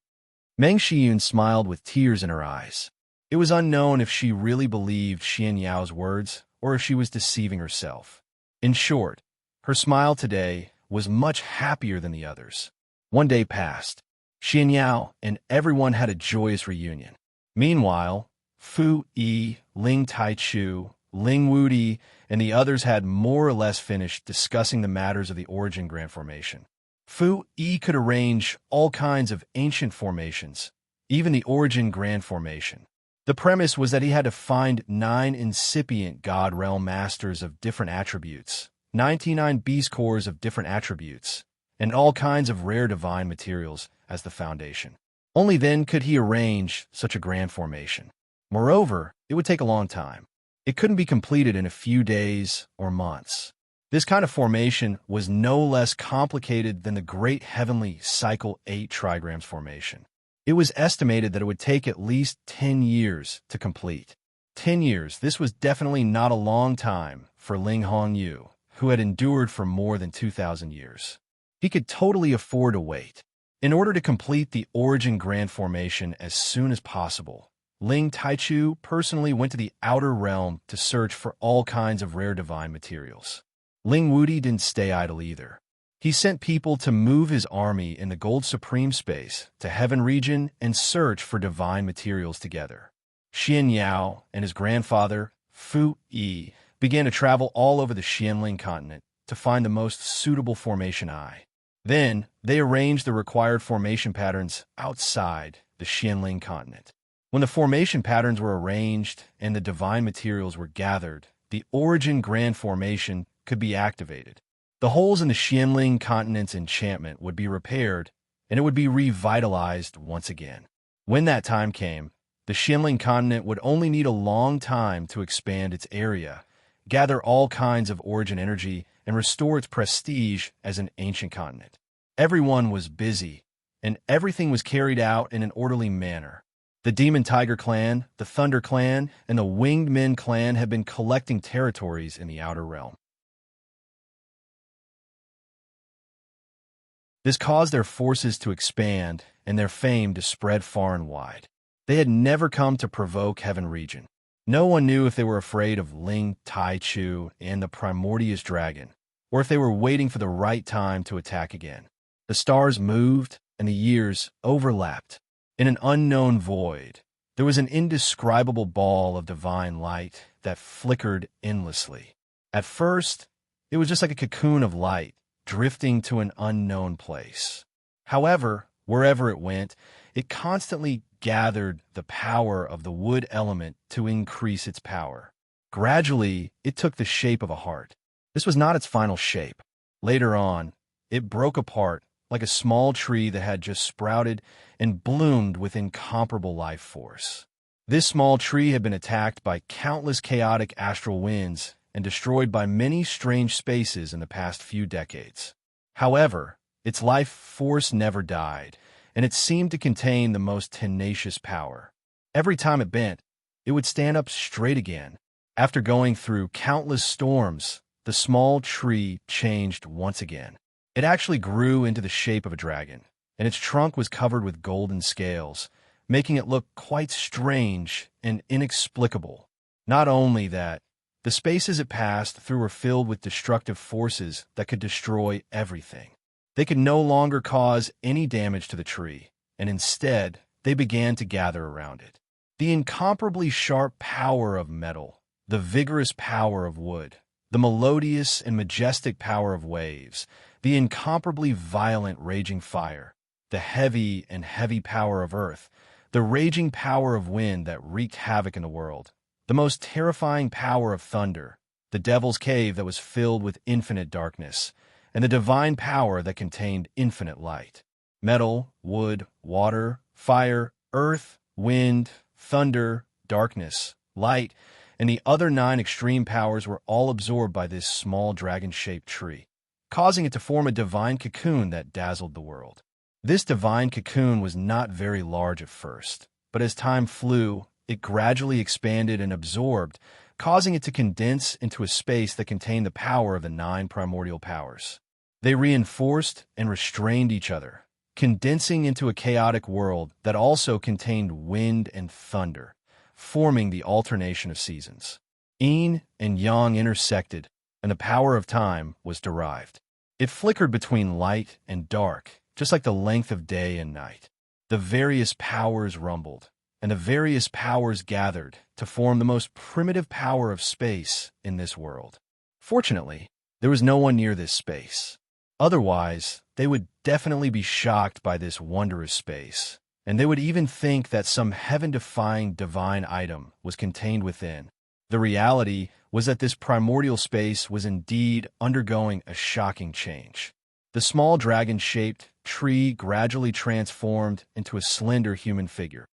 Meng Xiyun smiled with tears in her eyes. It was unknown if she really believed Xian Yao's words or if she was deceiving herself. In short, her smile today was much happier than the others. One day passed. Xian Yao and everyone had a joyous reunion. Meanwhile, Fu Yi, Ling Taichu, Ling Wudi, and the others had more or less finished discussing the matters of the origin grand formation. Fu Yi could arrange all kinds of ancient formations, even the origin grand formation. The premise was that he had to find 9 incipient God realm masters of different attributes, 99 beast cores of different attributes, and all kinds of rare divine materials as the foundation. Only then could he arrange such a grand formation. Moreover, it would take a long time. It couldn't be completed in a few days or months. This kind of formation was no less complicated than the great heavenly Cycle 8 trigrams formation. It was estimated that it would take at least 10 years to complete. 10 years, this was definitely not a long time for Ling Hongyu, who had endured for more than 2,000 years. He could totally afford to wait. In order to complete the origin grand formation as soon as possible, Ling Taichu personally went to the outer realm to search for all kinds of rare divine materials. Ling Wudi didn't stay idle either. He sent people to move his army in the Gold Supreme space to Heaven region and search for divine materials together. Xian Yao and his grandfather, Fu Yi, began to travel all over the Xianling continent to find the most suitable formation eye. Then, they arranged the required formation patterns outside the Xianling continent. When the formation patterns were arranged and the divine materials were gathered, the origin grand formation could be activated. The holes in the Xianling continent's enchantment would be repaired, and it would be revitalized once again. When that time came, the Xianling continent would only need a long time to expand its area, gather all kinds of origin energy, and restore its prestige as an ancient continent. Everyone was busy, and everything was carried out in an orderly manner. The Demon Tiger Clan, the Thunder Clan, and the Winged Men Clan had been collecting territories in the Outer Realm. This caused their forces to expand and their fame to spread far and wide. They had never come to provoke Heaven Region. No one knew if they were afraid of Ling Tai Chu and the Primordious Dragon, or if they were waiting for the right time to attack again. The stars moved, and the years overlapped. In an unknown void, there was an indescribable ball of divine light that flickered endlessly. At first, it was just like a cocoon of light, drifting to an unknown place. However, wherever it went, it constantly gathered the power of the wood element to increase its power. Gradually, it took the shape of a heart. This was not its final shape. Later on, it broke apart like a small tree that had just sprouted and bloomed with incomparable life force. This small tree had been attacked by countless chaotic astral winds and destroyed by many strange spaces in the past few decades. However, its life force never died, and it seemed to contain the most tenacious power. Every time it bent, it would stand up straight again. After going through countless storms, the small tree changed once again. It actually grew into the shape of a dragon, and its trunk was covered with golden scales, making it look quite strange and inexplicable. Not only that, the spaces it passed through were filled with destructive forces that could destroy everything. They could no longer cause any damage to the tree, and instead, they began to gather around it. The incomparably sharp power of metal, the vigorous power of wood, the melodious and majestic power of waves, the incomparably violent raging fire, the heavy and heavy power of earth, the raging power of wind that wreaked havoc in the world, the most terrifying power of thunder, the devil's cave that was filled with infinite darkness, and the divine power that contained infinite light. Metal, wood, water, fire, earth, wind, thunder, darkness, light, and the other 9 extreme powers were all absorbed by this small dragon-shaped tree, causing it to form a divine cocoon that dazzled the world. This divine cocoon was not very large at first, but as time flew, it gradually expanded and absorbed, causing it to condense into a space that contained the power of the 9 primordial powers. They reinforced and restrained each other, condensing into a chaotic world that also contained wind and thunder, forming the alternation of seasons. Yin and Yang intersected, and the power of time was derived. It flickered between light and dark, just like the length of day and night. The various powers rumbled, and the various powers gathered to form the most primitive power of space in this world. Fortunately, there was no one near this space. Otherwise, they would definitely be shocked by this wondrous space, and they would even think that some heaven-defying divine item was contained within. The reality was that this primordial space was indeed undergoing a shocking change. The small dragon-shaped tree gradually transformed into a slender human figure.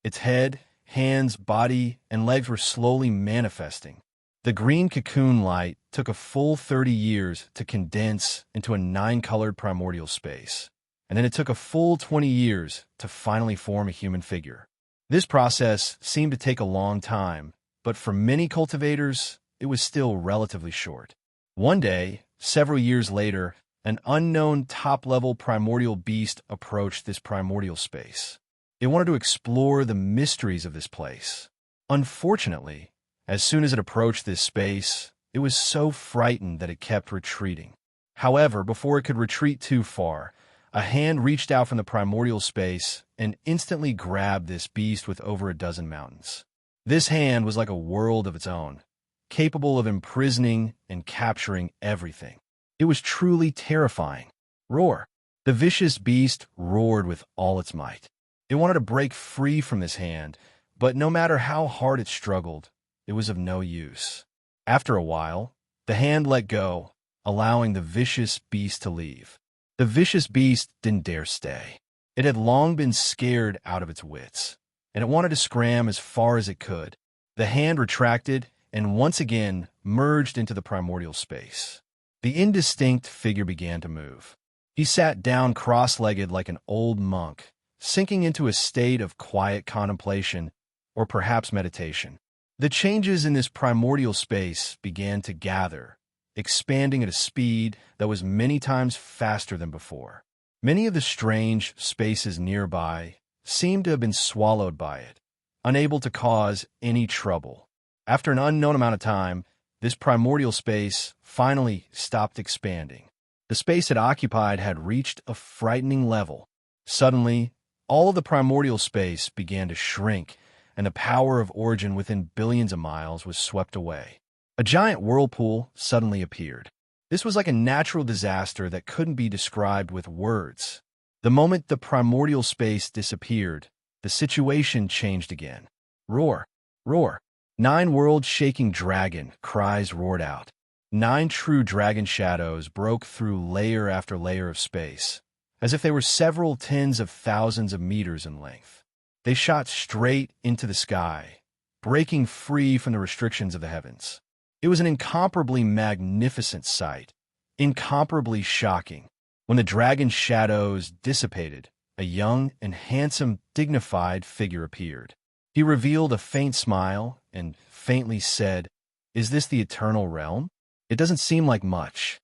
Its head, hands, body, and legs were slowly manifesting. The green cocoon light took a full 30 years to condense into a 9-colored primordial space, and then it took a full 20 years to finally form a human figure. This process seemed to take a long time, but for many cultivators, it was still relatively short. One day, several years later, an unknown top-level primordial beast approached this primordial space. It wanted to explore the mysteries of this place. Unfortunately, as soon as it approached this space, it was so frightened that it kept retreating. However, before it could retreat too far, a hand reached out from the primordial space and instantly grabbed this beast with over a dozen mountains. This hand was like a world of its own, capable of imprisoning and capturing everything. It was truly terrifying. Roar! The vicious beast roared with all its might. It wanted to break free from this hand, but no matter how hard it struggled, it was of no use. After a while, the hand let go, allowing the vicious beast to leave. The vicious beast didn't dare stay. It had long been scared out of its wits. and it wanted to scram as far as it could. The hand retracted and once again merged into the primordial space. The indistinct figure began to move. He sat down cross-legged like an old monk, sinking into a state of quiet contemplation or perhaps meditation. The changes in this primordial space began to gather, expanding at a speed that was many times faster than before. Many of the strange spaces nearby seemed to have been swallowed by it, unable to cause any trouble. After an unknown amount of time, this primordial space finally stopped expanding. The space it occupied had reached a frightening level. Suddenly, all of the primordial space began to shrink, and the power of origin within billions of miles was swept away. A giant whirlpool suddenly appeared. This was like a natural disaster that couldn't be described with words. The moment the primordial space disappeared, the situation changed again. Roar! Roar! 9 world-shaking dragon cries roared out. 9 true dragon shadows broke through layer after layer of space, as if they were several tens of thousands of meters in length. They shot straight into the sky, breaking free from the restrictions of the heavens. It was an incomparably magnificent sight, incomparably shocking. When the dragon shadows dissipated, a young and handsome, dignified figure appeared. He revealed a faint smile and faintly said, "Is this the eternal realm? It doesn't seem like much."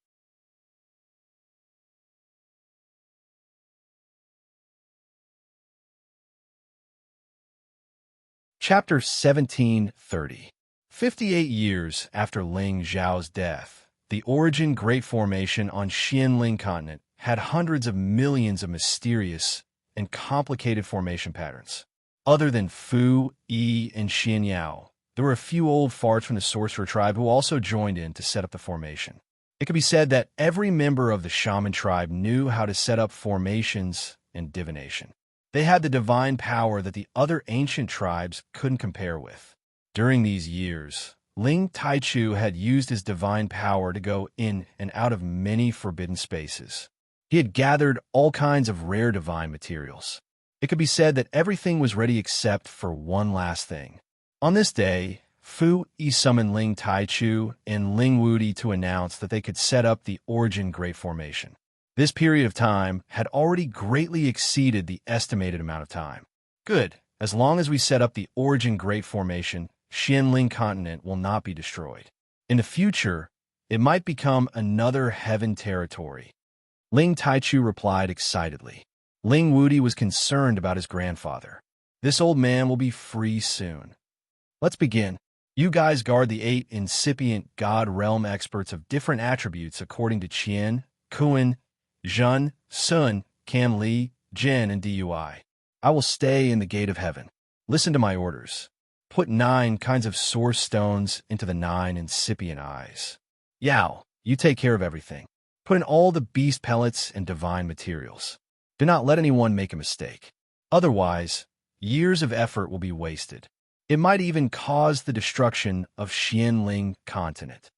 Chapter 1730. 58 years after Ling Zhao's death, the Origin Great Formation on Xianling continent had hundreds of millions of mysterious and complicated formation patterns. Other than Fu, Yi, and Xianyao, there were a few old farts from the sorcerer tribe who also joined in to set up the formation. It could be said that every member of the shaman tribe knew how to set up formations and divination. They had the divine power that the other ancient tribes couldn't compare with. During these years, Ling Taichu had used his divine power to go in and out of many forbidden spaces. He had gathered all kinds of rare divine materials. It could be said that everything was ready except for one last thing. On this day, Fu Yi summoned Ling Taichu and Ling Wudi to announce that they could set up the Origin Great Formation. This period of time had already greatly exceeded the estimated amount of time. Good. As long as we set up the Origin Great Formation, Xianling continent will not be destroyed. In the future, it might become another heaven territory. Ling Taichu replied excitedly. Ling Wudi was concerned about his grandfather. This old man will be free soon. Let's begin. You guys guard the 8 incipient god realm experts of different attributes according to Qian, Kuan, Zhen, Sun, Cam Li, Jin, and Dui. I will stay in the gate of heaven. Listen to my orders. Put 9 kinds of source stones into the 9 incipient eyes. Yao, you take care of everything. Put in all the beast pellets and divine materials. Do not let anyone make a mistake. Otherwise, years of effort will be wasted. It might even cause the destruction of Xianling continent.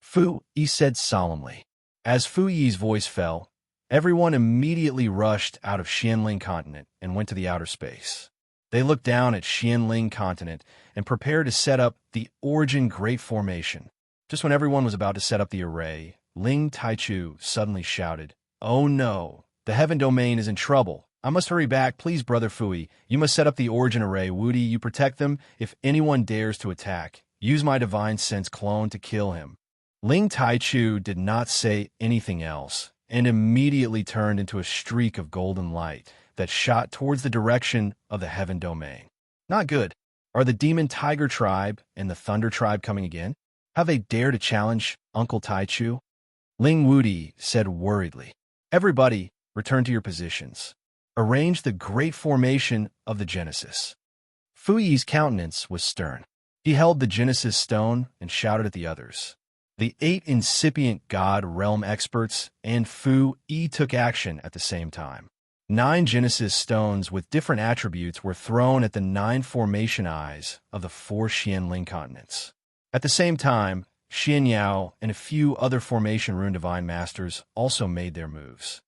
Fu Yi said solemnly. As Fu Yi's voice fell, everyone immediately rushed out of Xianling continent and went to the outer space. They looked down at Xianling continent and prepared to set up the Origin Great Formation. Just when everyone was about to set up the array, Ling Taichu suddenly shouted, "Oh no, the heaven domain is in trouble. I must hurry back. Please, Brother Fui, you must set up the Origin array. Wudi, you protect them. If anyone dares to attack, use my divine sense clone to kill him." Ling Taichu did not say anything else and immediately turned into a streak of golden light that shot towards the direction of the heaven domain. Not good. Are the demon tiger tribe and the thunder tribe coming again? Have they dared to challenge Uncle Taichu? Ling Wudi said worriedly. Everybody, return to your positions. Arrange the great formation of the Genesis. Fu Yi's countenance was stern. He held the Genesis stone and shouted at the others. The 8 incipient god realm experts and Fu Yi took action at the same time. 9 Genesis stones with different attributes were thrown at the 9 formation eyes of the 4 Xianling continents. At the same time, Xianyao and a few other formation rune divine masters also made their moves.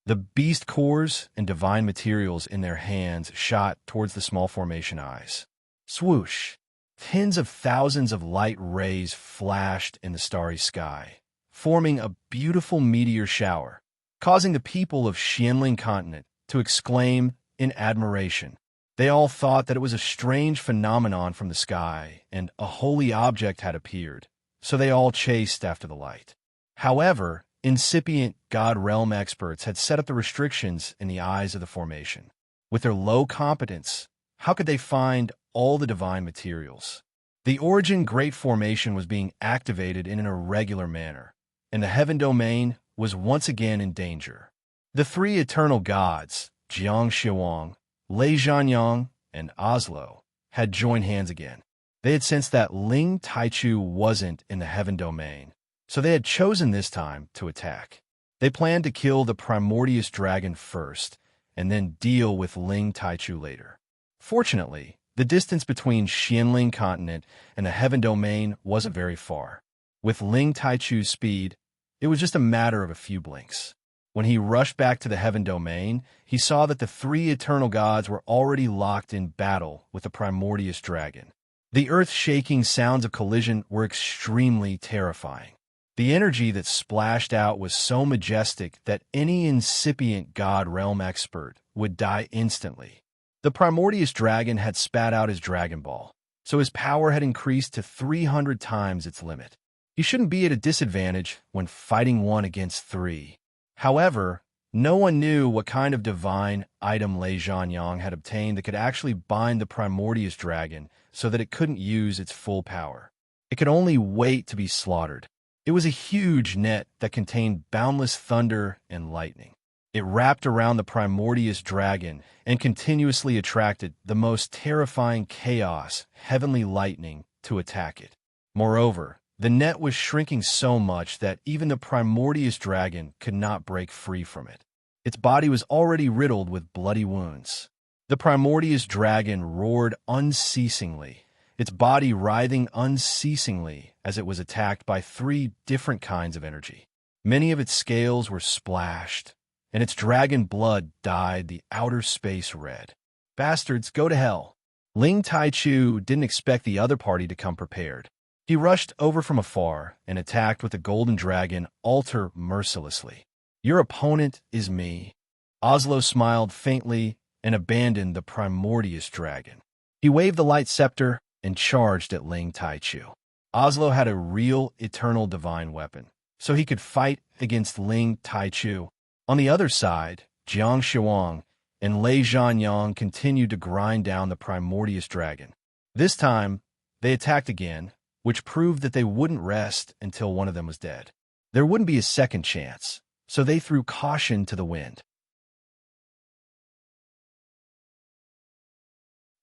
The beast cores and divine materials in their hands shot towards the small formation eyes. Swoosh! Tens of thousands of light rays flashed in the starry sky, forming a beautiful meteor shower, causing the people of Xianling continent to exclaim in admiration. They all thought that it was a strange phenomenon from the sky, and a holy object had appeared, so they all chased after the light. However, incipient God realm experts had set up the restrictions in the eyes of the formation. With their low competence, how could they find all the divine materials? The Origin Great Formation was being activated in an irregular manner, and the heaven domain was once again in danger. The three eternal gods, Jiang Xiawang, Lei Zhanyang, and Oslo, had joined hands again. They had sensed that Ling Taichu wasn't in the heaven domain, so they had chosen this time to attack. They planned to kill the primordious dragon first, and then deal with Ling Taichu later. Fortunately, the distance between Xianling continent and the heaven domain wasn't very far. With Ling Taichu's speed, it was just a matter of a few blinks. When he rushed back to the heaven domain, he saw that the three eternal gods were already locked in battle with the primordious dragon. The earth-shaking sounds of collision were extremely terrifying. The energy that splashed out was so majestic that any incipient god realm expert would die instantly. The primordious dragon had spat out his Dragon Ball, so his power had increased to 300 times its limit. He shouldn't be at a disadvantage when fighting one against three. However, no one knew what kind of divine item Lei Zhanyang had obtained that could actually bind the primordious dragon so that it couldn't use its full power. It could only wait to be slaughtered. It was a huge net that contained boundless thunder and lightning. It wrapped around the primordious dragon and continuously attracted the most terrifying chaos, heavenly lightning, to attack it. Moreover, the net was shrinking so much that even the primordious dragon could not break free from it. Its body was already riddled with bloody wounds. The primordious dragon roared unceasingly, its body writhing unceasingly as it was attacked by three different kinds of energy. Many of its scales were splashed, and its dragon blood dyed the outer space red. Bastards, go to hell. Ling Taichu didn't expect the other party to come prepared. He rushed over from afar and attacked with the golden dragon altar mercilessly. Your opponent is me. Oslo smiled faintly and abandoned the primordious dragon. He waved the light scepter and charged at Ling Taichu. Oslo had a real eternal divine weapon, so he could fight against Ling Taichu. On the other side, Jiang Xiawang and Lei Zhanyang continued to grind down the primordious dragon. This time, they attacked again, which proved that they wouldn't rest until one of them was dead. There wouldn't be a second chance, so they threw caution to the wind.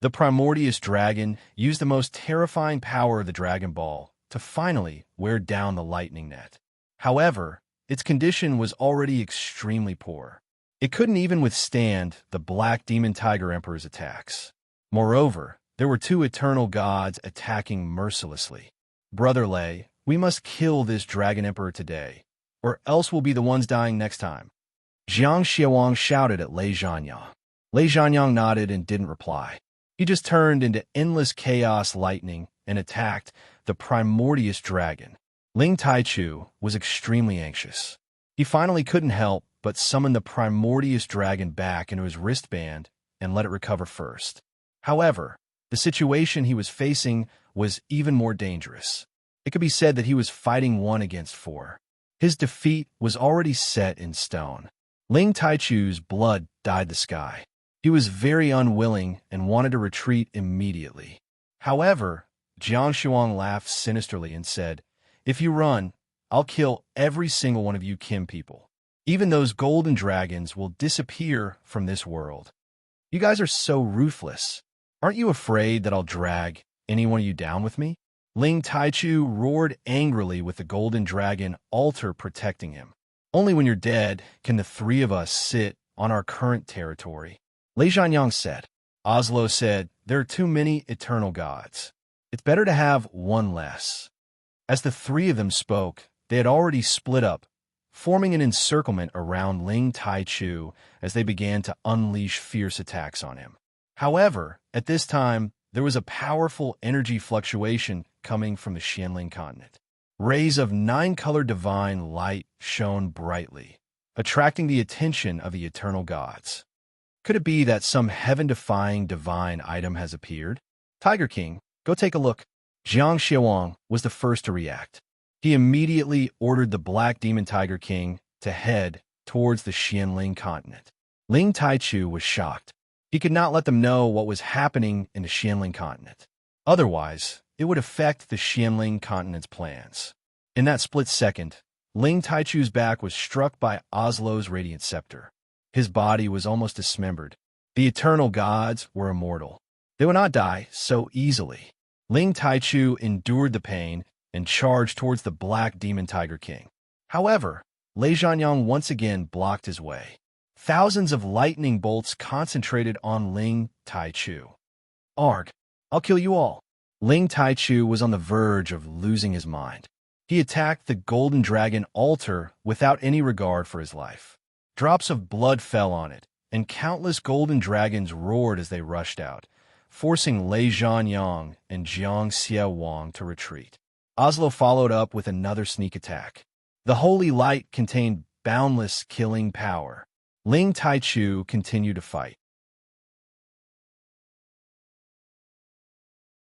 The primordious dragon used the most terrifying power of the Dragon Ball to finally wear down the lightning net. However, its condition was already extremely poor. It couldn't even withstand the Black Demon Tiger Emperor's attacks. Moreover, there were two eternal gods attacking mercilessly. Brother Lei, we must kill this Dragon Emperor today, or else we'll be the ones dying next time. Jiang Xiawang shouted at Lei Zhanyang. Lei Zhanyang nodded and didn't reply. He just turned into endless chaos lightning and attacked the primordious dragon. Ling Taichu was extremely anxious. He finally couldn't help but summon the primordious dragon back into his wristband and let it recover first. However, the situation he was facing was even more dangerous. It could be said that he was fighting 1 against 4. His defeat was already set in stone. Ling Taichu's blood dyed the sky. He was very unwilling and wanted to retreat immediately. However, Jiang Xiawang laughed sinisterly and said, "If you run, I'll kill every single one of you Kim people. Even those golden dragons will disappear from this world. You guys are so ruthless. Aren't you afraid that I'll drag any one of you down with me?" Ling Taichu roared angrily with the golden dragon altar protecting him. "Only when you're dead can the three of us sit on our current territory." Lei Zhanyang said. Oslo said, "There are too many eternal gods. It's better to have one less." As the three of them spoke, they had already split up, forming an encirclement around Ling Taichu as they began to unleash fierce attacks on him. However, at this time, there was a powerful energy fluctuation coming from the Xianling continent. Rays of nine-colored divine light shone brightly, attracting the attention of the eternal gods. Could it be that some heaven-defying divine item has appeared? Tiger King, go take a look. Jiang Xiaowang was the first to react. He immediately ordered the Black Demon Tiger King to head towards the Xianling continent. Ling Taichu was shocked. He could not let them know what was happening in the Xianling continent. Otherwise, it would affect the Xianling continent's plans. In that split second, Ling Taichu's back was struck by Oslo's radiant scepter. His body was almost dismembered. The eternal gods were immortal. They would not die so easily. Ling Taichu endured the pain and charged towards the Black Demon Tiger King. However, Lei Zhanyang once again blocked his way. Thousands of lightning bolts concentrated on Ling Taichu. Arg, I'll kill you all. Ling Taichu was on the verge of losing his mind. He attacked the Golden Dragon altar without any regard for his life. Drops of blood fell on it, and countless golden dragons roared as they rushed out, forcing Lei Zhanyang and Jiang Xiaowang to retreat. Oslo followed up with another sneak attack. The holy light contained boundless killing power. Ling Taichu continued to fight.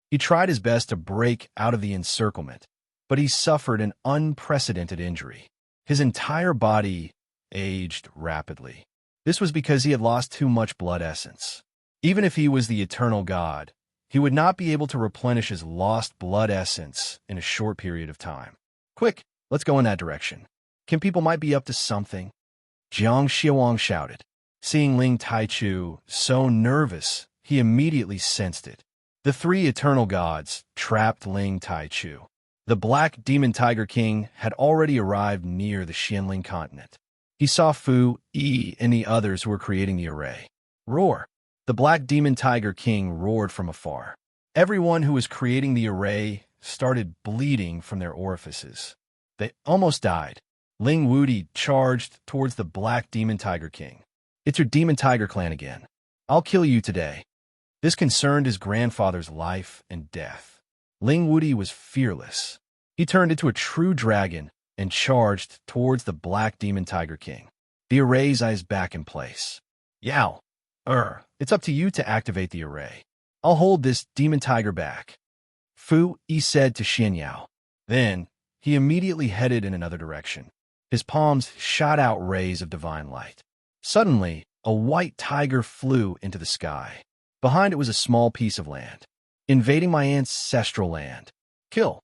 He tried his best to break out of the encirclement, but he suffered an unprecedented injury. His entire body aged rapidly. This was because he had lost too much blood essence. Even if he was the eternal god, he would not be able to replenish his lost blood essence in a short period of time. Quick, let's go in that direction. Kim people might be up to something. Jiang Xiaowang shouted. Seeing Ling Taichu so nervous, he immediately sensed it. The three eternal gods trapped Ling Taichu. The Black Demon Tiger King had already arrived near the Xianling continent. He saw Fu Yi and the others who were creating the array. Roar! The Black Demon Tiger King roared from afar. Everyone who was creating the array started bleeding from their orifices. They almost died. Ling Wudi charged towards the Black Demon Tiger King. It's your Demon Tiger clan again. I'll kill you today. This concerned his grandfather's life and death. Ling Wudi was fearless. He turned into a true dragon and charged towards the Black Demon Tiger King. The array's eyes back in place. Yao! It's up to you to activate the array. I'll hold this demon tiger back. Fu Yi said to Xian Yao. Then, he immediately headed in another direction. His palms shot out rays of divine light. Suddenly, a white tiger flew into the sky. Behind it was a small piece of land. Invading my ancestral land. Kill!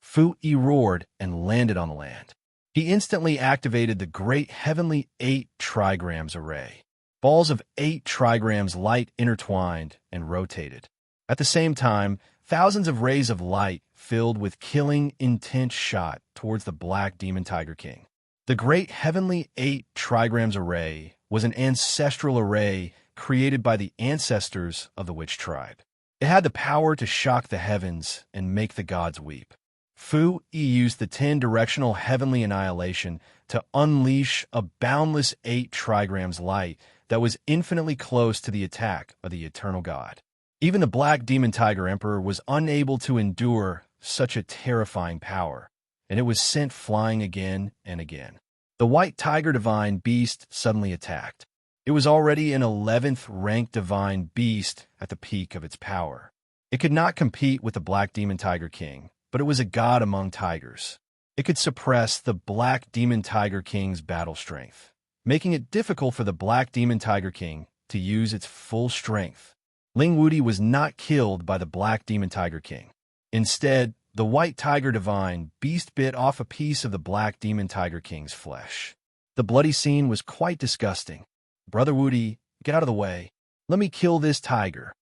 Fu Yi roared and landed on the land. He instantly activated the great heavenly 8 trigrams array. Balls of 8 trigrams light intertwined and rotated. At the same time, thousands of rays of light filled with killing intent shot towards the Black Demon Tiger King. The great heavenly 8 trigrams array was an ancestral array created by the ancestors of the witch tribe. It had the power to shock the heavens and make the gods weep. Fu Yi used the 10-directional heavenly annihilation to unleash a boundless 8 trigrams light that was infinitely close to the attack of the eternal god. Even the Black Demon Tiger Emperor was unable to endure such a terrifying power, and it was sent flying again and again. The White Tiger Divine Beast suddenly attacked. It was already an 11th ranked divine beast at the peak of its power. It could not compete with the Black Demon Tiger King, but it was a god among tigers. It could suppress the Black Demon Tiger King's battle strength, making it difficult for the Black Demon Tiger King to use its full strength. Ling Wudi was not killed by the Black Demon Tiger King. Instead, the White Tiger Divine Beast bit off a piece of the Black Demon Tiger King's flesh. The bloody scene was quite disgusting. Brother Wudi, get out of the way. Let me kill this tiger.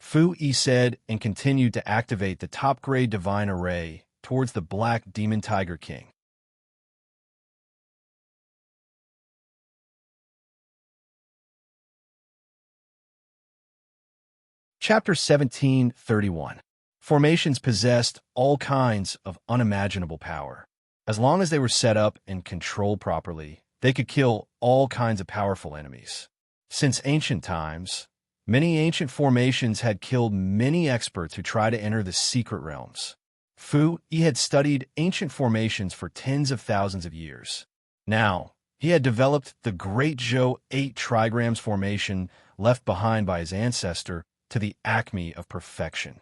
Fu Yi said and continued to activate the top-grade divine array towards the Black Demon Tiger King. Chapter 1731. Formations possessed all kinds of unimaginable power. As long as they were set up and controlled properly, they could kill all kinds of powerful enemies. Since ancient times, many ancient formations had killed many experts who tried to enter the secret realms. He had studied ancient formations for tens of thousands of years. Now, he had developed the Great Zhou 8 trigrams formation left behind by his ancestor to the acme of perfection.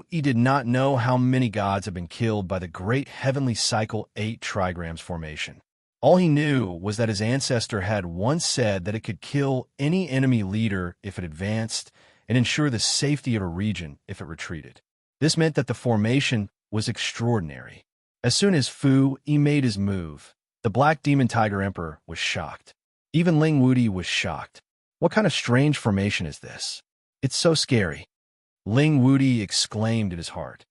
He did not know how many gods had been killed by the Great Heavenly Cycle 8 trigrams formation. All he knew was that his ancestor had once said that it could kill any enemy leader if it advanced and ensure the safety of a region if it retreated. This meant that the formation was extraordinary. As soon as he made his move, the Black Demon Tiger Emperor was shocked. Even Ling Wuti was shocked. What kind of strange formation is this? It's so scary. Ling Wuti exclaimed in his heart.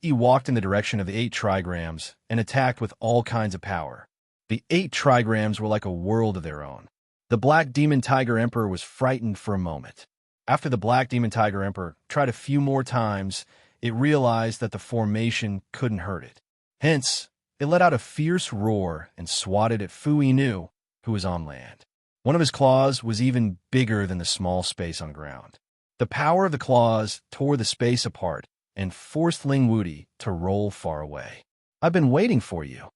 He walked in the direction of the 8 trigrams and attacked with all kinds of power. The 8 trigrams were like a world of their own. The Black Demon Tiger Emperor was frightened for a moment. After the Black Demon Tiger Emperor tried a few more times, it realized that the formation couldn't hurt it. Hence, it let out a fierce roar and swatted at He knew, who was on land. One of his claws was even bigger than the small space on ground. The power of the claws tore the space apart and forced Ling Wuti to roll far away. I've been waiting for you.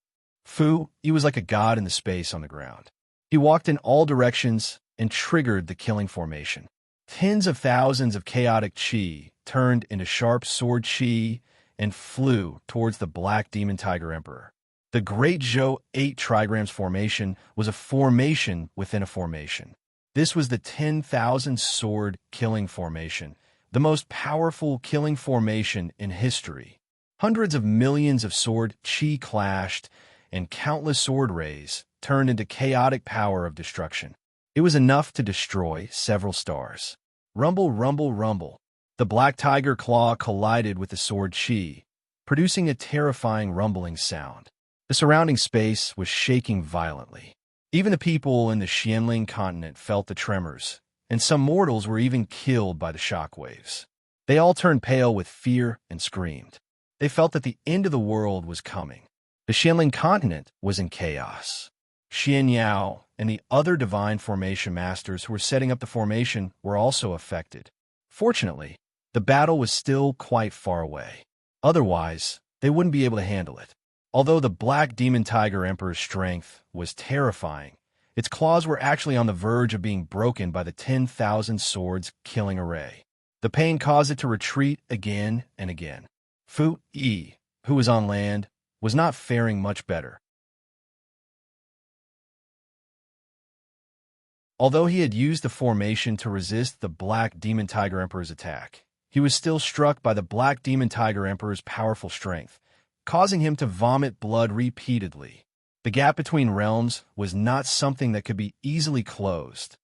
He was like a god in the space on the ground. He walked in all directions and triggered the killing formation. Tens of thousands of chaotic chi turned into sharp sword chi and flew towards the Black Demon Tiger Emperor. The Great Zhou 8 trigrams formation was a formation within a formation. This was the 10,000 sword killing formation, the most powerful killing formation in history. Hundreds of millions of sword chi clashed, and countless sword rays turned into chaotic power of destruction. It was enough to destroy several stars. Rumble, rumble, rumble. The black tiger claw collided with the sword chi, producing a terrifying rumbling sound. The surrounding space was shaking violently. Even the people in the Xianling continent felt the tremors, and some mortals were even killed by the shockwaves. They all turned pale with fear and screamed. They felt that the end of the world was coming. The Xianling continent was in chaos. Xian Yao and the other divine formation masters who were setting up the formation were also affected. Fortunately, the battle was still quite far away. Otherwise, they wouldn't be able to handle it. Although the Black Demon Tiger Emperor's strength was terrifying, its claws were actually on the verge of being broken by the 10,000 swords killing array. The pain caused it to retreat again and again. Yi, who was on land, was not faring much better. Although he had used the formation to resist the Black Demon Tiger Emperor's attack, he was still struck by the Black Demon Tiger Emperor's powerful strength, causing him to vomit blood repeatedly. The gap between realms was not something that could be easily closed.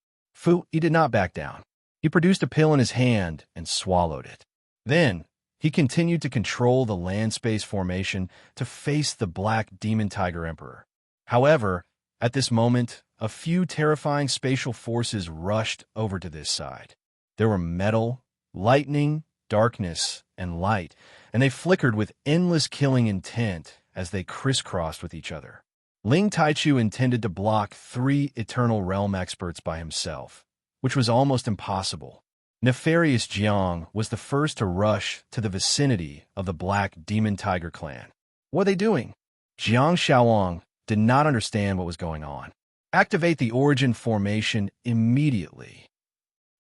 He did not back down. He produced a pill in his hand and swallowed it. Then, he continued to control the land space formation to face the Black Demon Tiger Emperor. However, at this moment, a few terrifying spatial forces rushed over to this side. There were metal, lightning, darkness, and light, and they flickered with endless killing intent as they crisscrossed with each other. Ling Taichu intended to block 3 Eternal Realm experts by himself, which was almost impossible. Nefarious Jiang was the first to rush to the vicinity of the Black Demon Tiger clan. What are they doing? Jiang Shaoang did not understand what was going on. Activate the origin formation immediately.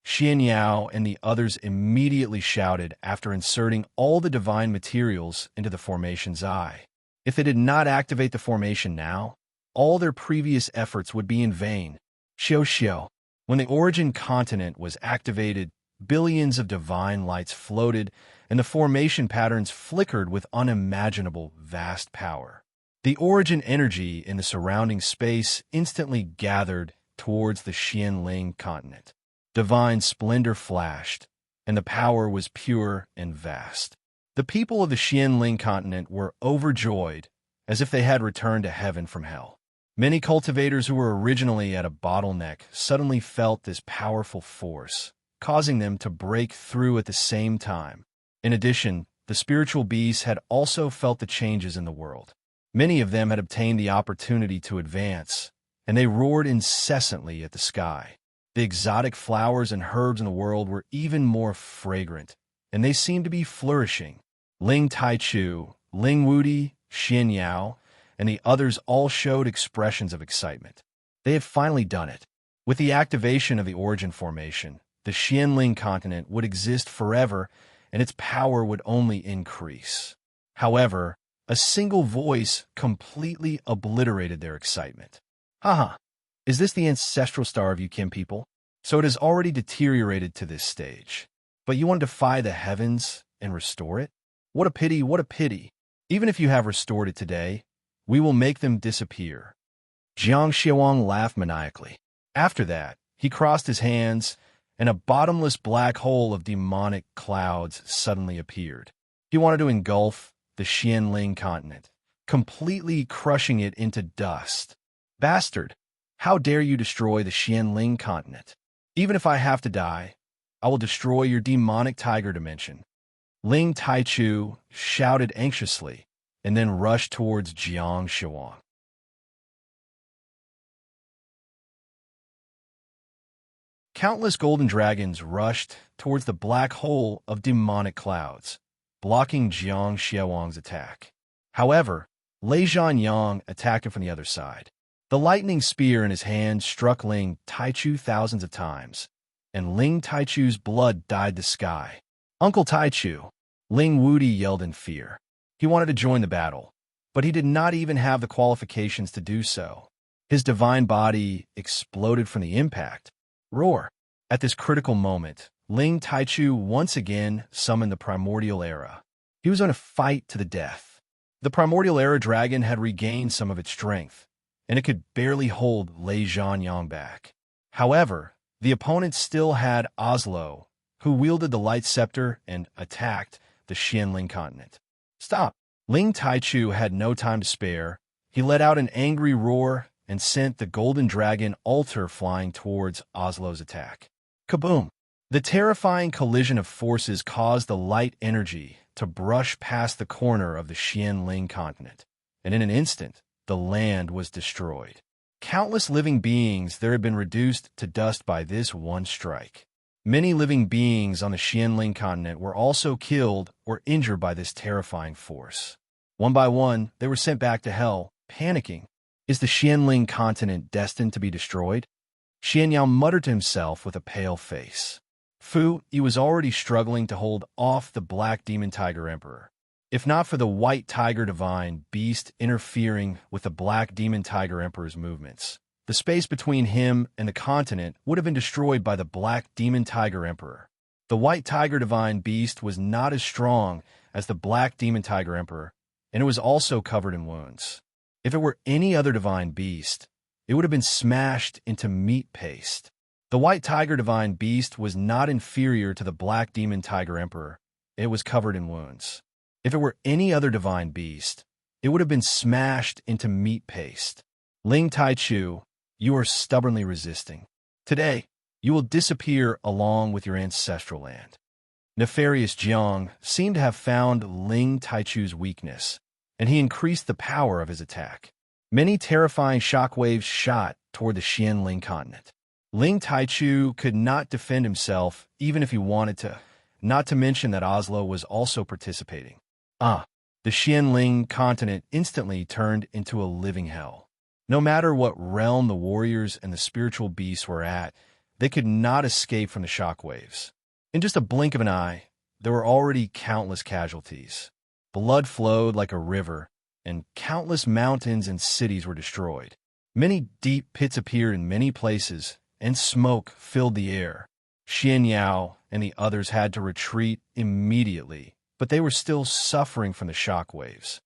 Xian Yao and the others immediately shouted after inserting all the divine materials into the formation's eye. If they did not activate the formation now, all their previous efforts would be in vain. Xiao. When the origin continent was activated, billions of divine lights floated, and the formation patterns flickered with unimaginable vast power. The origin energy in the surrounding space instantly gathered towards the Xianling continent. Divine splendor flashed, and the power was pure and vast. The people of the Xianling continent were overjoyed, as if they had returned to heaven from hell. Many cultivators who were originally at a bottleneck suddenly felt this powerful force, causing them to break through at the same time. In addition, the spiritual beasts had also felt the changes in the world. Many of them had obtained the opportunity to advance, and they roared incessantly at the sky. The exotic flowers and herbs in the world were even more fragrant, and they seemed to be flourishing. Ling Taichu, Ling Wudi, Xian Yao, and the others all showed expressions of excitement. They had finally done it. With the activation of the origin formation, the Xianling continent would exist forever, and its power would only increase. However, a single voice completely obliterated their excitement. Haha, is this the ancestral star of you Kim people? So it has already deteriorated to this stage. But you want to defy the heavens and restore it? What a pity, what a pity. Even if you have restored it today, we will make them disappear. Jiang Xiaowang laughed maniacally. After that, he crossed his hands, and a bottomless black hole of demonic clouds suddenly appeared. He wanted to engulf the Xianling continent, completely crushing it into dust. Bastard, how dare you destroy the Xianling continent? Even if I have to die, I will destroy your demonic tiger dimension. Ling Taichu shouted anxiously, and then rushed towards Jiang Xiaowang. Countless golden dragons rushed towards the black hole of demonic clouds, blocking Jiang Xiaowang's attack. However, Lei Zhanyang attacked him from the other side. The lightning spear in his hand struck Ling Taichu thousands of times, and Ling Taichu's blood dyed the sky. Uncle Taichu, Ling Wudi yelled in fear. He wanted to join the battle, but he did not even have the qualifications to do so. His divine body exploded from the impact. Roar! At this critical moment, Ling Taichu once again summoned the Primordial Era. He was on a fight to the death. The Primordial Era dragon had regained some of its strength, and it could barely hold Lei Zhanyang back. However, the opponent still had Oslo, who wielded the Light Scepter and attacked the Xianling continent. Stop! Ling Taichu had no time to spare. He let out an angry roar and sent the golden dragon altar flying towards Oslo's attack. Kaboom! The terrifying collision of forces caused the light energy to brush past the corner of the Xianling continent, and in an instant, the land was destroyed. Countless living beings there had been reduced to dust by this one strike. Many living beings on the Xianling continent were also killed or injured by this terrifying force. One by one, they were sent back to hell, panicking. Is the Xianling continent destined to be destroyed? Xian Yao muttered to himself with a pale face. Fu, he was already struggling to hold off the Black Demon Tiger Emperor. If not for the White Tiger Divine Beast interfering with the Black Demon Tiger Emperor's movements, the space between him and the continent would have been destroyed by the Black Demon Tiger Emperor. The White Tiger Divine Beast was not as strong as the Black Demon Tiger Emperor, and it was also covered in wounds. If it were any other divine beast, it would have been smashed into meat paste. The White Tiger Divine Beast was not inferior to the Black Demon Tiger Emperor. It was covered in wounds. If it were any other divine beast, it would have been smashed into meat paste. Ling Taichu, you are stubbornly resisting. Today, you will disappear along with your ancestral land. Nefarious Jiang seemed to have found Ling Taichu's weakness, and he increased the power of his attack. Many terrifying shockwaves shot toward the Xianling continent. Ling Taichu could not defend himself even if he wanted to, not to mention that Oslo was also participating. The Xianling continent instantly turned into a living hell. No matter what realm the warriors and the spiritual beasts were at, they could not escape from the shockwaves. In just a blink of an eye, there were already countless casualties. Blood flowed like a river, and countless mountains and cities were destroyed. Many deep pits appeared in many places, and smoke filled the air. Xian Yao and the others had to retreat immediately, but they were still suffering from the shockwaves.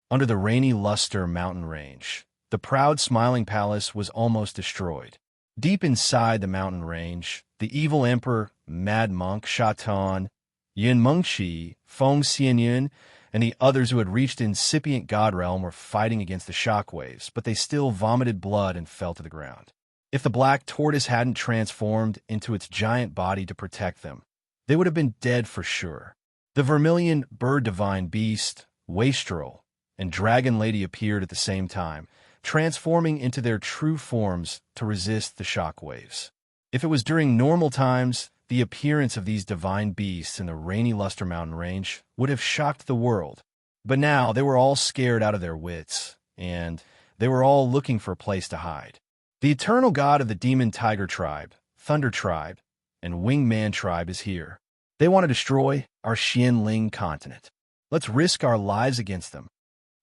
Under the rainy luster mountain range, the proud smiling palace was almost destroyed. Deep inside the mountain range, the evil emperor, mad monk Shatan, Yin Mengqi, Feng Xianyun, and the others who had reached incipient god realm were fighting against the shockwaves, but they still vomited blood and fell to the ground. If the black tortoise hadn't transformed into its giant body to protect them, they would have been dead for sure. The vermilion bird-divine beast, wastrel, and dragon lady appeared at the same time, transforming into their true forms to resist the shockwaves. If it was during normal times, the appearance of these divine beasts in the rainy Luster Mountain range would have shocked the world. But now they were all scared out of their wits, and they were all looking for a place to hide. The eternal god of the Demon Tiger Tribe, Thunder Tribe, and Winged Man Tribe is here. They want to destroy our Xianling continent. Let's risk our lives against them.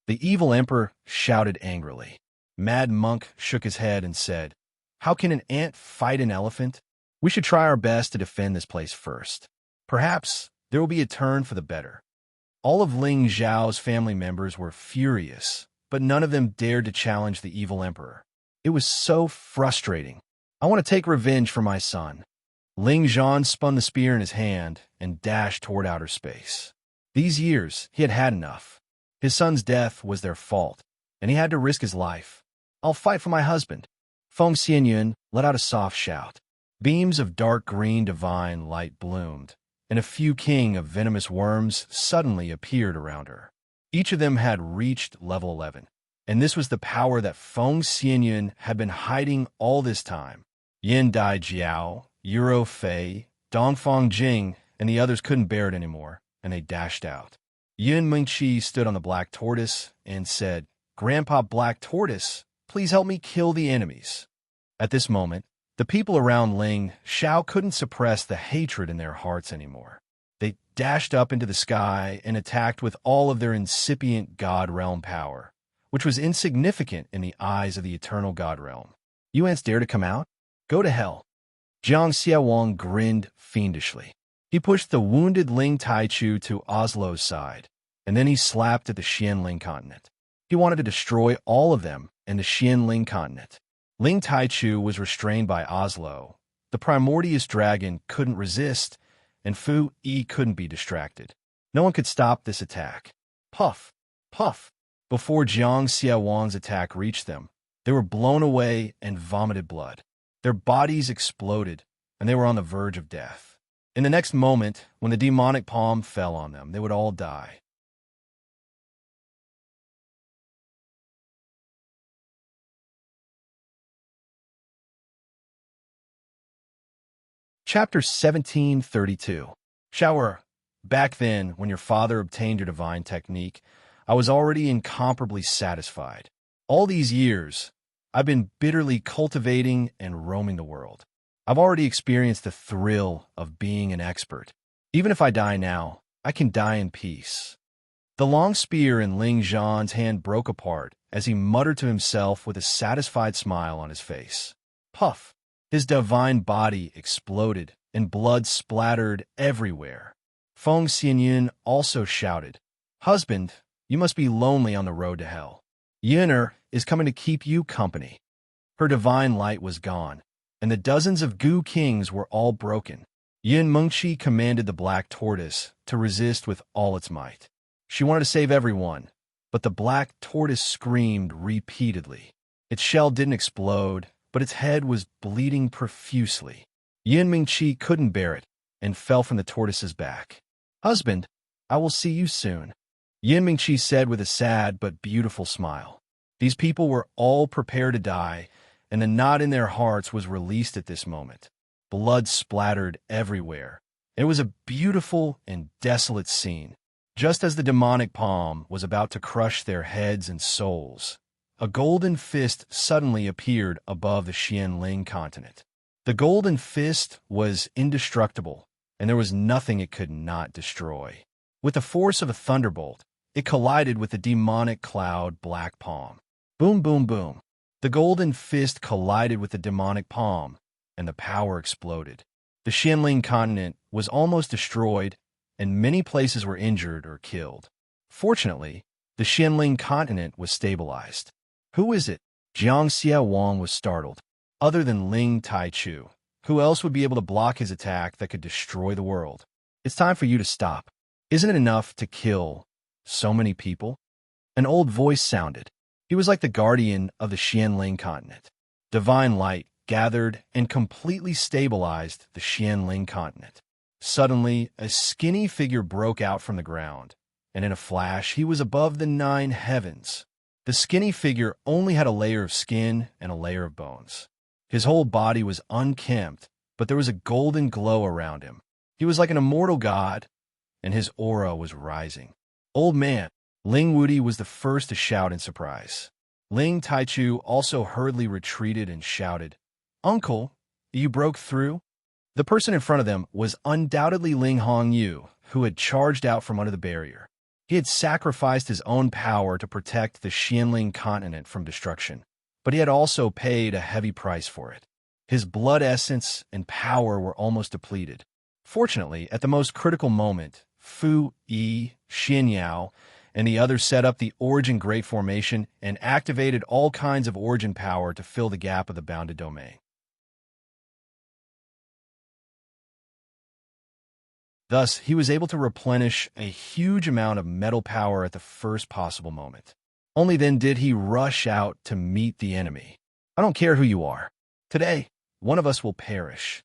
The evil emperor shouted angrily. Mad Monk shook his head and said, "How can an ant fight an elephant? We should try our best to defend this place first. Perhaps there will be a turn for the better." All of Ling Zhao's family members were furious, but none of them dared to challenge the evil emperor. It was so frustrating. I want to take revenge for my son. Ling Zhan spun the spear in his hand and dashed toward outer space. These years, he had had enough. His son's death was their fault, and he had to risk his life. "I'll fight for my husband." Feng Xianyun let out a soft shout. Beams of dark green divine light bloomed, and a few king of venomous worms suddenly appeared around her. Each of them had reached level 11, and this was the power that Feng Xianyun had been hiding all this time. Yin Dai Jiao, Euro Fei, Dongfang Jing, and the others couldn't bear it anymore, and they dashed out. Yin Mingqi stood on the Black Tortoise and said, "Grandpa Black Tortoise, please help me kill the enemies." At this moment, the people around Ling Xiao couldn't suppress the hatred in their hearts anymore. They dashed up into the sky and attacked with all of their incipient God Realm power, which was insignificant in the eyes of the eternal God Realm. "You ants dare to come out? Go to hell." Jiang Xiaowang grinned fiendishly. He pushed the wounded Ling Taichu to Oslo's side, and then he slapped at the Xianling continent. He wanted to destroy all of them in the Xianling continent. Ling Taichu was restrained by Oslo. The primordius dragon couldn't resist, and Fu Yi couldn't be distracted. No one could stop this attack. Puff, puff. Before Jiang Xiaowang's attack reached them, they were blown away and vomited blood. Their bodies exploded, and they were on the verge of death. In the next moment, when the demonic palm fell on them, they would all die. Chapter 1732. Shower. Back then, when your father obtained your divine technique, I was already incomparably satisfied. All these years, I've been bitterly cultivating and roaming the world. I've already experienced the thrill of being an expert. Even if I die now, I can die in peace. The long spear in Ling Zhan's hand broke apart as he muttered to himself with a satisfied smile on his face. Puff! His divine body exploded, and blood splattered everywhere. Feng Xianyun also shouted, "Husband, you must be lonely on the road to hell. Yin'er is coming to keep you company." Her divine light was gone, and the dozens of Gu kings were all broken. Yin Mengqi commanded the Black Tortoise to resist with all its might. She wanted to save everyone, but the Black Tortoise screamed repeatedly. Its shell didn't explode, but its head was bleeding profusely. Yin Mingqi couldn't bear it and fell from the tortoise's back. "Husband, I will see you soon," Yin Mingqi said with a sad but beautiful smile. These people were all prepared to die, and the knot in their hearts was released at this moment. Blood splattered everywhere. It was a beautiful and desolate scene. Just as the demonic palm was about to crush their heads and souls, a golden fist suddenly appeared above the Xianling continent. The golden fist was indestructible, and there was nothing it could not destroy. With the force of a thunderbolt, it collided with the demonic cloud Black Palm. Boom, boom, boom. The golden fist collided with the demonic palm, and the power exploded. The Xianling continent was almost destroyed, and many places were injured or killed. Fortunately, the Xianling continent was stabilized. "Who is it?" Jiang Xiaowang was startled. Other than Ling Taichu, who else would be able to block his attack that could destroy the world? "It's time for you to stop. Isn't it enough to kill so many people?" An old voice sounded. He was like the guardian of the Xianling continent. Divine light gathered and completely stabilized the Xianling continent. Suddenly, a skinny figure broke out from the ground, and in a flash, he was above the 9 heavens. The skinny figure only had a layer of skin and a layer of bones. His whole body was unkempt, but there was a golden glow around him. He was like an immortal god, and his aura was rising. "Old man!" Ling Wudi was the first to shout in surprise. Ling Taichu also hurriedly retreated and shouted, "Uncle, you broke through?" The person in front of them was undoubtedly Ling Hongyu, who had charged out from under the barrier. He had sacrificed his own power to protect the Xianling continent from destruction, but he had also paid a heavy price for it. His blood essence and power were almost depleted. Fortunately, at the most critical moment, Fu Yi, Xian Yao, and the others set up the Origin Great Formation and activated all kinds of origin power to fill the gap of the bounded domain. Thus, he was able to replenish a huge amount of metal power at the first possible moment. Only then did he rush out to meet the enemy. "I don't care who you are. Today, one of us will perish."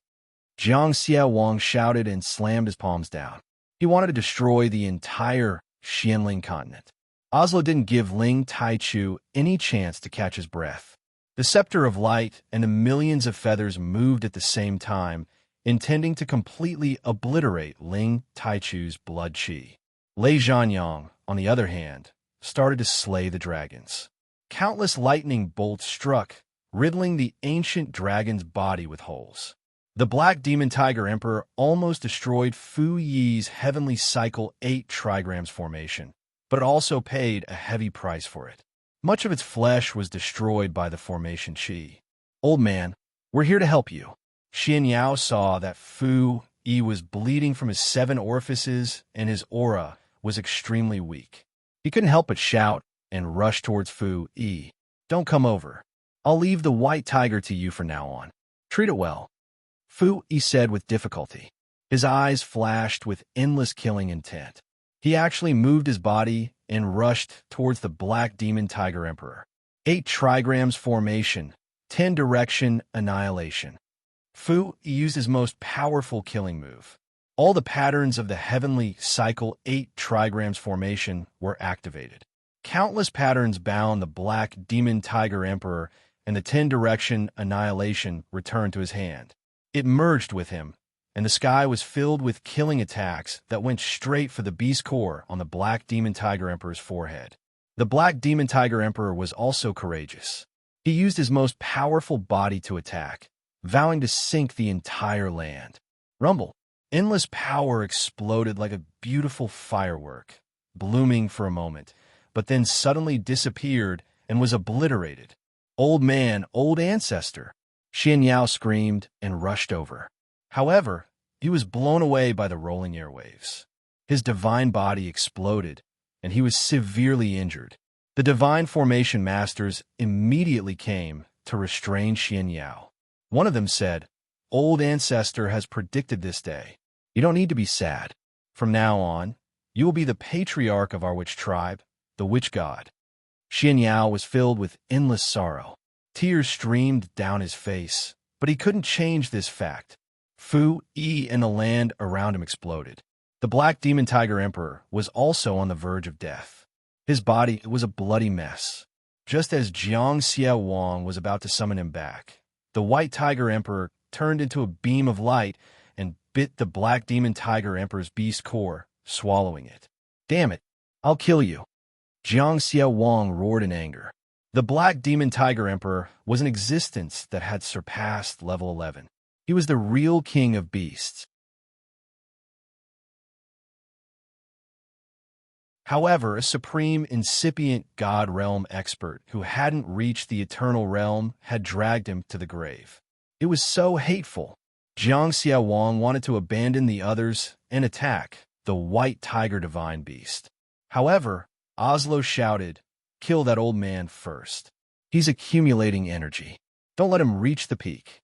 Jiang Xiaowang shouted and slammed his palms down. He wanted to destroy the entire Xianling continent. Oslo didn't give Ling Taichu any chance to catch his breath. The scepter of light and the millions of feathers moved at the same time, intending to completely obliterate Ling Taichu's blood qi. Lei Zhanyang, on the other hand, started to slay the dragons. Countless lightning bolts struck, riddling the ancient dragon's body with holes. The Black Demon Tiger Emperor almost destroyed Fu Yi's Heavenly Cycle 8 trigrams formation, but it also paid a heavy price for it. Much of its flesh was destroyed by the formation qi. "Old man, we're here to help you." Xian Yao saw that Fu Yi was bleeding from his 7 orifices and his aura was extremely weak. He couldn't help but shout and rush towards Fu Yi. "Don't come over. I'll leave the white tiger to you from now on. Treat it well." Fu Yi said with difficulty. His eyes flashed with endless killing intent. He actually moved his body and rushed towards the Black Demon Tiger Emperor. 8 trigrams formation, 10 direction annihilation. Fu Yi used his most powerful killing move. All the patterns of the Heavenly Cycle 8 trigrams formation were activated. Countless patterns bound the Black Demon Tiger Emperor, and the 10 direction annihilation returned to his hand. It merged with him, and the sky was filled with killing attacks that went straight for the beast core on the Black Demon Tiger Emperor's forehead. The Black Demon Tiger Emperor was also courageous. He used his most powerful body to attack, vowing to sink the entire land. Rumble. Endless power exploded like a beautiful firework, blooming for a moment, but then suddenly disappeared and was obliterated. "Old man, old ancestor!" Xian Yao screamed and rushed over. However, he was blown away by the rolling airwaves. His divine body exploded, and he was severely injured. The Divine Formation Masters immediately came to restrain Xian Yao. One of them said, "Old ancestor has predicted this day. You don't need to be sad. From now on, you will be the patriarch of our witch tribe, the witch god." Xian Yao was filled with endless sorrow. Tears streamed down his face, but he couldn't change this fact. Fu Yi and the land around him exploded. The Black Demon Tiger Emperor was also on the verge of death. His body was a bloody mess. Just as Jiang Xiaowang was about to summon him back, the White Tiger Emperor turned into a beam of light and bit the Black Demon Tiger Emperor's beast core, swallowing it. "Damn it, I'll kill you!" Jiang Xiaowang roared in anger. The Black Demon Tiger Emperor was an existence that had surpassed level 11. He was the real king of beasts. However, a supreme incipient God realm expert who hadn't reached the eternal realm had dragged him to the grave. It was so hateful. Jiang Xiaowang wanted to abandon the others and attack the White Tiger Divine Beast. However, Oslo shouted, "Kill that old man first. He's accumulating energy. Don't let him reach the peak."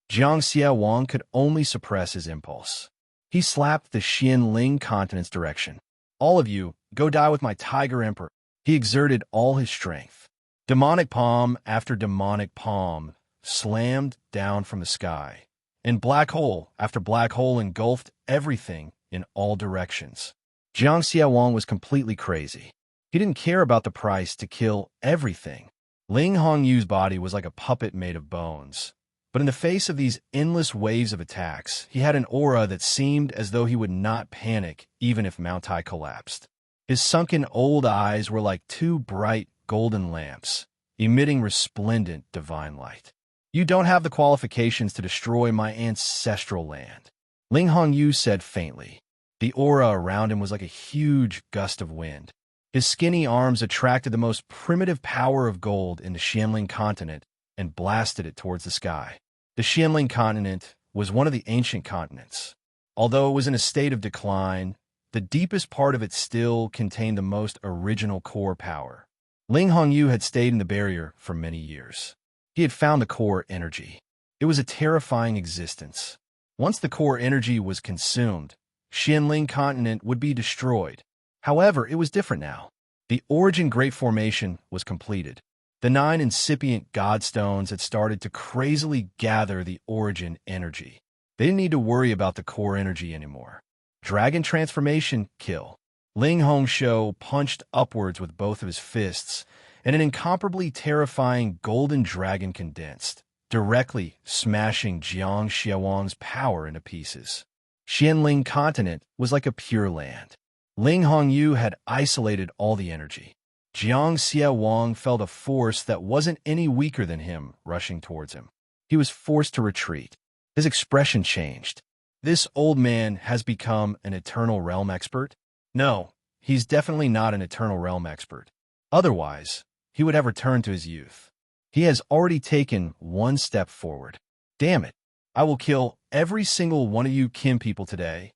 Jiang Xiaowang could only suppress his impulse. He slapped the Xianling continent's direction. "All of you, go die with my Tiger Emperor." He exerted all his strength. Demonic palm after demonic palm slammed down from the sky, and black hole after black hole engulfed everything in all directions. Jiang Xiaowang was completely crazy. He didn't care about the price to kill everything. Ling Hongyu's body was like a puppet made of bones. But in the face of these endless waves of attacks, he had an aura that seemed as though he would not panic even if Mount Tai collapsed. His sunken old eyes were like two bright golden lamps, emitting resplendent divine light. You don't have the qualifications to destroy my ancestral land, Ling Hongyu said faintly. The aura around him was like a huge gust of wind. His skinny arms attracted the most primitive power of gold in the Xianling continent and blasted it towards the sky. The Xianling continent was one of the ancient continents. Although it was in a state of decline, the deepest part of it still contained the most original core power. Ling Hongyu had stayed in the barrier for many years. He had found the core energy. It was a terrifying existence. Once the core energy was consumed, Xianling continent would be destroyed. However, it was different now. The Origin Great Formation was completed. The 9 incipient godstones had started to crazily gather the Origin energy. They didn't need to worry about the core energy anymore. Dragon transformation, kill. Ling Hongshou punched upwards with both of his fists, and an incomparably terrifying golden dragon condensed, directly smashing Jiang Xiaowang's power into pieces. Xianling continent was like a pure land. Ling Hongyu had isolated all the energy. Jiang Xiaowang felt a force that wasn't any weaker than him rushing towards him. He was forced to retreat. His expression changed. This old man has become an Eternal Realm expert? No, he's definitely not an Eternal Realm expert. Otherwise, he would have returned to his youth. He has already taken one step forward. Damn it, I will kill every single one of you Kim people today.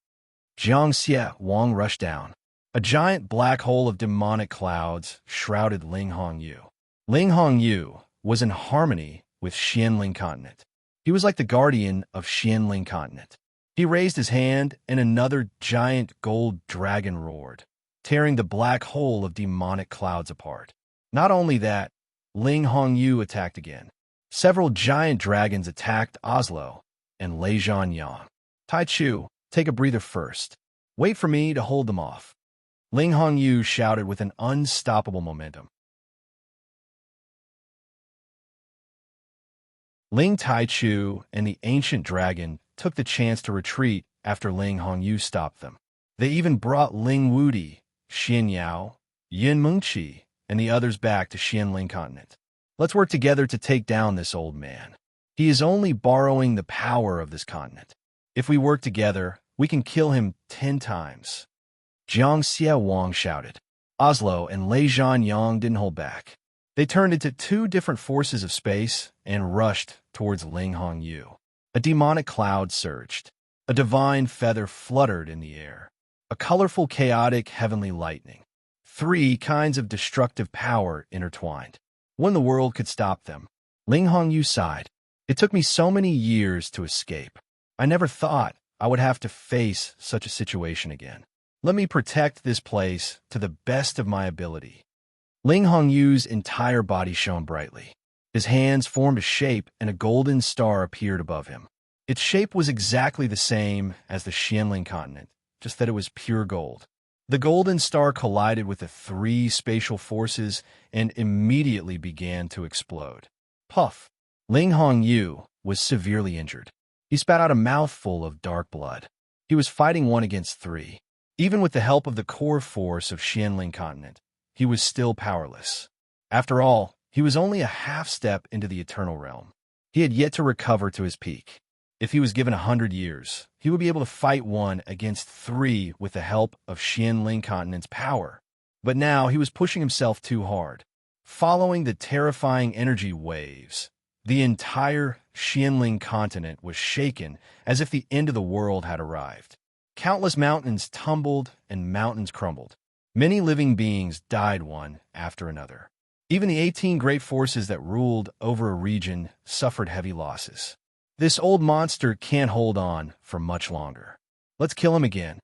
Jiang Xia Wang rushed down. A giant black hole of demonic clouds shrouded Ling Hongyu. Ling Hongyu was in harmony with Xianling continent. He was like the guardian of Xianling continent. He raised his hand, and another giant gold dragon roared, tearing the black hole of demonic clouds apart. Not only that, Ling Hongyu attacked again. Several giant dragons attacked Oslo and Lei Zhanyang. Tai Chu, take a breather first. Wait for me to hold them off. Ling Hongyu shouted with an unstoppable momentum. Ling Taichu and the ancient dragon took the chance to retreat after Ling Hongyu stopped them. They even brought Ling Wudi, Xian Yao, Yin Mengqi, and the others back to Xianling continent. Let's work together to take down this old man. He is only borrowing the power of this continent. If we work together, we can kill him 10 times. Jiang Xia Wang shouted. Oslo and Lei Zhanyang didn't hold back. They turned into 2 different forces of space and rushed towards Ling Hongyu. A demonic cloud surged. A divine feather fluttered in the air. A colorful, chaotic, heavenly lightning. 3 kinds of destructive power intertwined. When the world could stop them. Ling Hongyu sighed. It took me so many years to escape. I never thought I would have to face such a situation again. Let me protect this place to the best of my ability. Ling Hongyu's entire body shone brightly. His hands formed a shape and a golden star appeared above him. Its shape was exactly the same as the Xianling continent, just that it was pure gold. The golden star collided with the 3 spatial forces and immediately began to explode. Puff! Ling Hongyu was severely injured. He spat out a mouthful of dark blood. He was fighting 1 against 3. Even with the help of the core force of Xianling continent, he was still powerless. After all, he was only a half step into the Eternal Realm. He had yet to recover to his peak. If he was given 100 years, he would be able to fight 1 against 3 with the help of Xianling continent's power. But now he was pushing himself too hard. Following the terrifying energy waves, the entire Xianling continent was shaken as if the end of the world had arrived. Countless mountains tumbled and mountains crumbled. Many living beings died one after another. Even the 18 great forces that ruled over a region suffered heavy losses. This old monster can't hold on for much longer. Let's kill him again.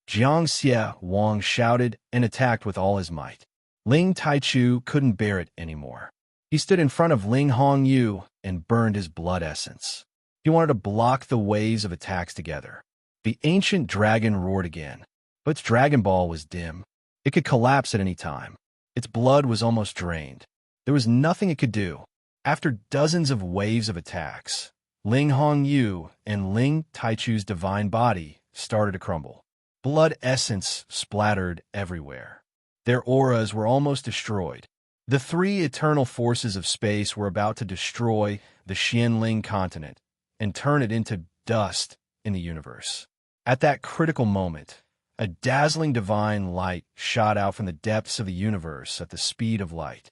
Jiang Xia Wang shouted and attacked with all his might. Ling Taichu couldn't bear it anymore. He stood in front of Ling Hongyu and burned his blood essence. He wanted to block the waves of attacks together. The ancient dragon roared again, but its Dragon Ball was dim. It could collapse at any time. Its blood was almost drained. There was nothing it could do. After dozens of waves of attacks, Ling Hongyu and Ling Taichu's divine body started to crumble. Blood essence splattered everywhere. Their auras were almost destroyed. The three eternal forces of space were about to destroy the Xianling continent and turn it into dust in the universe. At that critical moment, a dazzling divine light shot out from the depths of the universe at the speed of light.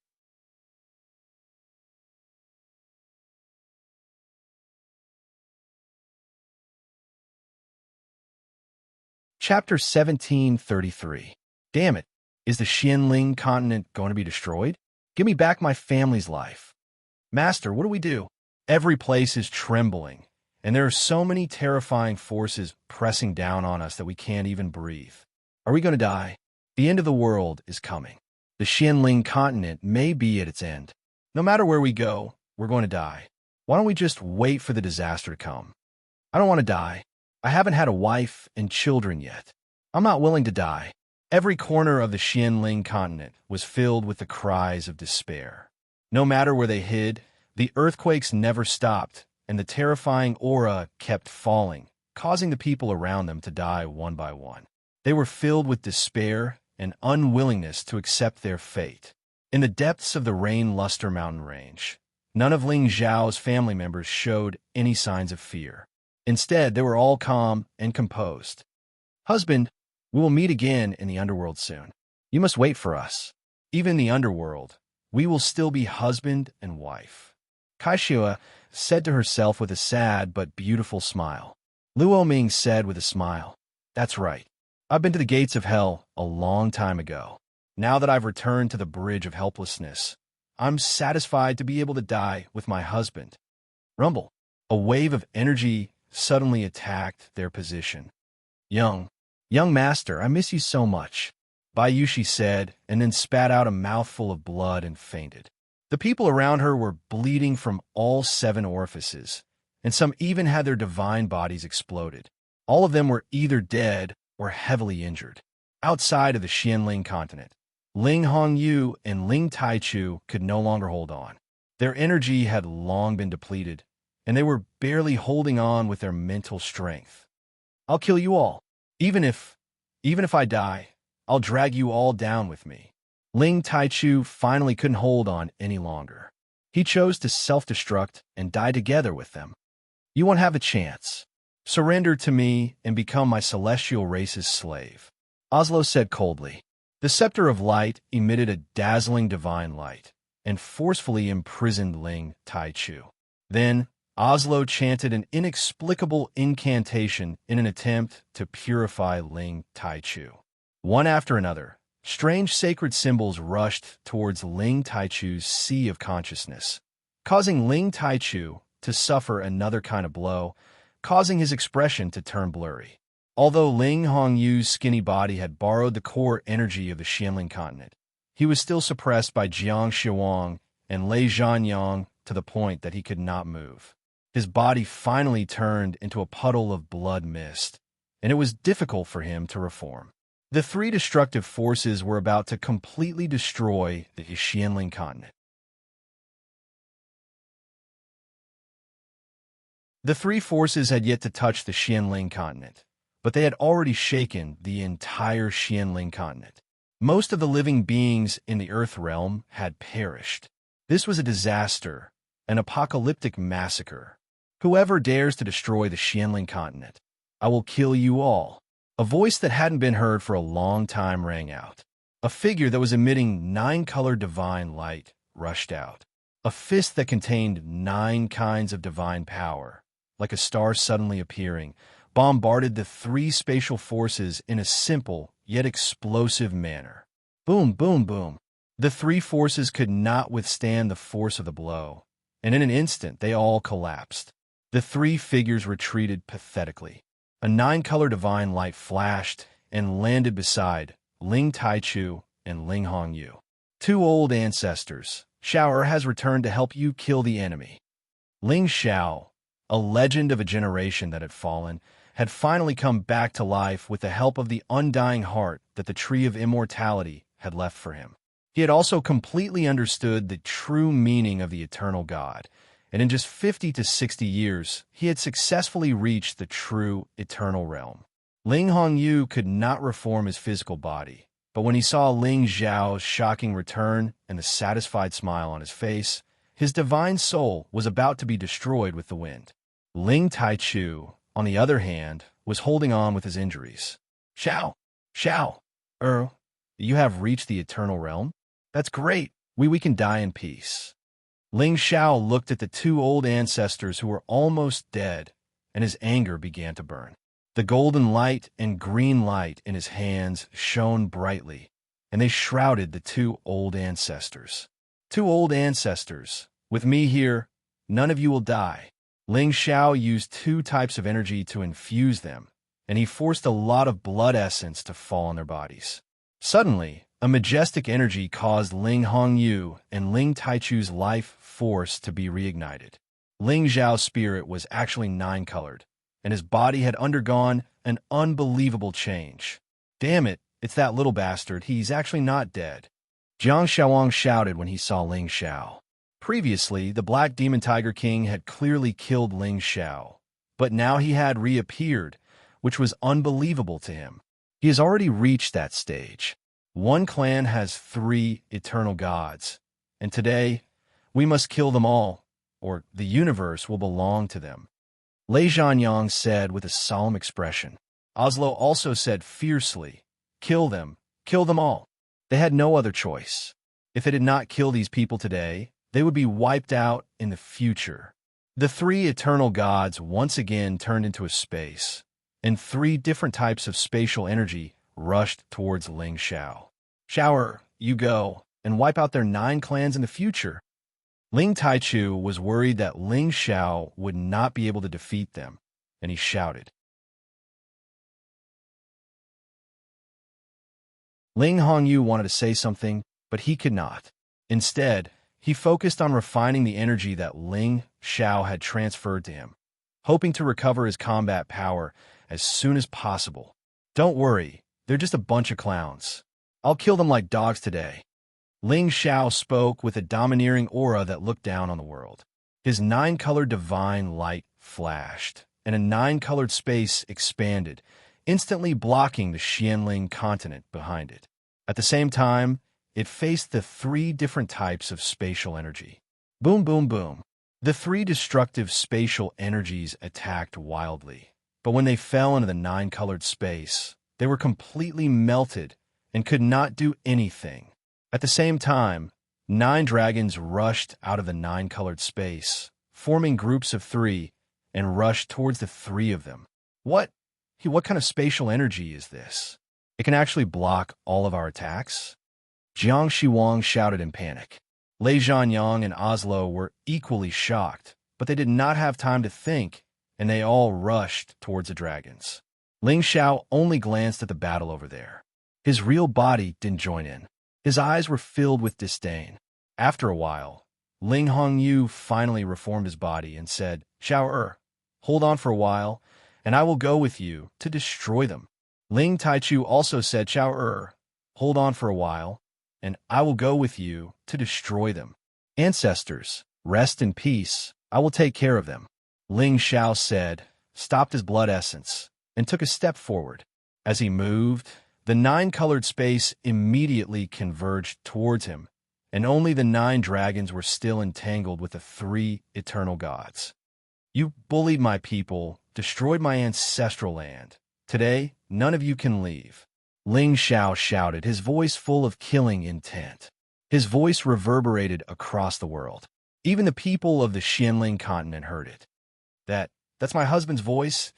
Chapter 1733. Damn it, is the Xianling continent going to be destroyed? Give me back my family's life. Master, what do we do? Every place is trembling, and there are so many terrifying forces pressing down on us that we can't even breathe. Are we going to die? The end of the world is coming. The Xianling continent may be at its end. No matter where we go, we're going to die. Why don't we just wait for the disaster to come? I don't want to die. I haven't had a wife and children yet. I'm not willing to die. Every corner of the Xianling continent was filled with the cries of despair. No matter where they hid, the earthquakes never stopped, and the terrifying aura kept falling, causing the people around them to die one by one. They were filled with despair and unwillingness to accept their fate. In the depths of the Rain-Luster mountain range, none of Ling Zhao's family members showed any signs of fear. Instead, they were all calm and composed. Husband, we will meet again in the underworld soon. You must wait for us. Even in the underworld, we will still be husband and wife. Kaishua said to herself with a sad but beautiful smile. Luo Ming said with a smile, That's right. I've been to the gates of hell a long time ago. Now that I've returned to the bridge of helplessness, I'm satisfied to be able to die with my husband. Rumble. A wave of energy suddenly attacked their position. Young master, I miss you so much, Bayushi said, and then spat out a mouthful of blood and fainted. The people around her were bleeding from all 7 orifices, and some even had their divine bodies exploded. All of them were either dead or heavily injured. Outside of the Xianling continent, Ling Hongyu and Ling Taichu could no longer hold on. Their energy had long been depleted, and they were barely holding on with their mental strength. I'll kill you all. Even if I die, I'll drag you all down with me. Ling Taichu finally couldn't hold on any longer. He chose to self-destruct and die together with them. You won't have a chance. Surrender to me and become my celestial race's slave, Oslo said coldly. The scepter of light emitted a dazzling divine light and forcefully imprisoned Ling Taichu. Then, Oslo chanted an inexplicable incantation in an attempt to purify Ling Taichu. One after another, strange sacred symbols rushed towards Ling Taichu's sea of consciousness, causing Ling Taichu to suffer another kind of blow, causing his expression to turn blurry. Although Ling Hongyu's skinny body had borrowed the core energy of the Xianling continent, he was still suppressed by Jiang Shiwang and Lei Zhanyang to the point that he could not move. His body finally turned into a puddle of blood mist, and it was difficult for him to reform. The 3 destructive forces were about to completely destroy the Xianling continent. The 3 forces had yet to touch the Xianling continent, but they had already shaken the entire Xianling continent. Most of the living beings in the Earth realm had perished. This was a disaster, an apocalyptic massacre. Whoever dares to destroy the Xianling continent, I will kill you all. A voice that hadn't been heard for a long time rang out. A figure that was emitting 9-colored divine light rushed out. A fist that contained 9 kinds of divine power, like a star suddenly appearing, bombarded the 3 spatial forces in a simple yet explosive manner. Boom, boom, boom. The 3 forces could not withstand the force of the blow, and in an instant they all collapsed. The 3 figures retreated pathetically. A 9-color divine light flashed and landed beside Ling Taichu and Ling Hongyu. 2 old ancestors. Xiao has returned to help you kill the enemy. Ling Xiao, a legend of a generation that had fallen, had finally come back to life with the help of the undying heart that the Tree of Immortality had left for him. He had also completely understood the true meaning of the eternal God, and in just 50 to 60 years, he had successfully reached the true eternal realm. Ling Hongyu could not reform his physical body, but when he saw Ling Zhao's shocking return and the satisfied smile on his face, his divine soul was about to be destroyed with the wind. Ling Taichu, on the other hand, was holding on with his injuries. Xiao, you have reached the eternal realm? That's great. We can die in peace. Ling Xiao looked at the two old ancestors who were almost dead, and his anger began to burn. The golden light and green light in his hands shone brightly, and they shrouded the two old ancestors. Two old ancestors. With me here, none of you will die. Ling Xiao used two types of energy to infuse them, and he forced a lot of blood essence to fall on their bodies. Suddenly, a majestic energy caused Ling Hongyu and Ling Taichu's life force to be reignited. Ling Zhao's spirit was actually 9-colored, and his body had undergone an unbelievable change. Damn it, it's that little bastard, he's actually not dead. Jiang Xiaowang shouted when he saw Ling Xiao. Previously, the Black Demon Tiger King had clearly killed Ling Xiao, but now he had reappeared, which was unbelievable to him. He has already reached that stage. One clan has 3 eternal gods, and today, we must kill them all, or the universe will belong to them. Lei Zhanyang said with a solemn expression. Oslo also said fiercely, kill them all. They had no other choice. If it did not kill these people today, they would be wiped out in the future. The 3 eternal gods once again turned into a space, and 3 different types of spatial energy rushed towards Ling Xiao. Shower, you go, and wipe out their 9 clans in the future. Ling Taichu was worried that Ling Xiao would not be able to defeat them, and he shouted. Ling Hongyu wanted to say something, but he could not. Instead, he focused on refining the energy that Ling Xiao had transferred to him, hoping to recover his combat power as soon as possible. Don't worry, they're just a bunch of clowns. I'll kill them like dogs today. Ling Xiao spoke with a domineering aura that looked down on the world. His 9-colored divine light flashed, and a 9-colored space expanded, instantly blocking the Xianling continent behind it. At the same time, it faced the 3 different types of spatial energy. Boom, boom, boom. The 3 destructive spatial energies attacked wildly, but when they fell into the 9-colored space, they were completely melted and could not do anything. At the same time, 9 dragons rushed out of the 9-colored space, forming groups of 3, and rushed towards the 3 of them. What kind of spatial energy is this? It can actually block all of our attacks? Jiang Shiwang shouted in panic. Lei Zhanyang and Oslo were equally shocked, but they did not have time to think, and they all rushed towards the dragons. Ling Xiao only glanced at the battle over there. His real body didn't join in. His eyes were filled with disdain. After a while, Ling Hongyu finally reformed his body and said, Xiao, hold on for a while, and I will go with you to destroy them. Ling Taichu also said, Xiao, hold on for a while, and I will go with you to destroy them. Ancestors, rest in peace. I will take care of them. Ling Xiao said, stopped his blood essence, and took a step forward. As he moved, the 9-colored space immediately converged towards him, and only the 9 dragons were still entangled with the 3 eternal gods. You bullied my people, destroyed my ancestral land. Today, none of you can leave. Ling Xiao shouted, his voice full of killing intent. His voice reverberated across the world. Even the people of the Xianling continent heard it. That's my husband's voice?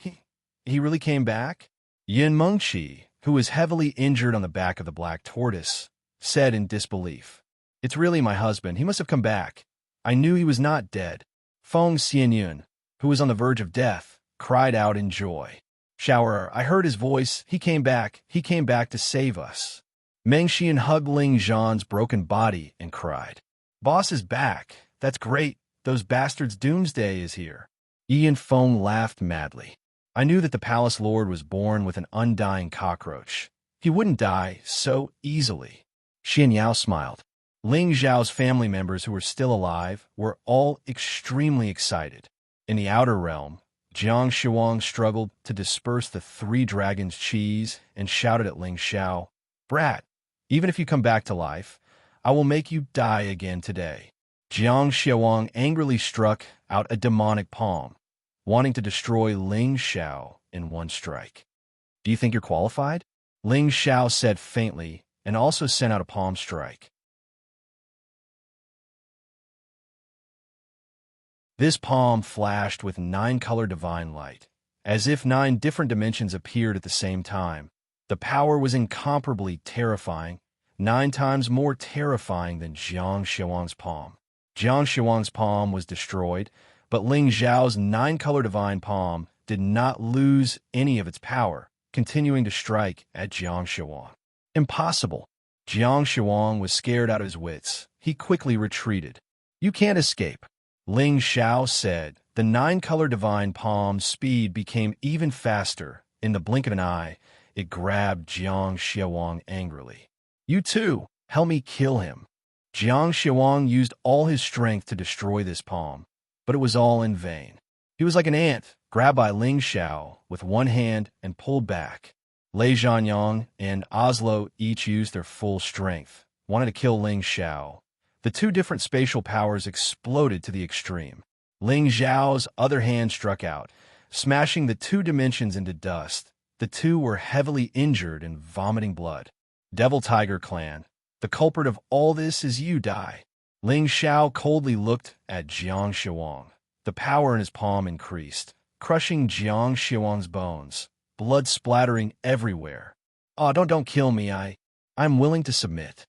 He really came back? Yin Mengqi, who was heavily injured on the back of the black tortoise, said in disbelief. It's really my husband. He must have come back. I knew he was not dead. Feng Xianyun, who was on the verge of death, cried out in joy. Xiao, I heard his voice. He came back. He came back to save us. Meng Xian hugged Ling Zhan's broken body and cried. Boss is back. That's great. Those bastards' doomsday is here. Ian Feng laughed madly. I knew that the palace lord was born with an undying cockroach. He wouldn't die so easily. Xian Yao smiled. Ling Zhao's family members who were still alive were all extremely excited. In the outer realm, Jiang Shuang struggled to disperse the three dragons' cheese and shouted at Ling Xiao, "Brat, even if you come back to life, I will make you die again today." Jiang Shuang angrily struck out a demonic palm, wanting to destroy Ling Xiao in one strike. "Do you think you're qualified?" Ling Xiao said faintly, and also sent out a palm strike. This palm flashed with 9-color divine light. As if 9 different dimensions appeared at the same time, the power was incomparably terrifying, 9 times more terrifying than Jiang Shuang's palm. Jiang Shuang's palm was destroyed, but Ling Zhao's 9-color divine palm did not lose any of its power, continuing to strike at Jiang Shuang. Impossible. Jiang Shuang was scared out of his wits. He quickly retreated. "You can't escape," Ling Xiao said. The 9-color divine palm's speed became even faster. In the blink of an eye, it grabbed Jiang Shuang angrily. "You too, help me kill him." Jiang Shuang used all his strength to destroy this palm, but it was all in vain. He was like an ant, grabbed by Ling Xiao with one hand and pulled back. Lei Zhanyang and Oslo each used their full strength, wanted to kill Ling Xiao. The 2 different spatial powers exploded to the extreme. Ling Zhao's other hand struck out, smashing the 2 dimensions into dust. The 2 were heavily injured and vomiting blood. "Devil Tiger Clan, the culprit of all this is you, die." Ling Xiao coldly looked at Jiang Shuang. The power in his palm increased, crushing Jiang Shuang's bones, blood splattering everywhere. "Oh, don't kill me, I'm willing to submit."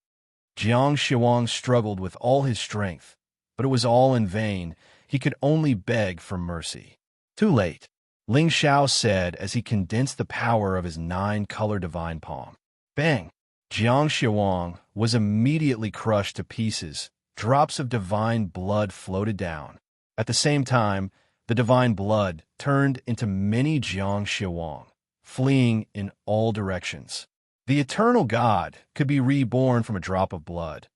Jiang Shuang struggled with all his strength, but it was all in vain. He could only beg for mercy. "Too late," Ling Xiao said as he condensed the power of his 9-color divine palm. Bang! Jiang Shuang was immediately crushed to pieces. Drops of divine blood floated down. At the same time, the divine blood turned into many Jiang Shuang, fleeing in all directions. The eternal God could be reborn from a drop of blood.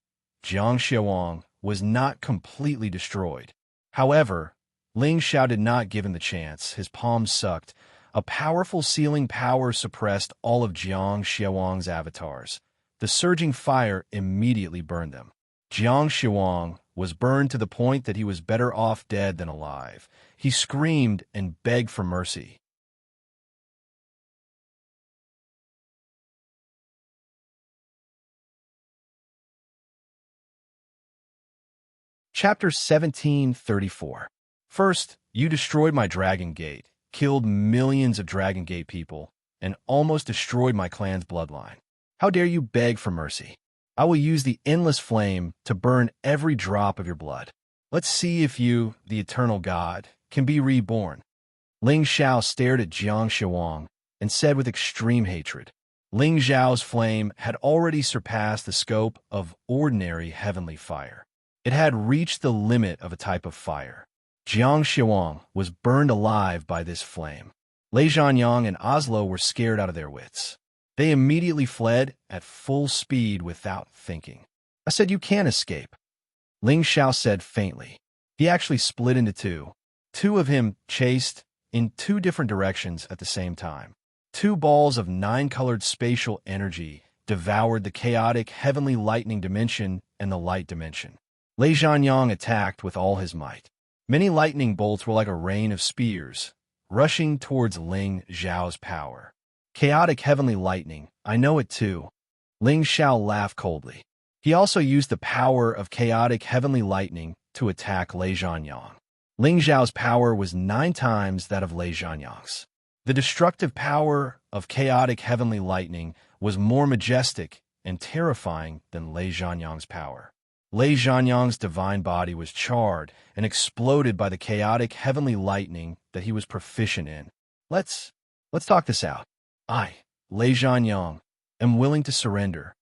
Jiang Shuang was not completely destroyed. However, Ling Xiao did not give him the chance. His palm sucked. A powerful sealing power suppressed all of Jiang Shuang's avatars. The surging fire immediately burned them. Jiang Shuang was burned to the point that he was better off dead than alive. He screamed and begged for mercy. Chapter 1734. First, you destroyed my Dragon Gate, killed millions of Dragon Gate people, and almost destroyed my clan's bloodline. How dare you beg for mercy? I will use the endless flame to burn every drop of your blood. Let's see if you, the eternal God, can be reborn. Ling Xiao stared at Jiang Shuang and said with extreme hatred. Ling Zhao's flame had already surpassed the scope of ordinary heavenly fire. It had reached the limit of a type of fire. Jiang Shuang was burned alive by this flame. Lei Zhanyang and Oslo were scared out of their wits. They immediately fled at full speed without thinking. "I said you can't escape," Ling Xiao said faintly. He actually split into 2. 2 of him chased in 2 different directions at the same time. 2 balls of 9-colored spatial energy devoured the chaotic heavenly lightning dimension and the light dimension. Lei Zhanyang attacked with all his might. Many lightning bolts were like a rain of spears, rushing towards Ling Zhao's power. "Chaotic heavenly lightning, I know it too." Ling Xiao laughed coldly. He also used the power of chaotic heavenly lightning to attack Lei Zhanyang. Ling Zhao's power was 9 times that of Lei Zhanyang's. The destructive power of chaotic heavenly lightning was more majestic and terrifying than Lei Zhanyang's power. Lei Zhanyang's divine body was charred and exploded by the chaotic heavenly lightning that he was proficient in. Let's talk this out. I, Lei Zhanyang, am willing to surrender."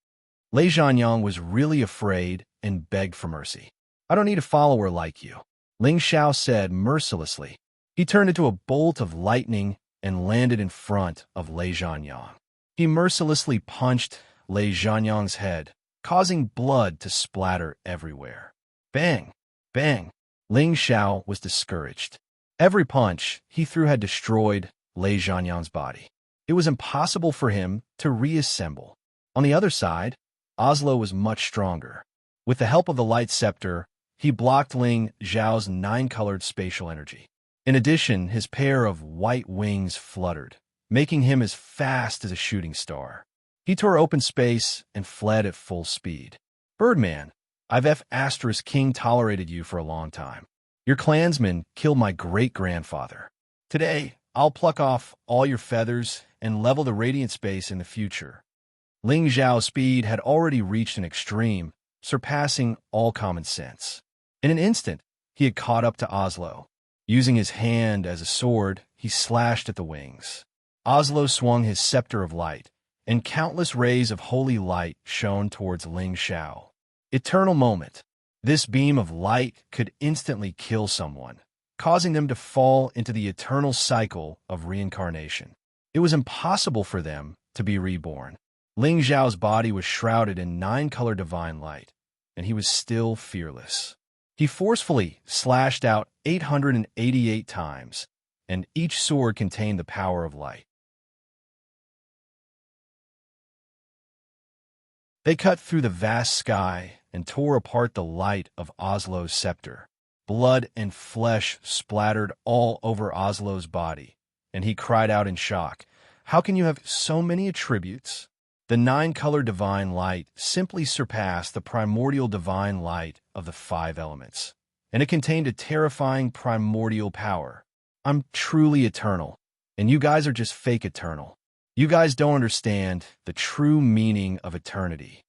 Lei Zhanyang was really afraid and begged for mercy. "I don't need a follower like you," Ling Xiao said mercilessly. He turned into a bolt of lightning and landed in front of Lei Zhanyang. He mercilessly punched Lei Zhanyang's head, causing blood to splatter everywhere. Bang! Bang! Ling Xiao was discouraged. Every punch he threw had destroyed Lei Zhanyang's body. It was impossible for him to reassemble. On the other side, Oslo was much stronger. With the help of the light scepter, he blocked Ling Xiao's 9-colored spatial energy. In addition, his pair of white wings fluttered, making him as fast as a shooting star. He tore open space and fled at full speed. Birdman, I've F** King tolerated you for a long time. Your clansmen killed my great-grandfather. Today, I'll pluck off all your feathers and level the radiant space in the future. Ling Xiao's speed had already reached an extreme, surpassing all common sense. In an instant, he had caught up to Oslo. Using his hand as a sword, he slashed at the wings. Oslo swung his scepter of light, and countless rays of holy light shone towards Ling Xiao. Eternal moment. This beam of light could instantly kill someone, causing them to fall into the eternal cycle of reincarnation. It was impossible for them to be reborn. Ling Xiao's body was shrouded in 9-color divine light, and he was still fearless. He forcefully slashed out 888 times, and each sword contained the power of light. They cut through the vast sky and tore apart the light of Oslo's scepter. Blood and flesh splattered all over Oslo's body, and he cried out in shock, "How can you have so many attributes?" The 9-color divine light simply surpassed the primordial divine light of the 5 elements, and it contained a terrifying primordial power. I'm truly eternal, and you guys are just fake eternal. You guys don't understand the true meaning of eternity.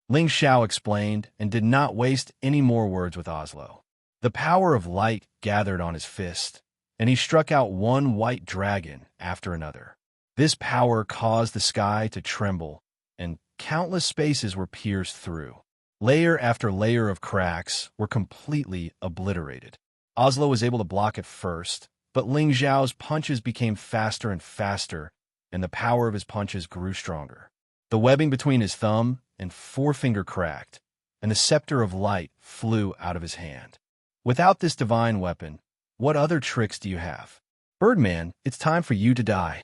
Ling Xiao explained and did not waste any more words with Oslo. The power of light gathered on his fist, and he struck out one white dragon after another. This power caused the sky to tremble, and countless spaces were pierced through. Layer after layer of cracks were completely obliterated. Oslo was able to block at first, but Ling Xiao's punches became faster and faster, and the power of his punches grew stronger. The webbing between his thumb and forefinger cracked, and the scepter of light flew out of his hand. Without this divine weapon, what other tricks do you have? Birdman, it's time for you to die.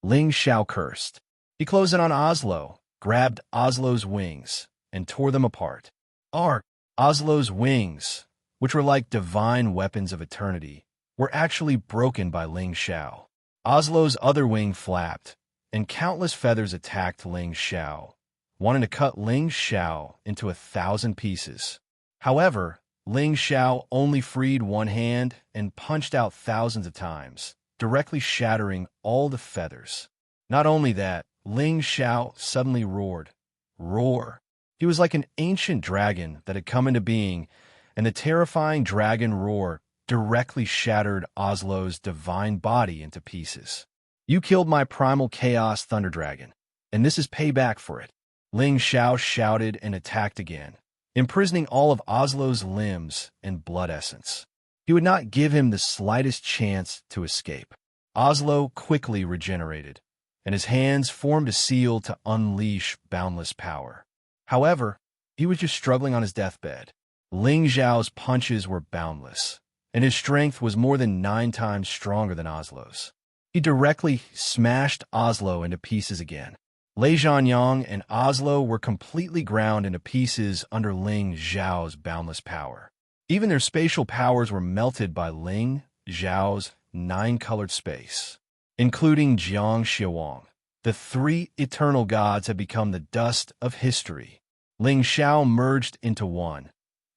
Ling Xiao cursed. He closed in on Oslo, grabbed Oslo's wings, and tore them apart. Oslo's wings, which were like divine weapons of eternity, were actually broken by Ling Xiao. Oslo's other wing flapped, and countless feathers attacked Ling Xiao, wanting to cut Ling Xiao into 1,000 pieces. However, Ling Xiao only freed one hand and punched out thousands of times, directly shattering all the feathers. Not only that, Ling Xiao suddenly roared. Roar! He was like an ancient dragon that had come into being, and the terrifying dragon roar directly shattered Oslo's divine body into pieces. You killed my primal chaos thunder dragon, and this is payback for it. Ling Xiao shouted and attacked again, imprisoning all of Oslo's limbs and blood essence. He would not give him the slightest chance to escape. Oslo quickly regenerated, and his hands formed a seal to unleash boundless power. However, he was just struggling on his deathbed. Ling Xiao's punches were boundless, and his strength was more than 9 times stronger than Oslo's. He directly smashed Oslo into pieces again. Lei Zhanyang and Oslo were completely ground into pieces under Ling Xiao's boundless power. Even their spatial powers were melted by Ling Xiao's 9-colored space, including Jiang Xiaowang. The 3 eternal gods had become the dust of history. Ling Xiao merged into one,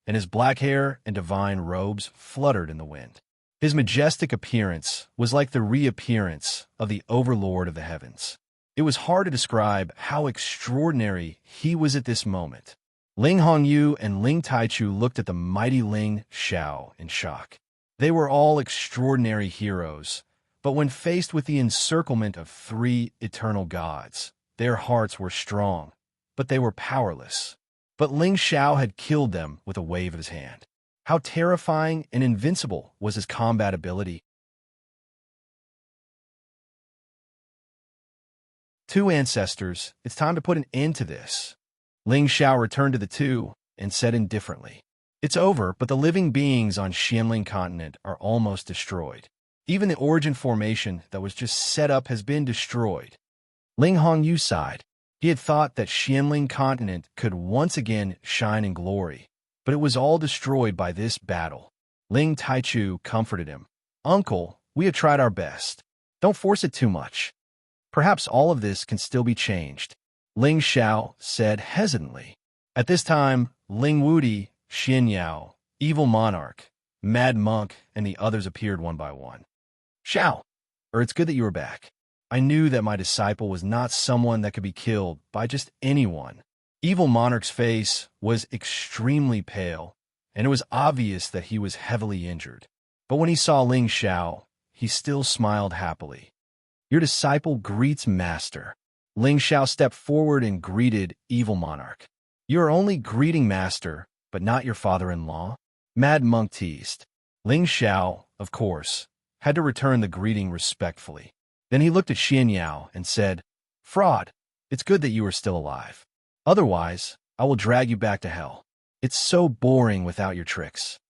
and his black hair and divine robes fluttered in the wind. His majestic appearance was like the reappearance of the overlord of the heavens. It was hard to describe how extraordinary he was at this moment. Ling Hongyu and Ling Taichu looked at the mighty Ling Xiao in shock. They were all extraordinary heroes, but when faced with the encirclement of 3 eternal gods, their hearts were strong, but they were powerless. But Ling Xiao had killed them with a wave of his hand. How terrifying and invincible was his combat ability! Two ancestors, it's time to put an end to this. Ling Xiao returned to the two and said indifferently, "It's over, but the living beings on Xianling continent are almost destroyed. Even the origin formation that was just set up has been destroyed." Ling Hongyu sighed. He had thought that Xianling continent could once again shine in glory, but it was all destroyed by this battle. Ling Taichu comforted him. "Uncle, we have tried our best. Don't force it too much. Perhaps all of this can still be changed," Ling Xiao said hesitantly. At this time, Ling Wudi, Xin Yao, Evil Monarch, Mad Monk, and the others appeared one by one. "Xiao, it's good that you were back. I knew that my disciple was not someone that could be killed by just anyone." Evil Monarch's face was extremely pale, and it was obvious that he was heavily injured. But when he saw Ling Xiao, he still smiled happily. "Your disciple greets Master." Ling Xiao stepped forward and greeted Evil Monarch. "You are only greeting Master, but not your father-in-law?" Mad Monk teased. Ling Xiao, of course, had to return the greeting respectfully. Then he looked at Xian Yao and said, "Fraud, it's good that you are still alive. Otherwise, I will drag you back to hell. It's so boring without your tricks."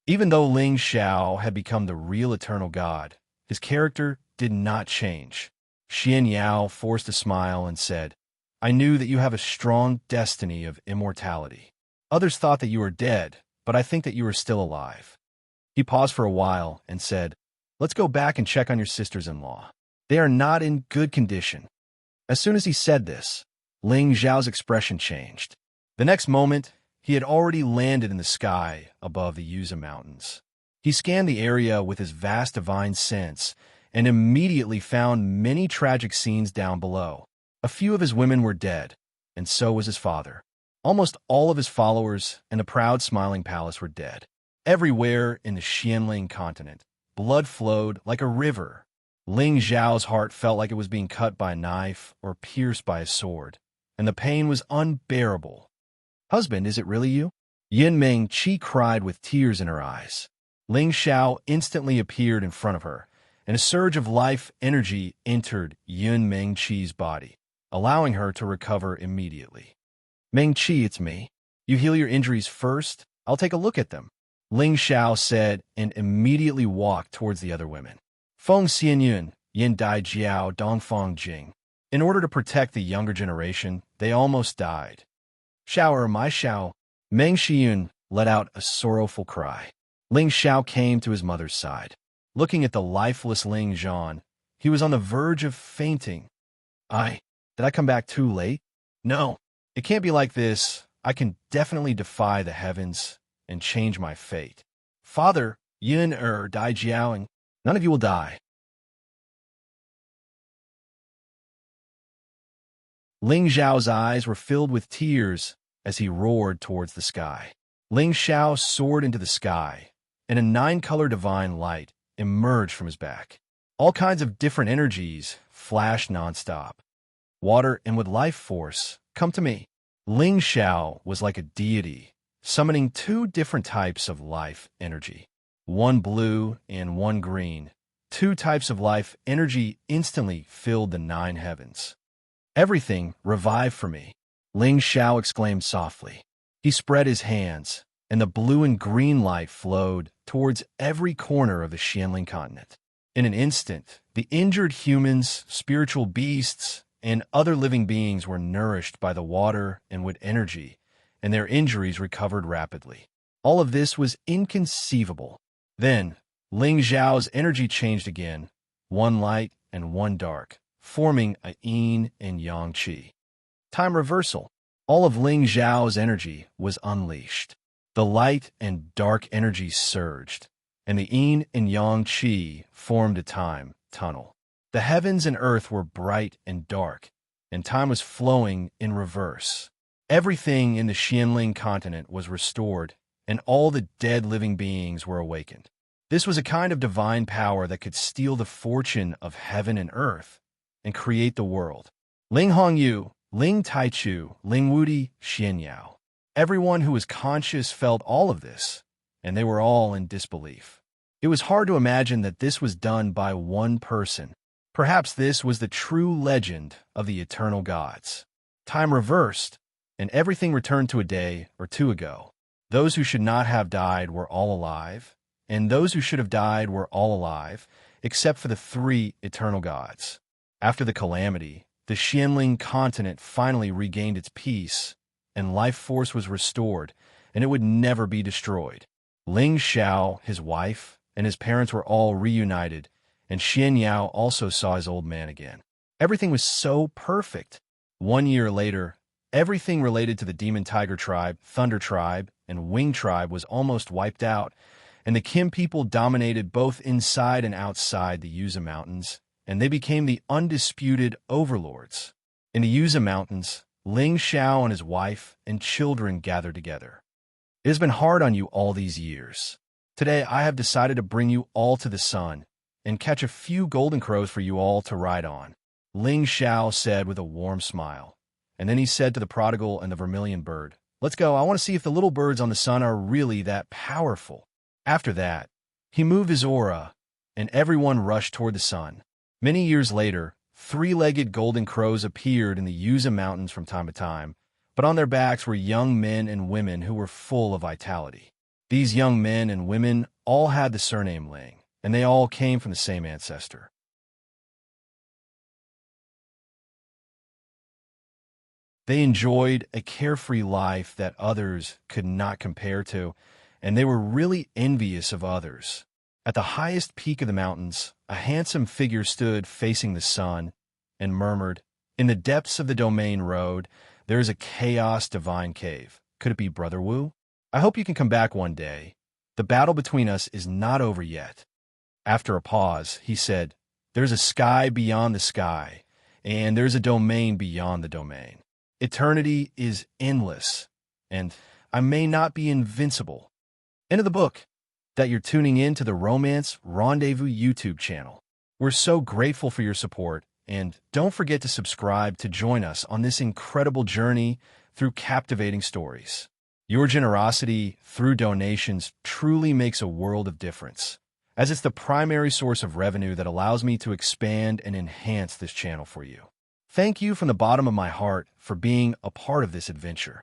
Even though Ling Xiao had become the real eternal god, his character did not change. Xian Yao forced a smile and said, "I knew that you have a strong destiny of immortality. Others thought that you were dead, but I think that you are still alive." He paused for a while and said, "Let's go back and check on your sisters-in-law. They are not in good condition." As soon as he said this, Ling Xiao's expression changed. The next moment, he had already landed in the sky above the Yuza Mountains. He scanned the area with his vast divine sense and immediately found many tragic scenes down below. A few of his women were dead, and so was his father. Almost all of his followers and the proud smiling palace were dead. Everywhere in the Xianling continent, blood flowed like a river. Ling Xiao's heart felt like it was being cut by a knife or pierced by a sword, and the pain was unbearable. "Husband, is it really you?" Yin Meng Qi cried with tears in her eyes. Ling Xiao instantly appeared in front of her, and a surge of life energy entered Yin Meng Qi's body, allowing her to recover immediately. "Meng Qi, it's me. You heal your injuries first. I'll take a look at them," Ling Xiao said, and immediately walked towards the other women. Feng Xianyun, Yin Dai Jiao, Dongfang Jing. In order to protect the younger generation, they almost died. "Xiao, my Xiao." Meng Xiyun let out a sorrowful cry. Ling Xiao came to his mother's side. Looking at the lifeless Ling Zhan, he was on the verge of fainting. Did I come back too late? No, it can't be like this. I can definitely defy the heavens and change my fate. Father, Yin Dai Jiao, none of you will die. Ling Xiao's eyes were filled with tears as he roared towards the sky. Ling Xiao soared into the sky, and a 9-color divine light emerged from his back. All kinds of different energies flashed nonstop. "Water and with life force, come to me." Ling Xiao was like a deity, summoning 2 different types of life energy. One blue and one green. 2 types of life energy instantly filled the 9 heavens. "Everything revive for me," Ling Xiao exclaimed softly. He spread his hands, and the blue and green light flowed towards every corner of the Xianling continent. In an instant, the injured humans, spiritual beasts, and other living beings were nourished by the water and wood energy, and their injuries recovered rapidly. All of this was inconceivable. Then, Ling Xiao's energy changed again, one light and one dark, forming a yin and yang qi. Time reversal. All of Ling Xiao's energy was unleashed. The light and dark energy surged, and the yin and yang qi formed a time tunnel. The heavens and earth were bright and dark, and time was flowing in reverse. Everything in the Xianling continent was restored, and all the dead living beings were awakened. This was a kind of divine power that could steal the fortune of heaven and earth and create the world. Ling Hongyu, Ling Taichu, Ling Wudi, Xian Yao. Everyone who was conscious felt all of this, and they were all in disbelief. It was hard to imagine that this was done by one person. Perhaps this was the true legend of the eternal gods. Time reversed, and everything returned to a day or two ago. Those who should not have died were all alive, and those who should have died were all alive, except for the three eternal gods. After the calamity, the Xianling continent finally regained its peace, and life force was restored, and it would never be destroyed. Ling Xiao, his wife, and his parents were all reunited, and Xian Yao also saw his old man again. Everything was so perfect. 1 year later, everything related to the Demon Tiger tribe, Thunder tribe, and Wing tribe was almost wiped out, and the Kim people dominated both inside and outside the Yuza Mountains, and they became the undisputed overlords. In the Yuza Mountains, Ling Xiao and his wife and children gathered together. It has been hard on you all these years. Today I have decided to bring you all to the sun and catch a few golden crows for you all to ride on, Ling Xiao said with a warm smile. And then he said to the prodigal and the vermilion bird, "Let's go, I want to see if the little birds on the sun are really that powerful." After that, he moved his aura, and everyone rushed toward the sun. Many years later, three-legged golden crows appeared in the Yuza Mountains from time to time, but on their backs were young men and women who were full of vitality. These young men and women all had the surname Ling, and they all came from the same ancestor. They enjoyed a carefree life that others could not compare to, and they were really envious of others. At the highest peak of the mountains, a handsome figure stood facing the sun and murmured, "In the depths of the domain road, there is a chaos divine cave. Could it be Brother Wu? I hope you can come back one day. The battle between us is not over yet." After a pause, he said, "There's a sky beyond the sky, and there's a domain beyond the domain. Eternity is endless, and I may not be invincible." End of the book. That you're tuning in to the Romance Rendezvous YouTube channel. We're so grateful for your support, and don't forget to subscribe to join us on this incredible journey through captivating stories. Your generosity through donations truly makes a world of difference, as it's the primary source of revenue that allows me to expand and enhance this channel for you. Thank you from the bottom of my heart for being a part of this adventure.